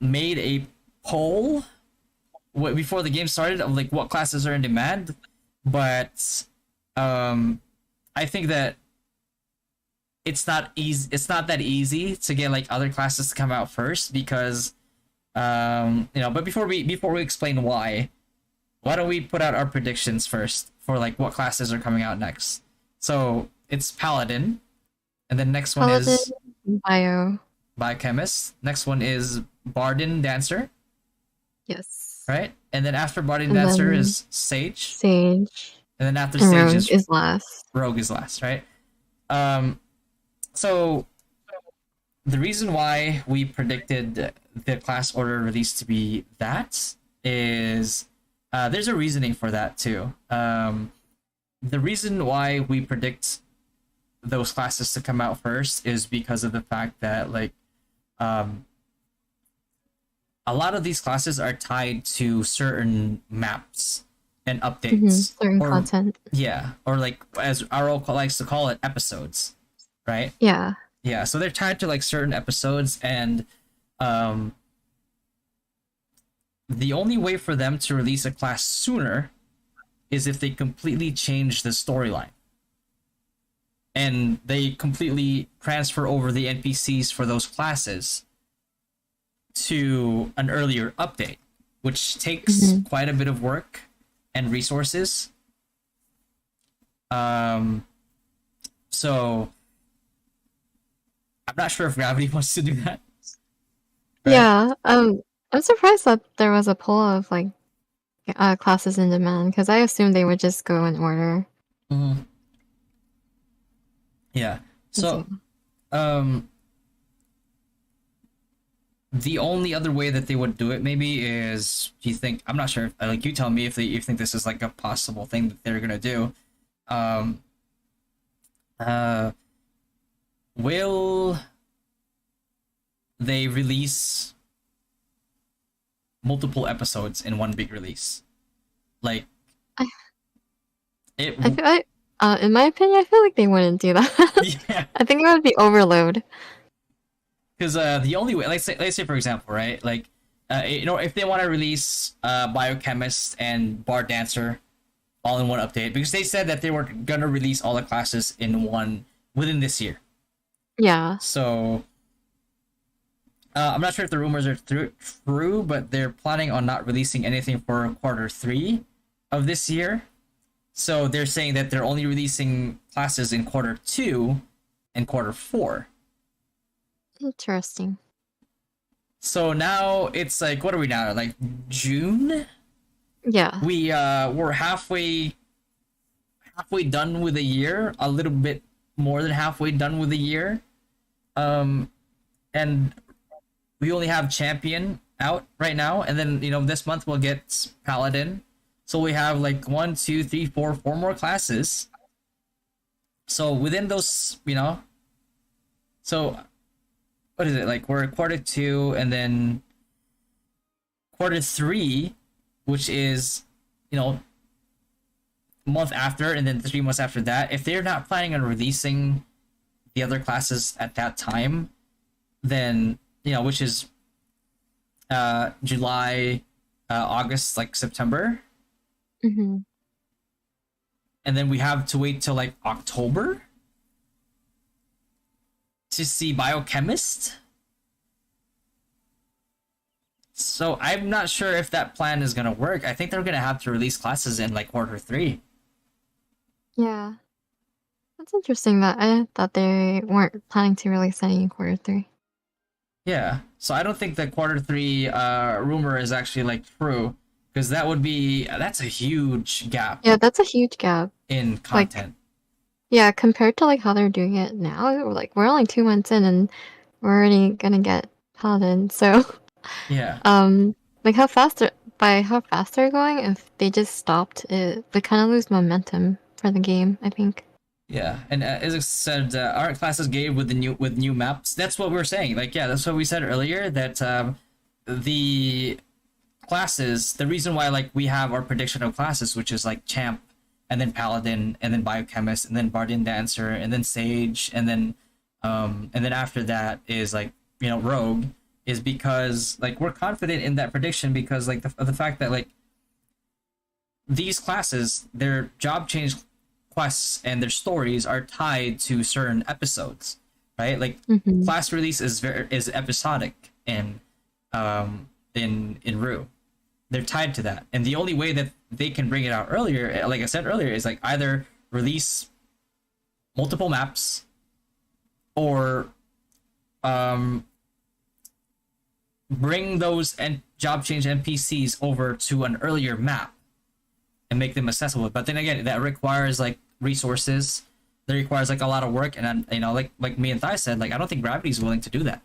made a poll before the game started of like what classes are in demand, but um, I think that it's not easy. It's not that easy to get like other classes to come out first because But before we explain why don't we put out our predictions first for like what classes are coming out next? So it's Paladin, and then next one Paladin, is Bio, Biochemist. Next one is Bardin Dancer, yes. right? And then after Bardin And Dancer then is Sage, Sage and then after and Sage Rogue is is last. Rogue is last, right? Um, so the reason why we predicted the class order release to be that is there's a reasoning for that too. The reason why we predict those classes to come out first is because of the fact that like um, a lot of these classes are tied to certain maps and updates, Certain or content. yeah, or like as RO likes to call it, episodes, right? Yeah. Yeah, so they're tied to like certain episodes, and um, the only way for them to release a class sooner is if they completely change the storyline and they completely transfer over the NPCs for those classes to an earlier update, which takes Mhm. quite a bit of work and resources. Um, so I'm not sure if Gravity wants to do that, right? Yeah. I'm surprised that there was a poll of like classes in demand because I assumed they would just go in order. Mm-hmm. Yeah. So, Yeah. um, the only other way that they would do it maybe is, do you think, I'm not sure, like you tell me if you think this is like a possible thing that they're gonna do. Um, uh, will they release multiple episodes in one big release? Like I, it, I feel in my opinion, I feel like they wouldn't do that. yeah. I think it would be overload. Because the only way, let's say for example, right, like if they want to release Biochemist and Bar Dancer all in one update, because they said that they were gonna release all the classes in one within this year. Yeah. So I'm not sure if the rumors are true, but they're planning on not releasing anything for quarter 3 of this year. So they're saying that they're only releasing classes in quarter 2 and quarter 4. Interesting. So now it's like, what are we now? Like June? Yeah. We're halfway done with the year, a little bit more than halfway done with the year. And we only have Champion out right now, and then this month we'll get Paladin. So we have like 1, 2, 3, 4 more classes. So within those, so what is it like? We're at quarter 2, and then quarter 3, which is month after, and then 3 months after that, if they're not planning on releasing the other classes at that time, then which is July, August, like September, Mm-hmm. and then we have to wait till like October to see Biochemist. So I'm not sure if that plan is gonna work. I think they're gonna have to release classes in like quarter 3. Yeah. That's interesting that I thought they weren't planning to release any in quarter 3. Yeah. So I don't think the quarter 3 rumor is actually like true, because that's a huge gap Yeah, that's a huge gap. in content. Yeah, compared to like how they're doing it now, we're only 2 months in and we're already gonna get Paladin. So Yeah. like by how fast they're going, if they just stopped it, they kind of lose momentum for the game, I think. Yeah, and as I said, art classes gave with new maps. That's what we're saying. Like, yeah, that's what we said earlier. That the classes, the reason why like we have our prediction of classes, which is like champ, and then paladin, and then biochemist, and then bardin dancer, and then sage, and then after that is like rogue, is because like we're confident in that prediction because like the fact that like these classes, their job change quests and their stories are tied to certain episodes, right? Like Mm-hmm. class release is episodic in Rue. They're tied to that, and the only way that they can bring it out earlier, like I said earlier, is like either release multiple maps or bring those job change NPCs over to an earlier map and make them accessible. But then again, that requires like resources. That requires like a lot of work, and like me and Thai said, like I don't think Gravity's willing to do that.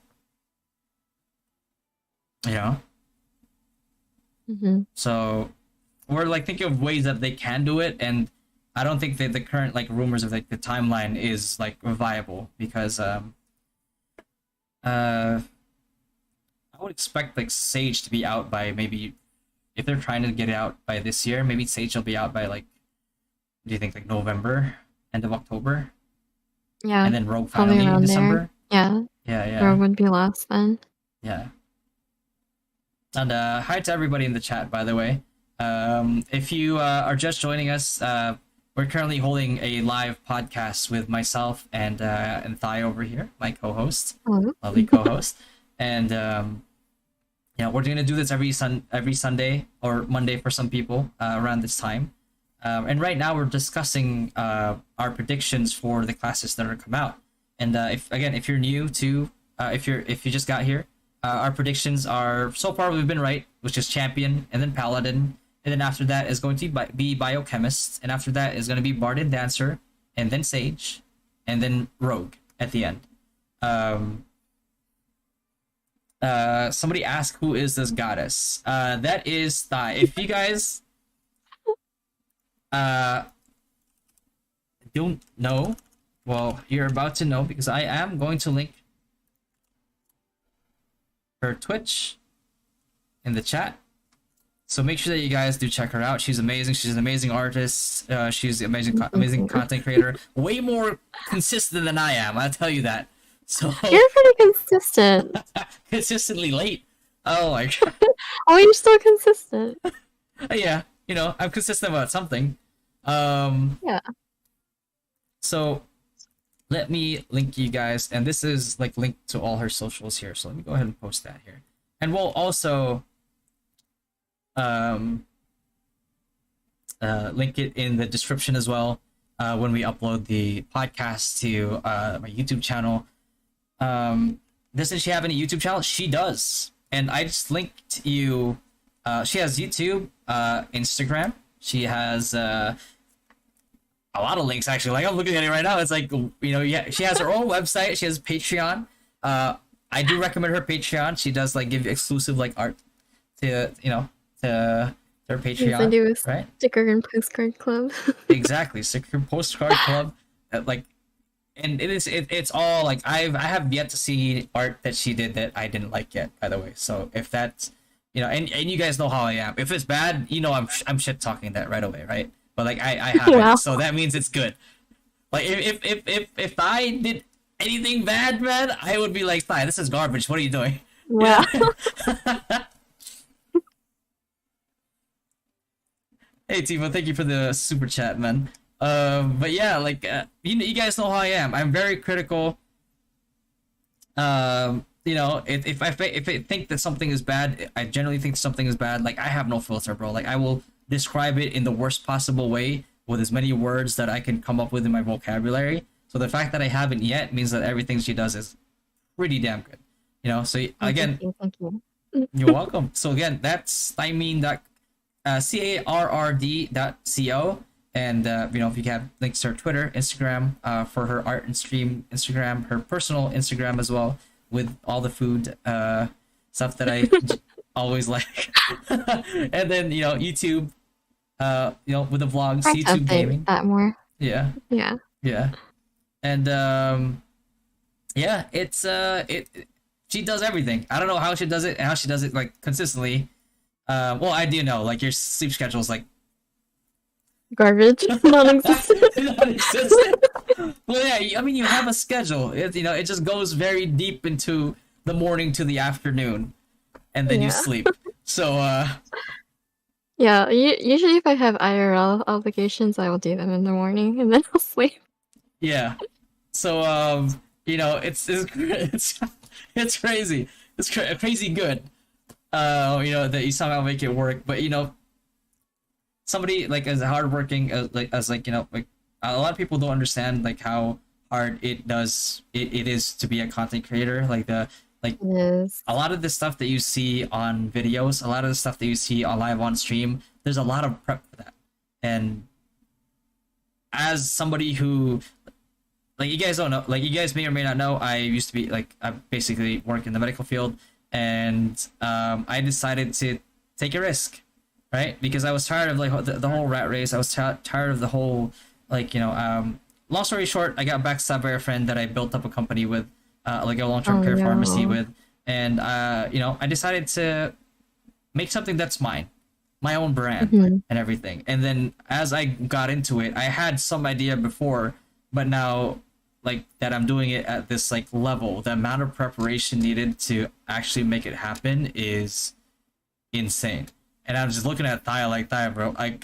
Mm-hmm. So we're like thinking of ways that they can do it, and I don't think that the current like rumors of like the timeline is like viable because I would expect like Sage to be out by maybe, if they're trying to get it out by this year, maybe Sage will be out by like, do you think like November, end of October? Yeah, And then Rogue probably finally in around December. there. Yeah. Rogue would be last then. Yeah. And hi to everybody in the chat, by the way. If you are just joining us, we're currently holding a live podcast with myself and Thai over here, my co-host, Oh. lovely co-host, and we're gonna do this every Sunday or Monday for some people around this time. And right now we're discussing our predictions for the classes that are come out. And if you're new to, if you just got here, our predictions are, so far we've been right, which is champion and then paladin, and then after that is going to be biochemist, and after that is going to be bardin dancer, and then sage, and then rogue at the end. Somebody asked who is this goddess. That is Thai. If you guys don't know, well, you're about to know, because I am going to link her Twitch in the chat. So make sure that you guys do check her out. She's amazing. She's an amazing artist. She's amazing content creator. Way more consistent than I am, I'll tell you that. So You're pretty consistent. consistently late. Oh my god. Oh, you're still consistent. Yeah, I'm consistent about something. Yeah. So let me link you guys, and this is like linked to all her socials here. So let me go ahead and post that here, and we'll also link it in the description as well when we upload the podcast to my YouTube channel. Doesn't she have any YouTube channel? She does, and I just linked you. She has YouTube, Instagram. She has a lot of links, actually. Like, I'm looking at it right now. It's like, yeah, she has her own website. She has Patreon. I do recommend her Patreon. She does like give exclusive like art to to their Patreon. Yes, I do a right? sticker and postcard club. Exactly, sticker postcard club. And it's all like I have yet to see art that she did that I didn't like yet. By the way, so if that's and you guys know how I am. If it's bad, I'm shit talking that right away, right? but like I haven't, Wow. so that means it's good. Like if I did anything bad, man, I would be like, "Fine, this is garbage. What are you doing?" Wow. Yeah. Hey Timo, thank you for the super chat, man. But yeah, like you guys know how I am. I'm very critical. You know, if I think that something is bad, I generally think something is bad. Like I have no filter, bro. Like I will describe it in the worst possible way with as many words that I can come up with in my vocabulary. So the fact that I haven't yet means that everything she does is pretty damn good. You know, so Oh, again, thank you. you're welcome. So again, that's carrd.co, and you know, if you have links to her Twitter, Instagram, for her art and stream Instagram, her personal Instagram as well, with all the food stuff that I always like, and then you know YouTube, you know, with the vlogs, Try to YouTube update gaming, that more. yeah, Yeah. yeah, and yeah, it's she does everything. I don't know how she does it and how she does it like consistently. Well, I do know, like your sleep schedule is like Garbage. Non-existent. non-existent. Well, yeah, I mean, you have a schedule. You know, it just goes very deep into the morning to the afternoon, and then you Yeah. sleep. So, Yeah, usually if I have IRL obligations, I will do them in the morning and then I'll sleep. yeah. So, you know, it's crazy. It's crazy good. You know, that you somehow make it work, but you know, somebody like as hardworking as like you know, like a lot of people don't understand like how hard it is to be a content creator. Like like It is. a lot of the stuff that you see on videos, a lot of the stuff that you see on live on stream, there's a lot of prep for that. And as somebody who, like, you guys don't know, like, you guys may or may not know, I used to be like, I basically work in the medical field, and I decided to take a risk, right? Because I was tired of like the whole rat race. I was tired of the whole, like, you know, long story short, I got backstabbed by a friend that I built up a company with, like a long-term Oh, care pharmacy no. with, and you know, I decided to make something that's mine, my own brand, Mhm. and everything. And then as I got into it, I had some idea before, but now, like, that I'm doing it at this like level, the amount of preparation needed to actually make it happen is insane. And I'm just looking at Thaya like, Thaya, bro, I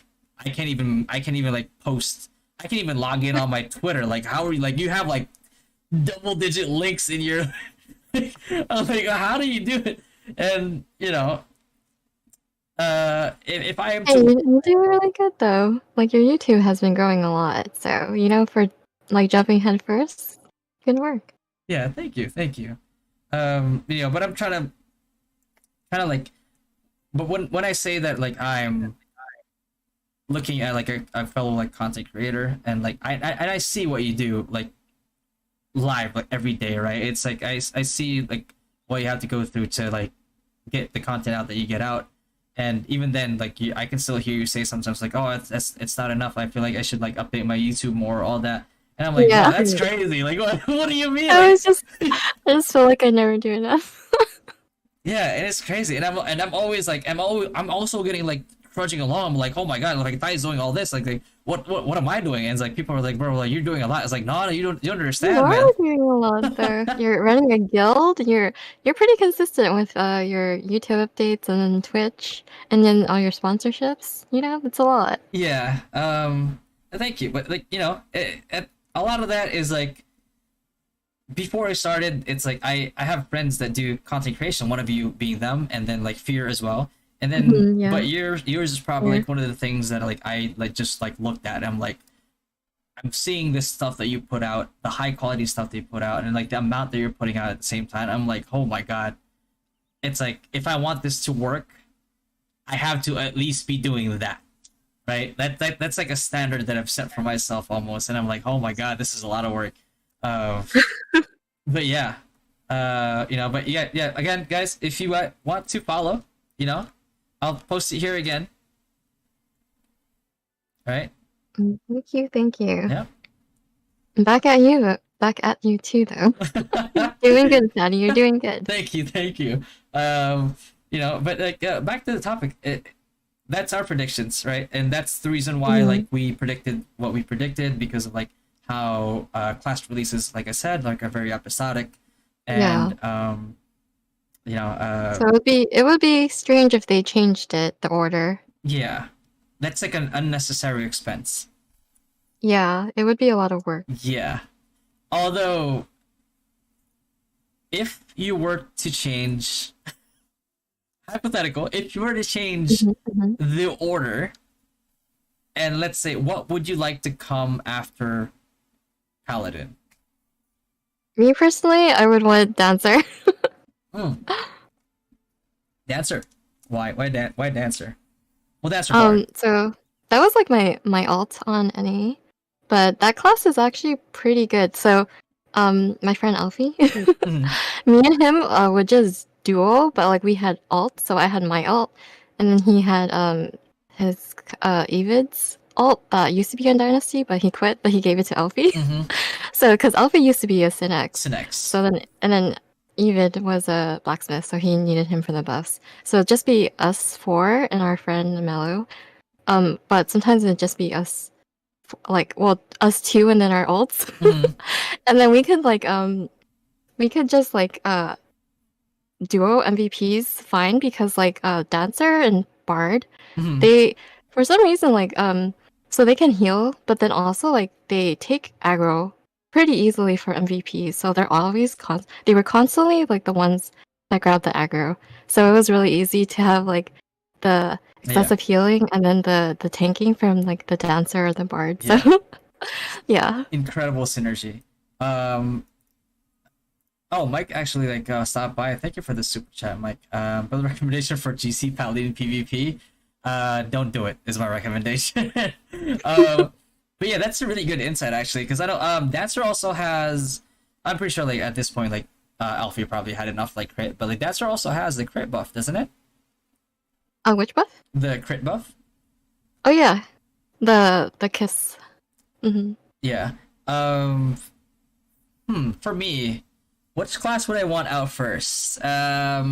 can't even like post, I can't even log in on my Twitter. Like, how are you, like, you have like double digit links in your I'm like, how do you do it? And you know, if I am Hey, to, you do really good though. Like your YouTube has been growing a lot, so you know, for like jumping head first, good work. yeah, thank you, thank you. You know, but I'm trying to kind of like, but when I say that, like, I'm looking at like a fellow like content creator, and like I see what you do like live like every day, right? It's like I see like what you have to go through to like get the content out that you get out. And even then, like, I can still hear you say sometimes like, oh, it's not enough, I feel like I should like update my YouTube more, all that. And I'm like, Yeah. no, that's crazy. Like, what do you mean? I Like, was just, I just feel like I never do enough. yeah, and it's crazy. And I'm always like, I'm also getting like trudging along. I'm like, oh my god, like Thai's doing all this. Like what am I doing? And it's like people are like, bro, like you're doing a lot. It's like, no, you don't understand, You man. are doing a lot though. You're running a guild. You're pretty consistent with your YouTube updates and then Twitch and then all your sponsorships. You know, it's a lot. Yeah. Thank you. But like, you know, a lot of that is like, before I started, it's like I have friends that do content creation, one of you being them, and then like Fear as well. And then Mhm, yeah. but yours is probably Yeah. like one of the things that like I like just like looked at, and I'm like, I'm seeing this stuff that you put out, the high quality stuff that you put out, and like the amount that you're putting out at the same time. I'm like, oh my god. It's like, if I want this to work, I have to at least be doing that. Right? That's like a standard that I've set for myself almost, and I'm like, oh my god, this is a lot of work. But yeah, you know, but yeah. Again, guys, if you want to follow, you know, I'll post it here again. All right. Thank you. Yeah. Back at you. Back at you too, though. Doing good, Patty. You're doing good. Thank you. You know, but like back to the topic. that's our predictions, right? And that's the reason why like we predicted what we predicted, because of like how class releases, like I said, like are very episodic, and you know, So it would be strange if they changed it, the order. yeah, that's like an unnecessary expense. Yeah, it would be a lot of work. Yeah. Although, if you were to change, hypothetical, if you were to change the order, and let's say, what would you like to come after Paladin? Me personally, I would want Dancer. Dancer. Why? Why Dancer? Well, Dancer bar. So that was like my alt on NA, but that class is actually pretty good. So, my friend Alfie, me and him would just duo, but like we had alt, so I had my alt, and then he had his Evid's alt used to be on Dynasty, but he quit, but he gave it to Alfie. So because Alfie used to be a Synex. So then Evid was a blacksmith, so he needed him for the buffs. So it'd just be us four and our friend Mello. But sometimes it'd just be us, like, well, us two and then our ults. And then we could just like duo MVPs fine, because like Dancer and Bard, they for some reason like so they can heal, but then also like they take aggro pretty easily for MVPs. So they're always they were constantly like the ones that grab the aggro. So it was really easy to have like the excessive healing and then the tanking from like the Dancer or the Bard. So yeah. Incredible synergy. Oh, Mike actually like stopped by. Thank you for the super chat, Mike. But the recommendation for GC Paladin PvP, don't do it is my recommendation. But yeah, that's a really good insight actually, because I know Dancer also has. I'm pretty sure like at this point like Alfie probably had enough like crit, but like Dancer also has the crit buff, doesn't it? Which buff? The crit buff. Oh yeah, the kiss. Yeah. For me, which class would I want out first? I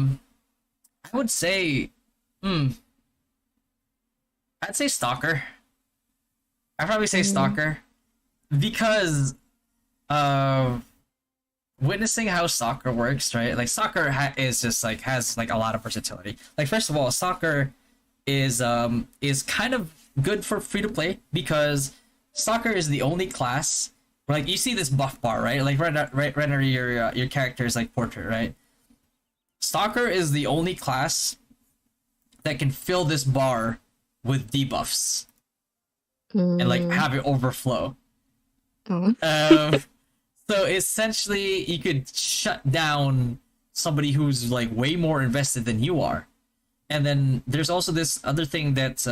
would say, I'd say Stalker. I'd probably say Stalker, because witnessing how Stalker works, right? Like Stalker is just like has like a lot of versatility. Like first of all, Stalker is kind of good for free to play, because Stalker is the only class where, like, you see this buff bar, right? Like right under your character's like portrait, right? Stalker is the only class that can fill this bar with debuffs and like have it overflow. So essentially, you could shut down somebody who's like way more invested than you are. And then there's also this other thing that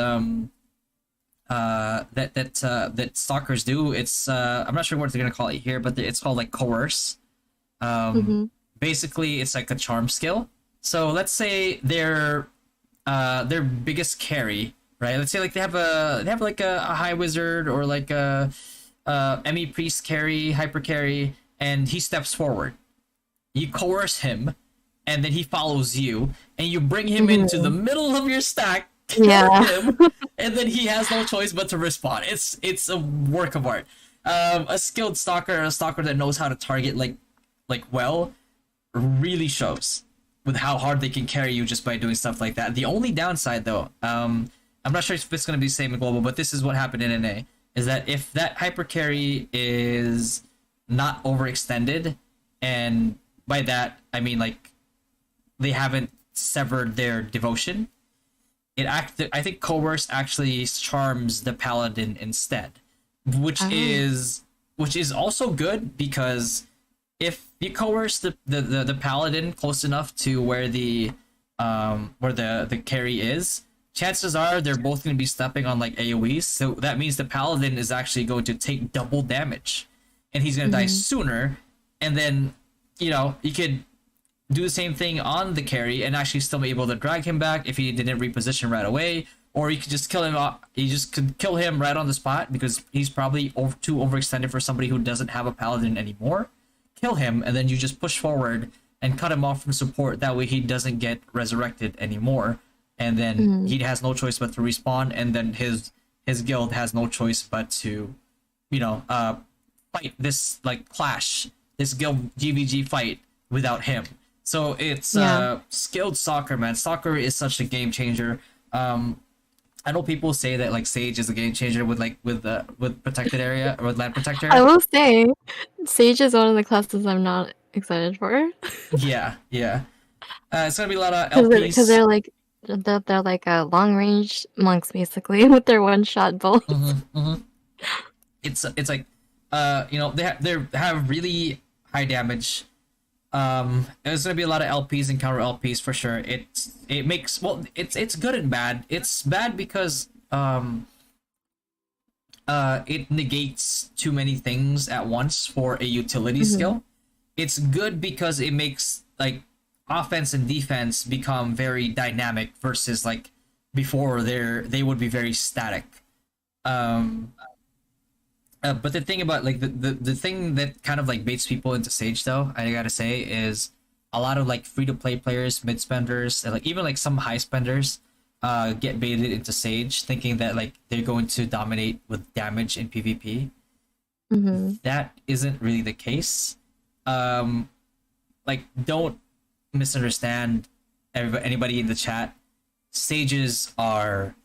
that stalkers do. It's I'm not sure what they're gonna call it here, but it's called like coerce. Basically, it's like a charm skill. So let's say their biggest carry, right? Let's say like they have like a high wizard or like a ME priest carry, hyper carry, and he steps forward. You coerce him, and then he follows you, and you bring him into the middle of your stack, kill him, and then he has no choice but to respawn. It's a work of art. A skilled stalker, a stalker that knows how to target like well, really shows with how hard they can carry you just by doing stuff like that. The only downside though, I'm not sure if it's going to be the same in global, but this is what happened in NA, is that if that hyper carry is not overextended, and by that I mean like they haven't severed their devotion, I think coerce actually charms the paladin instead, which is also good, because if you coerce the paladin close enough to where the carry is, chances are they're both going to be stepping on like AoEs, so that means the paladin is actually going to take double damage, and he's going to die sooner. And then, you know, you could do the same thing on the carry and actually still be able to drag him back if he didn't reposition right away, or you could just kill him off. You just could kill him right on the spot, because he's probably too overextended for somebody who doesn't have a paladin anymore. Kill him, and then you just push forward and cut him off from support. That way he doesn't get resurrected anymore, and then Mhm. he has no choice but to respawn, and then his guild has no choice but to, you know, fight this like clash, this guild GVG fight without him. So it's Yeah. skilled soccer, man. Soccer is such a game changer. I know people say that like Sage is a game changer with with protected area or with land I protector. will say, Sage is one of the classes I'm not excited for. Yeah, yeah. It's gonna be a lot of Because LPs. they're like long range monks basically with their one shot bolts. Mm-hmm. It's like you know they have really high damage. There's gonna be a lot of LPs and counter LPs for sure. It makes, well, it's good and bad. It's bad because it negates too many things at once for a utility Mhm. skill. It's good because it makes like offense and defense become very dynamic versus like before they would be very static. Um, but the thing about like the thing that kind of like baits people into Sage though, I gotta say, is a lot of like free to play players, mid spenders, and like even like some high spenders get baited into Sage thinking that like they're going to dominate with damage in PvP. Mhm. That isn't really the case. Um like don't misunderstand anybody in the chat. Sages are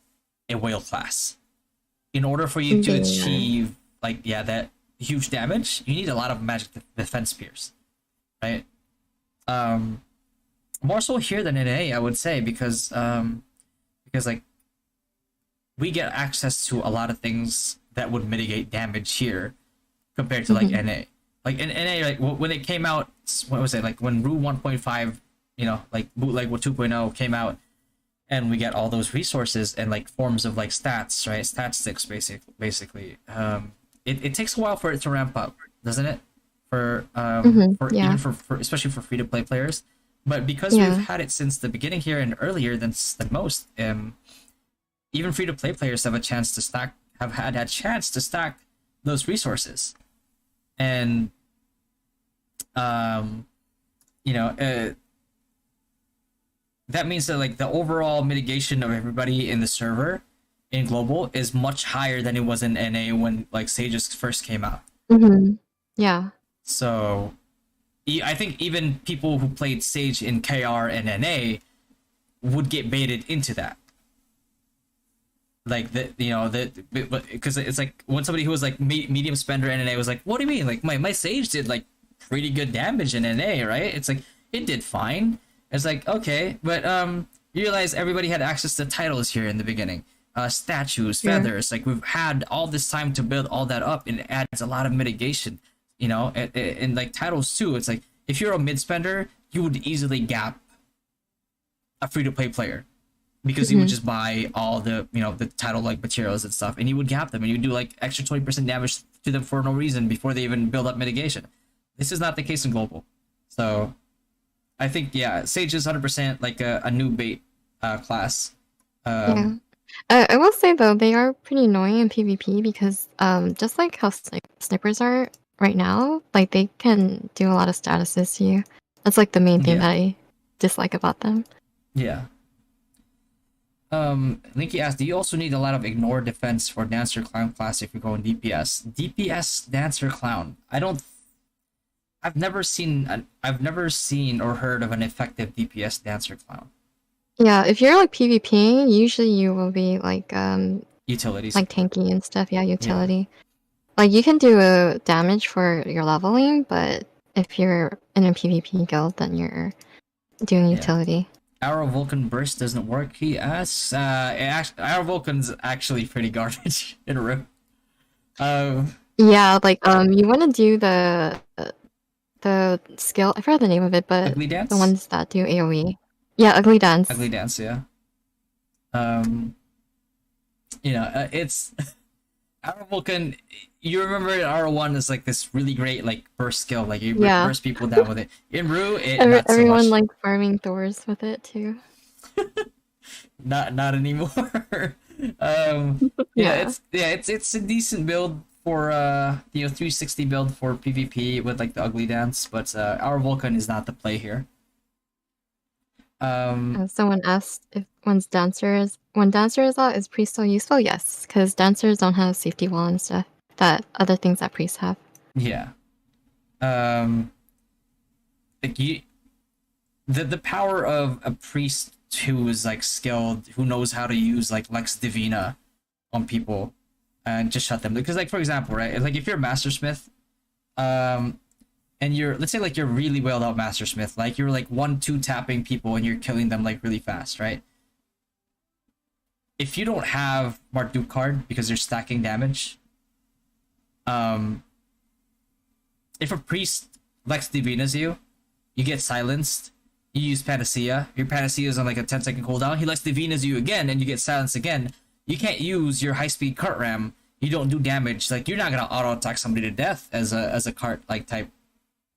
a whale class. In order for you to They are. achieve like, yeah, that huge damage, you need a lot of magic defense spears, right? um More so here than in A, I would say, because like we get access to a lot of things that would mitigate damage here compared to like Mhm. NA. Like in NA, like when it came out, what was it, like when Rue 1.5, you know, like bootleg with 2.0 came out, and we get all those resources and like forms of like stats, right? Statistics, basically. It takes a while for it to ramp up, doesn't it? Mhm. For even Yeah. for especially for free to play players. But because we've Yeah. had it since the beginning here and earlier than most, even free to play players have a chance to stack, have had a chance to stack those resources. And um you know, that means that like the overall mitigation of everybody in the server in global is much higher than it was in NA when like Sages first came out. Mhm. Yeah. So I think even people who played Sage in KR and NA would get baited into that. Like the, you know, the, because it's like when somebody who was like medium spender in NA was like, what do you mean? Like my Sage did like pretty good damage in NA, right? It's like it did fine. It's like, okay, but you realize everybody had access to titles here in the beginning. Statues, True. feathers, like we've had all this time to build all that up, and it adds a lot of mitigation, you know, and like titles too. It's like if you're a mid spender, you would easily gap a free to play player because he would Mhm. just buy all the, you know, the title like materials and stuff, and he would gap them, and you would do like extra 20% damage to them for no reason before they even build up mitigation. This is not the case in global. So I think, yeah, Sage is 100% like a new bait class. Yeah. um I will say though, they are pretty annoying in PvP because just like how snipers are right now, like they can do a lot of statuses to you. That's like the main thing yeah, that I dislike about them. yeah. Linky asked, do you also need a lot of ignore defense for Dancer Clown class if you go in DPS Dancer Clown? I don't, I've never seen or heard of an effective DPS Dancer Clown. Yeah, if you're like PvP, usually you will be Utilities. like tanky and stuff. Yeah, Yeah, utility. Like you can do a damage for your leveling, but if you're in a PvP guild, then you're doing yeah. utility. Arrow Vulcan Burst doesn't work, he asks. Arrow Vulcan's actually pretty garbage in a room. Yeah, like you want to do the skill. I forgot the name of it, but Ugly the Dance? ones that do AOE. Yeah, ugly Ugly dance. Dance, yeah. Um, you know, it's Arrow Vulcan. You remember R1 is like this really great like burst skill, like you Yeah, burst people down with it. In Rue, it not so everyone much. like farming Thors with it too. Not anymore. Yeah, Yeah. it's a decent build for you know, 360 build for PvP with like the ugly dance, but our Vulcan is not the play here. Someone asked if when dancer is out, is priest still useful? Yes, because dancers don't have safety wall and stuff that other things that priests have. Yeah. Um, like the power of a priest who is like skilled, who knows how to use like Lex Divina on people and just shut them. Because like for example, right? Like if you're a mastersmith, um, and you're, let's say like you're really well out mastersmith, like you're like 1-2 tapping people and you're killing them like really fast, right? If you don't have Marduk card because you're stacking damage, um, if a priest Lex Divinas you, you get silenced. You use Panacea. Your Panacea is on like a 10-second cooldown. He Lex Divinas you again, and you get silenced again. You can't use your high speed cart ram. You don't do damage. Like you're not gonna auto attack somebody to death as a cart like type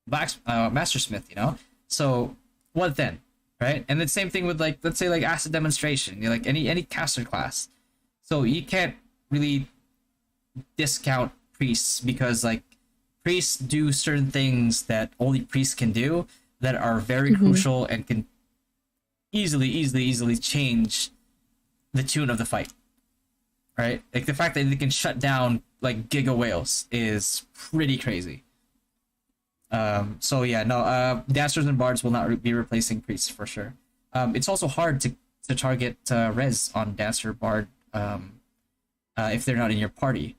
black mastersmith, you know. So what then, right? And the same thing with like, let's say like acid demonstration. You like any caster class. So you can't really discount priests because like priests do certain things that only priests can do that are very crucial and can easily change the tune of the fight. Right? Like the fact that they can shut down like giga whales is pretty crazy. So yeah, no, dancers and bards will not be replacing priests for sure. It's also hard to target res on dancer bard if they're not in your party,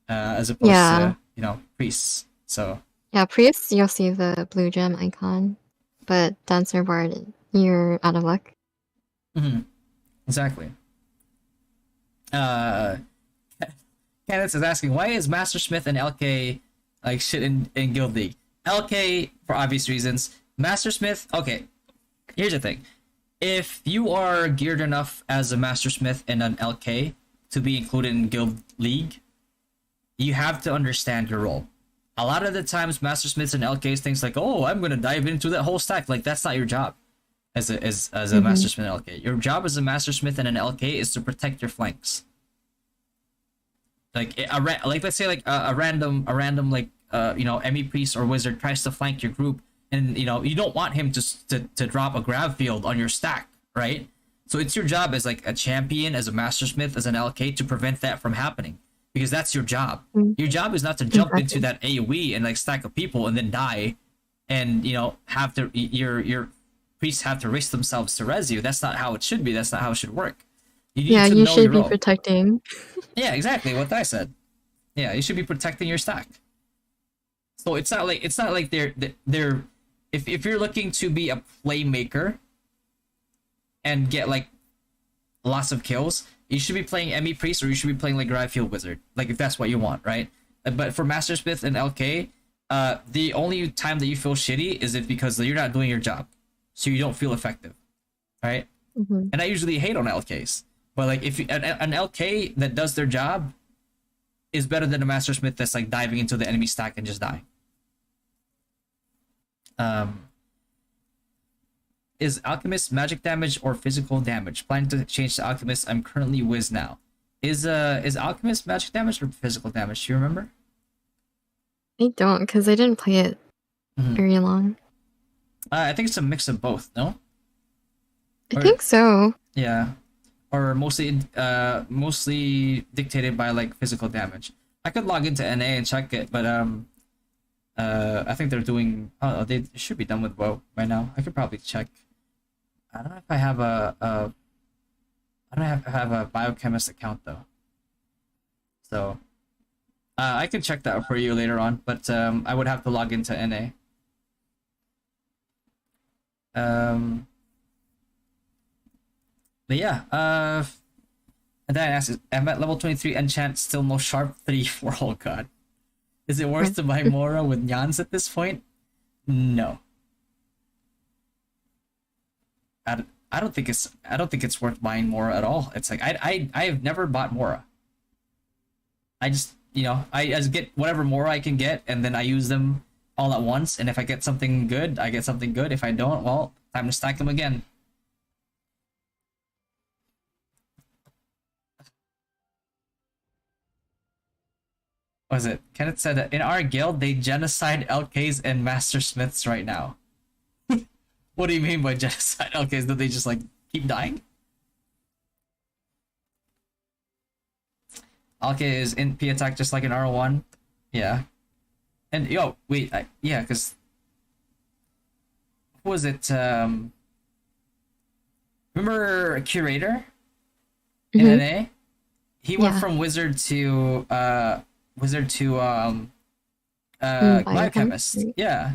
as opposed to, you know, priests. So yeah, priests you'll see the blue gem icon, but dancer bard you're out of luck. Exactly. Candace is asking, why is Mastersmith and LK like shit in Guild League? LK for obvious reasons. Mastersmith, okay. Here's the thing: if you are geared enough as a Mastersmith and an LK to be included in Guild League, you have to understand your role. A lot of the times, Mastersmiths and LKs things like, "Oh, I'm gonna dive into that whole stack." Like that's not your job as a Mastersmith and LK. Your job as a Mastersmith and an LK is to protect your flanks. Like like let's say like a random like you know, ME priest or wizard tries to flank your group, and you know you don't want him to drop a grab field on your stack, right? So it's your job as like a champion, as a mastersmith, as an LK to prevent that from happening, because that's your job. Your job is not to jump into that AoE and like stack of people and then die, and you know have to your priests have to risk themselves to res you. That's not how it should be. That's not how it should work. You need to you know should your be role. protecting. Yeah, exactly what I said. Yeah, you should be protecting your stack. So it's not like they're if you're looking to be a playmaker and get like lots of kills, you should be playing ME Priest or you should be playing like Grindfield Wizard. Like if that's what you want, right? But for Mastersmith and LK, the only time that you feel shitty is because you're not doing your job, so you don't feel effective, right? And I usually hate on LKs, but like if an LK that does their job is better than a Mastersmith that's like diving into the enemy stack and just dying. Is Alchemist magic damage or physical damage? Planning to change to Alchemist. I'm currently Wiz now. Is Alchemist magic damage or physical damage? Do you remember? I don't, because I didn't play it very long. I think it's a mix of both. No. I think so. Yeah, or mostly dictated by like physical damage. I could log into NA and check it, but I think they're doing. Oh, they should be done with WoW by now. I could probably check. I don't know if I have I don't have a biochemist account though. So I can check that for you later on, but I would have to log into NA. But yeah, and then I asked, I'm at level 23 enchant, still no sharp 3-4. Oh god. Is it worth to buy Mora with Nyans at this point? No. I don't think it's worth buying Mora at all. It's like I've never bought Mora. I just, you know, I just get whatever Mora I can get and then I use them all at once, and if I get something good, I get something good. If I don't, well, time to stack them again. Was it? Kenneth said that in our guild they genocide LKs and master smiths right now. What do you mean by genocide? Okay, so they just like keep dying? Okay, is in P attack just like an R1? Yeah. And yo, wait, yeah, because was it remember Curator in Mm-hmm. NA? He went Yeah. from wizard to biochemist. Biochemistry. Yeah.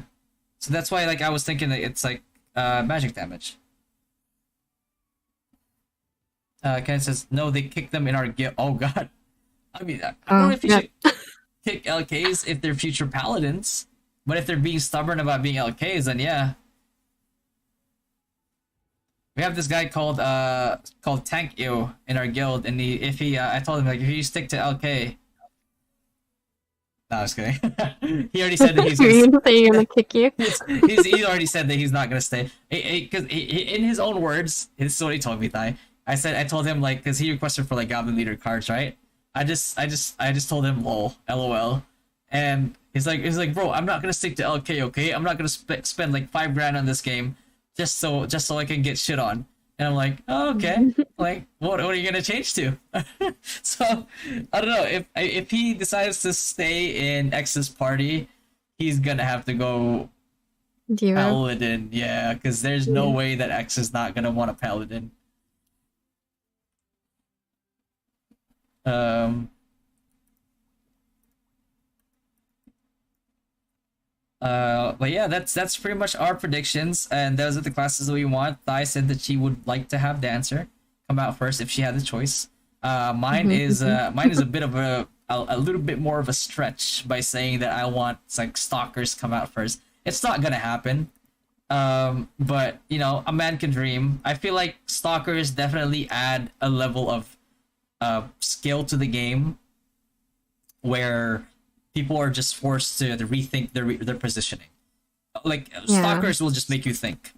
So that's why like I was thinking that it's like magic damage. Ken says no, they kicked them in our guild. Oh god. I mean, I don't know Oh, if you yeah. should kick LKs if they're future paladins, but if they're being stubborn about being LKs, then yeah. We have this guy called Tank Ew in our guild, and I told him like if you stick to LK. No, I was kidding. He already said that he's You're gonna. gonna say you're gonna kick you? He already said that he's not gonna stay. Because in his own words, this is what he told me. I told him like because he requested for like Goblin Leader cards, right? I just told him lol, and he's like, bro, I'm not gonna stick to LK, okay? I'm not gonna spend like $5 on this game just so I can get shit on. And I'm like, oh, okay. Like, what are you gonna change to? So I don't know if he decides to stay in X's party, he's gonna have to go Zero. paladin, yeah, because there's no Yeah. way that X is not gonna want a paladin. Um. But yeah, that's pretty much our predictions, and those are the classes that we want. Thai said that she would like to have Dancer come out first if she had the choice. Mine is a bit of a little bit more of a stretch by saying that I want like Stalkers come out first. It's not gonna happen. But you know, a man can dream. I feel like Stalkers definitely add a level of skill to the game where people are just forced to rethink their positioning. Like Yeah. stalkers will just make you think.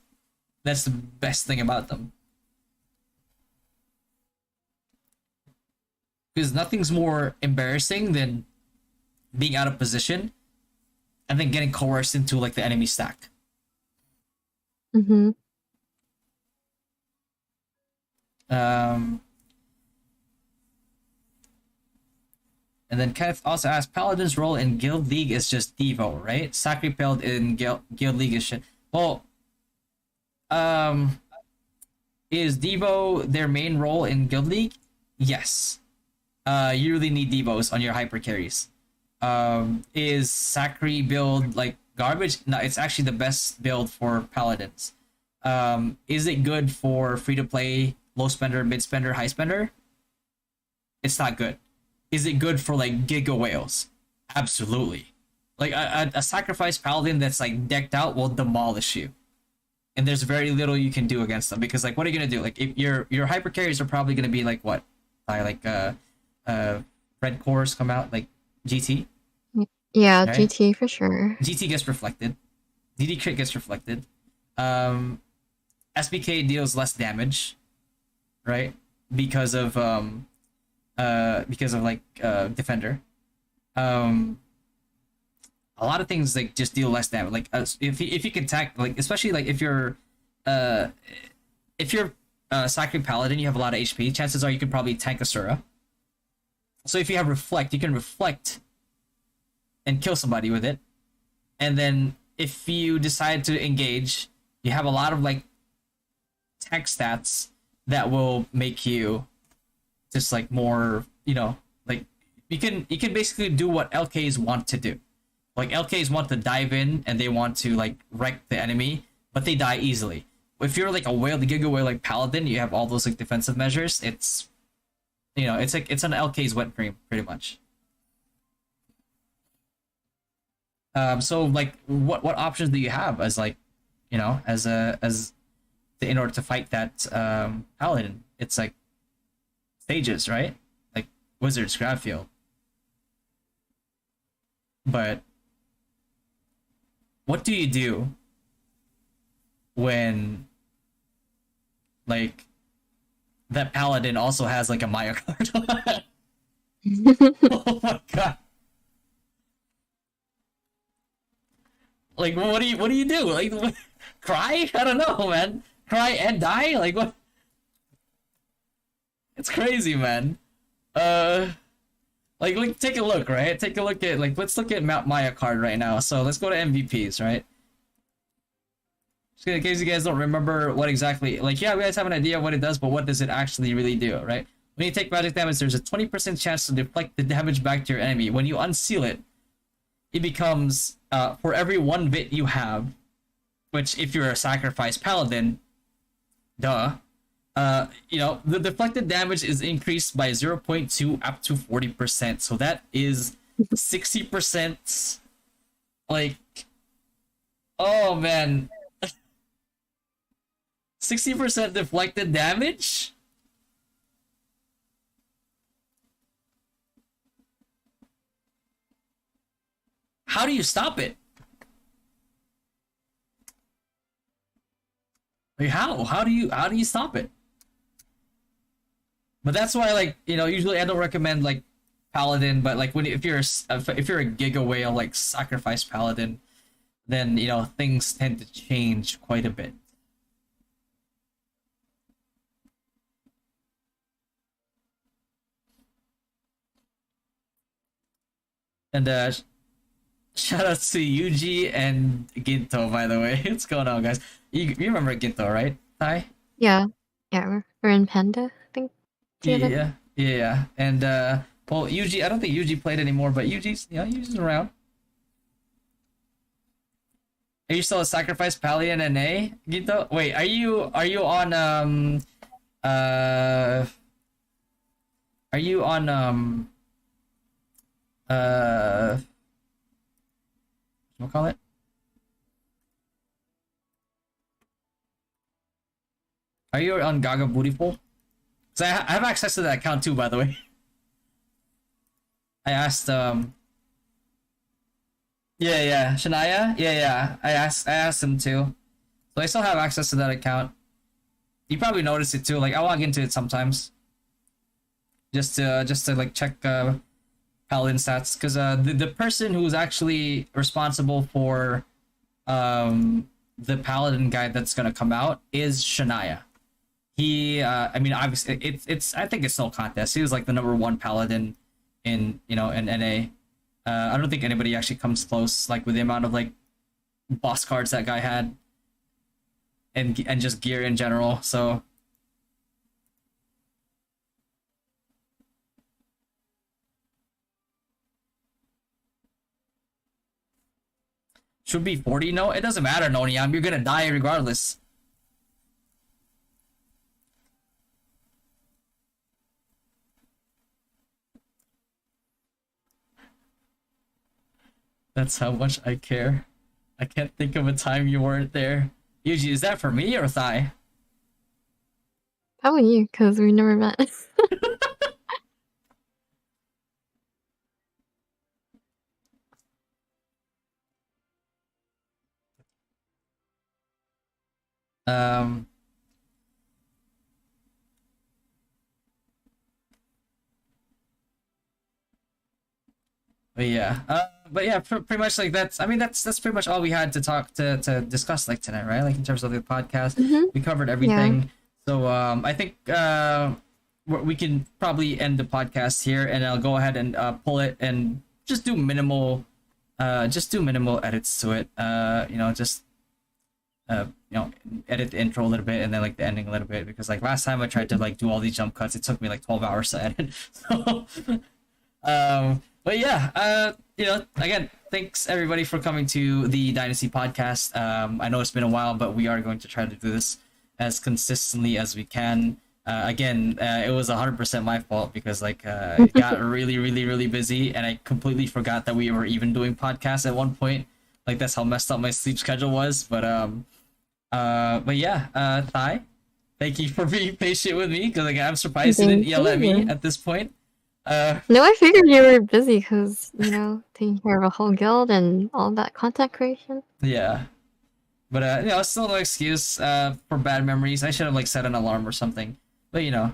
That's the best thing about them. Because nothing's more embarrassing than being out of position and then getting coerced into like the enemy stack. Mm-hmm. Um, and then Kenneth also asked, Paladin's role in Guild League is just Devo, right? Sacripelled in Guild League is shit. Well, is Devo their main role in Guild League? Yes. You really need Devos on your hyper carries. Is Sacri build like garbage? No, it's actually the best build for Paladins. Is it good for free to play, low spender, mid spender, high spender? It's not good. Is it good for like Giga Whales? Absolutely. Like a sacrifice paladin that's like decked out will demolish you, and there's very little you can do against them because like what are you gonna do? Like if your hyper carries are probably gonna be like what, by like red cores come out like GT, Yeah, right? GT for sure. GT gets reflected, DD crit gets reflected, SBK deals less damage, right? Because of like defender. A lot of things like just deal less damage. Like if you can tank, like especially like uh if you're Sacred Paladin, you have a lot of HP. Chances are you could probably tank Asura. So if you have reflect, you can reflect and kill somebody with it. And then if you decide to engage, you have a lot of like tank stats that will make you just like more, you know, like you can basically do what LKs want to do. Like LKs want to dive in and they want to like wreck the enemy, but they die easily. If you're like a whale, the Giga Whale like Paladin, you have all those like defensive measures. It's, you know, it's like it's an LK's wet dream pretty much. So like what options do you have as like, you know, in order to fight that Paladin? It's like stages, right? Like Wizards, Grabfield. But what do you do when like that paladin also has like a Maya card? Oh my god. Like, what do you do? Like, cry? I don't know, man. Cry and die? Like, what? It's crazy, man. Uh, like, take a look, right? Take a look at, like, let's look at Mount Maya card right now. So let's go to MVPs, right? Just in case you guys don't remember what exactly, like, yeah, we guys have an idea of what it does, but what does it actually really do, right? When you take magic damage, there's a 20% chance to deflect the damage back to your enemy. When you unseal it, it becomes, for every 1 bit you have, which if you're a sacrifice paladin, duh, you know, the deflected damage is increased by 0.2 up to 40%. So that is 60%. Like, oh man, 60% deflected damage? How do you stop it? Like how do you stop it? But that's why, like, you know, usually I don't recommend like paladin, but like if you're a giga whale like sacrifice paladin, then you know things tend to change quite a bit. And shout out to Yuji and Ginto, by the way. What's going on, guys? You remember Ginto, right? Hi. Yeah. Yeah, we're in Panda, I think. Together. Yeah. And well, Yuji, I don't think Yuji played anymore, but Yuji's around. Are you still a sacrifice paladin and a Ginto? Wait, are you on uh are you on what call it? Are you on Gaga Bootyful? Cause I have access to that account too, by the way. I asked yeah, Shania? Yeah. I asked him too. So I still have access to that account. You probably noticed it too. Like I log into it sometimes. Just to like check paladin stats, because the person who's actually responsible for the paladin guide that's gonna come out is Shania. He I mean obviously it's I think it's still a contest. He was like the #1 paladin in, you know, in NA. I don't think anybody actually comes close, like with the amount of like boss cards that guy had and just gear in general. So should be 40. No, it doesn't matter, Noniam. You're gonna die regardless. That's how much I care. I can't think of a time you weren't there. Yuji, is that for me or Thai? Probably you, because we never met. Um, but yeah, pretty much like that's. I mean, that's pretty much all we had to talk to discuss like tonight, right? Like in terms of the podcast, we covered everything. So I think we can probably end the podcast here, and I'll go ahead and pull it and just do minimal edits to it. You know, just you know, edit the intro a little bit and then like the ending a little bit, because like last time I tried to like do all these jump cuts, it took me like 12 hours to edit. So but yeah, you know, again, thanks everybody for coming to the Dynasty podcast. I know it's been a while, but we are going to try to do this as consistently as we can. Again, it was 100% my fault, because like it got really busy, and I completely forgot that we were even doing podcasts at one point. Like that's how messed up my sleep schedule was. But yeah, Thai, thank you for being patient with me, because like I'm surprised you didn't yell at me at this point. No, I figured you were busy because, you know, taking care of a whole guild and all that content creation. Yeah. But you know, it's still no excuse for bad memories. I should have like set an alarm or something. But you know,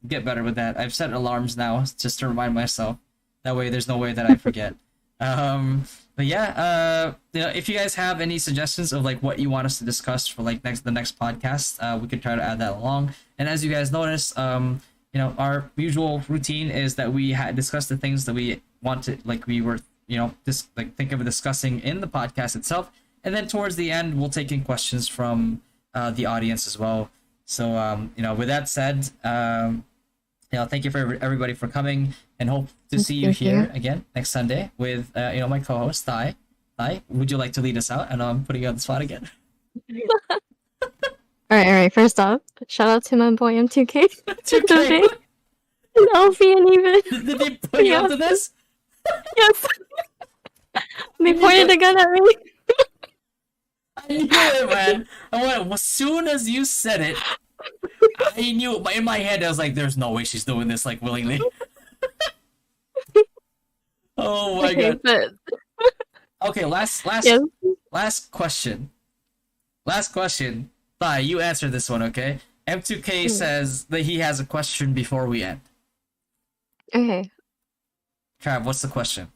get better with that. I've set alarms now just to remind myself. That way there's no way that I forget. But But yeah, if you guys have any suggestions of like what you want us to discuss for like the next podcast, we could try to add that along. And as you guys notice, our usual routine is that we discuss the things that we want to, like we were, just like think of discussing in the podcast itself, and then towards the end we'll take in questions from the audience as well. So with that said, thank you for everybody for coming, and hope to see you here again next Sunday with my co-host Thai. Thai, would you like to lead us out? I know I'm putting you on the spot again. All right. First off, shout out to my boy M2K. 2K. And Elfie and even. Did they put you up to this? Yes. They pointed a gun at me. I knew it, man. As soon as you said it, I knew it. In my head, I was like, "There's no way she's doing this like willingly." Oh my god. But... Okay, last question. Last question. Thai, you answer this one, okay? M2K says that he has a question before we end. Okay. Trav, what's the question?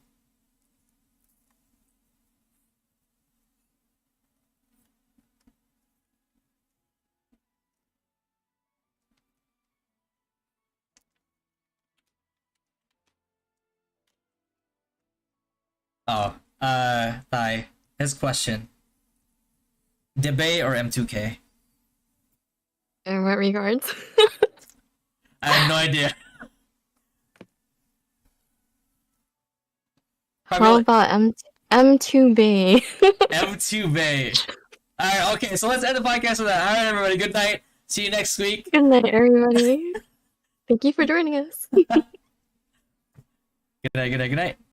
Oh, Thai, his question. Debate or M2K? In what regards? I have no idea. How about M2Bay? M2Bay. Alright, okay, so let's end the podcast with that. Alright, everybody, good night. See you next week. Good night, everybody. Thank you for joining us. Good night.